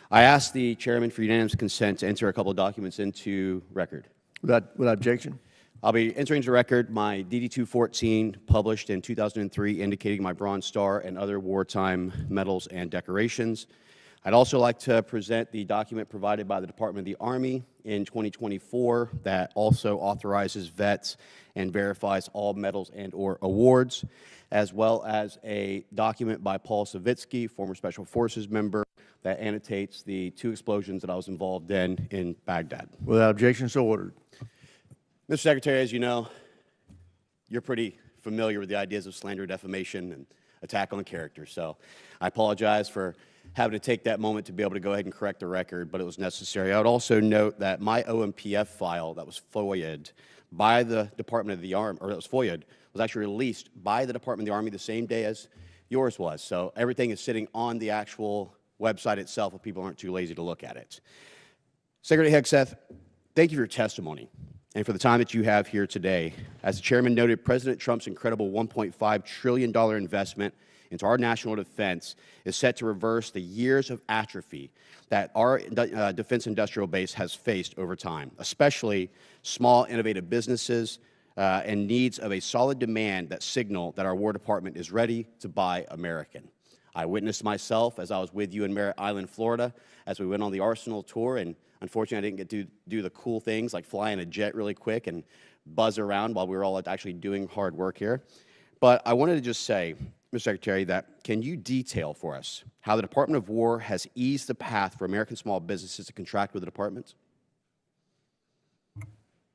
I ask the Chairman for unanimous consent to enter a couple of documents into record. Without objection. I'll be entering into record my DD-214, published in 2003, indicating my Bronze Star and other wartime medals and decorations. I'd also like to present the document provided by the Department of the Army in 2024 that also authorizes vets and verifies all medals and/or awards, as well as a document by Paul Savitsky, former Special Forces member, that annotates the 2 explosions that I was involved in Baghdad. Without objection, so ordered. Mr. Secretary, as you know, you're pretty familiar with the ideas of slander, defamation, and attack on the character. So I apologize for having to take that moment to be able to go ahead and correct the record, but it was necessary. I would also note that my OMPF file that was FOIA'd by the Department of the Army, or that was FOIA'd, was actually released by the Department of the Army the same day as yours was. So everything is sitting on the actual website itself if people aren't too lazy to look at it. Secretary Hegseth, thank you for your testimony and for the time that you have here today. As the Chairman noted, President Trump's incredible $1.5 trillion investment into our national defense is set to reverse the years of atrophy that our defense industrial base has faced over time, especially small, innovative businesses and needs of a solid demand that signal that our War Department is ready to buy American. I witnessed myself as I was with you in Merritt Island, Florida, as we went on the Arsenal tour, and unfortunately I didn't get to do the cool things like fly in a jet really quick and buzz around while we were all actually doing hard work here. But I wanted to just say, Mr. Secretary, that can you detail for us how the Department of War has eased the path for American small businesses to contract with the department?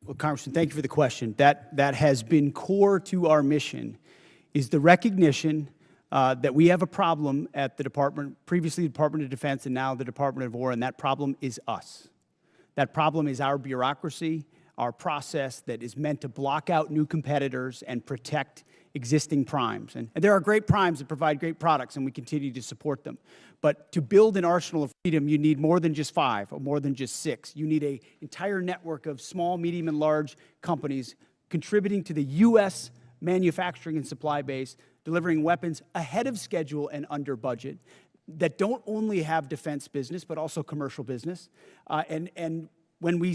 Well, Congressman, thank you for the question. That has been core to our mission, is the recognition that we have a problem at the Department, previously the Department of Defense and now the Department of War, and that problem is us. That problem is our bureaucracy, our process that is meant to block out new competitors and protect existing primes. And there are great primes that provide great products, and we continue to support them. But to build an arsenal of freedom, you need more than just 5 or more than just 6. You need an entire network of small, medium, and large companies contributing to the U.S. manufacturing and supply base, delivering weapons ahead of schedule and under budget that don't only have defense business, but also commercial business. And when we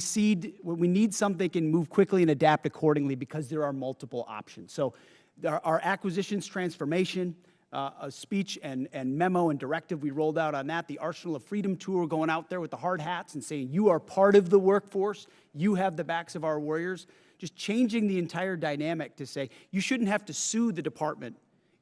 need something, can move quickly and adapt accordingly because there are multiple options. So our acquisitions transformation, a speech and memo and directive we rolled out on that, the Arsenal of Freedom tour, going out there with the hard hats and saying, you are part of the workforce, you have the backs of our warriors, just changing the entire dynamic to say, you shouldn't have to sue the department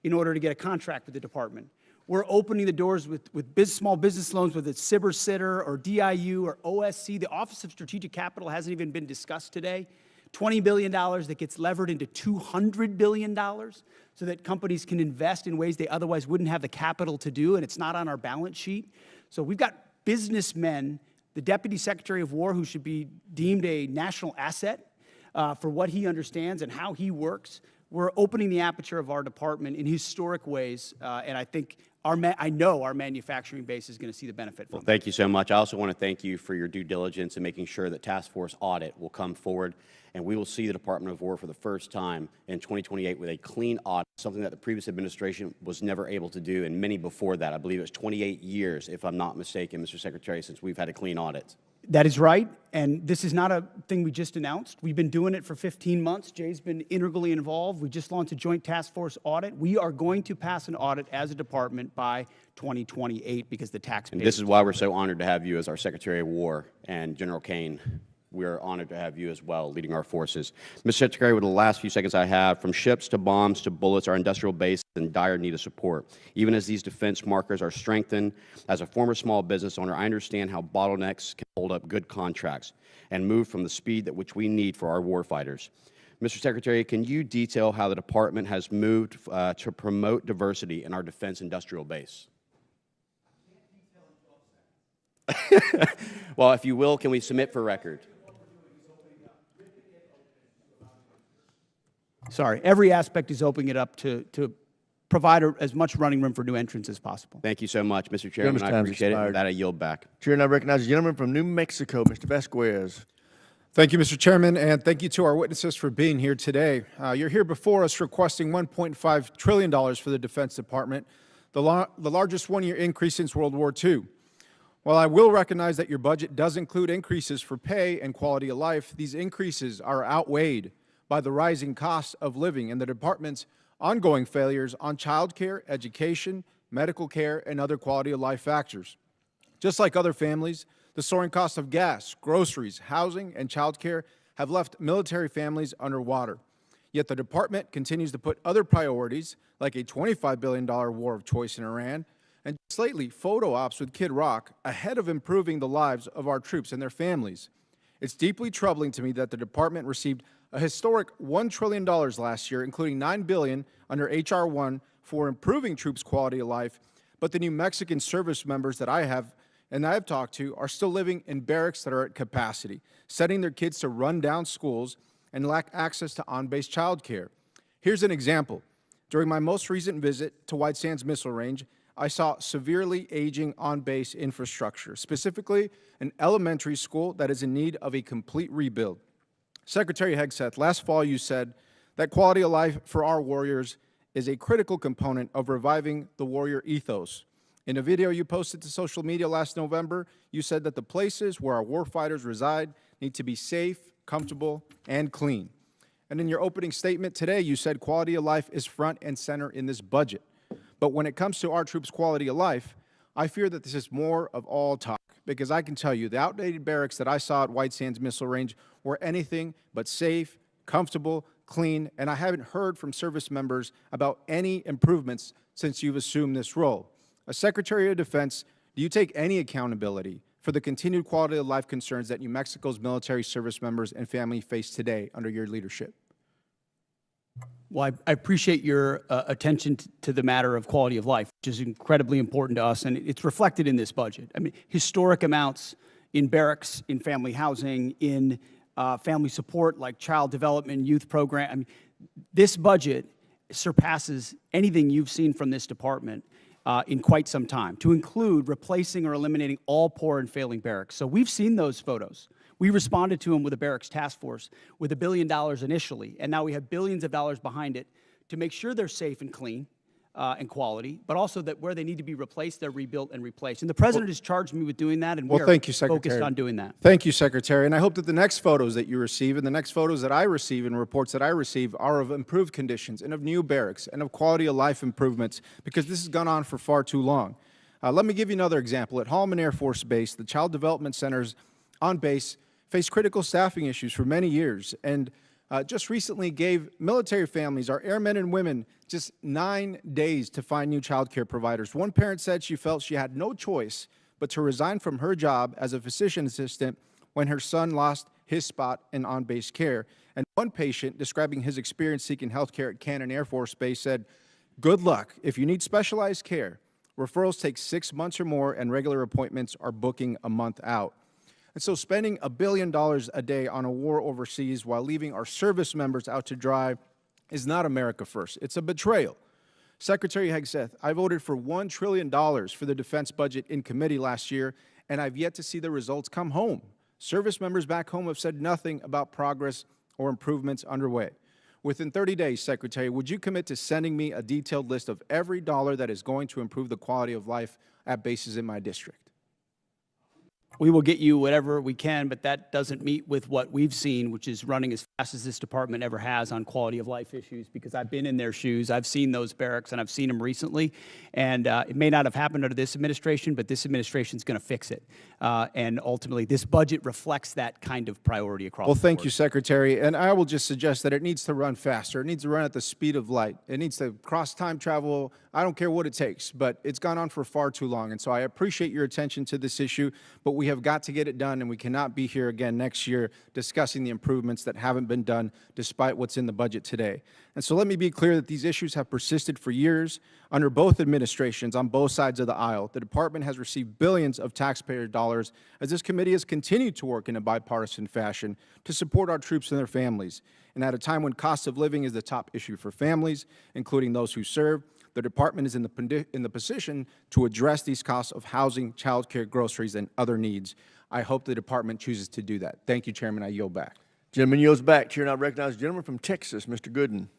in order to get a contract with the department. We're opening the doors with small business loans, whether it's SIBR, SITR, or DIU, or OSC. The Office of Strategic Capital hasn't even been discussed today. $20 billion that gets levered into $200 billion so that companies can invest in ways they otherwise wouldn't have the capital to do, and it's not on our balance sheet. So we've got businessmen, the Deputy Secretary of War, who should be deemed a national asset for what he understands and how he works, we're opening the aperture of our department in historic ways, and I think I know our manufacturing base is going to see the benefit from Well, thank you so much. I also want to thank you for your due diligence in making sure that task force audit will come forward, and we will see the Department of War for the first time in 2028 with a clean audit, something that the previous administration was never able to do, and many before that. I believe it was 28 years, if I'm not mistaken, Mr. Secretary, since we've had a clean audit. That is right, and this is not a thing we just announced. We've been doing it for 15 months. Jay's been integrally involved. We just launched a joint task force audit. We are going to pass an audit as a department by 2028 because the taxpayers. And this is why we're so honored to have you as our Secretary of War, and General Caine. We are honored to have you as well leading our forces. Mr. Secretary, with the last few seconds I have, from ships to bombs to bullets, our industrial base is in dire need of support. Even as these defense markers are strengthened, as a former small business owner, I understand how bottlenecks can hold up good contracts and move from the speed at which we need for our warfighters. Mr. Secretary, can you detail how the department has moved to promote diversity in our defense industrial base? Well, if you will, can we submit for record? Sorry, every aspect is opening it up to provide as much running room for new entrants as possible. Thank you so much, Mr. Chairman. I appreciate it. With that, I yield back. Chair now recognizes the gentleman from New Mexico, Mr. Vasquez. Thank you, Mr. Chairman, and thank you to our witnesses for being here today. You're here before us requesting $1.5 trillion for the Defense Department, the largest one-year increase since World War II. While I will recognize that your budget does include increases for pay and quality of life, these increases are outweighed by the rising cost of living and the department's ongoing failures on child care, education, medical care, and other quality of life factors. Just like other families, the soaring cost of gas, groceries, housing, and child care have left military families underwater. Yet the department continues to put other priorities, like a $25 billion war of choice in Iran, and just lately, photo ops with Kid Rock, ahead of improving the lives of our troops and their families. It's deeply troubling to me that the department received a historic $1 trillion last year, including $9 billion under H.R. 1 for improving troops' quality of life, but the New Mexican service members that I have talked to are still living in barracks that are at capacity, sending their kids to run-down schools and lack access to on-base child care. Here's an example. During my most recent visit to White Sands Missile Range, I saw severely aging on-base infrastructure, specifically an elementary school that is in need of a complete rebuild. Secretary Hegseth, last fall you said that quality of life for our warriors is a critical component of reviving the warrior ethos. In a video you posted to social media last November, you said that the places where our warfighters reside need to be safe, comfortable, and clean. And in your opening statement today, you said quality of life is front and center in this budget. But when it comes to our troops' quality of life, I fear that this is more of all talk, because I can tell you the outdated barracks that I saw at White Sands Missile Range were anything but safe, comfortable, clean, and I haven't heard from service members about any improvements since you've assumed this role. As Secretary of Defense, do you take any accountability for the continued quality of life concerns that New Mexico's military service members and family face today under your leadership? Well, I appreciate your attention to the matter of quality of life, which is incredibly important to us, and it's reflected in this budget. I mean, historic amounts in barracks, in family housing, in family support like child development, youth program. I mean, this budget surpasses anything you've seen from this department in quite some time, to include replacing or eliminating all poor and failing barracks. So we've seen those photos. We responded to them with a barracks task force with $1 billion initially, and now we have billions of dollars behind it to make sure they're safe and clean and quality, but also that where they need to be replaced, they're rebuilt and replaced. And the President has charged me with doing that, and we are focused on doing that. Thank you, Secretary. And I hope that the next photos that you receive and the next photos that I receive and reports that I receive are of improved conditions and of new barracks and of quality of life improvements, because this has gone on for far too long. Let me give you another example. At Holloman Air Force Base, the Child Development Centers on base faced critical staffing issues for many years, and just recently gave military families, our airmen and women, just 9 days to find new child care providers. One parent said she felt she had no choice but to resign from her job as a physician assistant when her son lost his spot in on-base care. And one patient, describing his experience seeking health care at Caine Air Force Base, said, "Good luck. If you need specialized care, referrals take 6 months or more, and regular appointments are booking a month out." And so spending $1 billion a day on a war overseas while leaving our service members out to dry is not America first. It's a betrayal. Secretary Hegseth, I voted for $1 trillion for the defense budget in committee last year, and I've yet to see the results come home. Service members back home have said nothing about progress or improvements underway. Within 30 days, Secretary, would you commit to sending me a detailed list of every dollar that is going to improve the quality of life at bases in my district? We will get you whatever we can, but that doesn't meet with what we've seen, which is running as fast as this department ever has on quality of life issues, because I've been in their shoes. I've seen those barracks, and I've seen them recently. And it may not have happened under this administration, but this administration is going to fix it. And ultimately, this budget reflects that kind of priority across the board. Well, thank you, Secretary. And I will just suggest that it needs to run faster. It needs to run at the speed of light. It needs to cross time travel. I don't care what it takes, but it's gone on for far too long. And so I appreciate your attention to this issue, but we have got to get it done, and we cannot be here again next year discussing the improvements that haven't been done despite what's in the budget today. And so let me be clear that these issues have persisted for years under both administrations on both sides of the aisle. The department has received billions of taxpayer dollars as this committee has continued to work in a bipartisan fashion to support our troops and their families. And at a time when cost of living is the top issue for families, including those who serve, the department is in the position to address these costs of housing, child care, groceries, and other needs. I hope the department chooses to do that. Thank you, Chairman. I yield back. Gentleman yields back. Chair now recognizes the gentleman from Texas, Mr. Gooden.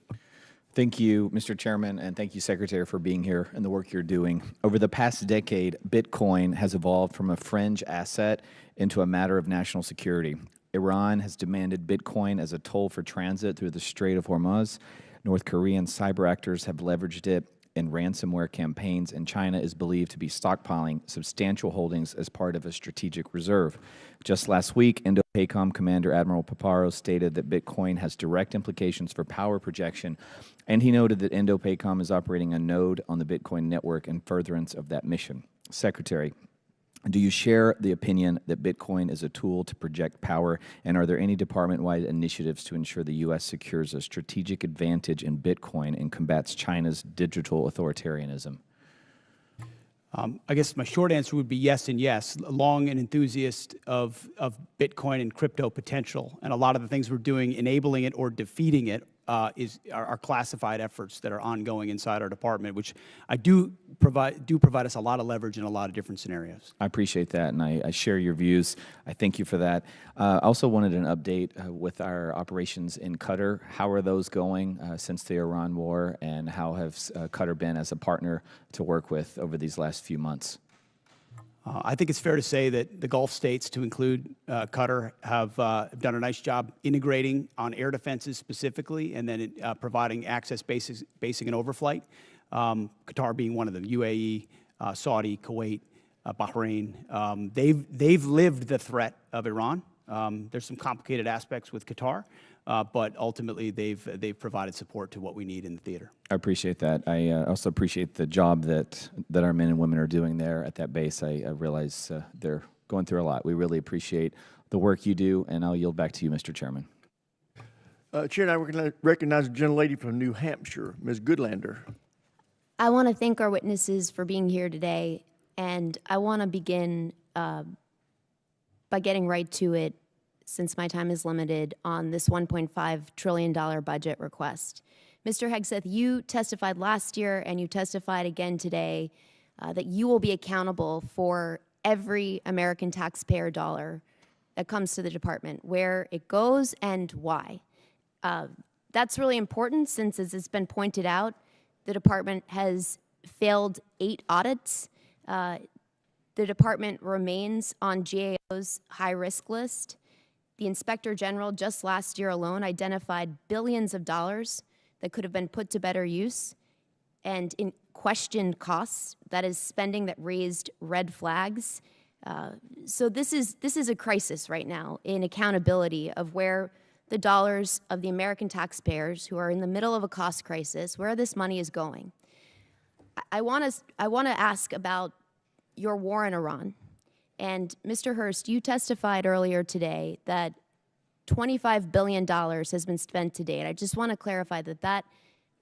Thank you, Mr. Chairman, and thank you, Secretary, for being here and the work you're doing. Over the past decade, Bitcoin has evolved from a fringe asset into a matter of national security. Iran has demanded Bitcoin as a toll for transit through the Strait of Hormuz. North Korean cyber actors have leveraged it in ransomware campaigns, and China is believed to be stockpiling substantial holdings as part of a strategic reserve. Just last week, Indo-PACOM Commander Admiral Paparo stated that Bitcoin has direct implications for power projection, and he noted that Indo-PACOM is operating a node on the Bitcoin network in furtherance of that mission. Secretary, do you share the opinion that Bitcoin is a tool to project power, and are there any department-wide initiatives to ensure the U.S. secures a strategic advantage in Bitcoin and combats China's digital authoritarianism? I guess my short answer would be yes and yes. Long an enthusiast of Bitcoin and crypto potential, and a lot of the things we're doing enabling it or defeating it are classified efforts that are ongoing inside our department, which do provide us a lot of leverage in a lot of different scenarios. I appreciate that, and I share your views. I thank you for that. I also wanted an update with our operations in Qatar. How are those going since the Iran war, and how have Qatar been as a partner to work with over these last few months? I think it's fair to say that the Gulf states, to include Qatar, have done a nice job integrating on air defenses specifically, and then providing access basing and overflight. Qatar being one of them, UAE, Saudi, Kuwait, Bahrain. They've lived the threat of Iran. There's some complicated aspects with Qatar, but ultimately they've provided support to what we need in the theater. I appreciate that. I also appreciate the job that our men and women are doing there at that base. I realize they're going through a lot. We really appreciate the work you do, and I'll yield back to you, Mr. Chairman. Chair, I recognize the gentlelady from New Hampshire, Ms. Goodlander. I want to thank our witnesses for being here today, and I want to begin by getting right to it, since my time is limited, on this $1.5 trillion budget request. Mr. Hegseth, you testified last year and you testified again today that you will be accountable for every American taxpayer dollar that comes to the department, where it goes and why. That's really important since, as it's been pointed out, the department has failed 8 audits. The department remains on GAO's high-risk list. The Inspector General just last year alone identified billions of dollars that could have been put to better use, and in questioned costs, that is spending that raised red flags. So this is a crisis right now in accountability of where the dollars of the American taxpayers who are in the middle of a cost crisis, where this money is going. I want to ask about your war in Iran. And Mr. Hurst, you testified earlier today that $25 billion has been spent to date. I just want to clarify that that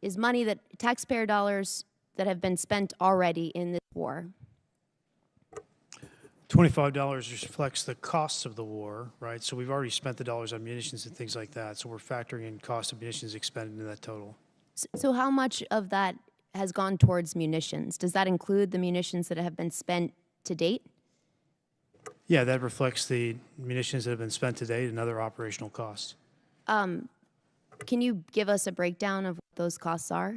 is money, that taxpayer dollars that have been spent already in this war. $25 reflects the costs of the war, right? So we've already spent the dollars on munitions and things like that. So we're factoring in cost of munitions expended in that total. So how much of that has gone towards munitions? Does that include the munitions that have been spent to date? Yeah, that reflects the munitions that have been spent to date and other operational costs. Can you give us a breakdown of what those costs are?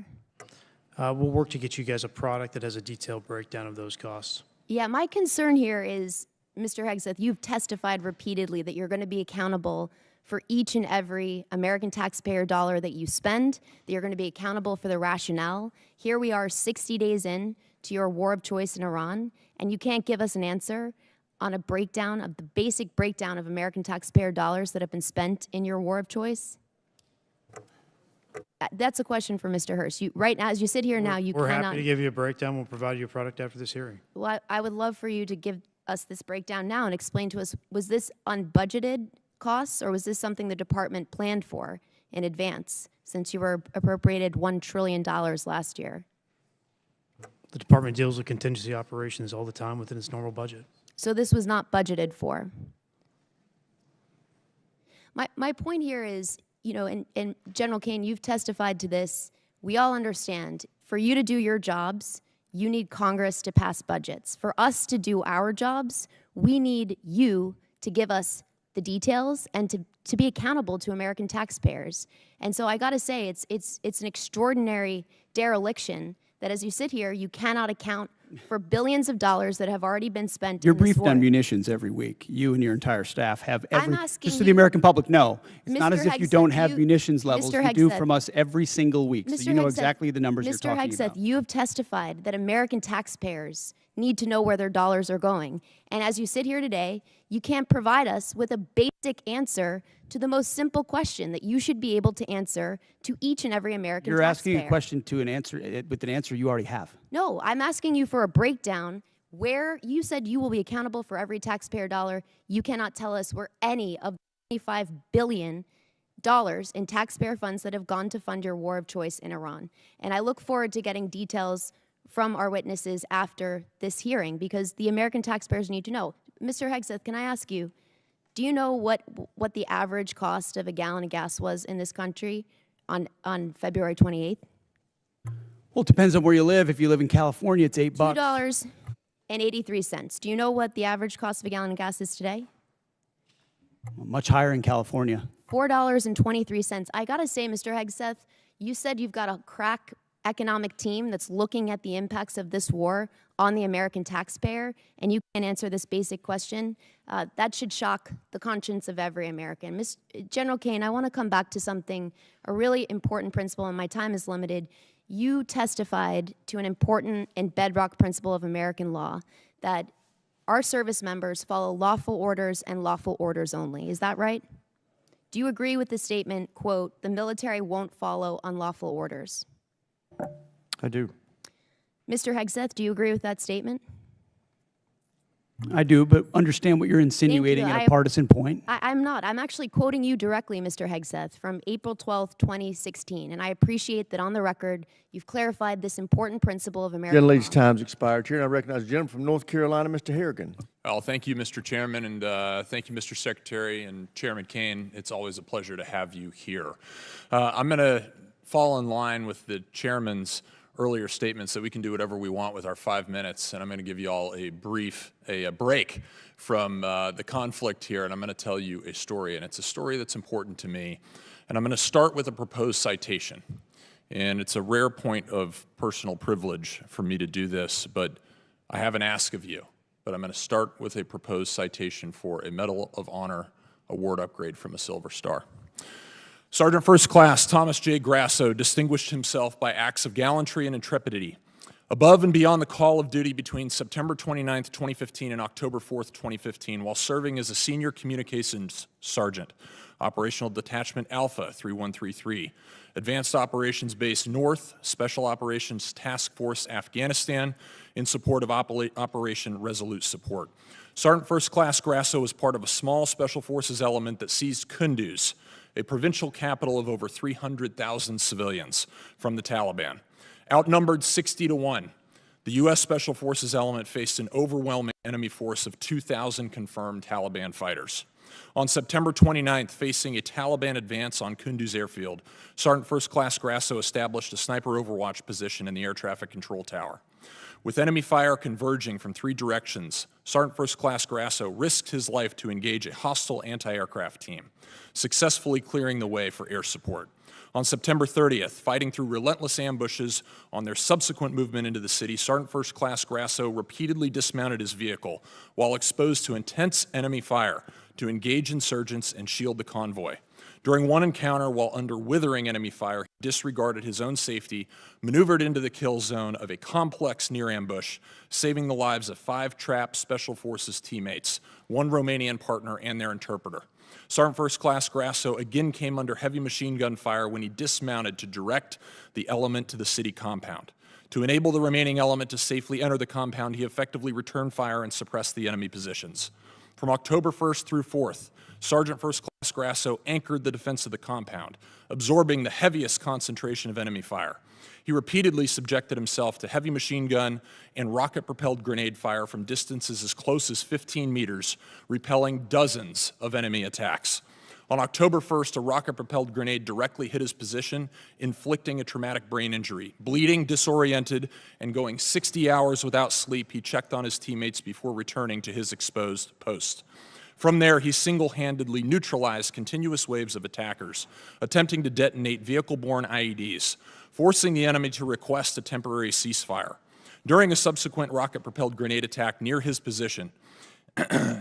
We'll work to get you guys a product that has a detailed breakdown of those costs. Yeah, my concern here is, Mr. Hegseth, you've testified repeatedly that you're going to be accountable for each and every American taxpayer dollar that you spend, that you're going to be accountable for the rationale. Here we are 60 days in to your war of choice in Iran, and you can't give us an answer on a breakdown of the basic breakdown of American taxpayer dollars that have been spent in your war of choice? That's a question for Mr. Hurst. Right now, as you sit here now, you We're cannot... happy to give you a breakdown. We'll provide you a product after this hearing. Well, I would love for you to give us this breakdown now and explain to us, was this unbudgeted costs, or was this something the department planned for in advance, since you were appropriated $1 trillion last year? The department deals with contingency operations all the time within its normal budget. So this was not budgeted for. My point here is, you know, and General Caine, you've testified to this. We all understand, for you to do your jobs, you need Congress to pass budgets. For us to do our jobs, we need you to give us the details and to be accountable to American taxpayers. And so I got to say, it's an extraordinary dereliction that as you sit here, you cannot account for billions of dollars that have already been spent. You're in this briefed war. on munitions every week. You and your entire staff have every, asking just so you- the American public know, it's not Mr. as if you Hegseth, don't have you- munitions levels. Mr. You do Hegseth. from us every single week. So you know Hegseth, exactly the numbers you're Mr. talking Hegseth, about. you have testified that American taxpayers need to know where their dollars are going. And as you sit here today, you can't provide us with a basic answer to the most simple question that you should be able to answer to each and every American You're taxpayer. asking a question to an answer with an answer you already have. No, I'm asking you for a breakdown where you said you will be accountable for every taxpayer dollar. You cannot tell us where any of the $25 billion in taxpayer funds that have gone to fund your war of choice in Iran. And I look forward to getting details from our witnesses after this hearing, because the American taxpayers need to know. Mr. Hegseth, can I ask you, do you know what the average cost of a gallon of gas was in this country on February 28th? Well, it depends on where you live. If you live in California, it's $8. $2.83. Do you know what the average cost of a gallon of gas is today? Much higher in California. $4.23. I gotta say, Mr. Hegseth, you said you've got a crack economic team that's looking at the impacts of this war on the American taxpayer, and you can't answer this basic question. That should shock the conscience of every American. General Caine, I want to come back to something, a really important principle, and my time is limited. You testified to an important and bedrock principle of American law, that our service members follow lawful orders and lawful orders only. Is that right? Do you agree with the statement, quote, the military won't follow unlawful orders? I do. Mr. Hegseth, do you agree with that statement? I do, but understand what you're insinuating Thank you. at a partisan point. I'm not. I'm actually quoting you directly, Mr. Hegseth, from April 12th, 2016. And I appreciate that on the record, you've clarified this important principle of American law. Gentlelady's time's expired. Chair, and I recognize the gentleman from North Carolina, Mr. Harrigan. Well, thank you, Mr. Chairman, and thank you, Mr. Secretary and Chairman Caine. It's always a pleasure to have you here. I'm going to fall in line with the chairman's earlier statements that we can do whatever we want with our 5 minutes, and I'm going to give you all a break from the conflict here, and I'm going to tell you a story, and it's a story that's important to me. And I'm going to start with a proposed citation. And it's a rare point of personal privilege for me to do this, but I have an ask of you. But I'm going to start with a proposed citation for a Medal of Honor award upgrade from a Silver Star. Sergeant First Class Thomas J. Grasso distinguished himself by acts of gallantry and intrepidity above and beyond the call of duty between September 29, 2015 and October 4, 2015, while serving as a senior communications sergeant, Operational Detachment Alpha 3133, Advanced Operations Base North, Special Operations Task Force Afghanistan, in support of Operation Resolute Support. Sergeant First Class Grasso was part of a small Special Forces element that seized Kunduz, a provincial capital of over 300,000 civilians, from the Taliban. Outnumbered 60 to 1, The U.S. Special Forces element faced an overwhelming enemy force of 2,000 confirmed Taliban fighters. On September 29th, facing a Taliban advance on Kunduz airfield, Sergeant First Class Grasso established a sniper overwatch position in the air traffic control tower. With enemy fire converging from 3 directions, Sergeant First Class Grasso risked his life to engage a hostile anti-aircraft team, successfully clearing the way for air support. On September 30th, fighting through relentless ambushes on their subsequent movement into the city, Sergeant First Class Grasso repeatedly dismounted his vehicle while exposed to intense enemy fire to engage insurgents and shield the convoy. During one encounter, while under withering enemy fire, he disregarded his own safety, maneuvered into the kill zone of a complex near ambush, saving the lives of 5 trapped Special Forces teammates, 1 Romanian partner, and their interpreter. Sergeant First Class Grasso again came under heavy machine gun fire when he dismounted to direct the element to the city compound. To enable the remaining element to safely enter the compound, he effectively returned fire and suppressed the enemy positions. From October 1st through 4th, Sergeant First Class Grasso anchored the defense of the compound, absorbing the heaviest concentration of enemy fire. He repeatedly subjected himself to heavy machine gun and rocket-propelled grenade fire from distances as close as 15 meters, repelling dozens of enemy attacks. On October 1st, a rocket-propelled grenade directly hit his position, inflicting a traumatic brain injury. Bleeding, disoriented, and going 60 hours without sleep, he checked on his teammates before returning to his exposed post. From there, he single-handedly neutralized continuous waves of attackers, attempting to detonate vehicle-borne IEDs, forcing the enemy to request a temporary ceasefire. During a subsequent rocket-propelled grenade attack near his position,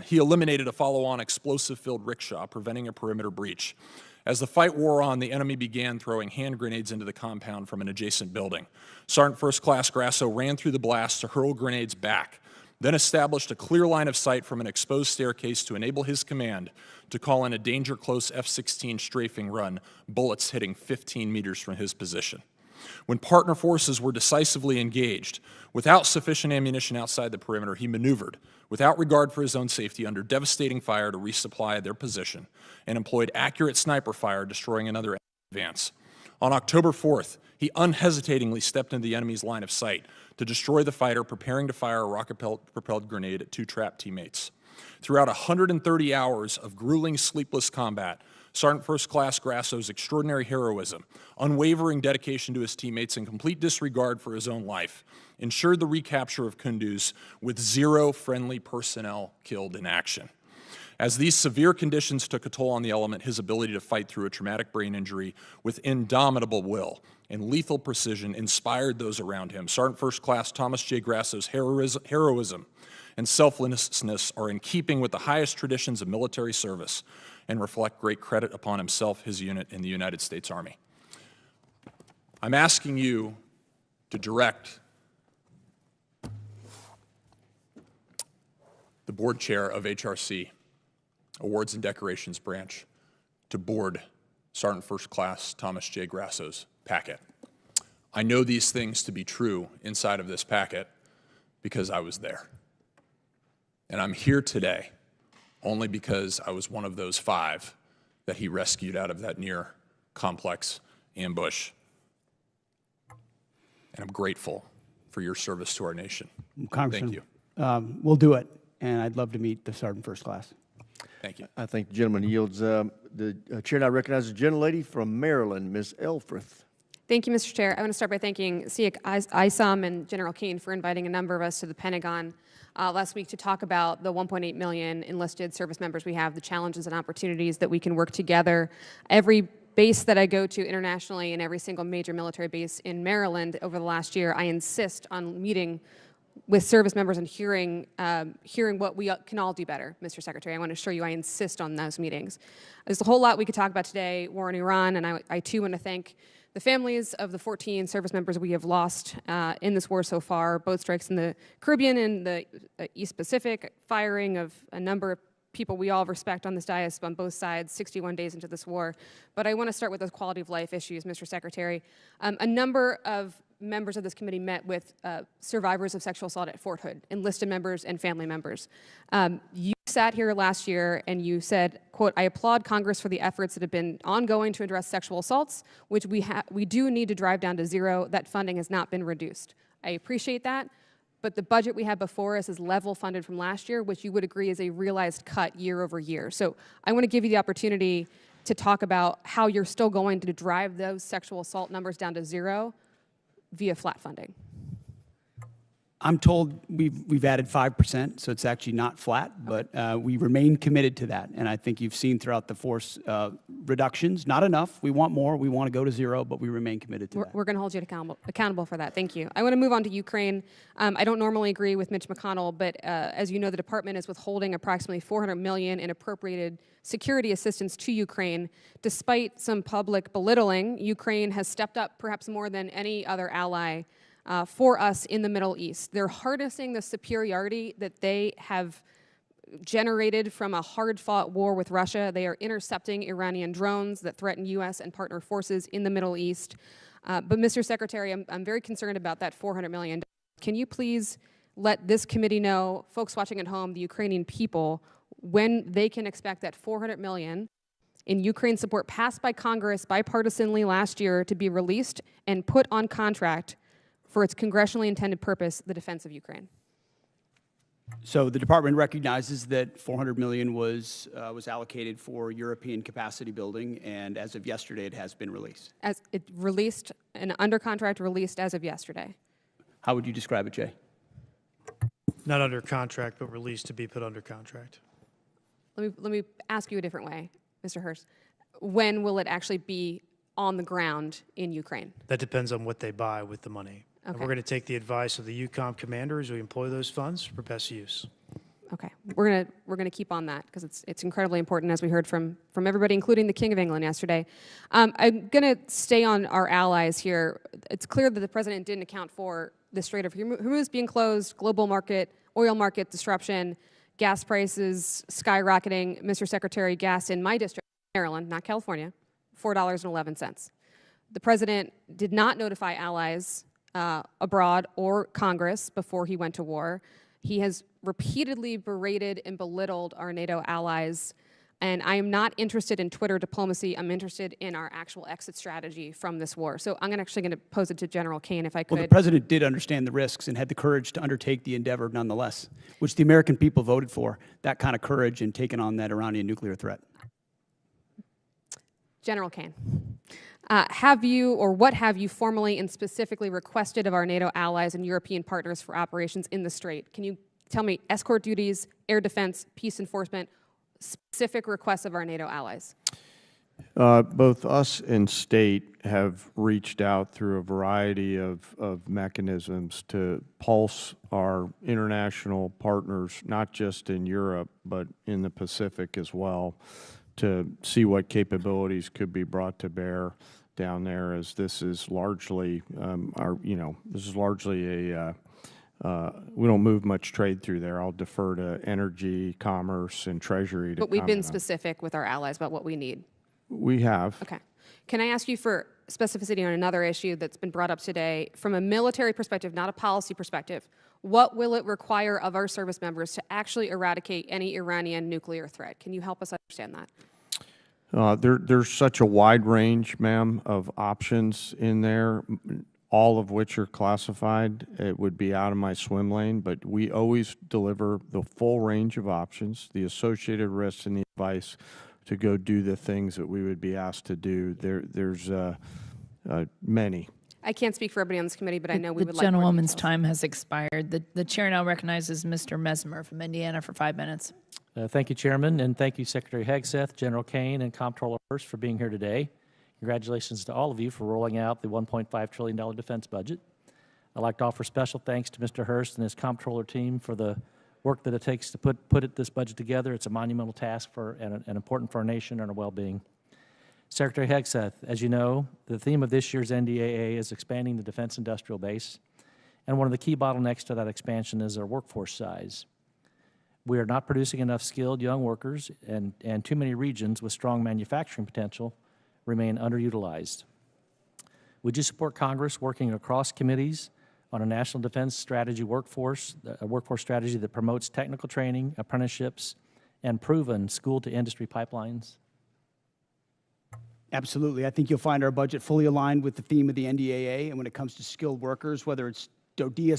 he eliminated a follow-on explosive-filled rickshaw, preventing a perimeter breach. As the fight wore on, the enemy began throwing hand grenades into the compound from an adjacent building. Sergeant First Class Grasso ran through the blast to hurl grenades back, then established a clear line of sight from an exposed staircase to enable his command to call in a danger-close F-16 strafing run, bullets hitting 15 meters from his position. When partner forces were decisively engaged, without sufficient ammunition outside the perimeter, he maneuvered, without regard for his own safety, under devastating fire to resupply their position, and employed accurate sniper fire, destroying another advance. On October 4th, he unhesitatingly stepped into the enemy's line of sight to destroy the fighter preparing to fire a rocket-propelled grenade at 2 trapped teammates. Throughout 130 hours of grueling, sleepless combat, Sergeant First Class Grasso's extraordinary heroism, unwavering dedication to his teammates, and complete disregard for his own life ensured the recapture of Kunduz with 0 friendly personnel killed in action. As these severe conditions took a toll on the element, his ability to fight through a traumatic brain injury with indomitable will and lethal precision inspired those around him. Sergeant First Class Thomas J. Grasso's heroism and selflessness are in keeping with the highest traditions of military service and reflect great credit upon himself, his unit, and the United States Army. I'm asking you to direct the board chair of HRC, Awards and Decorations Branch, to board Sergeant First Class Thomas J. Grasso's packet. I know these things to be true inside of this packet because I was there. And I'm here today only because I was one of those 5 that he rescued out of that near complex ambush. And I'm grateful for your service to our nation. Congressman, Thank you. We'll do it, and I'd love to meet the Sergeant First Class. Thank you. I think the gentleman yields. The chair now recognizes the gentlelady from Maryland, Ms. Elfreth. Thank you, Mr. Chair. I want to start by thanking SEAC ISOM and General Caine for inviting a number of us to the Pentagon last week to talk about the 1.8 million enlisted service members we have, the challenges and opportunities that we can work together. Every base that I go to internationally and every single major military base in Maryland over the last year, I insist on meeting with service members and hearing what we can all do better, Mr. Secretary. I want to assure you I insist on those meetings. There's a whole lot we could talk about today, war in Iran, and I too want to thank the families of the 14 service members we have lost in this war so far, boat strikes in the Caribbean and the East Pacific, firing of a number of people we all respect on this dais on both sides 61 days into this war. But I want to start with those quality of life issues, Mr. Secretary. A number of members of this committee met with survivors of sexual assault at Fort Hood, enlisted members and family members. You sat here last year and you said, quote, "I applaud Congress for the efforts that have been ongoing to address sexual assaults, which we do need to drive down to 0. That funding has not been reduced." I appreciate that, but the budget we have before us is level funded from last year, which you would agree is a realized cut year over year. So I want to give you the opportunity to talk about how you're still going to drive those sexual assault numbers down to 0 via flat funding. I'm told we've added 5%, so it's actually not flat, but we remain committed to that. And I think you've seen throughout the force reductions, not enough. We want more. We want to go to 0, but we remain committed to that. We're going to hold you accountable for that. Thank you. I want to move on to Ukraine. I don't normally agree with Mitch McConnell, but as you know, the department is withholding approximately $400 million in appropriated security assistance to Ukraine. Despite some public belittling, Ukraine has stepped up perhaps more than any other ally for us in the Middle East. They're harnessing the superiority that they have generated from a hard-fought war with Russia. They are intercepting Iranian drones that threaten U.S. and partner forces in the Middle East. But Mr. Secretary, I'm very concerned about that $400 million. Can you please let this committee know, folks watching at home, the Ukrainian people, when they can expect that $400 million in Ukraine support passed by Congress bipartisanly last year to be released and put on contract for its congressionally intended purpose, the defense of Ukraine? So the department recognizes that $400 million was allocated for European capacity building, and as of yesterday, it has been released. As it released, an under contract released as of yesterday. How would you describe it, Jay? Not under contract, but released to be put under contract. Let me ask you a different way, Mr. Hurst. When will it actually be on the ground in Ukraine? That depends on what they buy with the money. And Okay. we're going to take the advice of the EUCOM commander as we employ those funds for best use. Okay, we're gonna keep on that because it's incredibly important, as we heard from everybody, including the King of England yesterday. I'm gonna stay on our allies here. It's clear that the president didn't account for the Strait of Hormuz being closed, global market, oil market disruption, gas prices skyrocketing. Mr. Secretary, gas in my district, Maryland, not California, $4.11. The president did not notify allies abroad or Congress before he went to war. He has repeatedly berated and belittled our NATO allies, and I am not interested in Twitter diplomacy. I'm interested in our actual exit strategy from this war. So I'm actually going to pose it to General Caine, if I could. Well, the president did understand the risks and had the courage to undertake the endeavor nonetheless, which the American people voted for, that kind of courage in taking on that Iranian nuclear threat. General Caine, have you, or what have you formally and specifically requested of our NATO allies and European partners for operations in the Strait? Can you tell me escort duties, air defense, peace enforcement, specific requests of our NATO allies? Both us and state have reached out through a variety of mechanisms to pulse our international partners, not just in Europe, but in the Pacific as well, to see what capabilities could be brought to bear down there, as this is largely this is largely a we don't move much trade through there. I'll defer to energy, commerce, and treasury to But we've been comment on. specific with our allies about what we need. We have. Okay. Can I ask you for specificity on another issue that's been brought up today? From a military perspective, not a policy perspective, what will it require of our service members to actually eradicate any Iranian nuclear threat? Can you help us understand that? There's such a wide range, ma'am, of options in there, all of which are classified. It would be out of my swim lane, but we always deliver the full range of options, the associated risks, and the advice to go do the things that we would be asked to do. There's many. I can't speak for everybody on this committee, but I know we would The like more gentlewoman's details. time has expired. The chair now recognizes Mr. Mesmer from Indiana for 5 minutes. Thank you, Chairman, and thank you, Secretary Hegseth, General Caine, and Comptroller Hurst for being here today. Congratulations to all of you for rolling out the $1.5 trillion defense budget. I'd like to offer special thanks to Mr. Hurst and his Comptroller team for the work that it takes to put this budget together. It's a monumental task and important for our nation and our well-being. Secretary Hegseth, as you know, the theme of this year's NDAA is expanding the defense industrial base, and one of the key bottlenecks to that expansion is our workforce size. We are not producing enough skilled young workers, and too many regions with strong manufacturing potential remain underutilized. Would you support Congress working across committees on a national defense strategy workforce strategy that promotes technical training, apprenticeships, and proven school-to-industry pipelines? Absolutely. I think you'll find our budget fully aligned with the theme of the NDAA, and when it comes to skilled workers, whether it's DODEA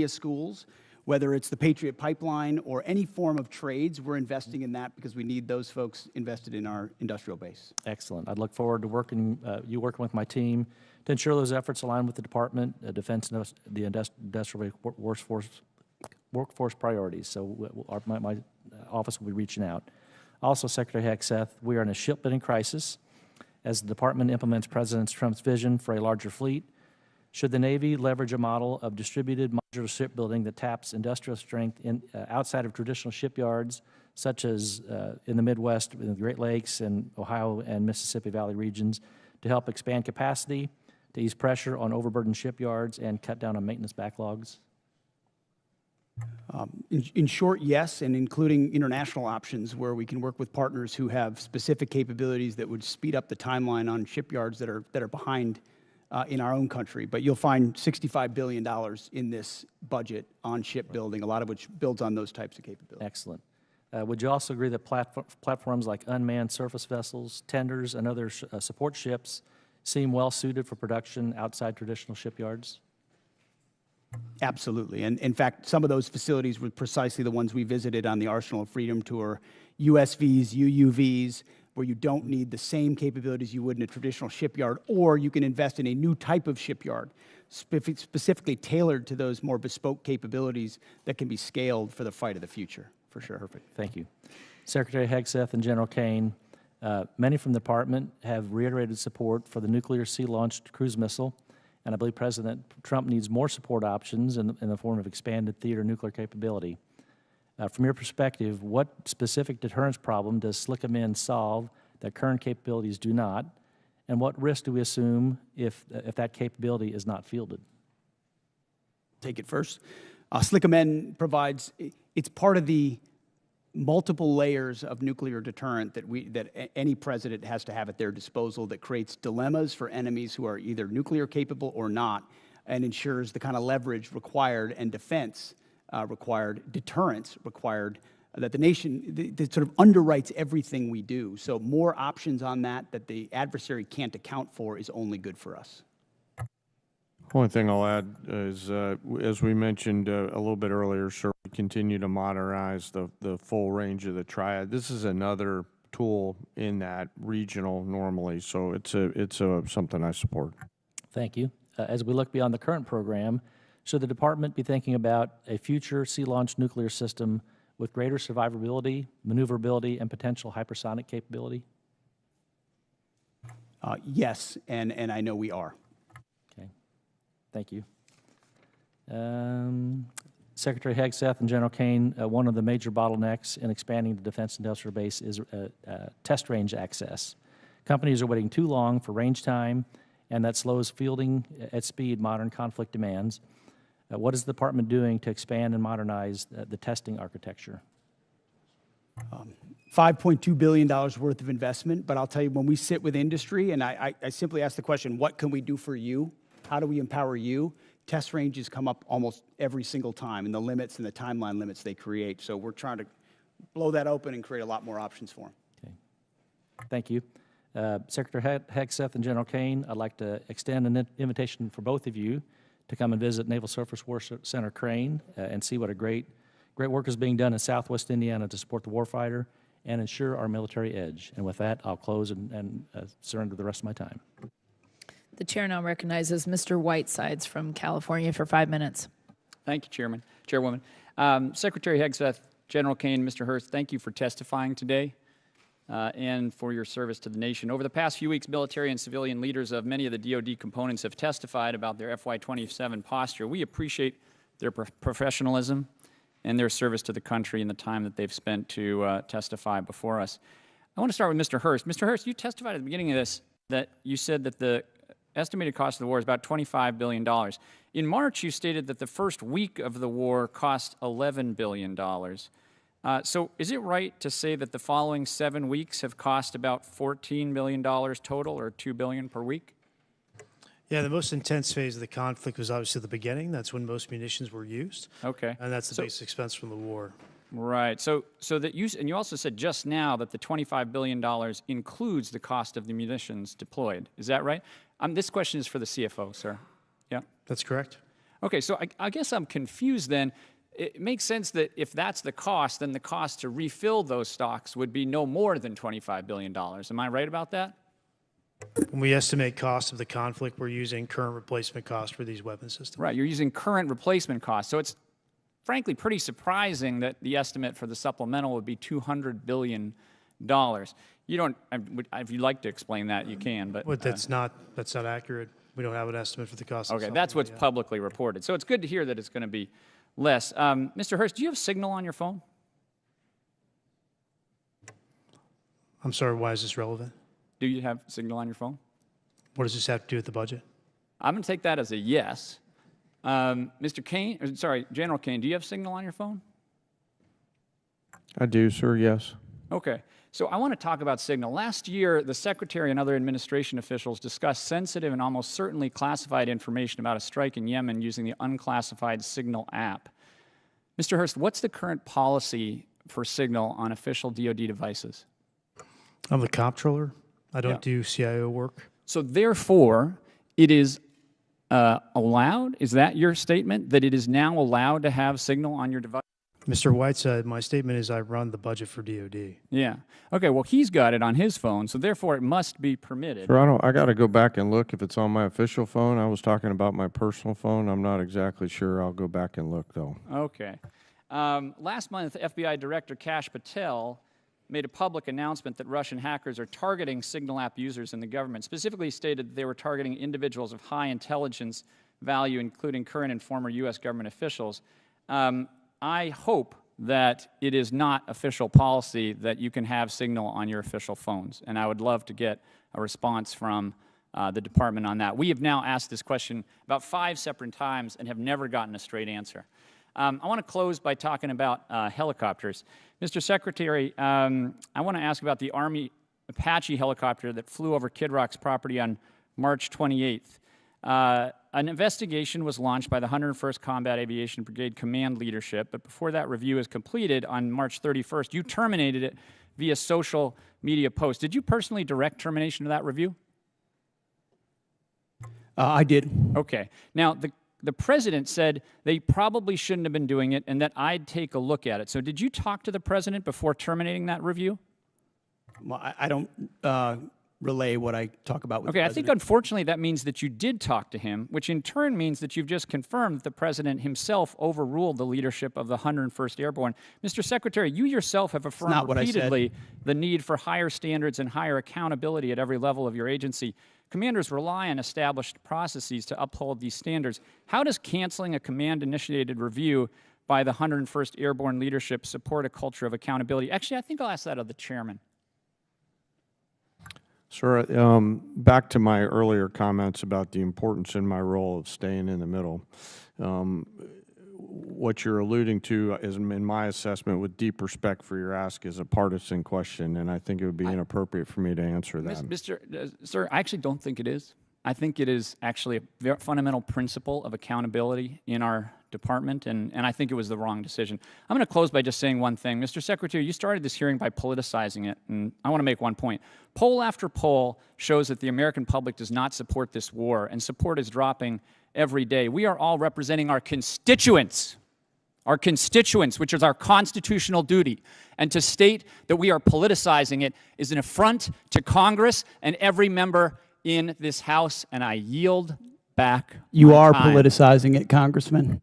schools, whether it's the Patriot Pipeline or any form of trades, we're investing in that because we need those folks invested in our industrial base. Excellent. I'd look forward to working with my team to ensure those efforts align with the Department, Defense, and the industrial workforce priorities. So my office will be reaching out. Also, Secretary Hegseth, we are in a shipbuilding crisis as the Department implements President Trump's vision for a larger fleet. Should the Navy leverage a model of distributed modular shipbuilding that taps industrial strength outside of traditional shipyards, such as in the Midwest, in the Great Lakes and Ohio and Mississippi Valley regions, to help expand capacity, to ease pressure on overburdened shipyards, and cut down on maintenance backlogs? In short, yes, and including international options where we can work with partners who have specific capabilities that would speed up the timeline on shipyards that are behind in our own country. But you'll find $65 billion in this budget on shipbuilding, a lot of which builds on those types of capabilities. Excellent. Would you also agree that platforms like unmanned surface vessels, tenders, and other support ships seem well suited for production outside traditional shipyards? Absolutely. And in fact, some of those facilities were precisely the ones we visited on the Arsenal of Freedom tour, USVs, UUVs, where you don't need the same capabilities you would in a traditional shipyard, or you can invest in a new type of shipyard, specifically tailored to those more bespoke capabilities that can be scaled for the fight of the future, for sure. Perfect. Thank you. Secretary Hegseth and General Caine, many from the Department have reiterated support for the nuclear sea-launched cruise missile, and I believe President Trump needs more support options in the form of expanded theater nuclear capability. From your perspective, what specific deterrence problem does SLCM solve that current capabilities do not, and what risk do we assume if that capability is not fielded? Take it first. SLCM provides, it's part of the multiple layers of nuclear deterrent that any president has to have at their disposal that creates dilemmas for enemies who are either nuclear capable or not, and ensures the kind of leverage required and defense required, deterrence required, that the nation that sort of underwrites everything we do. So more options on that the adversary can't account for is only good for us. Only thing I'll add is, as we mentioned a little bit earlier, sir, we continue to modernize the full range of the triad. This is another tool in that regional normally, so it's something I support. Thank you. As we look beyond the current program, should the Department be thinking about a future sea-launched nuclear system with greater survivability, maneuverability, and potential hypersonic capability? Yes, and I know we are. Okay. Thank you. Secretary Hegseth and General Caine, one of the major bottlenecks in expanding the defense industrial base is test range access. Companies are waiting too long for range time, and that slows fielding at speed modern conflict demands. What is the Department doing to expand and modernize the testing architecture? $5.2 billion worth of investment, but I'll tell you, when we sit with industry, and I simply ask the question, what can we do for you? How do we empower you? Test ranges come up almost every single time, and the limits and the timeline limits they create. So we're trying to blow that open and create a lot more options for them. Okay. Thank you. Secretary Hegseth and General Caine, I'd like to extend an invitation for both of you to come and visit Naval Surface Warfare Center Caine and see what a great work is being done in Southwest Indiana to support the warfighter and ensure our military edge. And with that, I'll close and surrender the rest of my time. The chair now recognizes Mr. Whitesides from California for 5 minutes. Thank you, Chairwoman. Secretary Hegseth, General Caine, Mr. Hurst, thank you for testifying today and for your service to the nation. Over the past few weeks, military and civilian leaders of many of the DoD components have testified about their FY27 posture. We appreciate their professionalism and their service to the country in the time that they've spent to testify before us. I want to start with Mr. Hurst. Mr. Hurst, you testified at the beginning of this that you said that the estimated cost of the war is about $25 billion. In March, you stated that the first week of the war cost $11 billion. So is it right to say that the following 7 weeks have cost about $14 billion total, or $2 billion per week? Yeah, the most intense phase of the conflict was obviously the beginning. That's when most munitions were used. Okay. And that's the base expense from the war. Right. So that you also said just now that the $25 billion includes the cost of the munitions deployed. Is that right? This question is for the CFO, sir. Yeah. That's correct. Okay, so I guess I'm confused then. It makes sense that if that's the cost, then the cost to refill those stocks would be no more than $25 billion. Am I right about that? When we estimate cost of the conflict, we're using current replacement cost for these weapon systems. Right, you're using current replacement costs. So it's frankly pretty surprising that the estimate for the supplemental would be $200 billion. You don't, if you'd like to explain that, you can, but. That's not accurate. We don't have an estimate for the cost. Okay, that's what's publicly reported. So it's good to hear that it's going to be less. Mr. Hurst, do you have Signal on your phone? I'm sorry, why is this relevant? Do you have Signal on your phone? What does this have to do with the budget? I'm going to take that as a yes. Mr. Caine, sorry, General Caine, do you have Signal on your phone? I do, sir, yes. Okay, so I want to talk about Signal. Last year, the Secretary and other administration officials discussed sensitive and almost certainly classified information about a strike in Yemen using the unclassified Signal app. Mr. Hurst, what's the current policy for Signal on official DoD devices? I'm the comptroller. I don't do CIO work. So therefore, it is allowed? Is that your statement, that it is now allowed to have Signal on your device? Mr. Whiteside, my statement is I run the budget for DoD. Yeah. Okay, well, he's got it on his phone, so therefore it must be permitted. Sir, I got to go back and look if it's on my official phone. I was talking about my personal phone. I'm not exactly sure. I'll go back and look, though. Okay. Last month, FBI Director Kash Patel made a public announcement that Russian hackers are targeting Signal app users in the government, specifically stated that they were targeting individuals of high intelligence value, including current and former U.S. government officials. I hope that it is not official policy that you can have Signal on your official phones, and I would love to get a response from the department on that. We have now asked this question about 5 separate times and have never gotten a straight answer. I want to close by talking about helicopters. Mr. Secretary, I want to ask about the Army Apache helicopter that flew over Kid Rock's property on March 28th. An investigation was launched by the 101st Combat Aviation Brigade Command Leadership, but before that review is completed on March 31st, you terminated it via social media post. Did you personally direct termination of that review? I did. Okay. Now, the president said they probably shouldn't have been doing it and that I'd take a look at it. So did you talk to the president before terminating that review? Well, I don't relay what I talk about with the Okay, I president. think unfortunately that means that you did talk to him, which in turn means that you've just confirmed that the president himself overruled the leadership of the 101st Airborne. Mr. Secretary, you yourself have affirmed not what I said. repeatedly the need for higher standards and higher accountability at every level of your agency. Commanders rely on established processes to uphold these standards. How does canceling a command-initiated review by the 101st Airborne leadership support a culture of accountability? Actually, I think I'll ask that of the chairman. Sir, back to my earlier comments about the importance in my role of staying in the middle. What you're alluding to is, in my assessment, with deep respect for your ask, is a partisan question, and I think it would be inappropriate for me to answer that. Sir, I actually don't think it is. I think it is actually a very fundamental principle of accountability in our department, and I think it was the wrong decision. I'm going to close by just saying one thing. Mr. Secretary, you started this hearing by politicizing it, and I want to make one point. Poll after poll shows that the American public does not support this war, and support is dropping every day. We are all representing our constituents, which is our constitutional duty. And to state that we are politicizing it is an affront to Congress and every member in this House, and I yield back You are time. politicizing it, Congressman.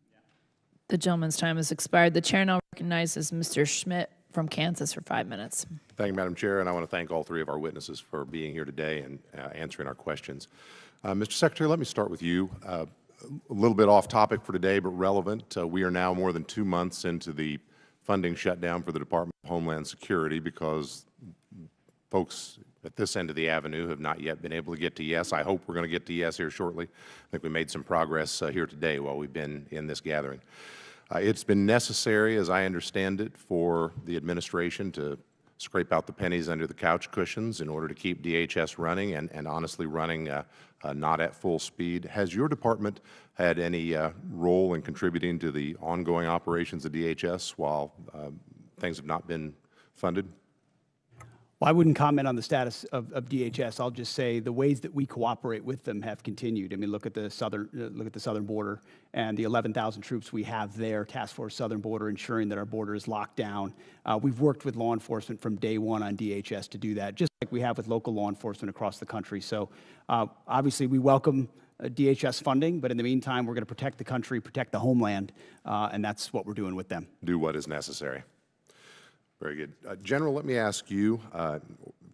The gentleman's time has expired. The chair now recognizes Mr. Schmidt from Kansas for 5 minutes. Thank you, Madam Chair, and I want to thank all 3 of our witnesses for being here today and answering our questions. Mr. Secretary, let me start with you. A little bit off topic for today, but relevant. We are now more than 2 months into the funding shutdown for the Department of Homeland Security because folks at this end of the avenue have not yet been able to get to yes. I hope we're going to get to yes here shortly. I think we made some progress here today while we've been in this gathering. It's been necessary, as I understand it, for the administration to scrape out the pennies under the couch cushions in order to keep DHS running and honestly running not at full speed. Has your department had any role in contributing to the ongoing operations of DHS while things have not been funded? Well, I wouldn't comment on the status of DHS. I'll just say the ways that we cooperate with them have continued. I mean, look at the southern border and the 11,000 troops we have there, Task Force Southern Border, ensuring that our border is locked down. We've worked with law enforcement from day one on DHS to do that, just like we have with local law enforcement across the country. So obviously we welcome DHS funding, but in the meantime, we're going to protect the country, protect the homeland, and that's what we're doing with them. Do what is necessary. Very good. General, let me ask you,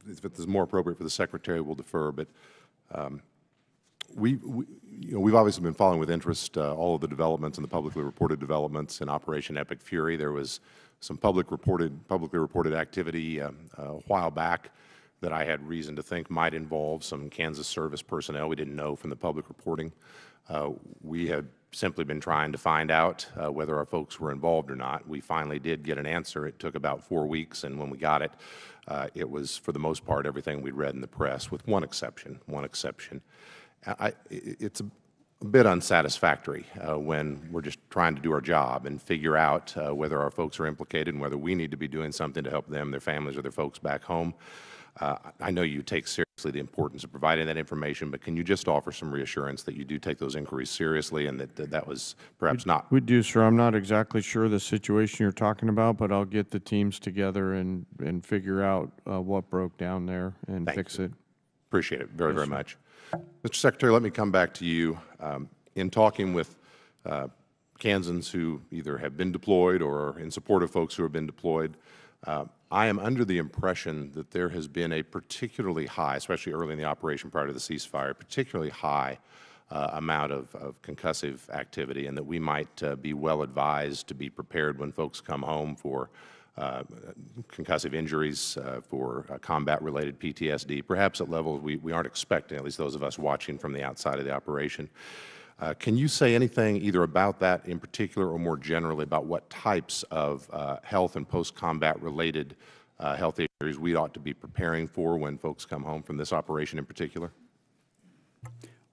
if it is more appropriate for the Secretary, we'll defer, but we've obviously been following with interest all of the developments and the publicly reported developments in Operation Epic Fury. There was some publicly reported activity a while back that I had reason to think might involve some Kansas service personnel. We didn't know from the public reporting. We have simply been trying to find out whether our folks were involved or not. We finally did get an answer. It took about 4 weeks, and when we got it, it was, for the most part, everything we'd read in the press, with one exception. It's a bit unsatisfactory when we're just trying to do our job and figure out whether our folks are implicated and whether we need to be doing something to help them, their families, or their folks back home. I know you take seriously the importance of providing that information, but can you just offer some reassurance that you do take those inquiries seriously and that that was perhaps not? We do, sir. I'm not exactly sure the situation you're talking about, but I'll get the teams together and figure out what broke down there and fix it. Appreciate it very, very much. Mr. Secretary, let me come back to you. In talking with Kansans who either have been deployed or are in support of folks who have been deployed, I am under the impression that there has been a particularly high, especially early in the operation prior to the ceasefire, particularly high amount of concussive activity, and that we might be well advised to be prepared when folks come home for concussive injuries, for combat-related PTSD, perhaps at levels we aren't expecting, at least those of us watching from the outside of the operation. Can you say anything either about that in particular or more generally about what types of health and post-combat related health issues we ought to be preparing for when folks come home from this operation in particular?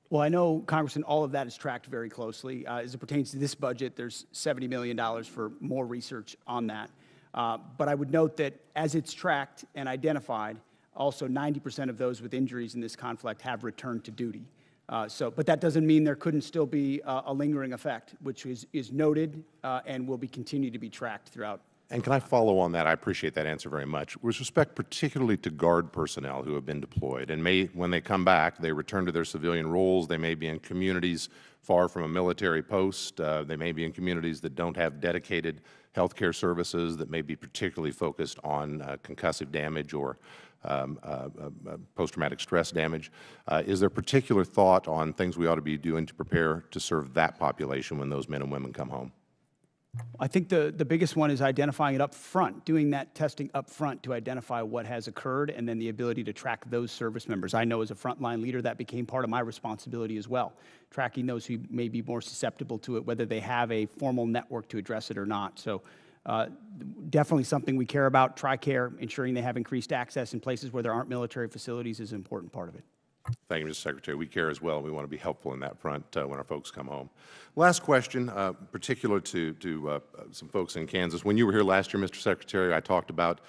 Well, I know, Congressman, all of that is tracked very closely. As it pertains to this budget, there's $70 million for more research on that. But I would note that as it's tracked and identified, also 90% of those with injuries in this conflict have returned to duty. But that doesn't mean there couldn't still be a lingering effect, which is noted and will be continued to be tracked throughout. And can I follow on that? I appreciate that answer very much. With respect particularly to Guard personnel who have been deployed, and when they come back, they return to their civilian roles. They may be in communities far from a military post. They may be in communities that don't have dedicated health care services, that may be particularly focused on concussive damage or post-traumatic stress damage. Is there particular thought on things we ought to be doing to prepare to serve that population when those men and women come home? I think the biggest one is identifying it up front, doing that testing up front to identify what has occurred, and then the ability to track those service members. I know as a frontline leader that became part of my responsibility as well, tracking those who may be more susceptible to it, whether they have a formal network to address it or not. So definitely something we care about. TRICARE, ensuring they have increased access in places where there aren't military facilities is an important part of it. Thank you, Mr. Secretary. We care as well. We want to be helpful in that front when our folks come home. Last question, particular to some folks in Kansas. When you were here last year, Mr. Secretary, I talked about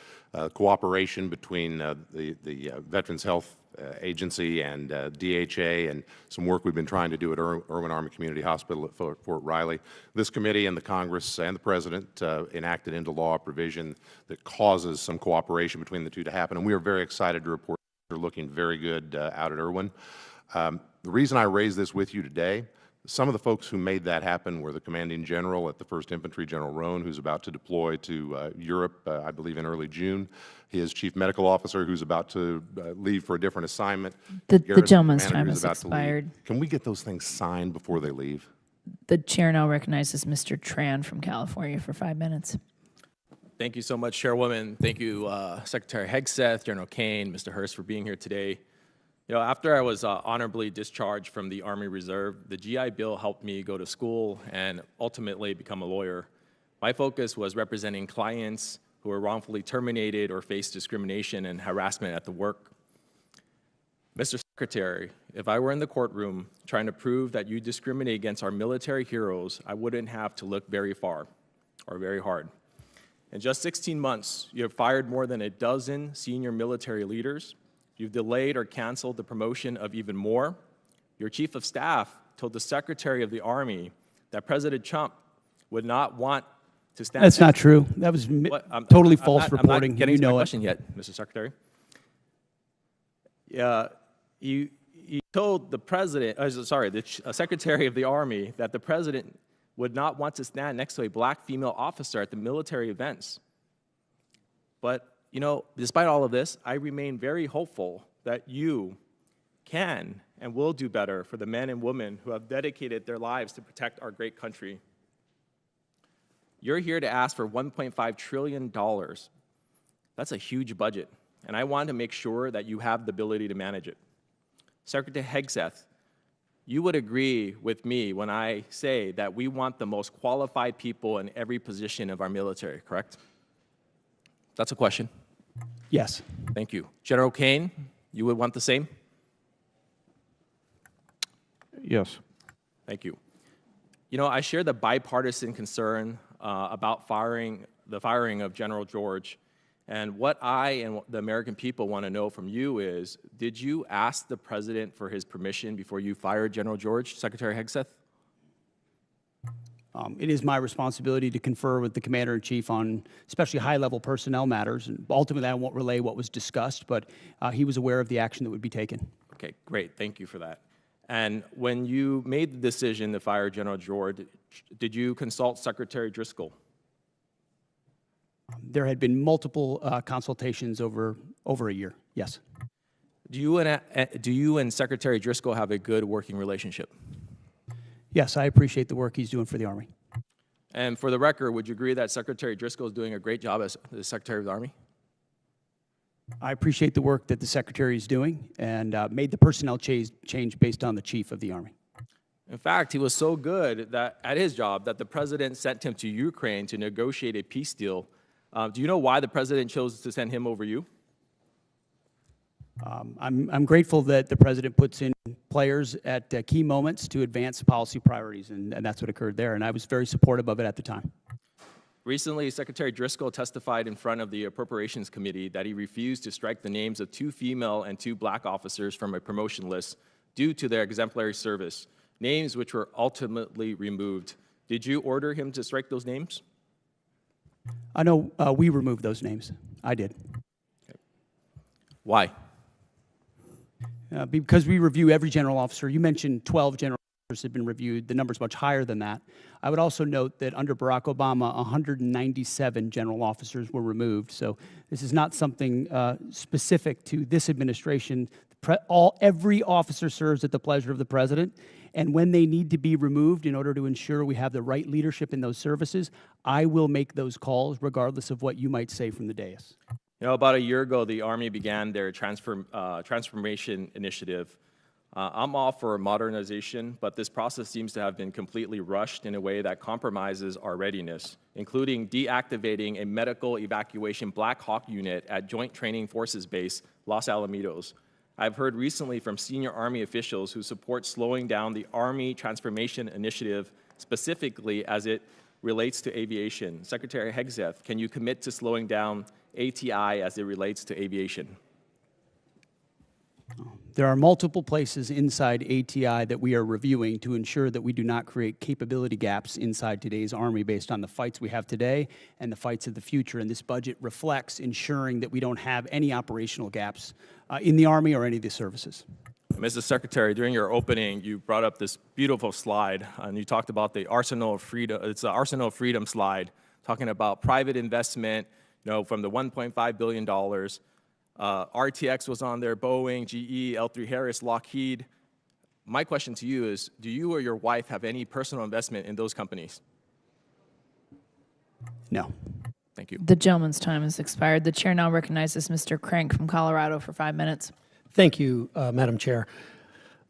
cooperation between the Veterans Health Agency and DHA and some work we've been trying to do at Irwin Army Community Hospital at Fort Riley. This committee and the Congress and the President enacted into law a provision that causes some cooperation between the two to happen, and we are very excited to report they're looking very good out at Irwin. The reason I raise this with you today, some of the folks who made that happen were the Commanding General at the 1st Infantry, General Roan, who's about to deploy to Europe, I believe in early June. His Chief Medical Officer, who's about to leave for a different assignment. The gentleman's time has expired. Can we get those things signed before they leave? The chair now recognizes Mr. Tran from California for 5 minutes. Thank you so much, Chairwoman. Thank you, Secretary Hegseth, General Caine, Mr. Hurst, for being here today. You know, after I was honorably discharged from the Army Reserve, the GI Bill helped me go to school and ultimately become a lawyer. My focus was representing clients who were wrongfully terminated or faced discrimination and harassment at the work. Mr. Secretary, if I were in the courtroom trying to prove that you discriminate against our military heroes, I wouldn't have to look very far or very hard. In just 16 months, you have fired more than a dozen senior military leaders. You've delayed or canceled the promotion of even more. Your chief of staff told the Secretary of the Army that President Trump would not want to stand. That's not true. That was totally false reporting. I'm not getting You to my know it. question yet, Mr. Secretary. You told the president, the Secretary of the Army, that the president would not want to stand next to a black female officer at the military events. But, you know, despite all of this, I remain very hopeful that you can and will do better for the men and women who have dedicated their lives to protect our great country. You're here to ask for $1.5 trillion. That's a huge budget, and I want to make sure that you have the ability to manage it. Secretary Hegseth, you would agree with me when I say that we want the most qualified people in every position of our military, correct? That's a question. Yes. Thank you. General Caine, you would want the same? Yes. Thank you. You know, I share the bipartisan concern about the firing of General George. And what I and the American people want to know from you is, did you ask the president for his permission before you fired General George, Secretary Hegseth? It is my responsibility to confer with the Commander-in-Chief on especially high-level personnel matters. And ultimately, I won't relay what was discussed, but he was aware of the action that would be taken. Okay, great. Thank you for that. And when you made the decision to fire General George, did you consult Secretary Driscoll? There had been multiple consultations over a year, yes. Do you and Secretary Driscoll have a good working relationship? Yes, I appreciate the work he's doing for the Army. And for the record, would you agree that Secretary Driscoll is doing a great job as the Secretary of the Army? I appreciate the work that the Secretary is doing and made the personnel change based on the Chief of the Army. In fact, he was so good that at his job that the president sent him to Ukraine to negotiate a peace deal. Do you know why the president chose to send him over you? I'm grateful that the president puts in players at key moments to advance policy priorities, and that's what occurred there, and I was very supportive of it at the time. Recently, Secretary Driscoll testified in front of the Appropriations Committee that he refused to strike the names of 2 female and 2 black officers from a promotion list due to their exemplary service, names which were ultimately removed. Did you order him to strike those names? I know we removed those names. I did. Okay. Why? Because we review every general officer. You mentioned 12 general officers have been reviewed. The number's much higher than that. I would also note that under Barack Obama, 197 general officers were removed. So this is not something specific to this administration. Every officer serves at the pleasure of the president. And when they need to be removed in order to ensure we have the right leadership in those services, I will make those calls regardless of what you might say from the dais. You know, about a year ago, the Army began their transformation initiative. I'm all for modernization, but this process seems to have been completely rushed in a way that compromises our readiness, including deactivating a medical evacuation Black Hawk unit at Joint Training Forces Base, Los Alamitos. I've heard recently from senior Army officials who support slowing down the Army Transformation Initiative, specifically as it relates to aviation. Secretary Hegseth, can you commit to slowing down ATI as it relates to aviation? There are multiple places inside ATI that we are reviewing to ensure that we do not create capability gaps inside today's Army based on the fights we have today and the fights of the future. And this budget reflects ensuring that we don't have any operational gaps in the Army or any of the services. Mr. Secretary, during your opening, you brought up this beautiful slide, and you talked about the Arsenal of Freedom. It's the Arsenal of Freedom slide, talking about private investment, you know, from the $1.5 billion. RTX was on there, Boeing, GE, L3 Harris, Lockheed. My question to you is, do you or your wife have any personal investment in those companies? No. Thank you. The gentleman's time has expired. The chair now recognizes Mr. Crank from Colorado for 5 minutes. Thank you, Madam Chair.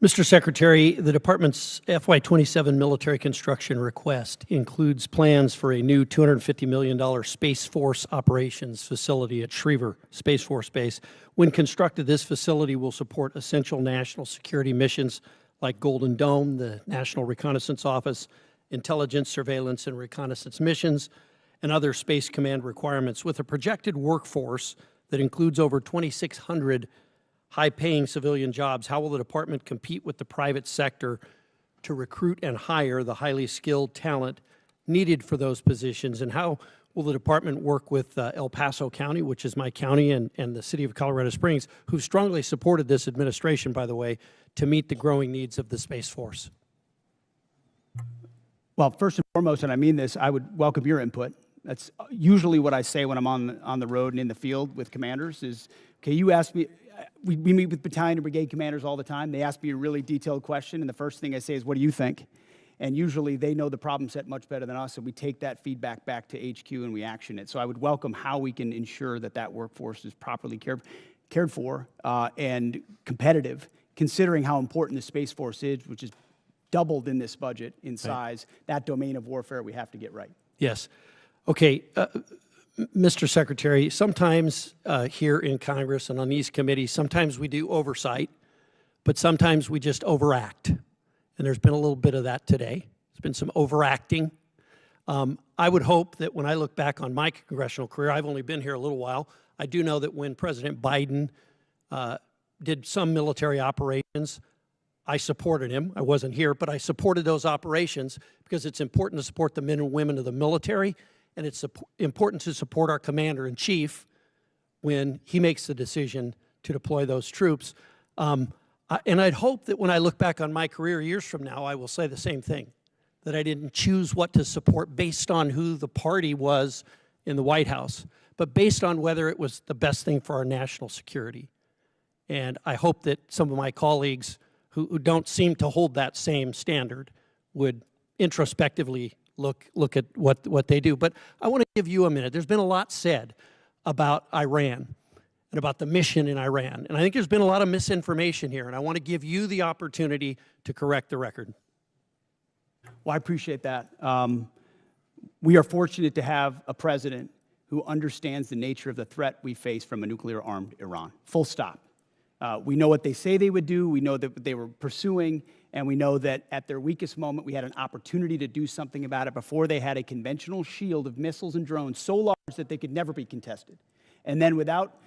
Mr. Secretary, the Department's FY27 military construction request includes plans for a new $250 million Space Force operations facility at Schriever Space Force Base. When constructed, this facility will support essential national security missions like Golden Dome, the National Reconnaissance Office, intelligence, surveillance, and reconnaissance missions, and other Space Command requirements. With a projected workforce that includes over 2,600 high-paying civilian jobs, how will the department compete with the private sector to recruit and hire the highly skilled talent needed for those positions? And how will the department work with El Paso County, which is my county, and the city of Colorado Springs, who strongly supported this administration, by the way, to meet the growing needs of the Space Force? Well, first and foremost, and I mean this, I would welcome your input. That's usually what I say when I'm on the road and in the field with commanders is, okay, you ask me, we meet with battalion and brigade commanders all the time. They ask me a really detailed question, and the first thing I say is, what do you think? And usually they know the problem set much better than us, and we take that feedback back to HQ and we action it. So I would welcome how we can ensure that that workforce is properly cared for and competitive, considering how important the Space Force is, which is doubled in this budget in size. Right. That domain of warfare we have to get right. Yes. Okay. Mr. Secretary, sometimes here in Congress and on these committees, sometimes we do oversight, but sometimes we just overact. And there's been a little bit of that today. There's been some overacting. I would hope that when I look back on my congressional career, I've only been here a little while, I do know that when President Biden did some military operations, I supported him. I wasn't here, but I supported those operations because it's important to support the men and women of the military, and it's important to support our commander-in-chief when he makes the decision to deploy those troops. And I'd hope that when I look back on my career years from now, I will say the same thing, that I didn't choose what to support based on who the party was in the White House, but based on whether it was the best thing for our national security. And I hope that some of my colleagues who don't seem to hold that same standard would introspectively look at what they do. But I want to give you a minute. There's been a lot said about Iran and about the mission in Iran. And I think there's been a lot of misinformation here, and I want to give you the opportunity to correct the record. Well, I appreciate that. We are fortunate to have a president who understands the nature of the threat we face from a nuclear-armed Iran. Full stop. We know what they say they would do, we know that they were pursuing, and we know that at their weakest moment we had an opportunity to do something about it before they had a conventional shield of missiles and drones so large that they could never be contested. And then without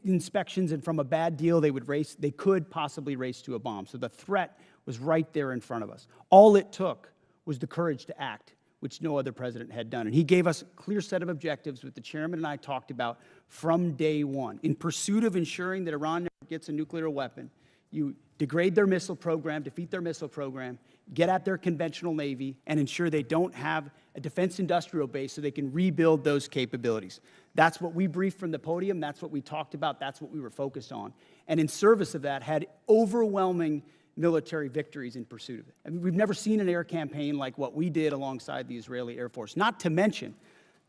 inspections and from a bad deal, they could possibly race to a bomb. So the threat was right there in front of us. All it took was the courage to act, which no other president had done. And he gave us a clear set of objectives, which the chairman and I talked about from day one. In pursuit of ensuring that Iran never gets a nuclear weapon, you degrade their missile program, defeat their missile program, get at their conventional Navy, and ensure they don't have a defense industrial base so they can rebuild those capabilities. That's what we briefed from the podium. That's what we talked about. That's what we were focused on. And in service of that, had overwhelming military victories in pursuit of it. I mean, we've never seen an air campaign like what we did alongside the Israeli Air Force, not to mention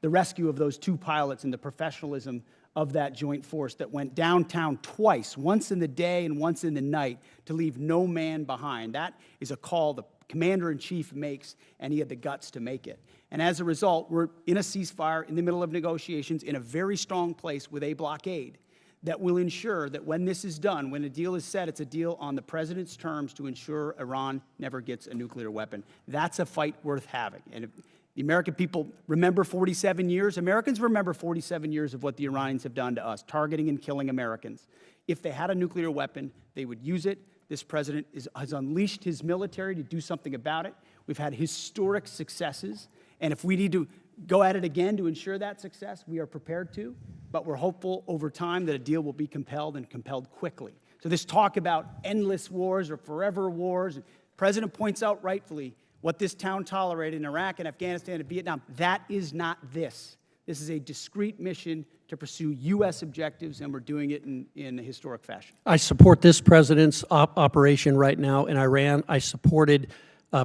the rescue of those two pilots and the professionalism of that joint force that went downtown twice, once in the day and once in the night, to leave no man behind. That is a call the commander-in-chief makes, and he had the guts to make it. And as a result, we're in a ceasefire, in the middle of negotiations, in a very strong place with a blockade that will ensure that when this is done, when a deal is set, it's a deal on the president's terms to ensure Iran never gets a nuclear weapon. That's a fight worth having. And if the American people remember 47 years, Americans remember 47 years of what the Iranians have done to us, targeting and killing Americans. If they had a nuclear weapon, they would use it. This president has unleashed his military to do something about it. We've had historic successes. And if we need to go at it again to ensure that success, we are prepared to. But we're hopeful over time that a deal will be compelled and compelled quickly. So this talk about endless wars or forever wars, the president points out rightfully what this town tolerated in Iraq and Afghanistan and Vietnam. That is not this. This is a discrete mission to pursue U.S. objectives, and we're doing it in a historic fashion. I support this president's operation right now in Iran. I supported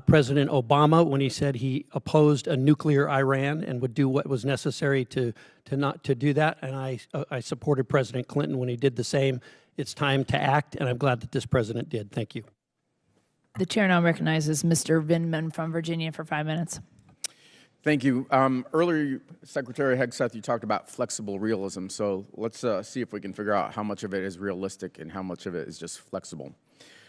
President Obama when he said he opposed a nuclear Iran and would do what was necessary to do that. And I supported President Clinton when he did the same. It's time to act, and I'm glad that this president did. Thank you. The chair now recognizes Mr. Vindman from Virginia for 5 minutes. Thank you. Earlier, Secretary Hegseth, you talked about flexible realism. So let's see if we can figure out how much of it is realistic and how much of it is just flexible.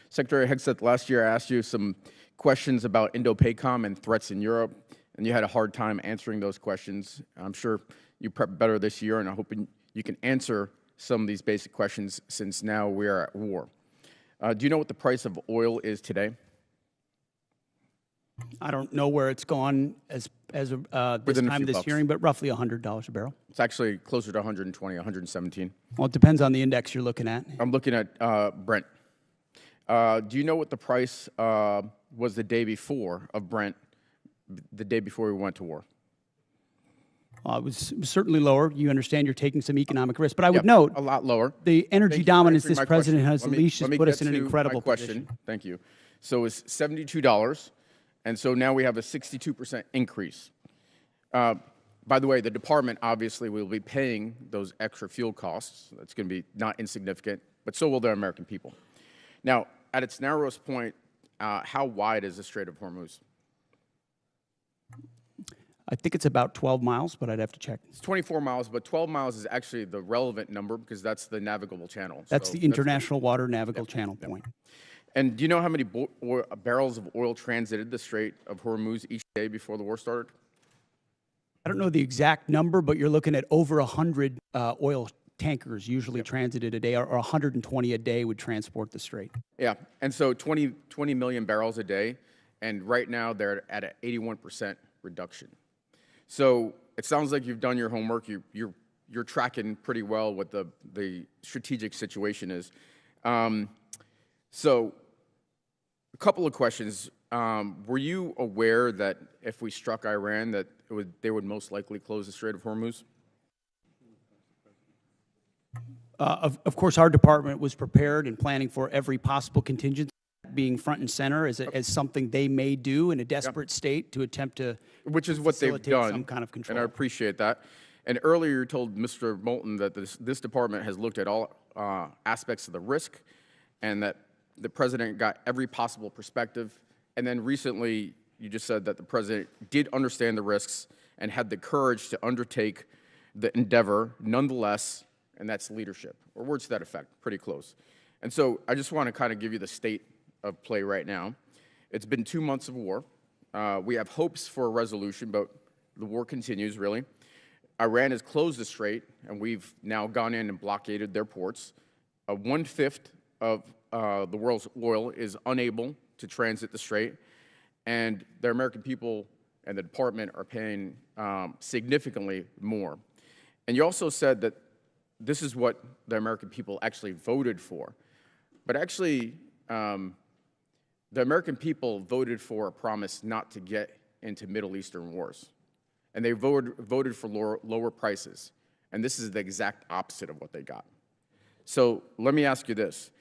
Secretary Hegseth, last year I asked you some questions about Indo-PACOM and threats in Europe. and you had a hard time answering those questions. I'm sure you prepped better this year, and I'm hoping you can answer some of these basic questions since now we are at war. Do you know what the price of oil is today? I don't know where it's gone as of this time of this hearing, but roughly $100 a barrel. It's actually closer to 120, 117. Well, it depends on the index you're looking at. I'm looking at Brent. Do you know what the price was the day before of Brent, the day before we went to war? It was certainly lower. You understand you're taking some economic risk. But I would note, a lot lower. The energy dominance this president has Let me unleashed has put us in an get to incredible my question. position. Thank you. So it's $72, and so now we have a 62% increase. By the way, the department obviously will be paying those extra fuel costs. That's going to be not insignificant, but so will the American people. Now, at its narrowest point, how wide is the Strait of Hormuz? I think it's about 12 miles, but I'd have to check. It's 24 miles, but 12 miles is actually the relevant number because that's the navigable channel. That's So the international water navigable channel Yep. point. And do you know how many barrels of oil transited the Strait of Hormuz each day before the war started? I don't know the exact number, but you're looking at over 100 oil tankers usually transited a day, or 120 a day would transport the strait. Yeah, and so 20 million barrels a day, and right now they're at an 81% reduction. So it sounds like you've done your homework. You're tracking pretty well what the strategic situation is. So a couple of questions. Were you aware that if we struck Iran, that they would most likely close the Strait of Hormuz? Of course, our department was prepared and planning for every possible contingency, being front and center as something they may do in a desperate state to attempt to Which is what they've done, some kind of control. and I appreciate that. And earlier you told Mr. Moulton that this department has looked at all aspects of the risk, and that the president got every possible perspective. And then recently you just said that the president did understand the risks and had the courage to undertake the endeavor nonetheless, and that's leadership, or words to that effect, pretty close. And so I just want to kind of give you the state of play right now. It's been 2 months of war. We have hopes for a resolution, but the war continues, really. Iran has closed the strait, and we've now gone in and blockaded their ports. 1/5 of the world's oil is unable to transit the strait, and the American people and the department are paying significantly more. And you also said that this is what the American people actually voted for. But actually, the American people voted for a promise not to get into Middle Eastern wars. And they voted for lower prices. And this is the exact opposite of what they got. So let me ask you this.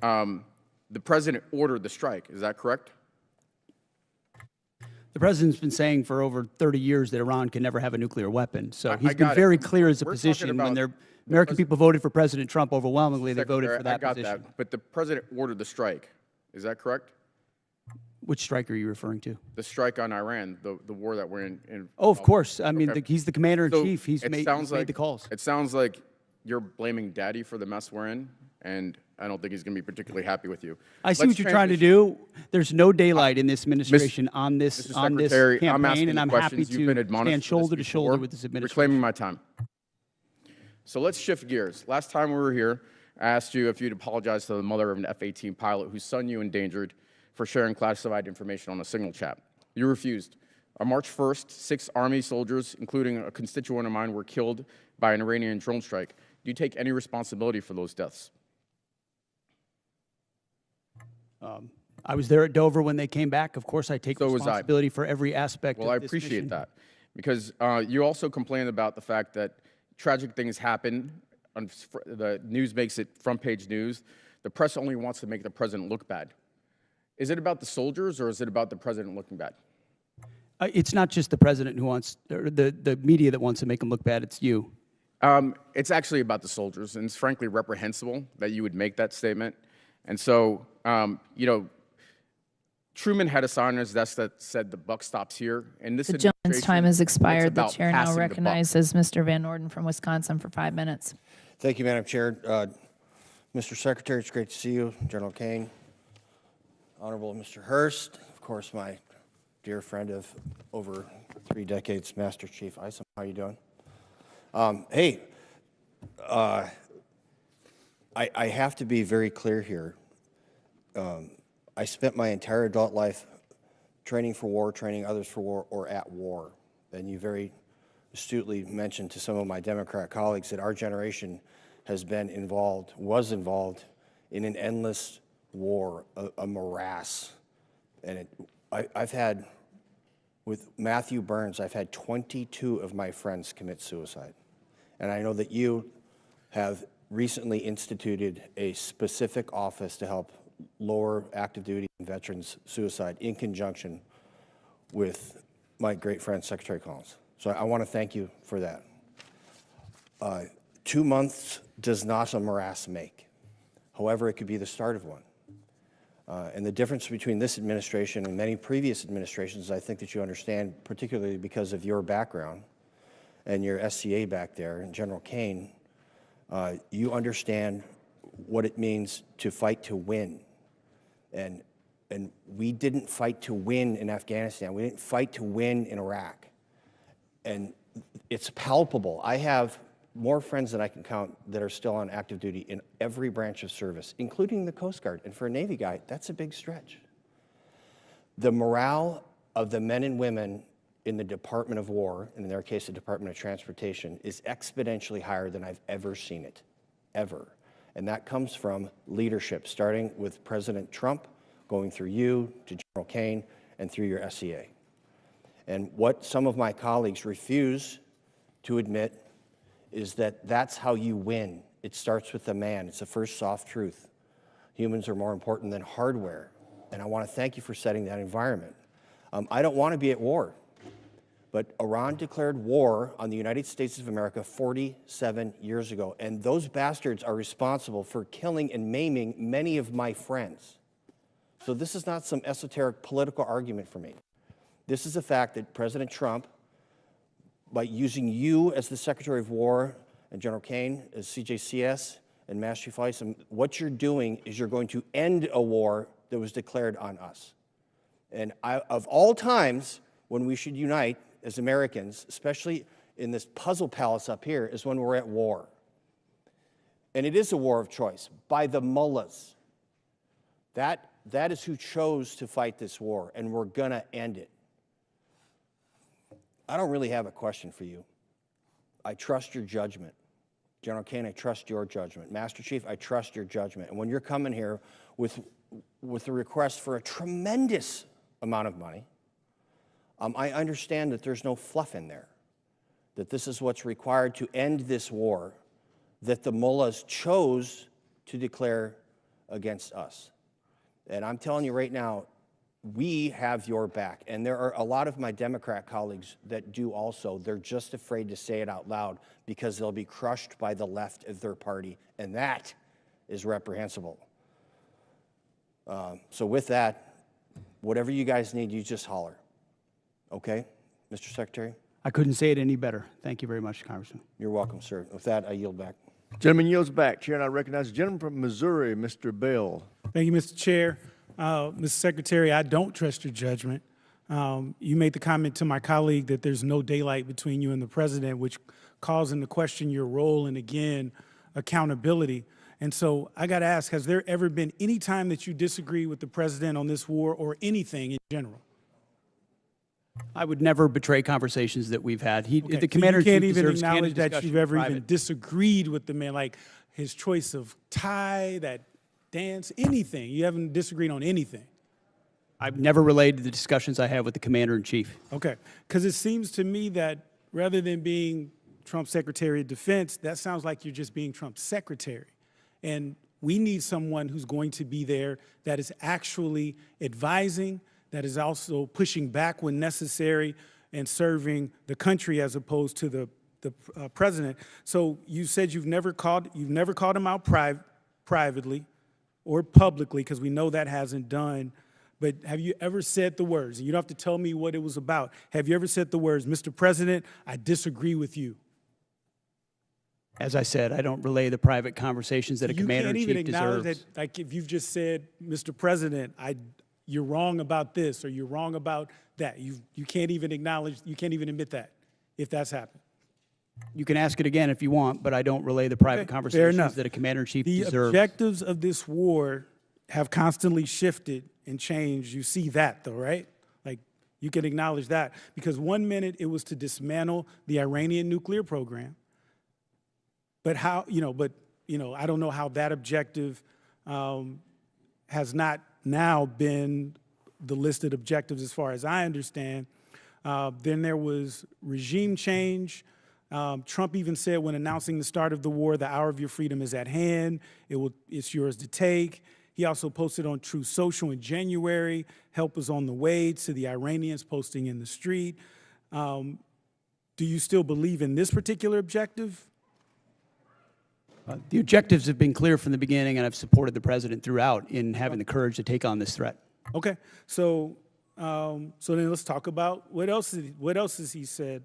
The president ordered the strike, is that correct? The president's been saying for over 30 years that Iran can never have a nuclear weapon. So I he's been got it. very clear as a We're position talking when about the American people voted for President Trump overwhelmingly. They voted for that I got position. that, but the president ordered the strike. Is that correct? Which strike are you referring to? The strike on Iran, the war that we're in. Oh, of course. I mean, Okay. he's the commander-in-chief. So He's it made sounds like the calls. It sounds like you're blaming Daddy for the mess we're in, and I don't think he's going to be particularly happy with you. I see what you're trying to do. There's no daylight in this administration on this Secretary, I'm campaign, asking and the I'm happy questions. You've been to admonished stand for this shoulder to shoulder before. with this You're administration. reclaiming my time. So let's shift gears. Last time we were here, I asked you if you'd apologize to the mother of an F-18 pilot whose son you endangered for sharing classified information on a signal chat. You refused. On March 1st, 6 Army soldiers, including a constituent of mine, were killed by an Iranian drone strike. Do you take any responsibility for those deaths? I was there at Dover when they came back. Of course, I take So was I. responsibility for every aspect Well, of I this appreciate mission. that, because you also complained about the fact that tragic things happen. The news makes it front-page news. The press only wants to make the president look bad. Is it about the soldiers, or is it about the president looking bad? It's not just the president who wants, or the media that wants to make him look bad. It's you. It's actually about the soldiers, and it's frankly reprehensible that you would make that statement. And so, you know, Truman had a sign on his desk that said the buck stops here. And this The gentleman's time has expired. The about chair now passing the buck. recognizes Mr. Van Orden from Wisconsin for 5 minutes. Thank you, Madam Chair. Mr. Secretary, it's great to see you. General Caine, Honorable Mr. Hurst, of course, my dear friend of over 3 decades, Master Chief Isom. How you doing? Hey, I have to be very clear here. I spent my entire adult life training for war, training others for war, or at war. And you very astutely mentioned to some of my Democrat colleagues that our generation was involved in an endless war, a morass. And I've had, with Matthew Burns, I've had 22 of my friends commit suicide. And I know that you have recently instituted a specific office to help lower active duty and veterans suicide in conjunction with my great friend, Secretary Collins. So I want to thank you for that. 2 months does not a morass make. However, it could be the start of one. And the difference between this administration and many previous administrations, I think that you understand, particularly because of your background and your SCA back there, and General Caine, you understand what it means to fight to win. And we didn't fight to win in Afghanistan. We didn't fight to win in Iraq. And it's palpable. I have more friends than I can count that are still on active duty in every branch of service, including the Coast Guard. And for a Navy guy, that's a big stretch. The morale of the men and women in the Department of War, and in their case, the Department of Transportation, is exponentially higher than I've ever seen it, ever. And that comes from leadership, starting with President Trump, going through you, to General Caine, and through your SCA. And what some of my colleagues refuse to admit is that that's how you win. It starts with the man. It's the first soft truth. Humans are more important than hardware. And I want to thank you for setting that environment. I don't want to be at war, but Iran declared war on the United States of America 47 years ago, and those bastards are responsible for killing and maiming many of my friends. So this is not some esoteric political argument for me. This is a fact that President Trump, by using you as the Secretary of War and General Caine as CJCS and Master Chief Isom, what you're doing is you're going to end a war that was declared on us. And of all times when we should unite as Americans, especially in this puzzle palace up here, is when we're at war. And it is a war of choice by the mullahs. That is who chose to fight this war, and we're going to end it. I don't really have a question for you. I trust your judgment. General Caine, I trust your judgment. Master Chief, I trust your judgment. And when you're coming here with a request for a tremendous amount of money, I understand that there's no fluff in there, that this is what's required to end this war that the mullahs chose to declare against us. And I'm telling you right now, we have your back. And there are a lot of my Democrat colleagues that do also. They're just afraid to say it out loud because they'll be crushed by the left of their party, and that is reprehensible. So with that, whatever you guys need, you just holler. Okay, Mr. Secretary? I couldn't say it any better. Thank you very much, Congressman. You're welcome, sir. With that, I yield back. Gentleman yields back. Chair, and I recognize the gentleman from Missouri, Mr. Bell. Thank you, Mr. Chair. Mr. Secretary, I don't trust your judgment. You made the comment to my colleague that there's no daylight between you and the president, which calls into question your role and, again, accountability. And so I got to ask, has there ever been any time that you disagree with the president on this war or anything in general? I would never betray conversations that we've had. Okay, The commander-in-chief you can't even deserves acknowledge candid that discussion you've ever in even private. disagreed with the man, like his choice of tie, that dance, anything. You haven't disagreed on anything. I've never relayed the discussions I have with the commander-in-chief. Okay, because it seems to me that rather than being Trump's Secretary of Defense, that sounds like you're just being Trump's secretary. And we need someone who's going to be there that is actually advising, that is also pushing back when necessary and serving the country as opposed to the president. So you said you've never called him out privately or publicly, because we know that hasn't done. But have you ever said the words, and you don't have to tell me what it was about, have you ever said the words, Mr. President, I disagree with you? As I said, I don't relay the private conversations that a commander-in-chief You can't even acknowledge deserves. that, like if you've just said, Mr. President, you're wrong about this or you're wrong about that. You can't even acknowledge, you can't even admit that if that's happened. You can ask it again if you want, but I don't relay the private Okay, fair conversations enough. that a commander-in-chief The deserves. objectives of this war have constantly shifted and changed. You see that, though, right? Like, you can acknowledge that. Because 1 minute it was to dismantle the Iranian nuclear program. But how, I don't know how that objective has not now been the listed objectives as far as I understand. Then there was regime change. Trump even said when announcing the start of the war, the hour of your freedom is at hand. It's yours to take. He also posted on Truth Social in January, help is on the way, to the Iranians posting in the street. Do you still believe in this particular objective? The objectives have been clear from the beginning, and I've supported the president throughout in having the courage to take on this threat. Okay, so then let's talk about what else has he said.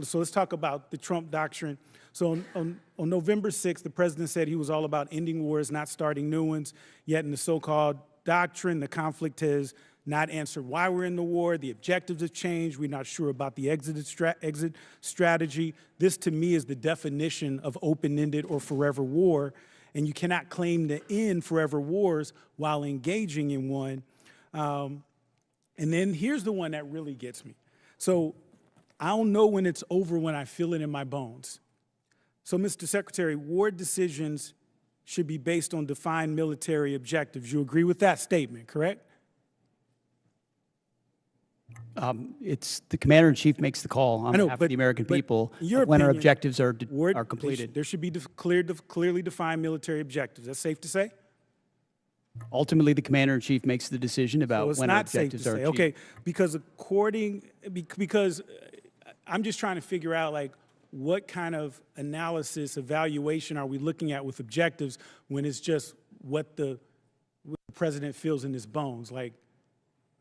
So let's talk about the Trump doctrine. So on November 6th, the president said he was all about ending wars, not starting new ones. Yet in the so-called doctrine, the conflict has not answered why we're in the war. The objectives have changed. We're not sure about the exit strategy. This, to me, is the definition of open-ended or forever war. And you cannot claim to end forever wars while engaging in one. And then here's the one that really gets me. So I don't know when it's over when I feel it in my bones. So, Mr. Secretary, war decisions should be based on defined military objectives. You agree with that statement, correct? It's the commander-in-chief makes the call on behalf of the American people when our objectives are completed. There should be clearly defined military objectives. That's safe to say? Ultimately, the commander-in-chief makes the decision about when our objectives are achieved. Okay, because because I'm just trying to figure out, like, what kind of analysis, evaluation are we looking at with objectives when it's just what the president feels in his bones? Like,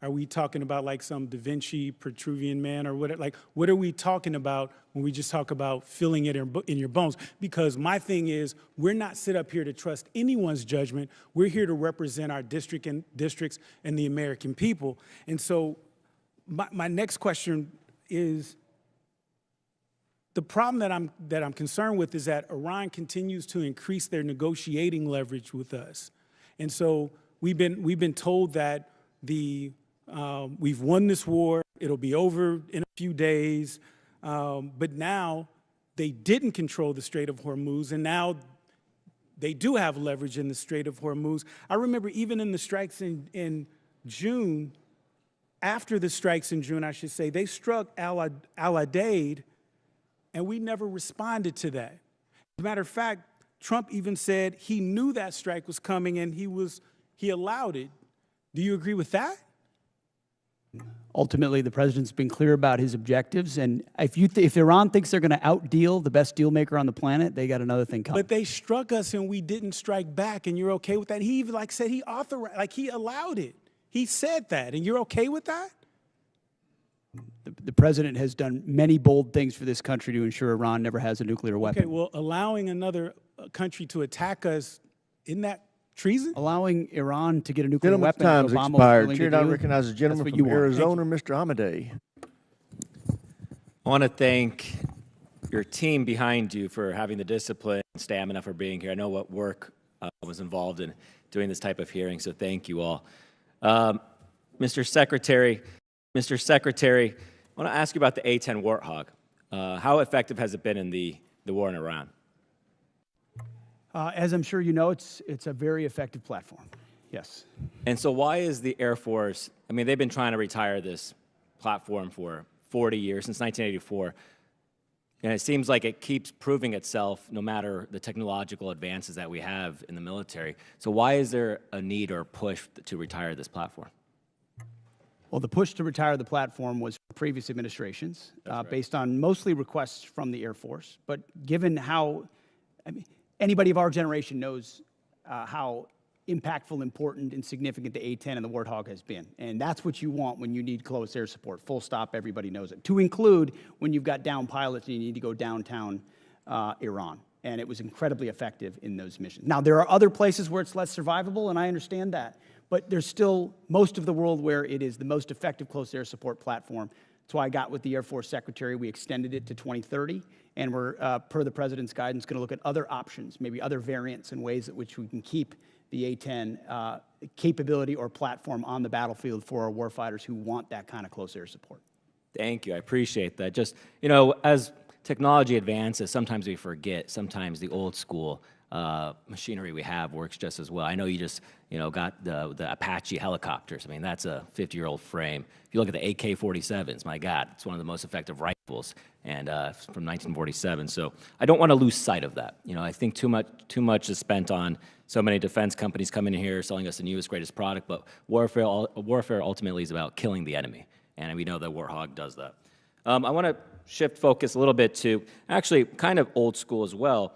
are we talking about like some Da Vinci Petruvian man or what? Like, what are we talking about when we just talk about feeling it in your bones? Because my thing is, we're not set up here to trust anyone's judgment. We're here to represent our districts and the American people. And so my next question is, the problem that I'm concerned with is that Iran continues to increase their negotiating leverage with us. And so we've been told that we've won this war, it'll be over in a few days, but now they didn't control the Strait of Hormuz, and now they do have leverage in the Strait of Hormuz. I remember even in the strikes in June, after the strikes in June, I should say, they struck Al-Udeid, and we never responded to that. As a matter of fact, Trump even said he knew that strike was coming and he allowed it. Do you agree with that? Ultimately, the president's been clear about his objectives, and if Iran thinks they're going to outdeal the best deal maker on the planet, they got another thing coming. But they struck us and we didn't strike back, and you're okay with that? He even said he authorized, he allowed it. He said that, and you're okay with that? The president has done many bold things for this country to ensure Iran never has a nuclear weapon. Okay, well, allowing another country to attack us, isn't that treason? Allowing Iran to get a nuclear Gentleman's weapon. time's Obama was expired. willing Chair to now do, recognizes the gentleman that's what from you want. Arizona, Mr. Amadei. I want to thank your team behind you for having the discipline and stamina for being here. I know what work was involved in doing this type of hearing, so thank you all. Mr. Secretary, I want to ask you about the A-10 Warthog. How effective has it been in the war in Iran? As I'm sure you know, it's a very effective platform, yes. And so why is the Air Force, I mean, they've been trying to retire this platform for 40 years, since 1984, and it seems like it keeps proving itself no matter the technological advances that we have in the military. So why is there a need or push to retire this platform? Well, the push to retire the platform was from previous administrations, based on mostly requests from the Air Force. But given how, anybody of our generation knows how impactful, important, and significant the A-10 and the Warthog has been. And that's what you want when you need close air support. Full stop, everybody knows it. To include when you've got down pilots and you need to go downtown Iran. And it was incredibly effective in those missions. Now, there are other places where it's less survivable, and I understand that. But there's still most of the world where it is the most effective close air support platform. That's why I got with the Air Force Secretary. We extended it to 2030, and we're, per the President's guidance, going to look at other options, maybe other variants and ways at which we can keep the A-10 capability or platform on the battlefield for our warfighters who want that kind of close air support. Thank you. I appreciate that. Just, you know, as technology advances, sometimes we forget, sometimes the old school machinery we have works just as well. I know you just, you know, got the Apache helicopters. I mean, that's a 50-year-old frame. If you look at the AK-47s, my God, it's one of the most effective rifles, and from 1947. So I don't want to lose sight of that. You know, I think too much is spent on so many defense companies coming in here selling us the newest, greatest product, but warfare ultimately is about killing the enemy, and we know that Warhog does that. I want to shift focus a little bit to actually kind of old school as well.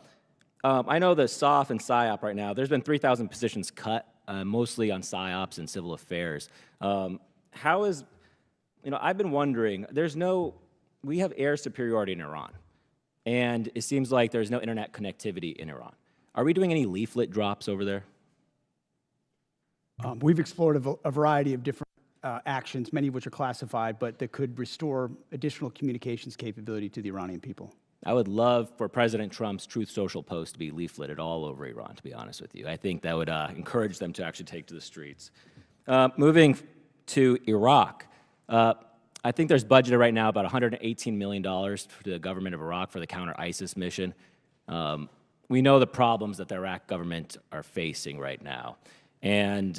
I know the SOF and PSYOP right now, there's been 3,000 positions cut, mostly on PSYOPs and civil affairs. How is, you know, I've been wondering, we have air superiority in Iran, and it seems like there's no internet connectivity in Iran. Are we doing any leaflet drops over there? We've explored a variety of different actions, many of which are classified, but that could restore additional communications capability to the Iranian people. I would love for President Trump's Truth Social post to be leafleted all over Iran, to be honest with you. I think that would encourage them to actually take to the streets. Moving to Iraq, I think there's budgeted right now about $118 million for the government of Iraq for the counter-ISIS mission. We know the problems that the Iraq government are facing right now. And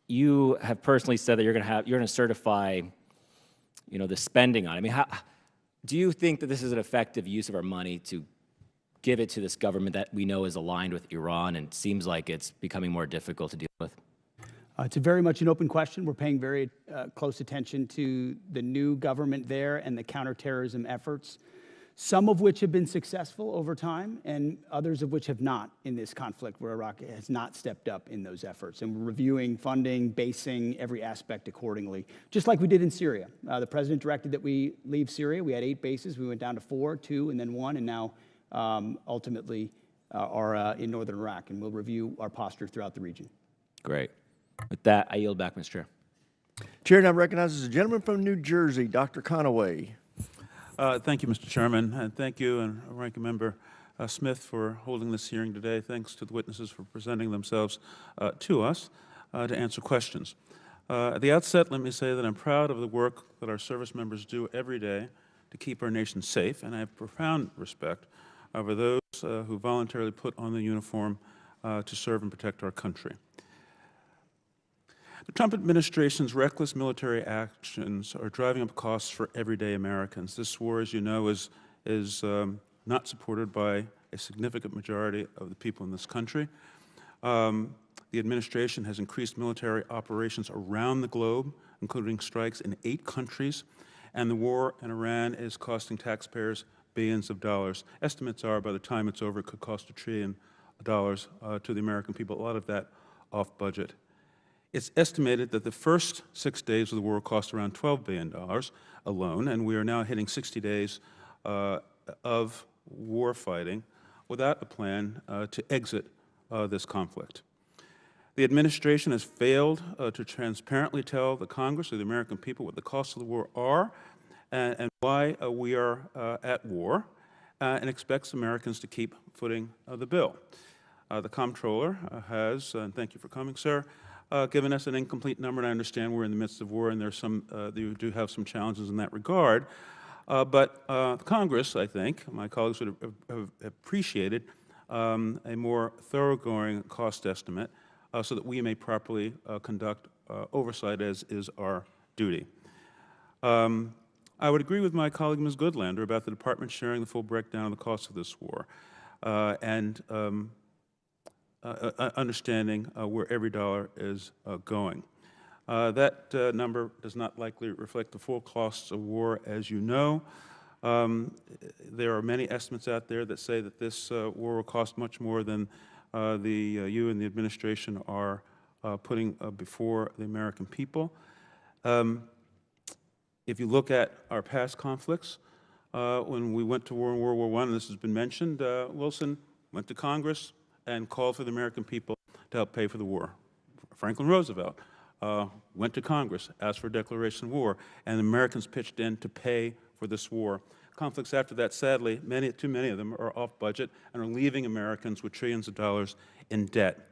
you have personally said that you're going to certify, you know, the spending on it. I mean, do you think that this is an effective use of our money to give it to this government that we know is aligned with Iran and seems like it's becoming more difficult to deal with? It's very much an open question. We're paying very close attention to the new government there and the counterterrorism efforts, some of which have been successful over time and others of which have not in this conflict where Iraq has not stepped up in those efforts. And we're reviewing funding, basing every aspect accordingly, just like we did in Syria. The president directed that we leave Syria. We had 8 bases. We went down to 4, 2, and then 1, and now ultimately are in northern Iraq. And we'll review our posture throughout the region. Great. With that, I yield back, Mr. Chair. Chair now recognizes a gentleman from New Jersey, Dr. Conaway. Thank you, Mr. Chairman, and thank you and Ranking Member Smith for holding this hearing today. Thanks to the witnesses for presenting themselves to us to answer questions. At the outset, let me say that I'm proud of the work that our service members do every day to keep our nation safe, and I have profound respect for those who voluntarily put on the uniform to serve and protect our country. The Trump administration's reckless military actions are driving up costs for everyday Americans. This war, as you know, is not supported by a significant majority of the people in this country. The administration has increased military operations around the globe, including strikes in 8 countries, and the war in Iran is costing taxpayers billions of dollars. Estimates are by the time it's over, it could cost $1 trillion to the American people, a lot of that off budget. It's estimated that the first 6 days of the war cost around $12 billion alone, and we are now hitting 60 days of war fighting without a plan to exit this conflict. The administration has failed to transparently tell the Congress or the American people what the costs of the war are and why we are at war, and expects Americans to keep footing the bill. The comptroller has, and thank you for coming, sir, given us an incomplete number, and I understand we're in the midst of war and there's you do have some challenges in that regard. But Congress, I think, my colleagues would have appreciated a more thoroughgoing cost estimate so that we may properly conduct oversight as is our duty. I would agree with my colleague Ms. Goodlander about the Department sharing the full breakdown of the cost of this war and understanding where every dollar is going. That number does not likely reflect the full costs of war, as you know. There are many estimates out there that say that this war will cost much more than you and the administration are putting before the American people. If you look at our past conflicts, when we went to war in World War I, and this has been mentioned, Wilson went to Congress and called for the American people to help pay for the war. Franklin Roosevelt went to Congress, asked for a declaration of war, and Americans pitched in to pay for this war. Conflicts after that, sadly, too many of them are off budget and are leaving Americans with trillions of dollars in debt.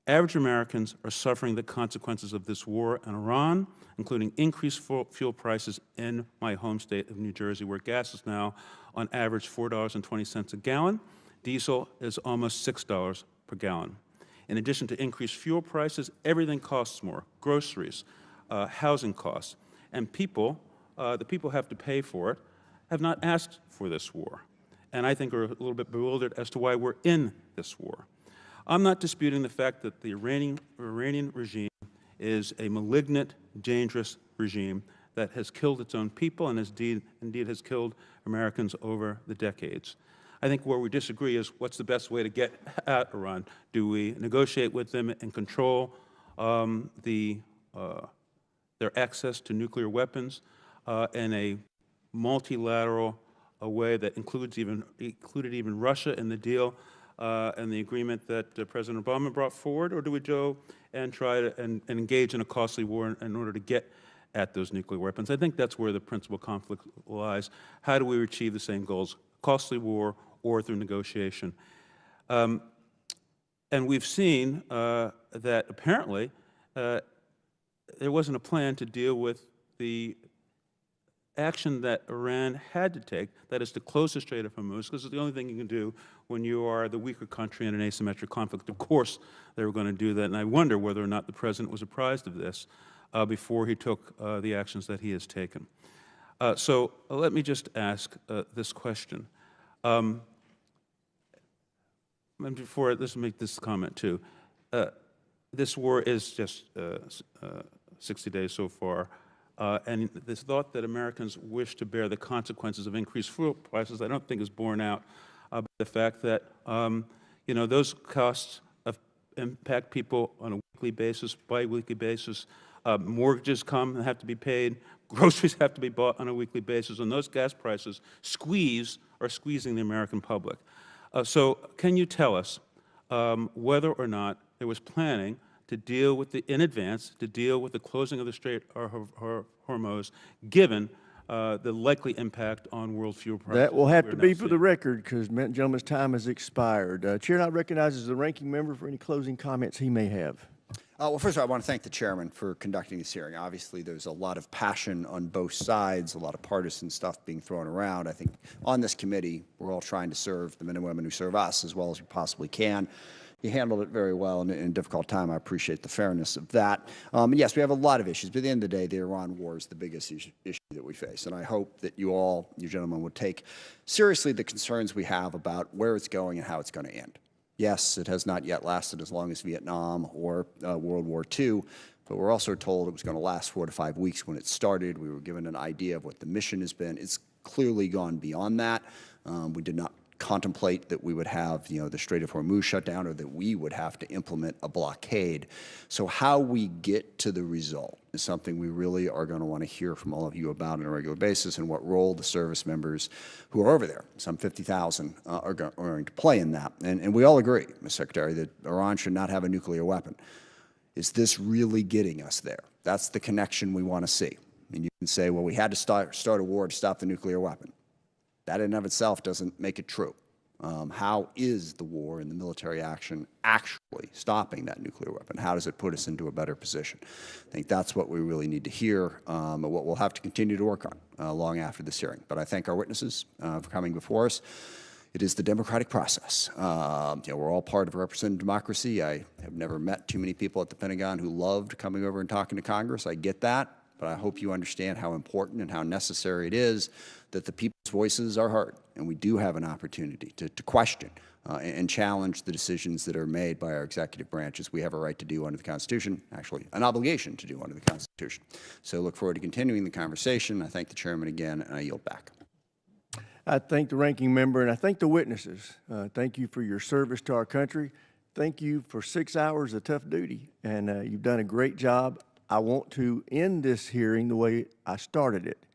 Average Americans are suffering the consequences of this war in Iran, including increased fuel prices in my home state of New Jersey, where gas is now on average $4.20 a gallon. Diesel is almost $6 per gallon. In addition to increased fuel prices, everything costs more: groceries, housing costs. And the people have to pay for it, have not asked for this war, and I think are a little bit bewildered as to why we're in this war. I'm not disputing the fact that the Iranian regime is a malignant, dangerous regime that has killed its own people and indeed has killed Americans over the decades. I think where we disagree is what's the best way to get at Iran. Do we negotiate with them and control their access to nuclear weapons in a multilateral way that included even Russia in the deal and the agreement that President Obama brought forward, or do we go and try to and engage in a costly war in order to get at those nuclear weapons? I think that's where the principal conflict lies. How do we achieve the same goals, costly war or through negotiation? And we've seen that apparently there wasn't a plan to deal with the action that Iran had to take, that is to close the Strait of Hormuz, because it's the only thing you can do when you are the weaker country in an asymmetric conflict. Of course they were going to do that, and I wonder whether or not the President was apprised of this before he took the actions that he has taken. So let me just ask this question. And before, let's make this comment too. This war is just 60 days so far. And this thought that Americans wish to bear the consequences of increased fuel prices, I don't think is borne out by the fact that, those costs impact people on a weekly basis, bi-weekly basis. Mortgages come and have to be paid. Groceries have to be bought on a weekly basis. And those gas prices are squeezing the American public. So can you tell us whether or not there was planning to deal with in advance, to deal with the closing of the Strait of Hormuz, given the likely impact on world fuel prices? That will have to be for the record, because the gentleman's time has expired. Chair now recognizes the ranking member for any closing comments he may have. Well, first of all, I want to thank the chairman for conducting this hearing. Obviously, there's a lot of passion on both sides, a lot of partisan stuff being thrown around. I think on this committee, we're all trying to serve the men and women who serve us as well as we possibly can. You handled it very well in a difficult time. I appreciate the fairness of that. Yes, we have a lot of issues, but at the end of the day, the Iran war is the biggest issue that we face. And I hope that you gentlemen, would take seriously the concerns we have about where it's going and how it's going to end. Yes, it has not yet lasted as long as Vietnam or World War II, but we're also told it was going to last 4 to 5 weeks when it started. We were given an idea of what the mission has been. It's clearly gone beyond that. We did not contemplate that we would have, the Strait of Hormuz shut down, or that we would have to implement a blockade. So how we get to the result is something we really are going to want to hear from all of you about on a regular basis, and what role the service members who are over there, some 50,000, are going to play in that. And we all agree, Mr. Secretary, that Iran should not have a nuclear weapon. Is this really getting us there? That's the connection we want to see. And you can say, well, we had to start a war to stop the nuclear weapon. That in and of itself doesn't make it true. How is the war and the military action actually stopping that nuclear weapon? How does it put us into a better position? I think that's what we really need to hear, and what we'll have to continue to work on long after this hearing. But I thank our witnesses for coming before us. It is the democratic process. We're all part of a representative democracy. I have never met too many people at the Pentagon who loved coming over and talking to Congress. I get that. But I hope you understand how important and how necessary it is that the people's voices are heard, and we do have an opportunity to question and challenge the decisions that are made by our executive branches. We have a right to do under the Constitution, actually an obligation to do under the Constitution. So I look forward to continuing the conversation. I thank the chairman again, and I yield back. I thank the ranking member, and I thank the witnesses. Thank you for your service to our country. Thank you for 6 hours of tough duty, and you've done a great job. I want to end this hearing the way I started it.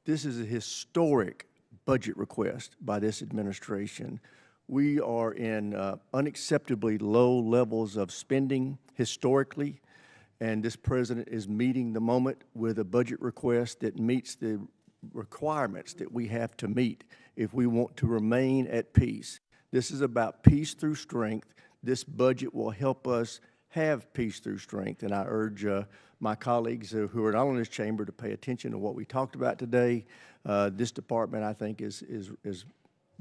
This is a historic budget request by this administration. We are in unacceptably low levels of spending historically, and this president is meeting the moment with a budget request that meets the requirements that we have to meet if we want to remain at peace. This is about peace through strength. This budget will help us have peace through strength, and I urge my colleagues who are not in this chamber to pay attention to what we talked about today. This department, I think, is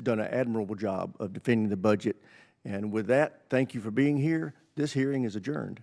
done an admirable job of defending the budget. And with that, thank you for being here. This hearing is adjourned.